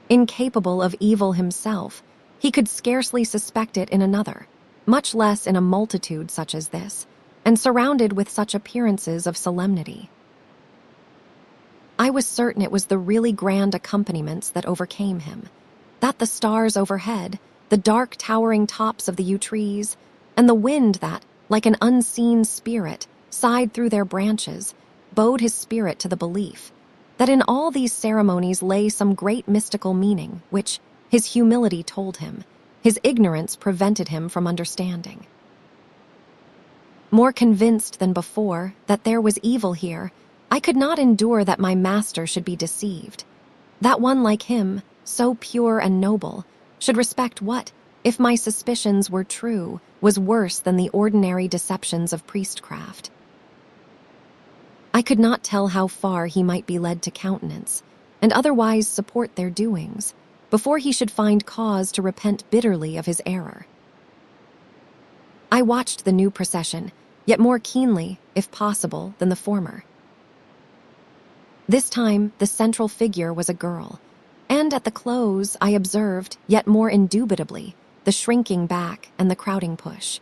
Incapable of evil himself, he could scarcely suspect it in another, much less in a multitude such as this, and surrounded with such appearances of solemnity. I was certain it was the really grand accompaniments that overcame him, that the stars overhead, the dark towering tops of the yew trees, and the wind that, like an unseen spirit, sighed through their branches, bowed his spirit to the belief that in all these ceremonies lay some great mystical meaning which, his humility told him, his ignorance prevented him from understanding. More convinced than before that there was evil here, I could not endure that my master should be deceived, that one like him, so pure and noble, should respect what, if my suspicions were true, was worse than the ordinary deceptions of priestcraft. I could not tell how far he might be led to countenance, and otherwise support their doings, before he should find cause to repent bitterly of his error. I watched the new procession, yet more keenly, if possible, than the former. This time, the central figure was a girl, and at the close I observed, yet more indubitably, the shrinking back and the crowding push.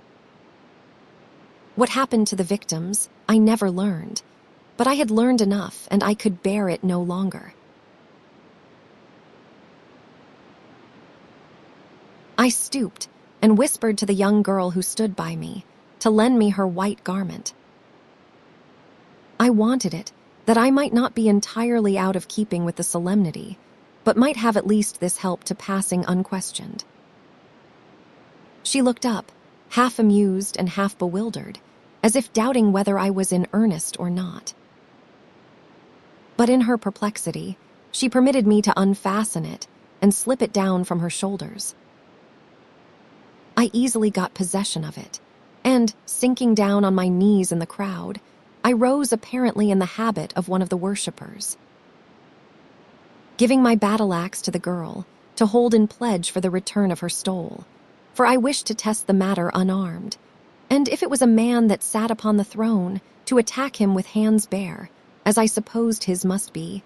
What happened to the victims, I never learned, but I had learned enough, and I could bear it no longer. I stooped and whispered to the young girl who stood by me to lend me her white garment. I wanted it, that I might not be entirely out of keeping with the solemnity, but might have at least this help to passing unquestioned. She looked up, half amused and half bewildered, as if doubting whether I was in earnest or not. But in her perplexity, she permitted me to unfasten it and slip it down from her shoulders. I easily got possession of it, and, sinking down on my knees in the crowd, I rose apparently in the habit of one of the worshippers. Giving my battle axe to the girl, to hold in pledge for the return of her stole, for I wished to test the matter unarmed, and if it was a man that sat upon the throne, to attack him with hands bare, as I supposed his must be,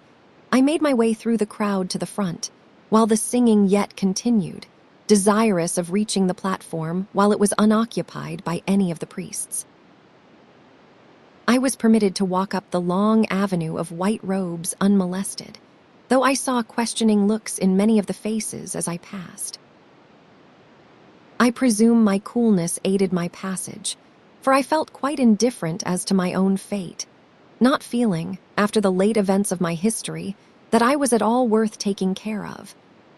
I made my way through the crowd to the front, while the singing yet continued, desirous of reaching the platform while it was unoccupied by any of the priests. I was permitted to walk up the long avenue of white robes unmolested, though I saw questioning looks in many of the faces as I passed. I presume my coolness aided my passage, for I felt quite indifferent as to my own fate, not feeling, after the late events of my history, that I was at all worth taking care of,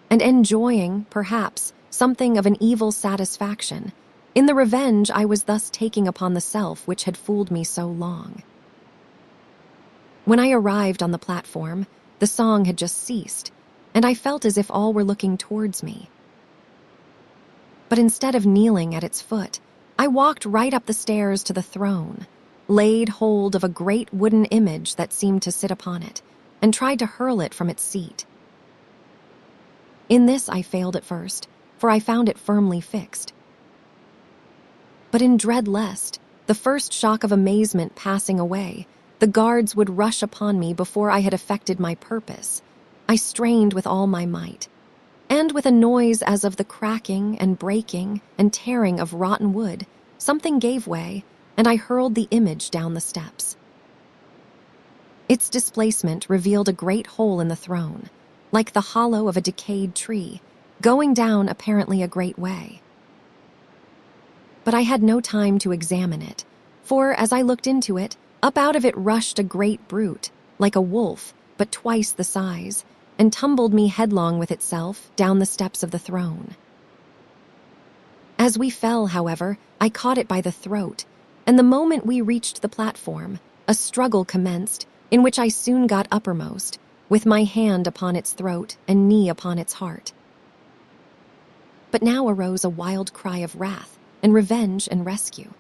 and enjoying, perhaps, something of an evil satisfaction in the revenge I was thus taking upon the self which had fooled me so long. When I arrived on the platform, the song had just ceased, and I felt as if all were looking towards me. But instead of kneeling at its foot, I walked right up the stairs to the throne, laid hold of a great wooden image that seemed to sit upon it, and tried to hurl it from its seat. In this I failed at first, for I found it firmly fixed. But in dread lest, the first shock of amazement passing away, the guards would rush upon me before I had effected my purpose, I strained with all my might, and with a noise as of the cracking and breaking and tearing of rotten wood, something gave way, and I hurled the image down the steps. Its displacement revealed a great hole in the throne, like the hollow of a decayed tree, going down apparently a great way. But I had no time to examine it, for as I looked into it, up out of it rushed a great brute, like a wolf, but twice the size, and tumbled me headlong with itself down the steps of the throne. As we fell, however, I caught it by the throat, and the moment we reached the platform, a struggle commenced, in which I soon got uppermost, with my hand upon its throat and knee upon its heart. But now arose a wild cry of wrath and revenge and rescue.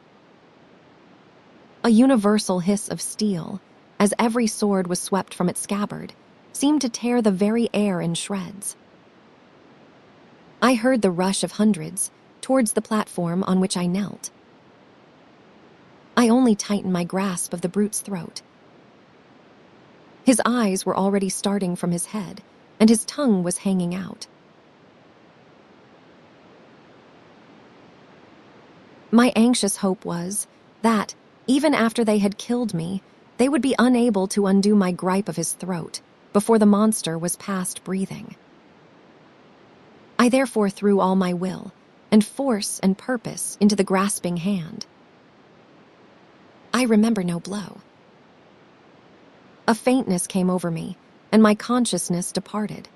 A universal hiss of steel, as every sword was swept from its scabbard, seemed to tear the very air in shreds. I heard the rush of hundreds towards the platform on which I knelt. I only tightened my grasp of the brute's throat. His eyes were already starting from his head, and his tongue was hanging out. My anxious hope was that, even after they had killed me, they would be unable to undo my gripe of his throat before the monster was past breathing. I therefore threw all my will and force and purpose into the grasping hand. I remember no blow. A faintness came over me, and my consciousness departed.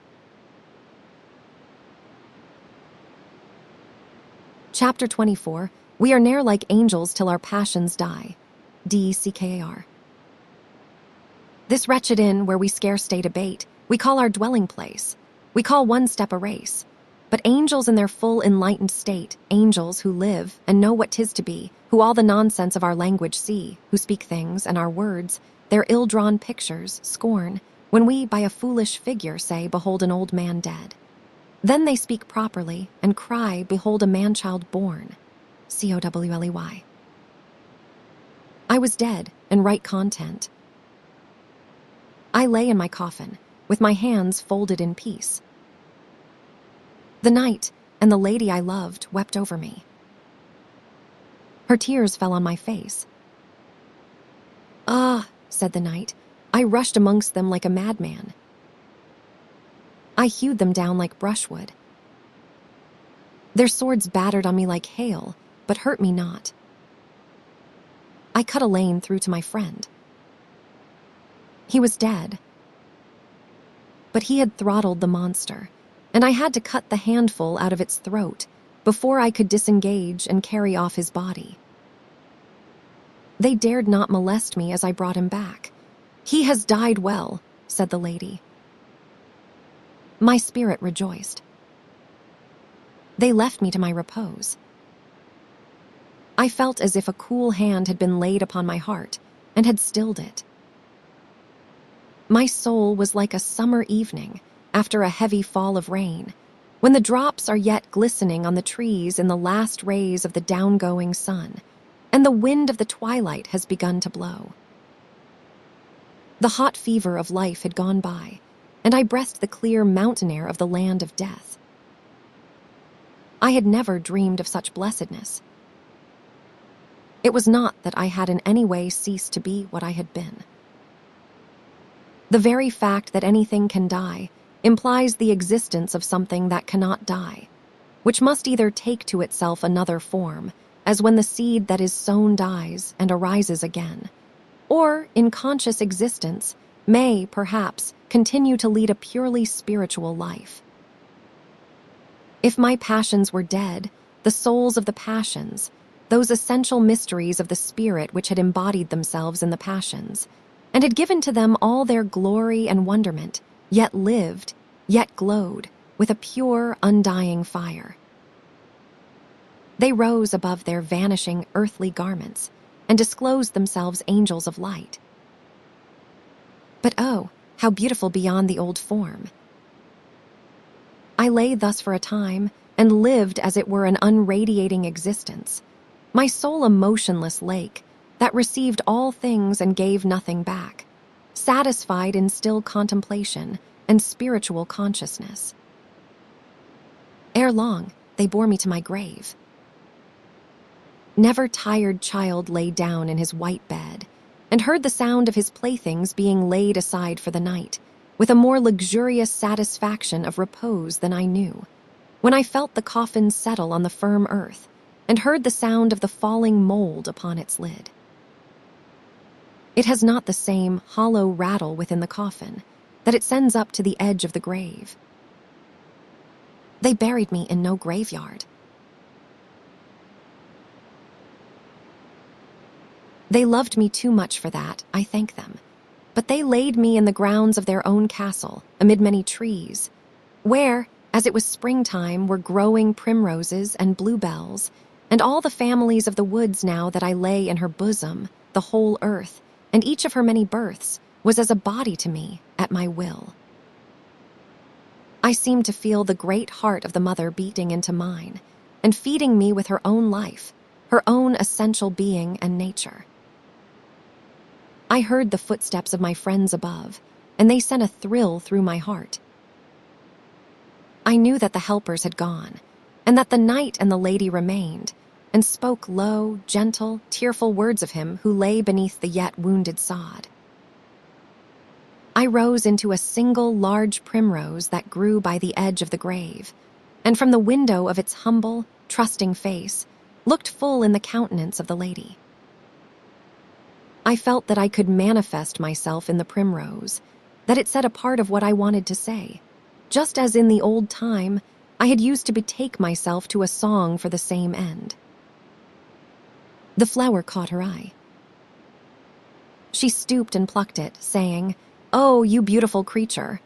Chapter 24. We are ne'er like angels till our passions die. D.C.K.A.R. This wretched inn where we scarce stay to bait, we call our dwelling place. We call one step a race. But angels in their full enlightened state, angels who live and know what 'tis to be, who all the nonsense of our language see, who speak things and our words, their ill-drawn pictures, scorn, when we by a foolish figure say, behold an old man dead. Then they speak properly and cry, behold a man-child born. Cowley. I was dead and right content. I lay in my coffin, with my hands folded in peace. The night and the lady I loved wept over me. Her tears fell on my face. "Ah," said the night, "I rushed amongst them like a madman. I hewed them down like brushwood. Their swords battered on me like hail, but hurt me not. I cut a lane through to my friend. He was dead, but he had throttled the monster, and I had to cut the handful out of its throat, before I could disengage and carry off his body. They dared not molest me as I brought him back. "He has died well," said the lady. My spirit rejoiced. They left me to my repose. I felt as if a cool hand had been laid upon my heart and had stilled it. My soul was like a summer evening after a heavy fall of rain, when the drops are yet glistening on the trees in the last rays of the down-going sun, and the wind of the twilight has begun to blow. The hot fever of life had gone by, and I breathed the clear mountain air of the land of death. I had never dreamed of such blessedness. It was not that I had in any way ceased to be what I had been. The very fact that anything can die implies the existence of something that cannot die, which must either take to itself another form, as when the seed that is sown dies and arises again, or, in conscious existence, may, perhaps, continue to lead a purely spiritual life. If my passions were dead, the souls of the passions, those essential mysteries of the spirit which had embodied themselves in the passions, and had given to them all their glory and wonderment, yet lived, yet glowed, with a pure, undying fire. They rose above their vanishing earthly garments and disclosed themselves angels of light. But oh, how beautiful beyond the old form! I lay thus for a time and lived as it were an unradiating existence, my soul a motionless lake that received all things and gave nothing back, satisfied in still contemplation and spiritual consciousness. Ere long, they bore me to my grave. Never tired child lay down in his white bed and heard the sound of his playthings being laid aside for the night, with a more luxurious satisfaction of repose than I knew, when I felt the coffin settle on the firm earth and heard the sound of the falling mold upon its lid. It has not the same hollow rattle within the coffin that it sends up to the edge of the grave. They buried me in no graveyard. They loved me too much for that, I thank them, but they laid me in the grounds of their own castle, amid many trees, where, as it was springtime, were growing primroses and bluebells, and all the families of the woods now that I lay in her bosom, the whole earth, and each of her many births, was as a body to me, at my will. I seemed to feel the great heart of the mother beating into mine, and feeding me with her own life, her own essential being and nature. I heard the footsteps of my friends above, and they sent a thrill through my heart. I knew that the helpers had gone, and that the knight and the lady remained, and spoke low, gentle, tearful words of him who lay beneath the yet wounded sod. I rose into a single large primrose that grew by the edge of the grave, and from the window of its humble, trusting face, looked full in the countenance of the lady. I felt that I could manifest myself in the primrose, that it said a part of what I wanted to say, just as in the old time I had used to betake myself to a song for the same end. The flower caught her eye. She stooped and plucked it, saying, "Oh, you beautiful creature,"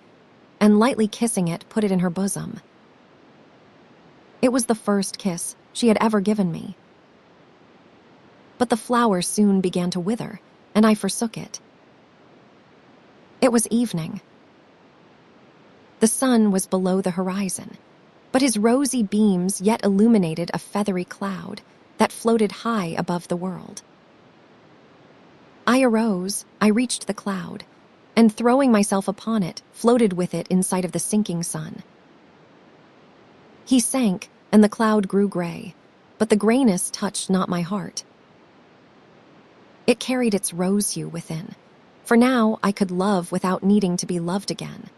and lightly kissing it, put it in her bosom. It was the first kiss she had ever given me. But the flower soon began to wither, and I forsook it. It was evening. The sun was below the horizon, but his rosy beams yet illuminated a feathery cloud that floated high above the world. I arose, I reached the cloud, and throwing myself upon it, floated with it in sight of the sinking sun. He sank, and the cloud grew gray, but the grayness touched not my heart. It carried its rose hue within, for now I could love without needing to be loved again.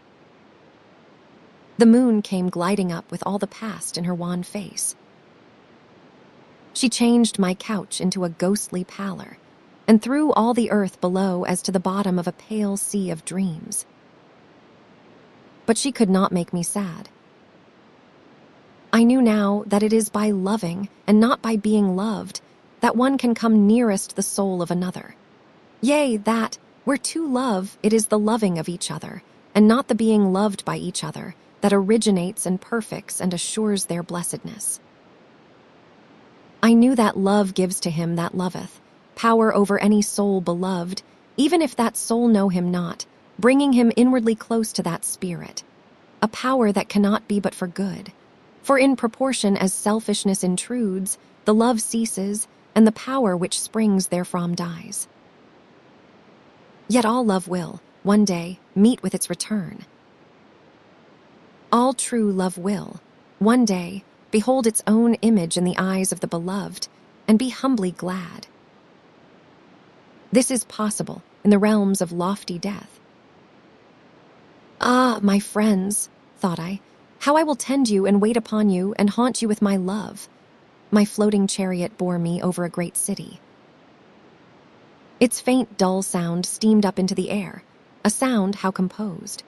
The moon came gliding up with all the past in her wan face. She changed my couch into a ghostly pallor, and threw all the earth below as to the bottom of a pale sea of dreams. But she could not make me sad. I knew now that it is by loving and not by being loved that one can come nearest the soul of another. Yea, that, where two love, it is the loving of each other, and not the being loved by each other, that originates and perfects and assures their blessedness. I knew that love gives to him that loveth, power over any soul beloved, even if that soul know him not, bringing him inwardly close to that spirit, a power that cannot be but for good. For in proportion as selfishness intrudes, the love ceases, and the power which springs therefrom dies. Yet all love will, one day, meet with its return. All true love will, one day, behold its own image in the eyes of the beloved, and be humbly glad. This is possible in the realms of lofty death. Ah, my friends, thought I, how I will tend you and wait upon you and haunt you with my love. My floating chariot bore me over a great city. Its faint, dull sound steamed up into the air, a sound how composed.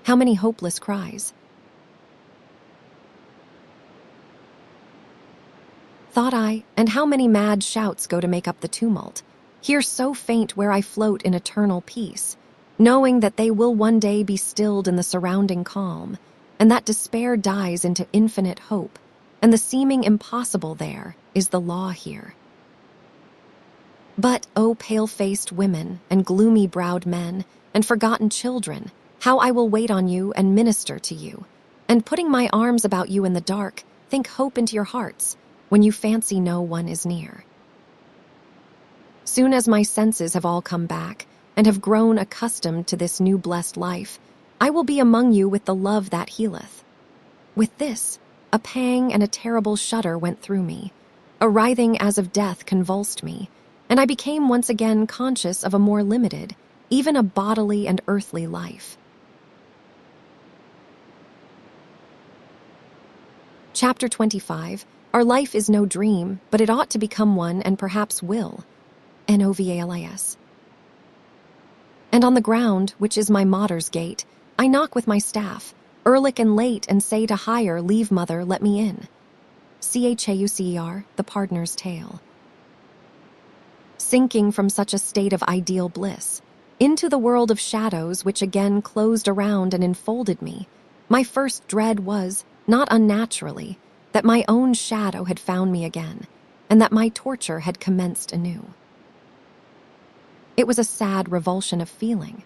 How many hopeless cries. Thought I, and how many mad shouts go to make up the tumult, here so faint where I float in eternal peace, knowing that they will one day be stilled in the surrounding calm, and that despair dies into infinite hope, and the seeming impossible there is the law here. But, O pale-faced women and gloomy-browed men and forgotten children, how I will wait on you and minister to you, and putting my arms about you in the dark, think hope into your hearts, when you fancy no one is near. Soon as my senses have all come back, and have grown accustomed to this new blessed life, I will be among you with the love that healeth. With this, a pang and a terrible shudder went through me, a writhing as of death convulsed me, and I became once again conscious of a more limited, even a bodily and earthly life. Chapter 25. Our life is no dream, but it ought to become one and perhaps will. Novalis. And on the ground, which is my Mater's gate, I knock with my staff, earlich and late, and say to hire, leave mother, let me in. Chaucer, The Pardoner's Tale. Sinking from such a state of ideal bliss, into the world of shadows which again closed around and enfolded me, my first dread was, not unnaturally, that my own shadow had found me again, and that my torture had commenced anew. It was a sad revulsion of feeling.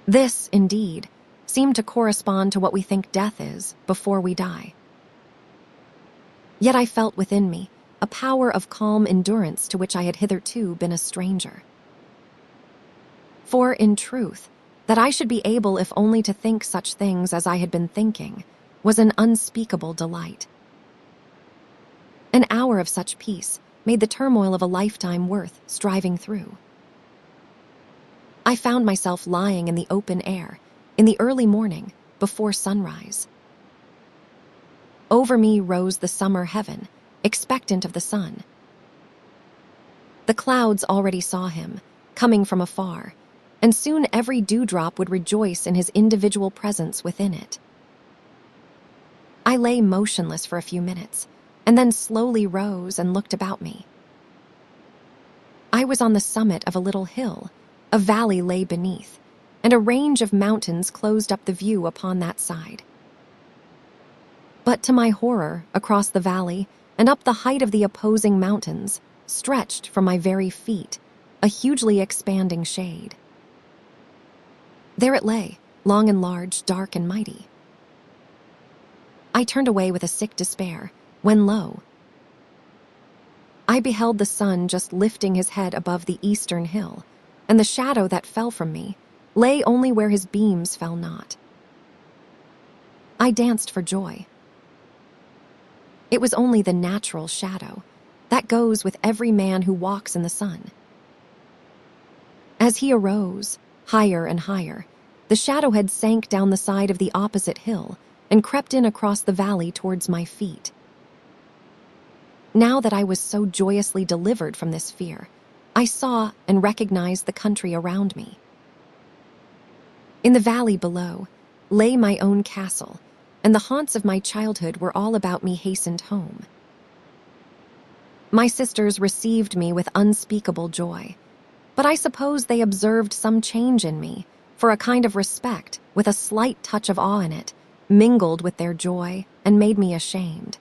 This, indeed, seemed to correspond to what we think death is before we die. Yet I felt within me a power of calm endurance to which I had hitherto been a stranger. For, in truth, that I should be able if only to think such things as I had been thinking was an unspeakable delight. An hour of such peace made the turmoil of a lifetime worth striving through. I found myself lying in the open air, in the early morning, before sunrise. Over me rose the summer heaven, expectant of the sun. The clouds already saw him, coming from afar, and soon every dewdrop would rejoice in his individual presence within it. I lay motionless for a few minutes, and then slowly rose and looked about me. I was on the summit of a little hill, a valley lay beneath, and a range of mountains closed up the view upon that side. But to my horror, across the valley, and up the height of the opposing mountains, stretched from my very feet, a hugely expanding shade. There it lay, long and large, dark and mighty. I turned away with a sick despair, when lo, I beheld the sun just lifting his head above the eastern hill, and the shadow that fell from me lay only where his beams fell not. I danced for joy. It was only the natural shadow that goes with every man who walks in the sun. As he arose, higher and higher, the shadow head sank down the side of the opposite hill and crept in across the valley towards my feet. Now that I was so joyously delivered from this fear, I saw and recognized the country around me. In the valley below lay my own castle, and the haunts of my childhood were all about me hastened home. My sisters received me with unspeakable joy, but I suppose they observed some change in me, for a kind of respect, with a slight touch of awe in it, mingled with their joy and made me ashamed.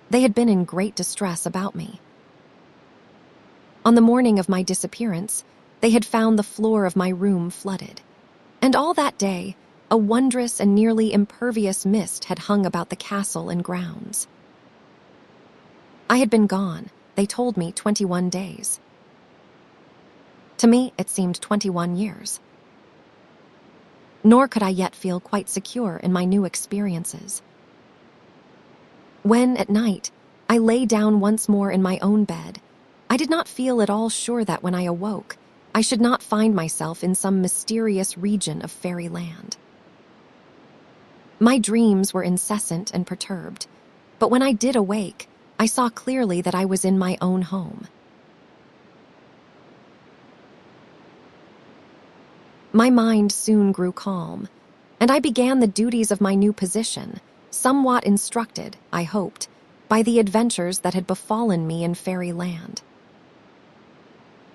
They had been in great distress about me. On the morning of my disappearance, they had found the floor of my room flooded, and all that day, a wondrous and nearly impervious mist had hung about the castle and grounds. I had been gone, they told me, 21 days. To me, it seemed 21 years. Nor could I yet feel quite secure in my new experiences. When, at night, I lay down once more in my own bed, I did not feel at all sure that when I awoke, I should not find myself in some mysterious region of fairyland. My dreams were incessant and perturbed, but when I did awake, I saw clearly that I was in my own home. My mind soon grew calm, and I began the duties of my new position, somewhat instructed, I hoped, by the adventures that had befallen me in fairyland.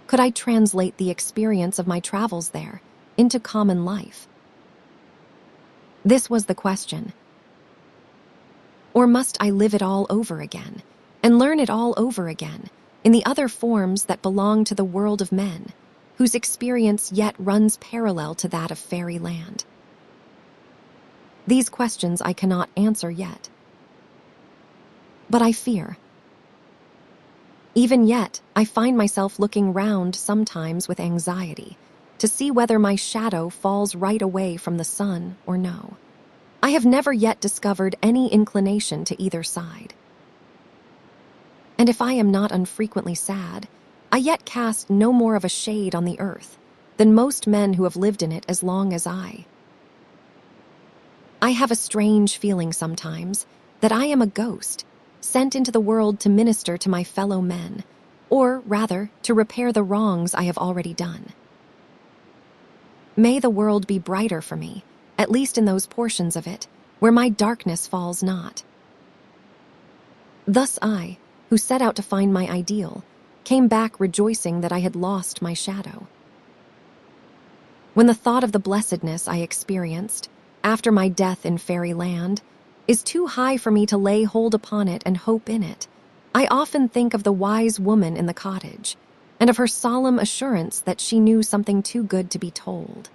Could I translate the experience of my travels there into common life? This was the question. Or must I live it all over again, and learn it all over again, in the other forms that belong to the world of men, whose experience yet runs parallel to that of fairyland? These questions I cannot answer yet. But I fear. Even yet, I find myself looking round sometimes with anxiety to see whether my shadow falls right away from the sun or no. I have never yet discovered any inclination to either side. And if I am not unfrequently sad, I yet cast no more of a shade on the earth than most men who have lived in it as long as I. I have a strange feeling sometimes that I am a ghost, sent into the world to minister to my fellow men, or rather, to repair the wrongs I have already done. May the world be brighter for me, at least in those portions of it where my darkness falls not. Thus I, who set out to find my ideal, came back rejoicing that I had lost my shadow. When the thought of the blessedness I experienced, after my death in fairyland, is too high for me to lay hold upon it and hope in it, I often think of the wise woman in the cottage, and of her solemn assurance that she knew something too good to be told.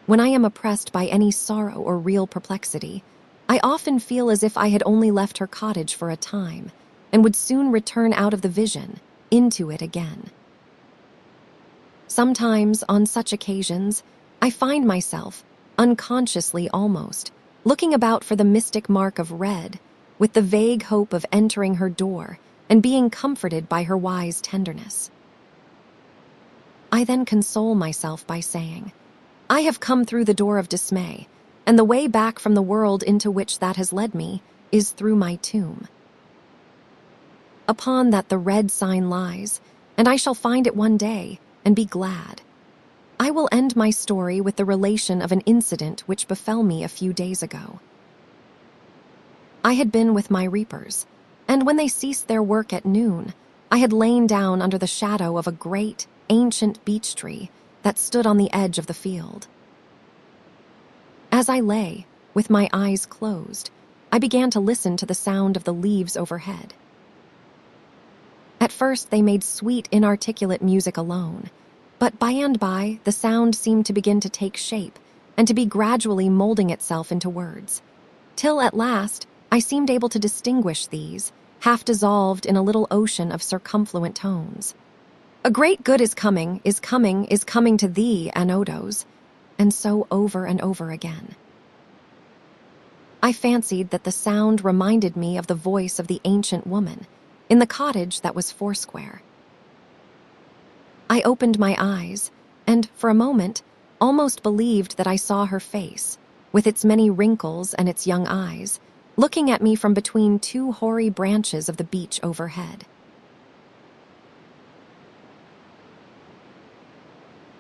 When I am oppressed by any sorrow or real perplexity, I often feel as if I had only left her cottage for a time, and would soon return out of the vision, into it again. Sometimes, on such occasions, I find myself, unconsciously almost, looking about for the mystic mark of red, with the vague hope of entering her door and being comforted by her wise tenderness. I then console myself by saying, I have come through the door of dismay, and the way back from the world into which that has led me is through my tomb. Upon that the red sign lies, and I shall find it one day and be glad. I will end my story with the relation of an incident which befell me a few days ago. I had been with my reapers, and when they ceased their work at noon, I had lain down under the shadow of a great, ancient beech tree that stood on the edge of the field. As I lay, with my eyes closed, I began to listen to the sound of the leaves overhead. At first they made sweet, inarticulate music alone, but by and by the sound seemed to begin to take shape and to be gradually molding itself into words, till at last I seemed able to distinguish these, half dissolved in a little ocean of circumfluent tones. A great good is coming, is coming, is coming to thee, Anodos, and so over and over again. I fancied that the sound reminded me of the voice of the ancient woman in the cottage that was foursquare. I opened my eyes, and for a moment almost believed that I saw her face, with its many wrinkles and its young eyes, looking at me from between two hoary branches of the beech overhead.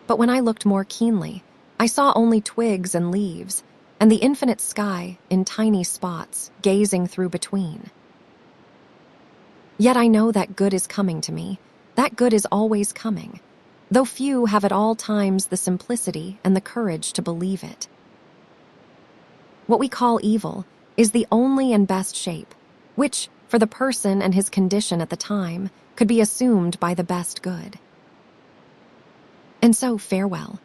But when I looked more keenly, I saw only twigs and leaves, and the infinite sky in tiny spots gazing through between. Yet I know that good is coming to me. That good is always coming, though few have at all times the simplicity and the courage to believe it. What we call evil is the only and best shape, which, for the person and his condition at the time, could be assumed by the best good. And so farewell.